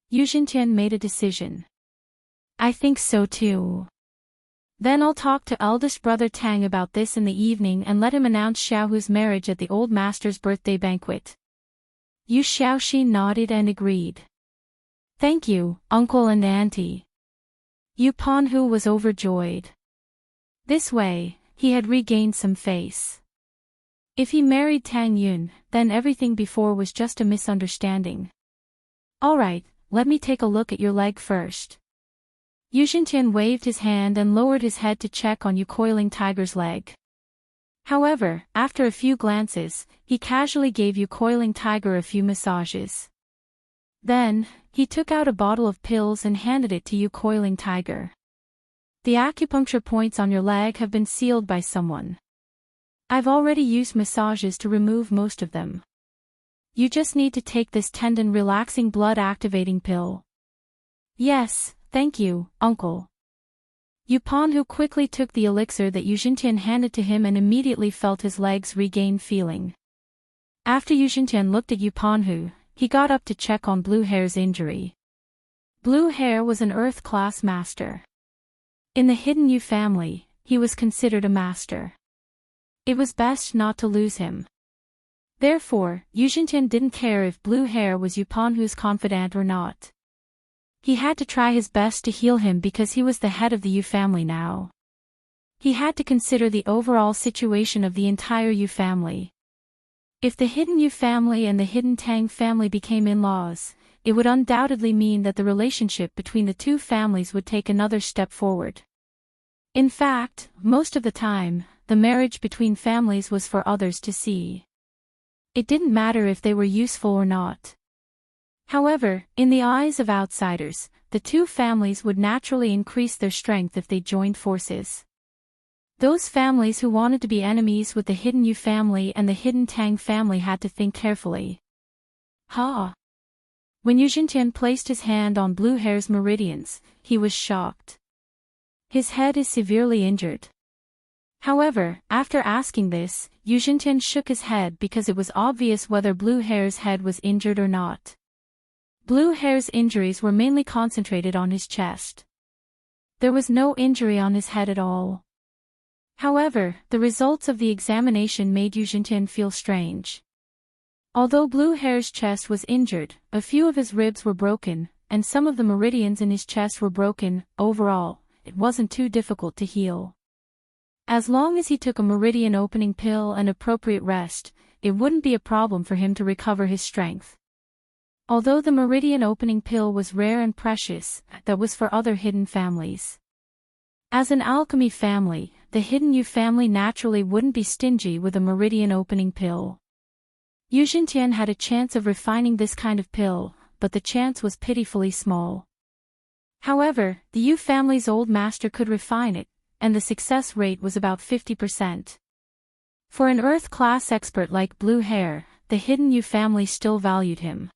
Yu Xintian made a decision. "I think so too. Then I'll talk to eldest brother Tang about this in the evening and let him announce Xiaohu's marriage at the old master's birthday banquet." Yu Xiaoxin nodded and agreed. "Thank you, uncle and auntie." Yu Ponhu was overjoyed. This way, he had regained some face. If he married Tang Yun, then everything before was just a misunderstanding. "Alright, let me take a look at your leg first." Yu Xintian waved his hand and lowered his head to check on Yu Coiling Tiger's leg. However, after a few glances, he casually gave Yu Coiling Tiger a few massages. Then, he took out a bottle of pills and handed it to Yu Coiling Tiger. "The acupuncture points on your leg have been sealed by someone. I've already used massages to remove most of them. You just need to take this tendon-relaxing blood-activating pill." "Yes, thank you, uncle." Yu Ponhu quickly took the elixir that Yu Xintian handed to him and immediately felt his legs regain feeling. After Yu Xintian looked at Yu Ponhu, he got up to check on Blue Hair's injury. Blue Hair was an Earth class master. In the hidden Yu family, he was considered a master. It was best not to lose him. Therefore, Yu Xintian didn't care if Blue Hair was Yu Ponhu's confidant or not. He had to try his best to heal him because he was the head of the Yu family now. He had to consider the overall situation of the entire Yu family. If the hidden Yu family and the hidden Tang family became in-laws, it would undoubtedly mean that the relationship between the two families would take another step forward. In fact, most of the time, the marriage between families was for others to see. It didn't matter if they were useful or not. However, in the eyes of outsiders, the two families would naturally increase their strength if they joined forces. Those families who wanted to be enemies with the hidden Yu family and the hidden Tang family had to think carefully. When Enchanting placed his hand on Blue Hair's meridians, he was shocked. His head is severely injured. However, after asking this, Enchanting shook his head because it was obvious whether Blue Hair's head was injured or not. Blue Hair's injuries were mainly concentrated on his chest. There was no injury on his head at all. However, the results of the examination made Enchanting feel strange. Although Blue Hair's chest was injured, a few of his ribs were broken, and some of the meridians in his chest were broken. Overall, it wasn't too difficult to heal. As long as he took a meridian opening pill and appropriate rest, it wouldn't be a problem for him to recover his strength. Although the meridian opening pill was rare and precious, that was for other hidden families. As an alchemy family, the hidden Yu family naturally wouldn't be stingy with a meridian opening pill. Enchanting had a chance of refining this kind of pill, but the chance was pitifully small. However, the Yu family's old master could refine it, and the success rate was about 50%. For an Earth-class expert like Blue Hair, the hidden Yu family still valued him.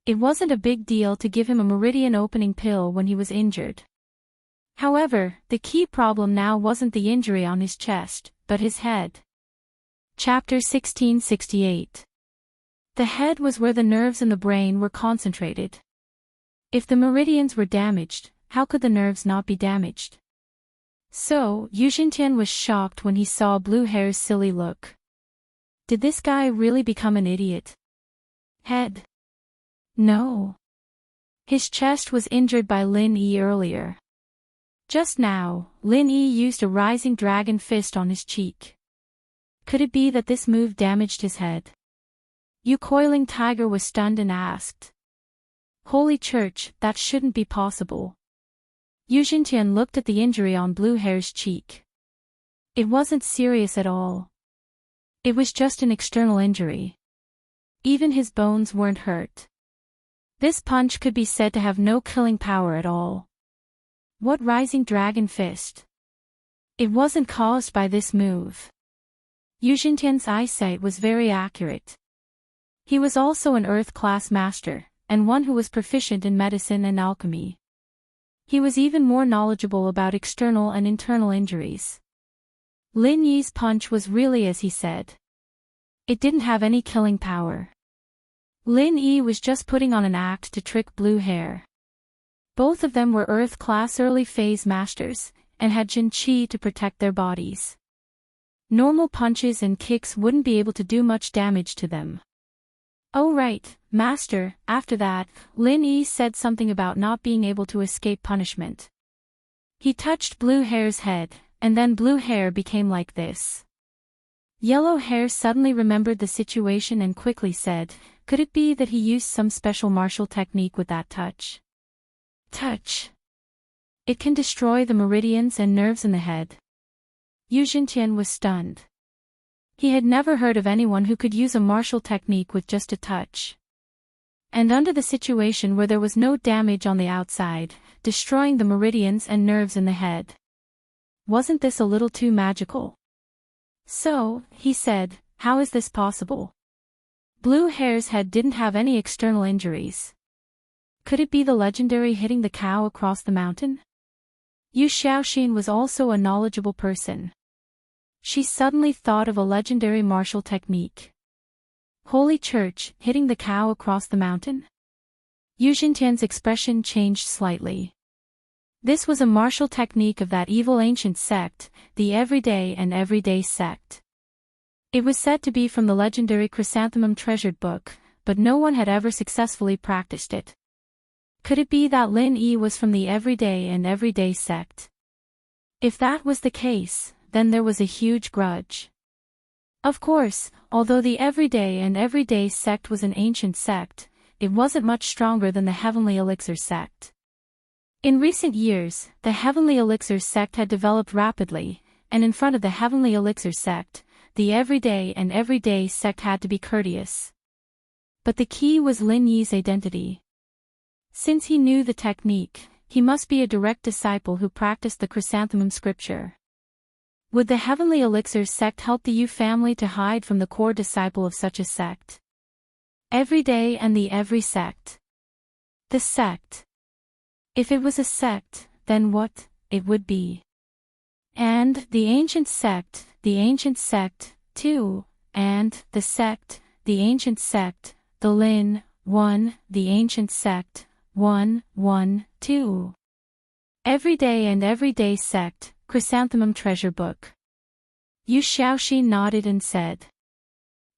It wasn't a big deal to give him a meridian opening pill when he was injured. However, the key problem now wasn't the injury on his chest, but his head. Chapter 1668. The head was where the nerves in the brain were concentrated. If the meridians were damaged, how could the nerves not be damaged? So, Enchanting was shocked when he saw Blue Hair's silly look. Did this guy really become an idiot? Head? No. His chest was injured by Lin Yi earlier. Just now, Lin Yi used a rising dragon fist on his cheek. Could it be that this move damaged his head? Yu Coiling Tiger was stunned and asked. Holy Church, that shouldn't be possible. Enchanting looked at the injury on Blue Hair's cheek. It wasn't serious at all. It was just an external injury. Even his bones weren't hurt. This punch could be said to have no killing power at all. What rising dragon fist? It wasn't caused by this move. Enchanting's eyesight was very accurate. He was also an Earth-class master, and one who was proficient in medicine and alchemy. He was even more knowledgeable about external and internal injuries. Lin Yi's punch was really as he said. It didn't have any killing power. Lin Yi was just putting on an act to trick Blue Hair. Both of them were Earth-class early-phase masters, and had Jin Qi to protect their bodies. Normal punches and kicks wouldn't be able to do much damage to them. Oh right, Master. After that, Lin Yi said something about not being able to escape punishment. He touched Blue Hair's head, and then Blue Hair became like this. Yellow Hair suddenly remembered the situation and quickly said, could it be that he used some special martial technique with that touch? Touch. It can destroy the meridians and nerves in the head. Enchanting was stunned. He had never heard of anyone who could use a martial technique with just a touch. And under the situation where there was no damage on the outside, destroying the meridians and nerves in the head. Wasn't this a little too magical? So, he said, how is this possible? Blue Hair's head didn't have any external injuries. Could it be the legendary hitting the cow across the mountain? Yu Xiaoxin was also a knowledgeable person. She suddenly thought of a legendary martial technique. Holy Church, hitting the cow across the mountain? Enchanting's expression changed slightly. This was a martial technique of that evil ancient sect, the Everyday sect. It was said to be from the legendary Chrysanthemum treasured book, but no one had ever successfully practiced it. Could it be that Lin Yi was from the everyday and everyday sect? If that was the case, then there was a huge grudge. Of course, although the everyday and everyday sect was an ancient sect, it wasn't much stronger than the Heavenly Elixir sect. In recent years, the Heavenly Elixir sect had developed rapidly, and in front of the Heavenly Elixir sect, the everyday and everyday sect had to be courteous. But the key was Lin Yi's identity. Since he knew the technique, he must be a direct disciple who practiced the chrysanthemum scripture. Would the Heavenly Elixir sect help the Yu family to hide from the core disciple of such a sect? Everyday and the every sect. The sect. If it was a sect, then what it would be. And the ancient sect, too, and the sect, the ancient sect, the Lin, 1, the ancient sect, 1, 1, 2. Everyday and everyday sect, chrysanthemum treasure book. Yu Xiaoxi nodded and said.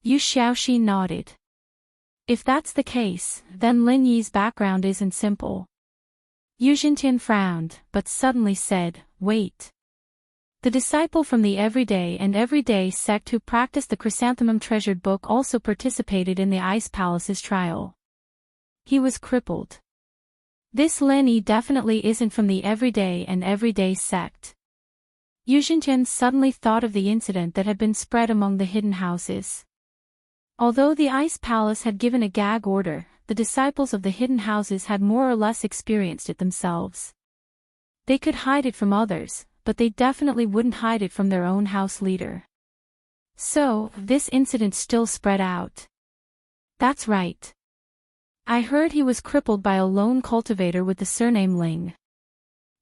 Yu Xiaoxi nodded. If that's the case, then Lin Yi's background isn't simple. Yu Xintian frowned, but suddenly said, wait. The disciple from the everyday and everyday sect who practiced the chrysanthemum treasured book also participated in the Ice Palace's trial. He was crippled. This Lin Yi definitely isn't from the everyday and everyday sect. Yu Xintian suddenly thought of the incident that had been spread among the hidden houses. Although the Ice Palace had given a gag order, the disciples of the hidden houses had more or less experienced it themselves. They could hide it from others, but they definitely wouldn't hide it from their own house leader. So, this incident still spread out. That's right. I heard he was crippled by a lone cultivator with the surname Ling.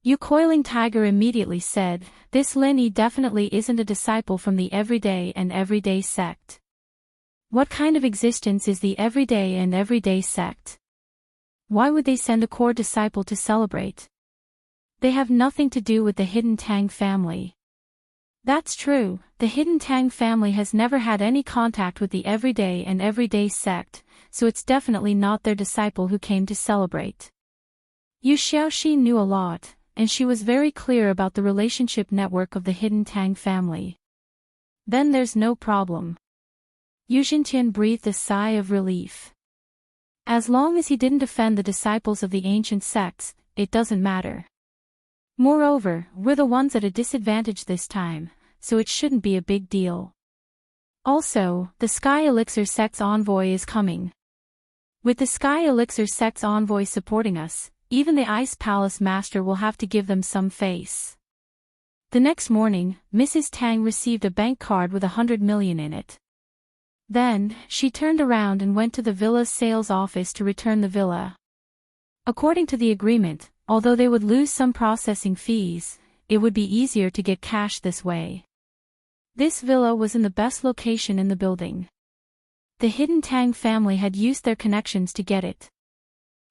Yu Coiling Tiger immediately said, this Lin Yi definitely isn't a disciple from the everyday and everyday sect. What kind of existence is the everyday and everyday sect? Why would they send a core disciple to celebrate? They have nothing to do with the Hidden Tang family. That's true, the Hidden Tang family has never had any contact with the everyday and everyday sect, so it's definitely not their disciple who came to celebrate. Yu Xiaoxi knew a lot, and she was very clear about the relationship network of the Hidden Tang family. Then there's no problem. Yu Xintian breathed a sigh of relief. As long as he didn't offend the disciples of the ancient sects, it doesn't matter. Moreover, we're the ones at a disadvantage this time, so it shouldn't be a big deal. Also, the Sky Elixir sect's envoy is coming. With the Sky Elixir sect's envoy supporting us, even the Ice Palace Master will have to give them some face. The next morning, Mrs. Tang received a bank card with 100 million in it. Then, she turned around and went to the villa's sales office to return the villa. According to the agreement, although they would lose some processing fees, it would be easier to get cash this way. This villa was in the best location in the building. The Hidden Tang family had used their connections to get it.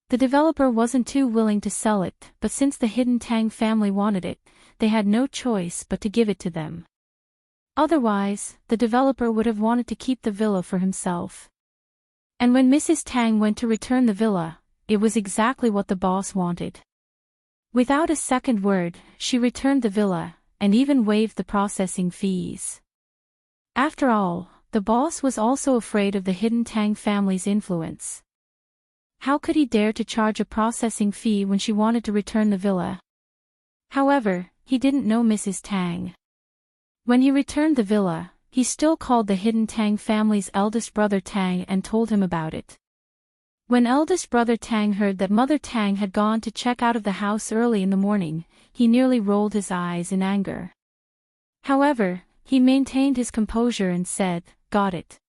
The developer wasn't too willing to sell it, but since the Hidden Tang family wanted it, they had no choice but to give it to them. Otherwise, the developer would have wanted to keep the villa for himself. And when Mrs. Tang went to return the villa, it was exactly what the boss wanted. Without a second word, she returned the villa, and even waived the processing fees. After all, the boss was also afraid of the Hidden Tang family's influence. How could he dare to charge a processing fee when she wanted to return the villa? However, he didn't know Mrs. Tang. When he returned the villa, he still called the Hidden Tang family's eldest brother Tang and told him about it. When eldest brother Tang heard that Mother Tang had gone to check out of the house early in the morning, he nearly rolled his eyes in anger. However, he maintained his composure and said, "Got it."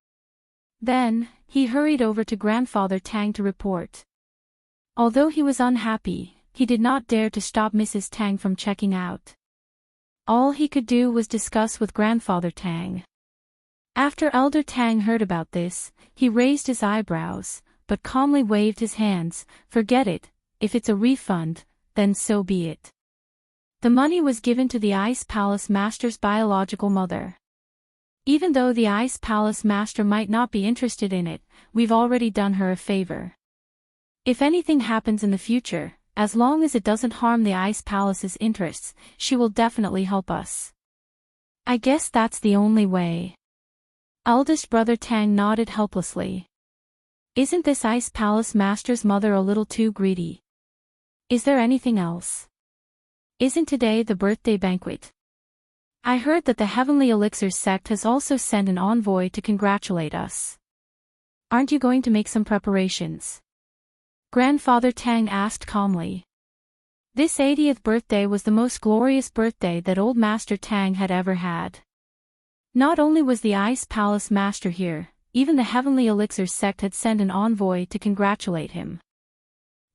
Then, he hurried over to Grandfather Tang to report. Although he was unhappy, he did not dare to stop Mrs. Tang from checking out. All he could do was discuss with Grandfather Tang. After Elder Tang heard about this, he raised his eyebrows, but calmly waved his hands. "Forget it, if it's a refund, then so be it." The money was given to the Ice Palace Master's biological mother. Even though the Ice Palace Master might not be interested in it, we've already done her a favor. If anything happens in the future, as long as it doesn't harm the Ice Palace's interests, she will definitely help us. I guess that's the only way. Eldest brother Tang nodded helplessly. Isn't this Ice Palace Master's mother a little too greedy? Is there anything else? Isn't today the birthday banquet? I heard that the Heavenly Elixirs sect has also sent an envoy to congratulate us. Aren't you going to make some preparations? Grandfather Tang asked calmly. This 80th birthday was the most glorious birthday that old Master Tang had ever had. Not only was the Ice Palace Master here, even the Heavenly Elixirs sect had sent an envoy to congratulate him.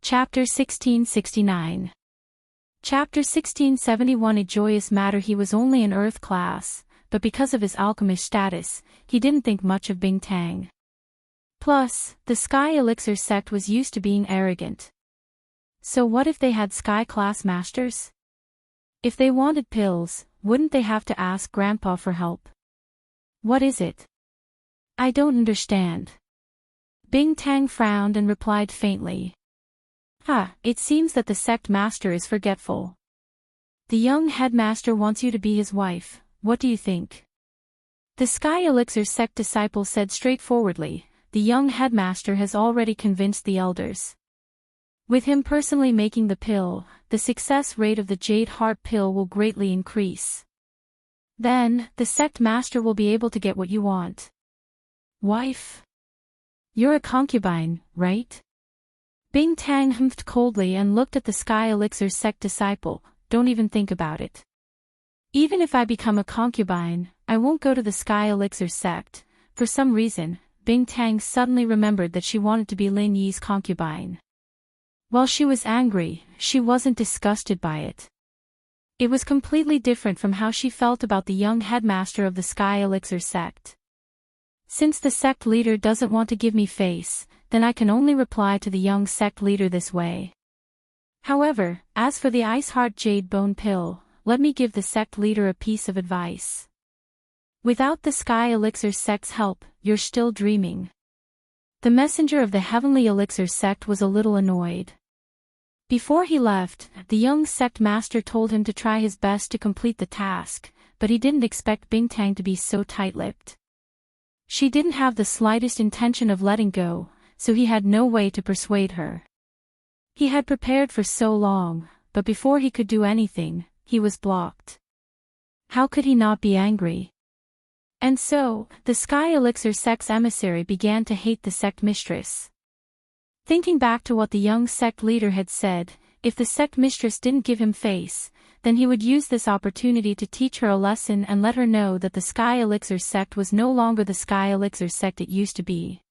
Chapter 1669. Chapter 1671. A joyous matter. He was only an Earth class, but because of his alchemist status, he didn't think much of Bing Tang. Plus, the Sky Elixir sect was used to being arrogant. So what if they had Sky class masters? If they wanted pills, wouldn't they have to ask Grandpa for help? What is it? I don't understand. Bing Tang frowned and replied faintly. It seems that the sect master is forgetful. The young headmaster wants you to be his wife, what do you think? The Sky Elixir sect disciple said straightforwardly, the young headmaster has already convinced the elders. With him personally making the pill, the success rate of the Jade Heart pill will greatly increase. Then, the sect master will be able to get what you want. Wife? You're a concubine, right? Bing Tang humphed coldly and looked at the Sky Elixir sect disciple. Don't even think about it. Even if I become a concubine, I won't go to the Sky Elixir sect. For some reason, Bing Tang suddenly remembered that she wanted to be Lin Yi's concubine. While she was angry, she wasn't disgusted by it. It was completely different from how she felt about the young headmaster of the Sky Elixir sect. Since the sect leader doesn't want to give me face, then I can only reply to the young sect leader this way. However, as for the Ice Heart Jade Bone pill, let me give the sect leader a piece of advice. Without the Sky Elixir sect's help, you're still dreaming. The messenger of the Heavenly Elixir sect was a little annoyed. Before he left, the young sect master told him to try his best to complete the task, but he didn't expect Bing Tang to be so tight-lipped. She didn't have the slightest intention of letting go, so he had no way to persuade her. He had prepared for so long, but before he could do anything, he was blocked. How could he not be angry? And so, the Sky Elixir sect's emissary began to hate the sect mistress. Thinking back to what the young sect leader had said, if the sect mistress didn't give him face, then he would use this opportunity to teach her a lesson and let her know that the Sky Elixir sect was no longer the Sky Elixir sect it used to be.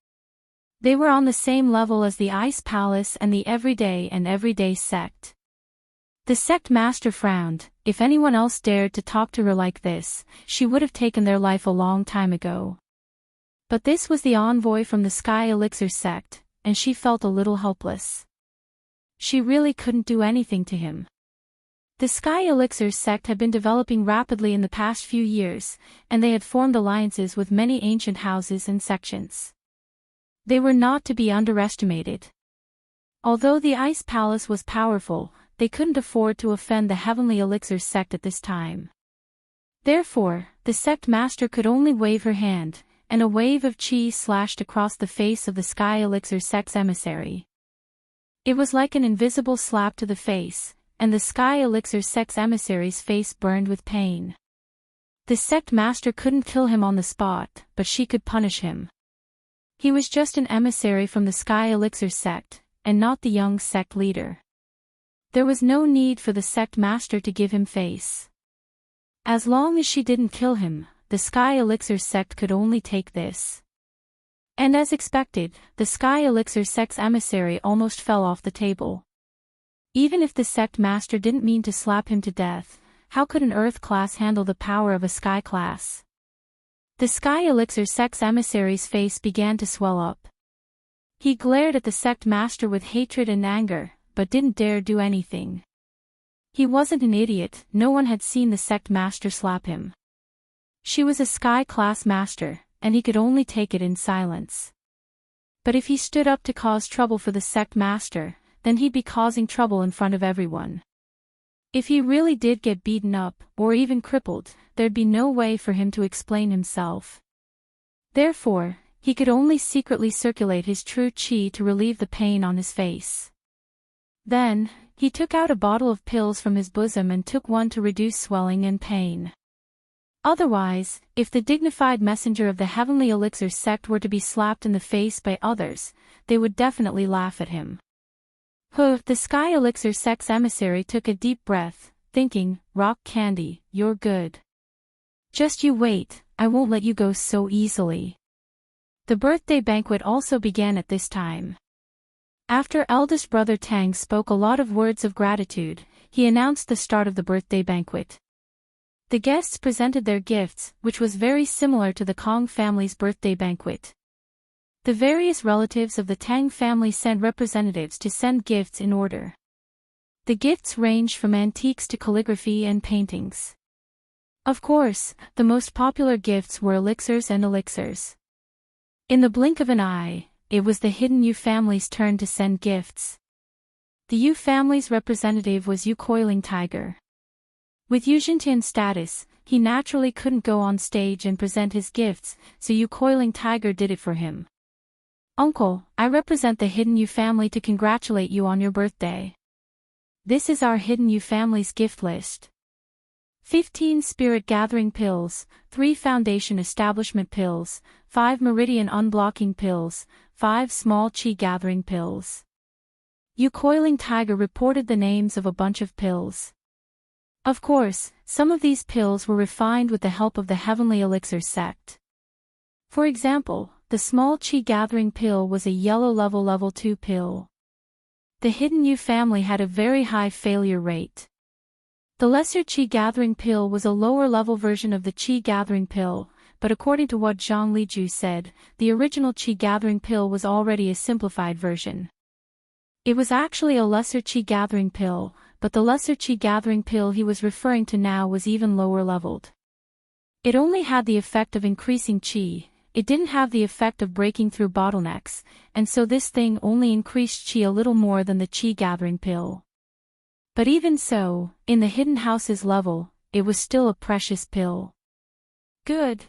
They were on the same level as the Ice Palace and the Everyday sect. The sect master frowned. If anyone else dared to talk to her like this, she would have taken their life a long time ago. But this was the envoy from the Sky Elixir sect, and she felt a little helpless. She really couldn't do anything to him. The Sky Elixir sect had been developing rapidly in the past few years, and they had formed alliances with many ancient houses and sections. They were not to be underestimated. Although the Ice Palace was powerful, they couldn't afford to offend the Heavenly Elixir sect at this time. Therefore, the sect master could only wave her hand, and a wave of chi slashed across the face of the Sky Elixir sect's emissary. It was like an invisible slap to the face, and the Sky Elixir sect's emissary's face burned with pain. The sect master couldn't kill him on the spot, but she could punish him. He was just an emissary from the Sky Elixir sect, and not the young sect leader. There was no need for the sect master to give him face. As long as she didn't kill him, the Sky Elixir sect could only take this. And as expected, the Sky Elixir sect's emissary almost fell off the table. Even if the sect master didn't mean to slap him to death, how could an Earth class handle the power of a Sky class? The Sky Elixir sect's emissary's face began to swell up. He glared at the sect master with hatred and anger, but didn't dare do anything. He wasn't an idiot, no one had seen the sect master slap him. She was a Sky class master, and he could only take it in silence. But if he stood up to cause trouble for the sect master, then he'd be causing trouble in front of everyone. If he really did get beaten up, or even crippled, there'd be no way for him to explain himself. Therefore, he could only secretly circulate his true chi to relieve the pain on his face. Then, he took out a bottle of pills from his bosom and took one to reduce swelling and pain. Otherwise, if the dignified messenger of the heavenly elixir sect were to be slapped in the face by others, they would definitely laugh at him. The Sky Elixir sect's emissary took a deep breath, thinking, "Rock Candy, you're good. Just you wait, I won't let you go so easily." The birthday banquet also began at this time. After eldest brother Tang spoke a lot of words of gratitude, he announced the start of the birthday banquet. The guests presented their gifts, which was very similar to the Kong family's birthday banquet. The various relatives of the Tang family sent representatives to send gifts in order. The gifts ranged from antiques to calligraphy and paintings. Of course, the most popular gifts were elixirs and elixirs. In the blink of an eye, it was the hidden Yu family's turn to send gifts. The Yu family's representative was Yu Coiling Tiger. With Yujintian's status, he naturally couldn't go on stage and present his gifts, so Yu Coiling Tiger did it for him. "Uncle, I represent the hidden Yu family to congratulate you on your birthday. This is our hidden Yu family's gift list. 15 Spirit Gathering Pills, 3 Foundation Establishment Pills, 5 Meridian Unblocking Pills, 5 Small Qi Gathering Pills." Yu Coiling Tiger reported the names of a bunch of pills. Of course, some of these pills were refined with the help of the Heavenly Elixir sect. For example, the Small Qi Gathering Pill was a yellow level 2 pill. The hidden Yu family had a very high failure rate. The Lesser Qi Gathering Pill was a lower-level version of the Qi Gathering Pill, but according to what Zhang Liju said, the original Qi Gathering Pill was already a simplified version. It was actually a Lesser Qi Gathering Pill, but the Lesser Qi Gathering Pill he was referring to now was even lower-leveled. It only had the effect of increasing Qi, it didn't have the effect of breaking through bottlenecks, and so this thing only increased Qi a little more than the Qi Gathering Pill. But even so, in the Hidden House's level, it was still a precious pill. Good.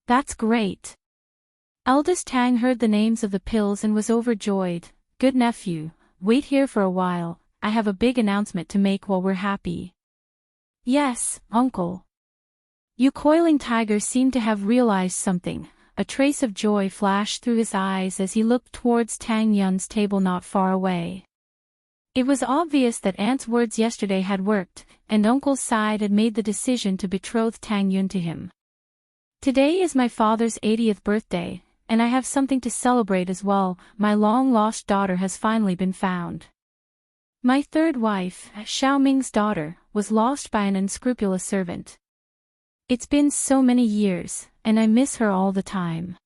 That's great. Eldest Tang heard the names of the pills and was overjoyed. "Good nephew, wait here for a while, I have a big announcement to make while we're happy." "Yes, uncle." Yu Coiling Tiger seemed to have realized something. A trace of joy flashed through his eyes as he looked towards Tang Yun's table not far away. It was obvious that Aunt's words yesterday had worked, and Uncle's side had made the decision to betroth Tang Yun to him. "Today is my father's 80th birthday, and I have something to celebrate as well. My long-lost daughter has finally been found. My third wife, Xiao Ming's daughter, was lost by an unscrupulous servant. It's been so many years, and I miss her all the time."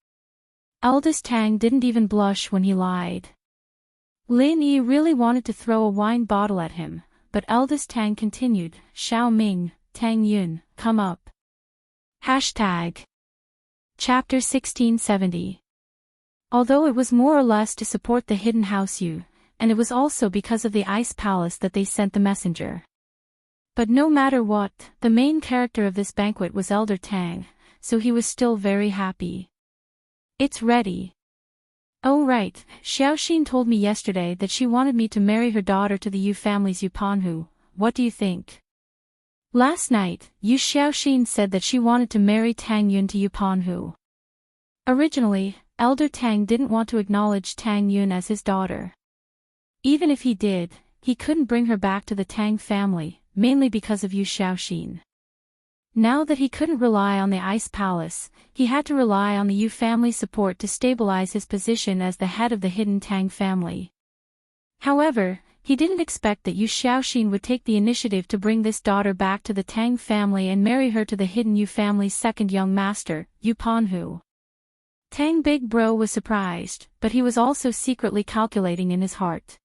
Eldest Tang didn't even blush when he lied. Lin Yi really wanted to throw a wine bottle at him, but eldest Tang continued, "Xiao Ming, Tang Yun, come up." Hashtag. Chapter 1670. Although it was more or less to support the Hidden House Yu, and it was also because of the Ice Palace that they sent the messenger. But no matter what, the main character of this banquet was Elder Tang, so he was still very happy. "It's ready." "Oh right, Xiaoxin told me yesterday that she wanted me to marry her daughter to the Yu family's Yupanhu. What do you think?" Last night, Yu Xiaoxin said that she wanted to marry Tang Yun to Yupanhu. Originally, Elder Tang didn't want to acknowledge Tang Yun as his daughter. Even if he did, he couldn't bring her back to the Tang family, mainly because of Yu Xiaoxin. Now that he couldn't rely on the Ice Palace, he had to rely on the Yu family's support to stabilize his position as the head of the hidden Tang family. However, he didn't expect that Yu Xiaoxin would take the initiative to bring this daughter back to the Tang family and marry her to the hidden Yu family's second young master, Yu Panhu. Tang Big Bro was surprised, but he was also secretly calculating in his heart.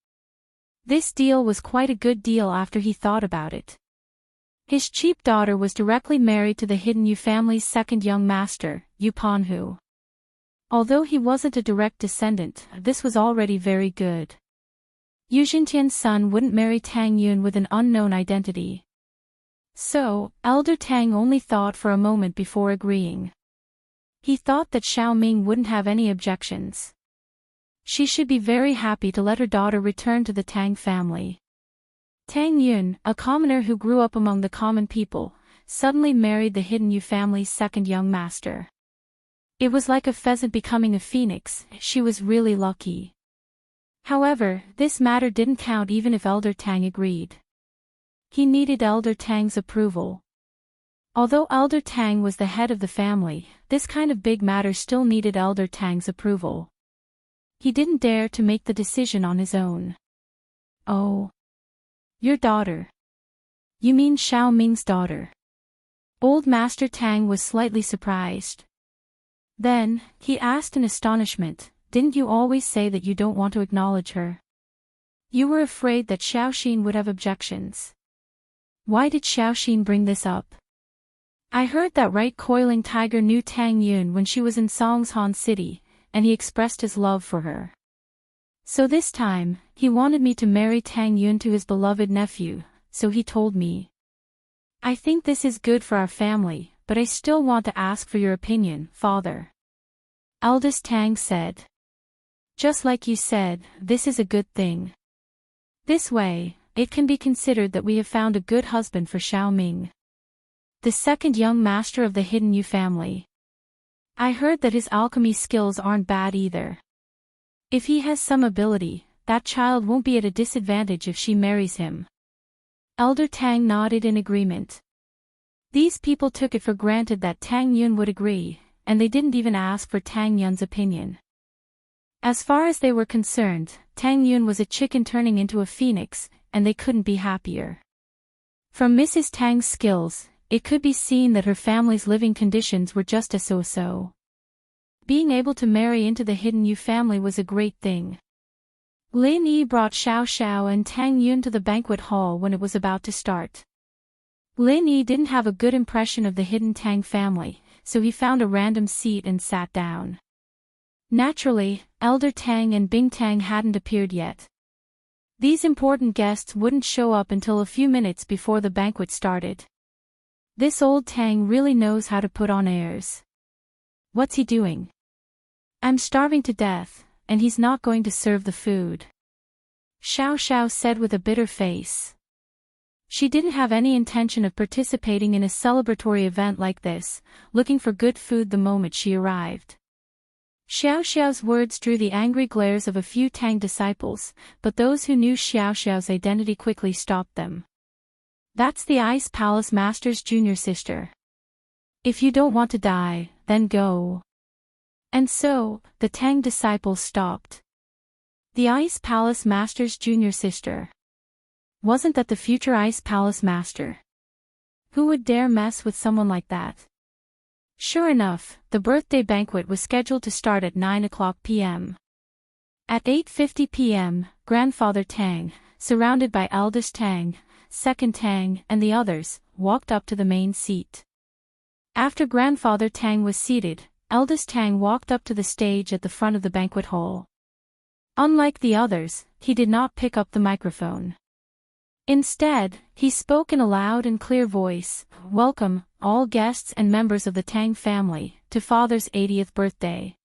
This deal was quite a good deal after he thought about it. His cheap daughter was directly married to the hidden Yu family's second young master, Yu Panhu. Although he wasn't a direct descendant, this was already very good. Yu Xintian's son wouldn't marry Tang Yun with an unknown identity. So, Elder Tang only thought for a moment before agreeing. He thought that Xiao Ming wouldn't have any objections. She should be very happy to let her daughter return to the Tang family. Tang Yun, a commoner who grew up among the common people, suddenly married the hidden Yu family's second young master. It was like a pheasant becoming a phoenix. She was really lucky. However, this matter didn't count even if Elder Tang agreed. He needed Elder Tang's approval. Although Elder Tang was the head of the family, this kind of big matter still needed Elder Tang's approval. He didn't dare to make the decision on his own. Oh. Your daughter. You mean Xiao Ming's daughter? Old Master Tang was slightly surprised. Then, he asked in astonishment, didn't you always say that you don't want to acknowledge her? You were afraid that Xiaoxin would have objections. Why did Xiaoxin bring this up? I heard that right coiling tiger knew Tang Yun when she was in Songshan City, and he expressed his love for her. So this time, he wanted me to marry Tang Yun to his beloved nephew, so he told me. I think this is good for our family, but I still want to ask for your opinion, father. Eldest Tang said. Just like you said, this is a good thing. This way, it can be considered that we have found a good husband for Xiao Ming, the second young master of the hidden Yu family. I heard that his alchemy skills aren't bad either. If he has some ability, that child won't be at a disadvantage if she marries him. Elder Tang nodded in agreement. These people took it for granted that Tang Yun would agree, and they didn't even ask for Tang Yun's opinion. As far as they were concerned, Tang Yun was a chicken turning into a phoenix, and they couldn't be happier. From Mrs. Tang's skills, it could be seen that her family's living conditions were just a so-so. Being able to marry into the hidden Yu family was a great thing. Lin Yi brought Xiao Xiao and Tang Yun to the banquet hall when it was about to start. Lin Yi didn't have a good impression of the hidden Tang family, so he found a random seat and sat down. Naturally, Elder Tang and Bing Tang hadn't appeared yet. These important guests wouldn't show up until a few minutes before the banquet started. This old Tang really knows how to put on airs. What's he doing? I'm starving to death, and he's not going to serve the food. Xiao Xiao said with a bitter face. She didn't have any intention of participating in a celebratory event like this, looking for good food the moment she arrived. Xiao Xiao's words drew the angry glares of a few Tang disciples, but those who knew Xiao Xiao's identity quickly stopped them. That's the Ice Palace Master's junior sister. If you don't want to die, then go. And so, the Tang disciples stopped. The Ice Palace Master's junior sister. Wasn't that the future Ice Palace Master? Who would dare mess with someone like that? Sure enough, the birthday banquet was scheduled to start at 9:00 p.m. At 8:50 p.m., Grandfather Tang, surrounded by Eldest Tang, Second Tang, and the others, walked up to the main seat. After Grandfather Tang was seated, Eldest Tang walked up to the stage at the front of the banquet hall. Unlike the others, he did not pick up the microphone. Instead, he spoke in a loud and clear voice, "Welcome, all guests and members of the Tang family, to Father's 80th birthday."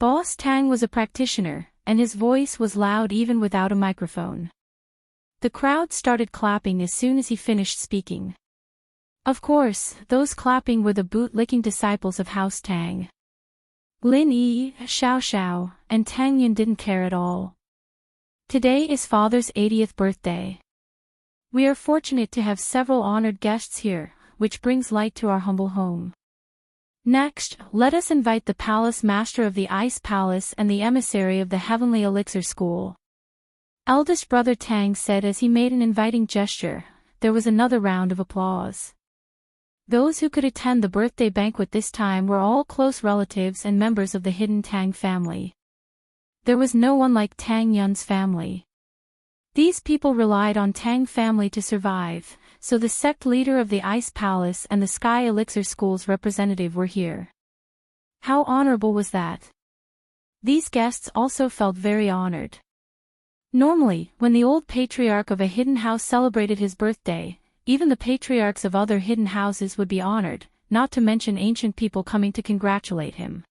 Boss Tang was a practitioner, and his voice was loud even without a microphone. The crowd started clapping as soon as he finished speaking. Of course, those clapping were the boot-licking disciples of House Tang. Lin Yi, Xiao Xiao, and Tang Yun didn't care at all. Today is Father's 80th birthday. We are fortunate to have several honored guests here, which brings light to our humble home. Next, let us invite the Palace Master of the Ice Palace and the emissary of the Heavenly Elixir School. Eldest brother Tang said as he made an inviting gesture. There was another round of applause. Those who could attend the birthday banquet this time were all close relatives and members of the hidden Tang family. There was no one like Tang Yun's family. These people relied on Tang family to survive, so the sect leader of the Ice Palace and the Sky Elixir School's representative were here. How honorable was that? These guests also felt very honored. Normally, when the old patriarch of a hidden house celebrated his birthday, even the patriarchs of other hidden houses would be honored, not to mention ancient people coming to congratulate him.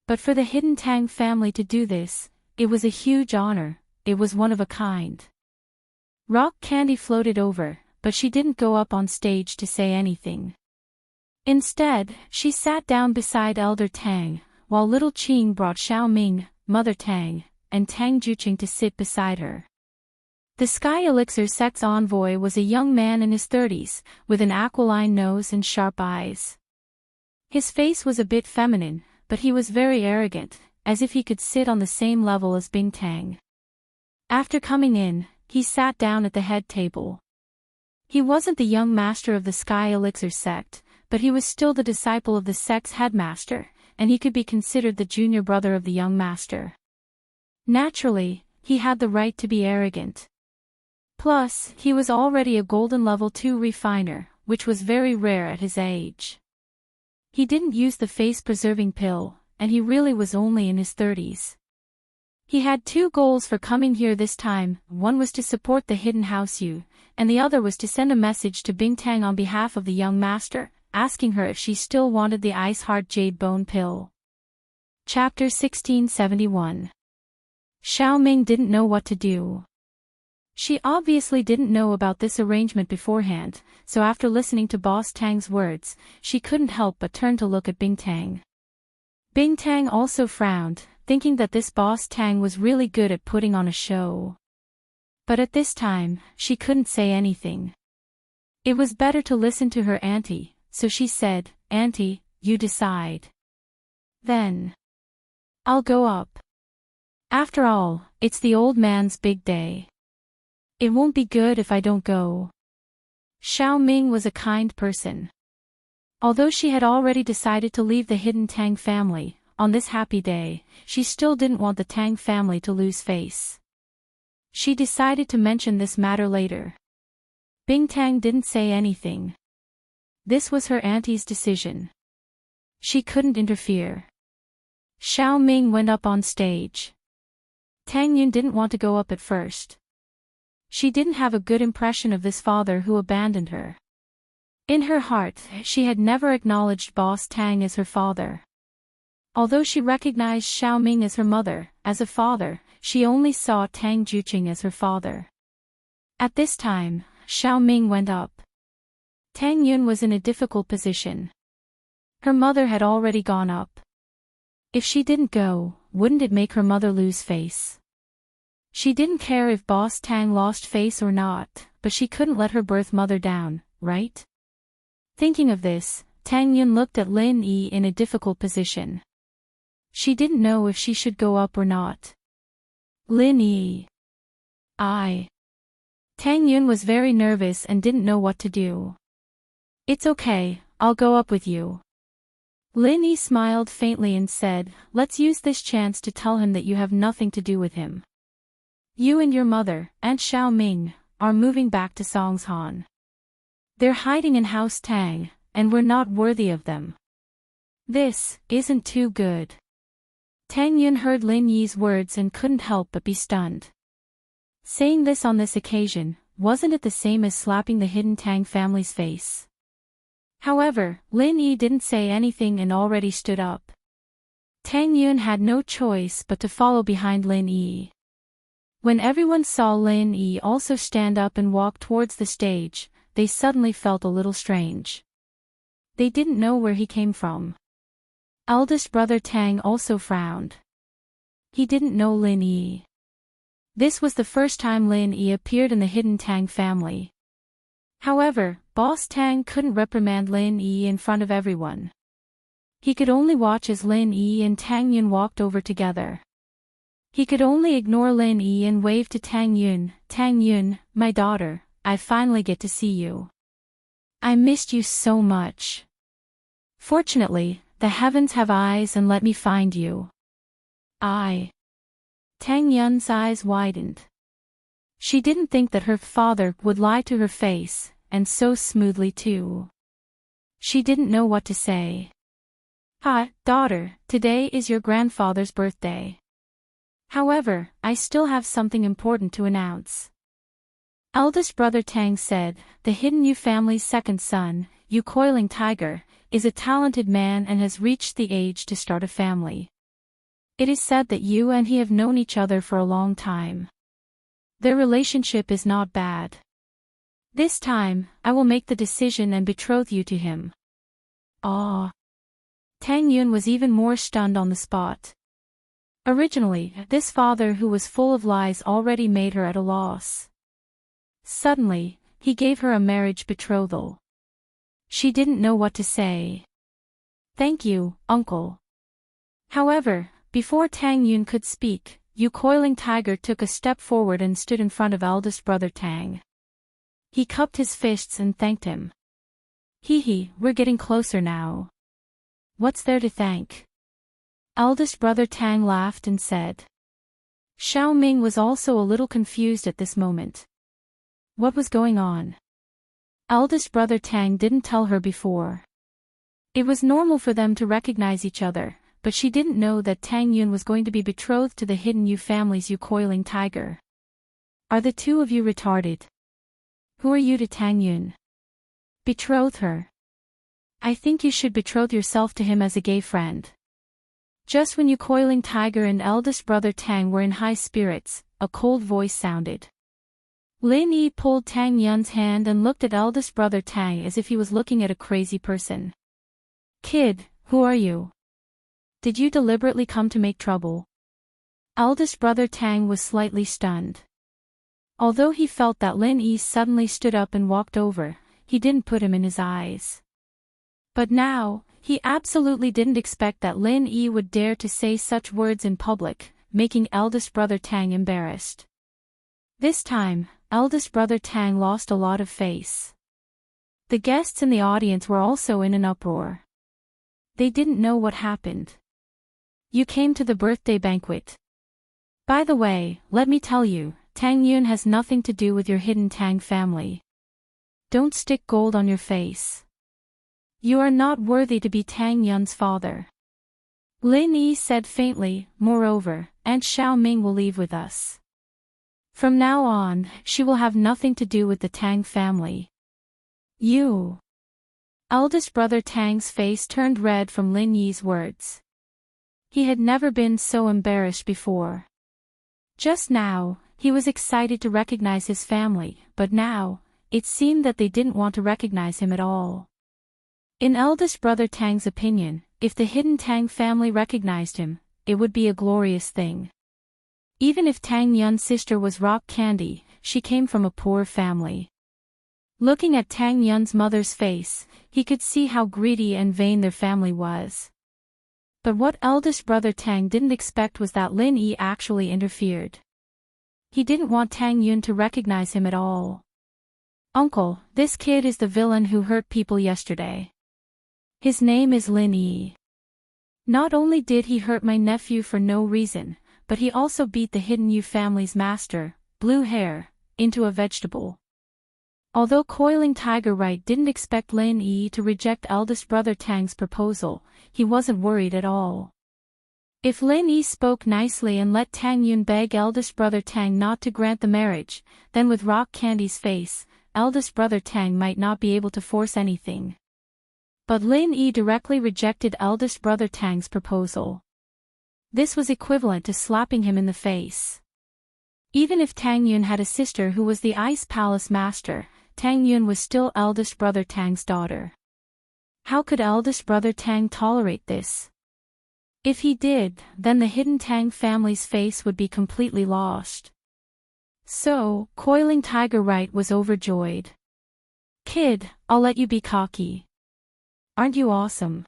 But for the hidden Tang family to do this, it was a huge honor. It was one of a kind. Rock Candy floated over, but she didn't go up on stage to say anything. Instead, she sat down beside Elder Tang, while Little Qing brought Xiao Ming, Mother Tang, and Tang Juqing to sit beside her. The Sky Elixir sect's envoy was a young man in his 30s, with an aquiline nose and sharp eyes. His face was a bit feminine, but he was very arrogant, as if he could sit on the same level as Bing Tang. After coming in, he sat down at the head table. He wasn't the young master of the Sky Elixir sect, but he was still the disciple of the sect's headmaster, and he could be considered the junior brother of the young master. Naturally, he had the right to be arrogant. Plus, he was already a golden level 2 refiner, which was very rare at his age. He didn't use the face-preserving pill, and he really was only in his 30s. He had 2 goals for coming here this time. One was to support the hidden house Yu, and the other was to send a message to Bing Tang on behalf of the young master, asking her if she still wanted the Ice Heart Jade Bone pill. Chapter 1671. Xiao Ming didn't know what to do. She obviously didn't know about this arrangement beforehand, so after listening to Boss Tang's words, she couldn't help but turn to look at Bing Tang. Bing Tang also frowned, thinking that this Boss Tang was really good at putting on a show. But at this time, she couldn't say anything. It was better to listen to her auntie, so she said, "Auntie, you decide." Then, "I'll go up. After all, it's the old man's big day. It won't be good if I don't go." Xiao Ming was a kind person. Although she had already decided to leave the hidden Tang family, on this happy day, she still didn't want the Tang family to lose face. She decided to mention this matter later. Bing Tang didn't say anything. This was her auntie's decision. She couldn't interfere. Xiao Ming went up on stage. Tang Yun didn't want to go up at first. She didn't have a good impression of this father who abandoned her. In her heart, she had never acknowledged Boss Tang as her father. Although she recognized Xiao Ming as her mother, as a father, she only saw Tang Juqing as her father. At this time, Xiao Ming went up. Tang Yun was in a difficult position. Her mother had already gone up. If she didn't go, wouldn't it make her mother lose face? She didn't care if Boss Tang lost face or not, but she couldn't let her birth mother down, right? Thinking of this, Tang Yun looked at Lin Yi in a difficult position. She didn't know if she should go up or not. Lin Yi. Tang Yun was very nervous and didn't know what to do. "It's okay, I'll go up with you." Lin Yi smiled faintly and said, "Let's use this chance to tell him that you have nothing to do with him. You and your mother, Aunt Xiao Ming, are moving back to Songshan. They're hiding in House Tang, and we're not worthy of them. This isn't too good." Tang Yun heard Lin Yi's words and couldn't help but be stunned. Saying this on this occasion, wasn't it the same as slapping the hidden Tang family's face? However, Lin Yi didn't say anything and already stood up. Tang Yun had no choice but to follow behind Lin Yi. When everyone saw Lin Yi also stand up and walk towards the stage, they suddenly felt a little strange. They didn't know where he came from. Eldest brother Tang also frowned. He didn't know Lin Yi. This was the first time Lin Yi appeared in the hidden Tang family. However, Boss Tang couldn't reprimand Lin Yi in front of everyone. He could only watch as Lin Yi and Tang Yun walked over together. He could only ignore Lin Yi and wave to Tang Yun. "Tang Yun, my daughter, I finally get to see you. I missed you so much. Fortunately, the heavens have eyes and let me find you." Tang Yun's eyes widened. She didn't think that her father would lie to her face, and so smoothly too. She didn't know what to say. Hi, daughter, today is your grandfather's birthday. However, I still have something important to announce. Eldest brother Tang said, the Hidden Yu family's second son, Yu Coiling Tiger, is a talented man and has reached the age to start a family. It is said that you and he have known each other for a long time. Their relationship is not bad. This time, I will make the decision and betroth you to him. Ah. Tang Yun was even more stunned on the spot. Originally, this father who was full of lies already made her at a loss. Suddenly, he gave her a marriage betrothal. She didn't know what to say. Thank you, uncle. However, before Tang Yun could speak, Yu Coiling Tiger took a step forward and stood in front of eldest brother Tang. He cupped his fists and thanked him. Hee, we're getting closer now. What's there to thank? Eldest brother Tang laughed and said. Xiao Ming was also a little confused at this moment. What was going on? Eldest brother Tang didn't tell her before. It was normal for them to recognize each other, but she didn't know that Tang Yun was going to be betrothed to the Hidden Yu family's Yu Coiling Tiger. Are the two of you retarded? Who are you to Tang Yun? Betroth her. I think you should betroth yourself to him as a gay friend. Just when Yu Coiling Tiger and eldest brother Tang were in high spirits, a cold voice sounded. Lin Yi pulled Tang Yun's hand and looked at eldest brother Tang as if he was looking at a crazy person. Kid, who are you? Did you deliberately come to make trouble? Eldest brother Tang was slightly stunned. Although he felt that Lin Yi suddenly stood up and walked over, he didn't put him in his eyes. But now, he absolutely didn't expect that Lin Yi would dare to say such words in public, making eldest brother Tang embarrassed. This time, eldest brother Tang lost a lot of face. The guests in the audience were also in an uproar. They didn't know what happened. You came to the birthday banquet. By the way, let me tell you, Tang Yun has nothing to do with your hidden Tang family. Don't stick gold on your face. You are not worthy to be Tang Yun's father. Lin Yi said faintly, moreover, Aunt Xiao Ming will leave with us. From now on, she will have nothing to do with the Tang family. You. Eldest brother Tang's face turned red from Lin Yi's words. He had never been so embarrassed before. Just now, he was excited to recognize his family, but now, it seemed that they didn't want to recognize him at all. In eldest brother Tang's opinion, if the hidden Tang family recognized him, it would be a glorious thing. Even if Tang Yun's sister was rock candy, she came from a poor family. Looking at Tang Yun's mother's face, he could see how greedy and vain their family was. But what eldest brother Tang didn't expect was that Lin Yi actually interfered. He didn't want Tang Yun to recognize him at all. Uncle, this kid is the villain who hurt people yesterday. His name is Lin Yi. Not only did he hurt my nephew for no reason, but he also beat the Hidden Yu family's master, Blue Hair, into a vegetable. Although Coiling Tiger Right didn't expect Lin Yi to reject eldest brother Tang's proposal, he wasn't worried at all. If Lin Yi spoke nicely and let Tang Yun beg eldest brother Tang not to grant the marriage, then with Rock Candy's face, eldest brother Tang might not be able to force anything. But Lin Yi directly rejected eldest brother Tang's proposal. This was equivalent to slapping him in the face. Even if Tang Yun had a sister who was the Ice Palace master, Tang Yun was still eldest brother Tang's daughter. How could eldest brother Tang tolerate this? If he did, then the hidden Tang family's face would be completely lost. So, Coiling Tiger Right was overjoyed. Kid, I'll let you be cocky. Aren't you awesome?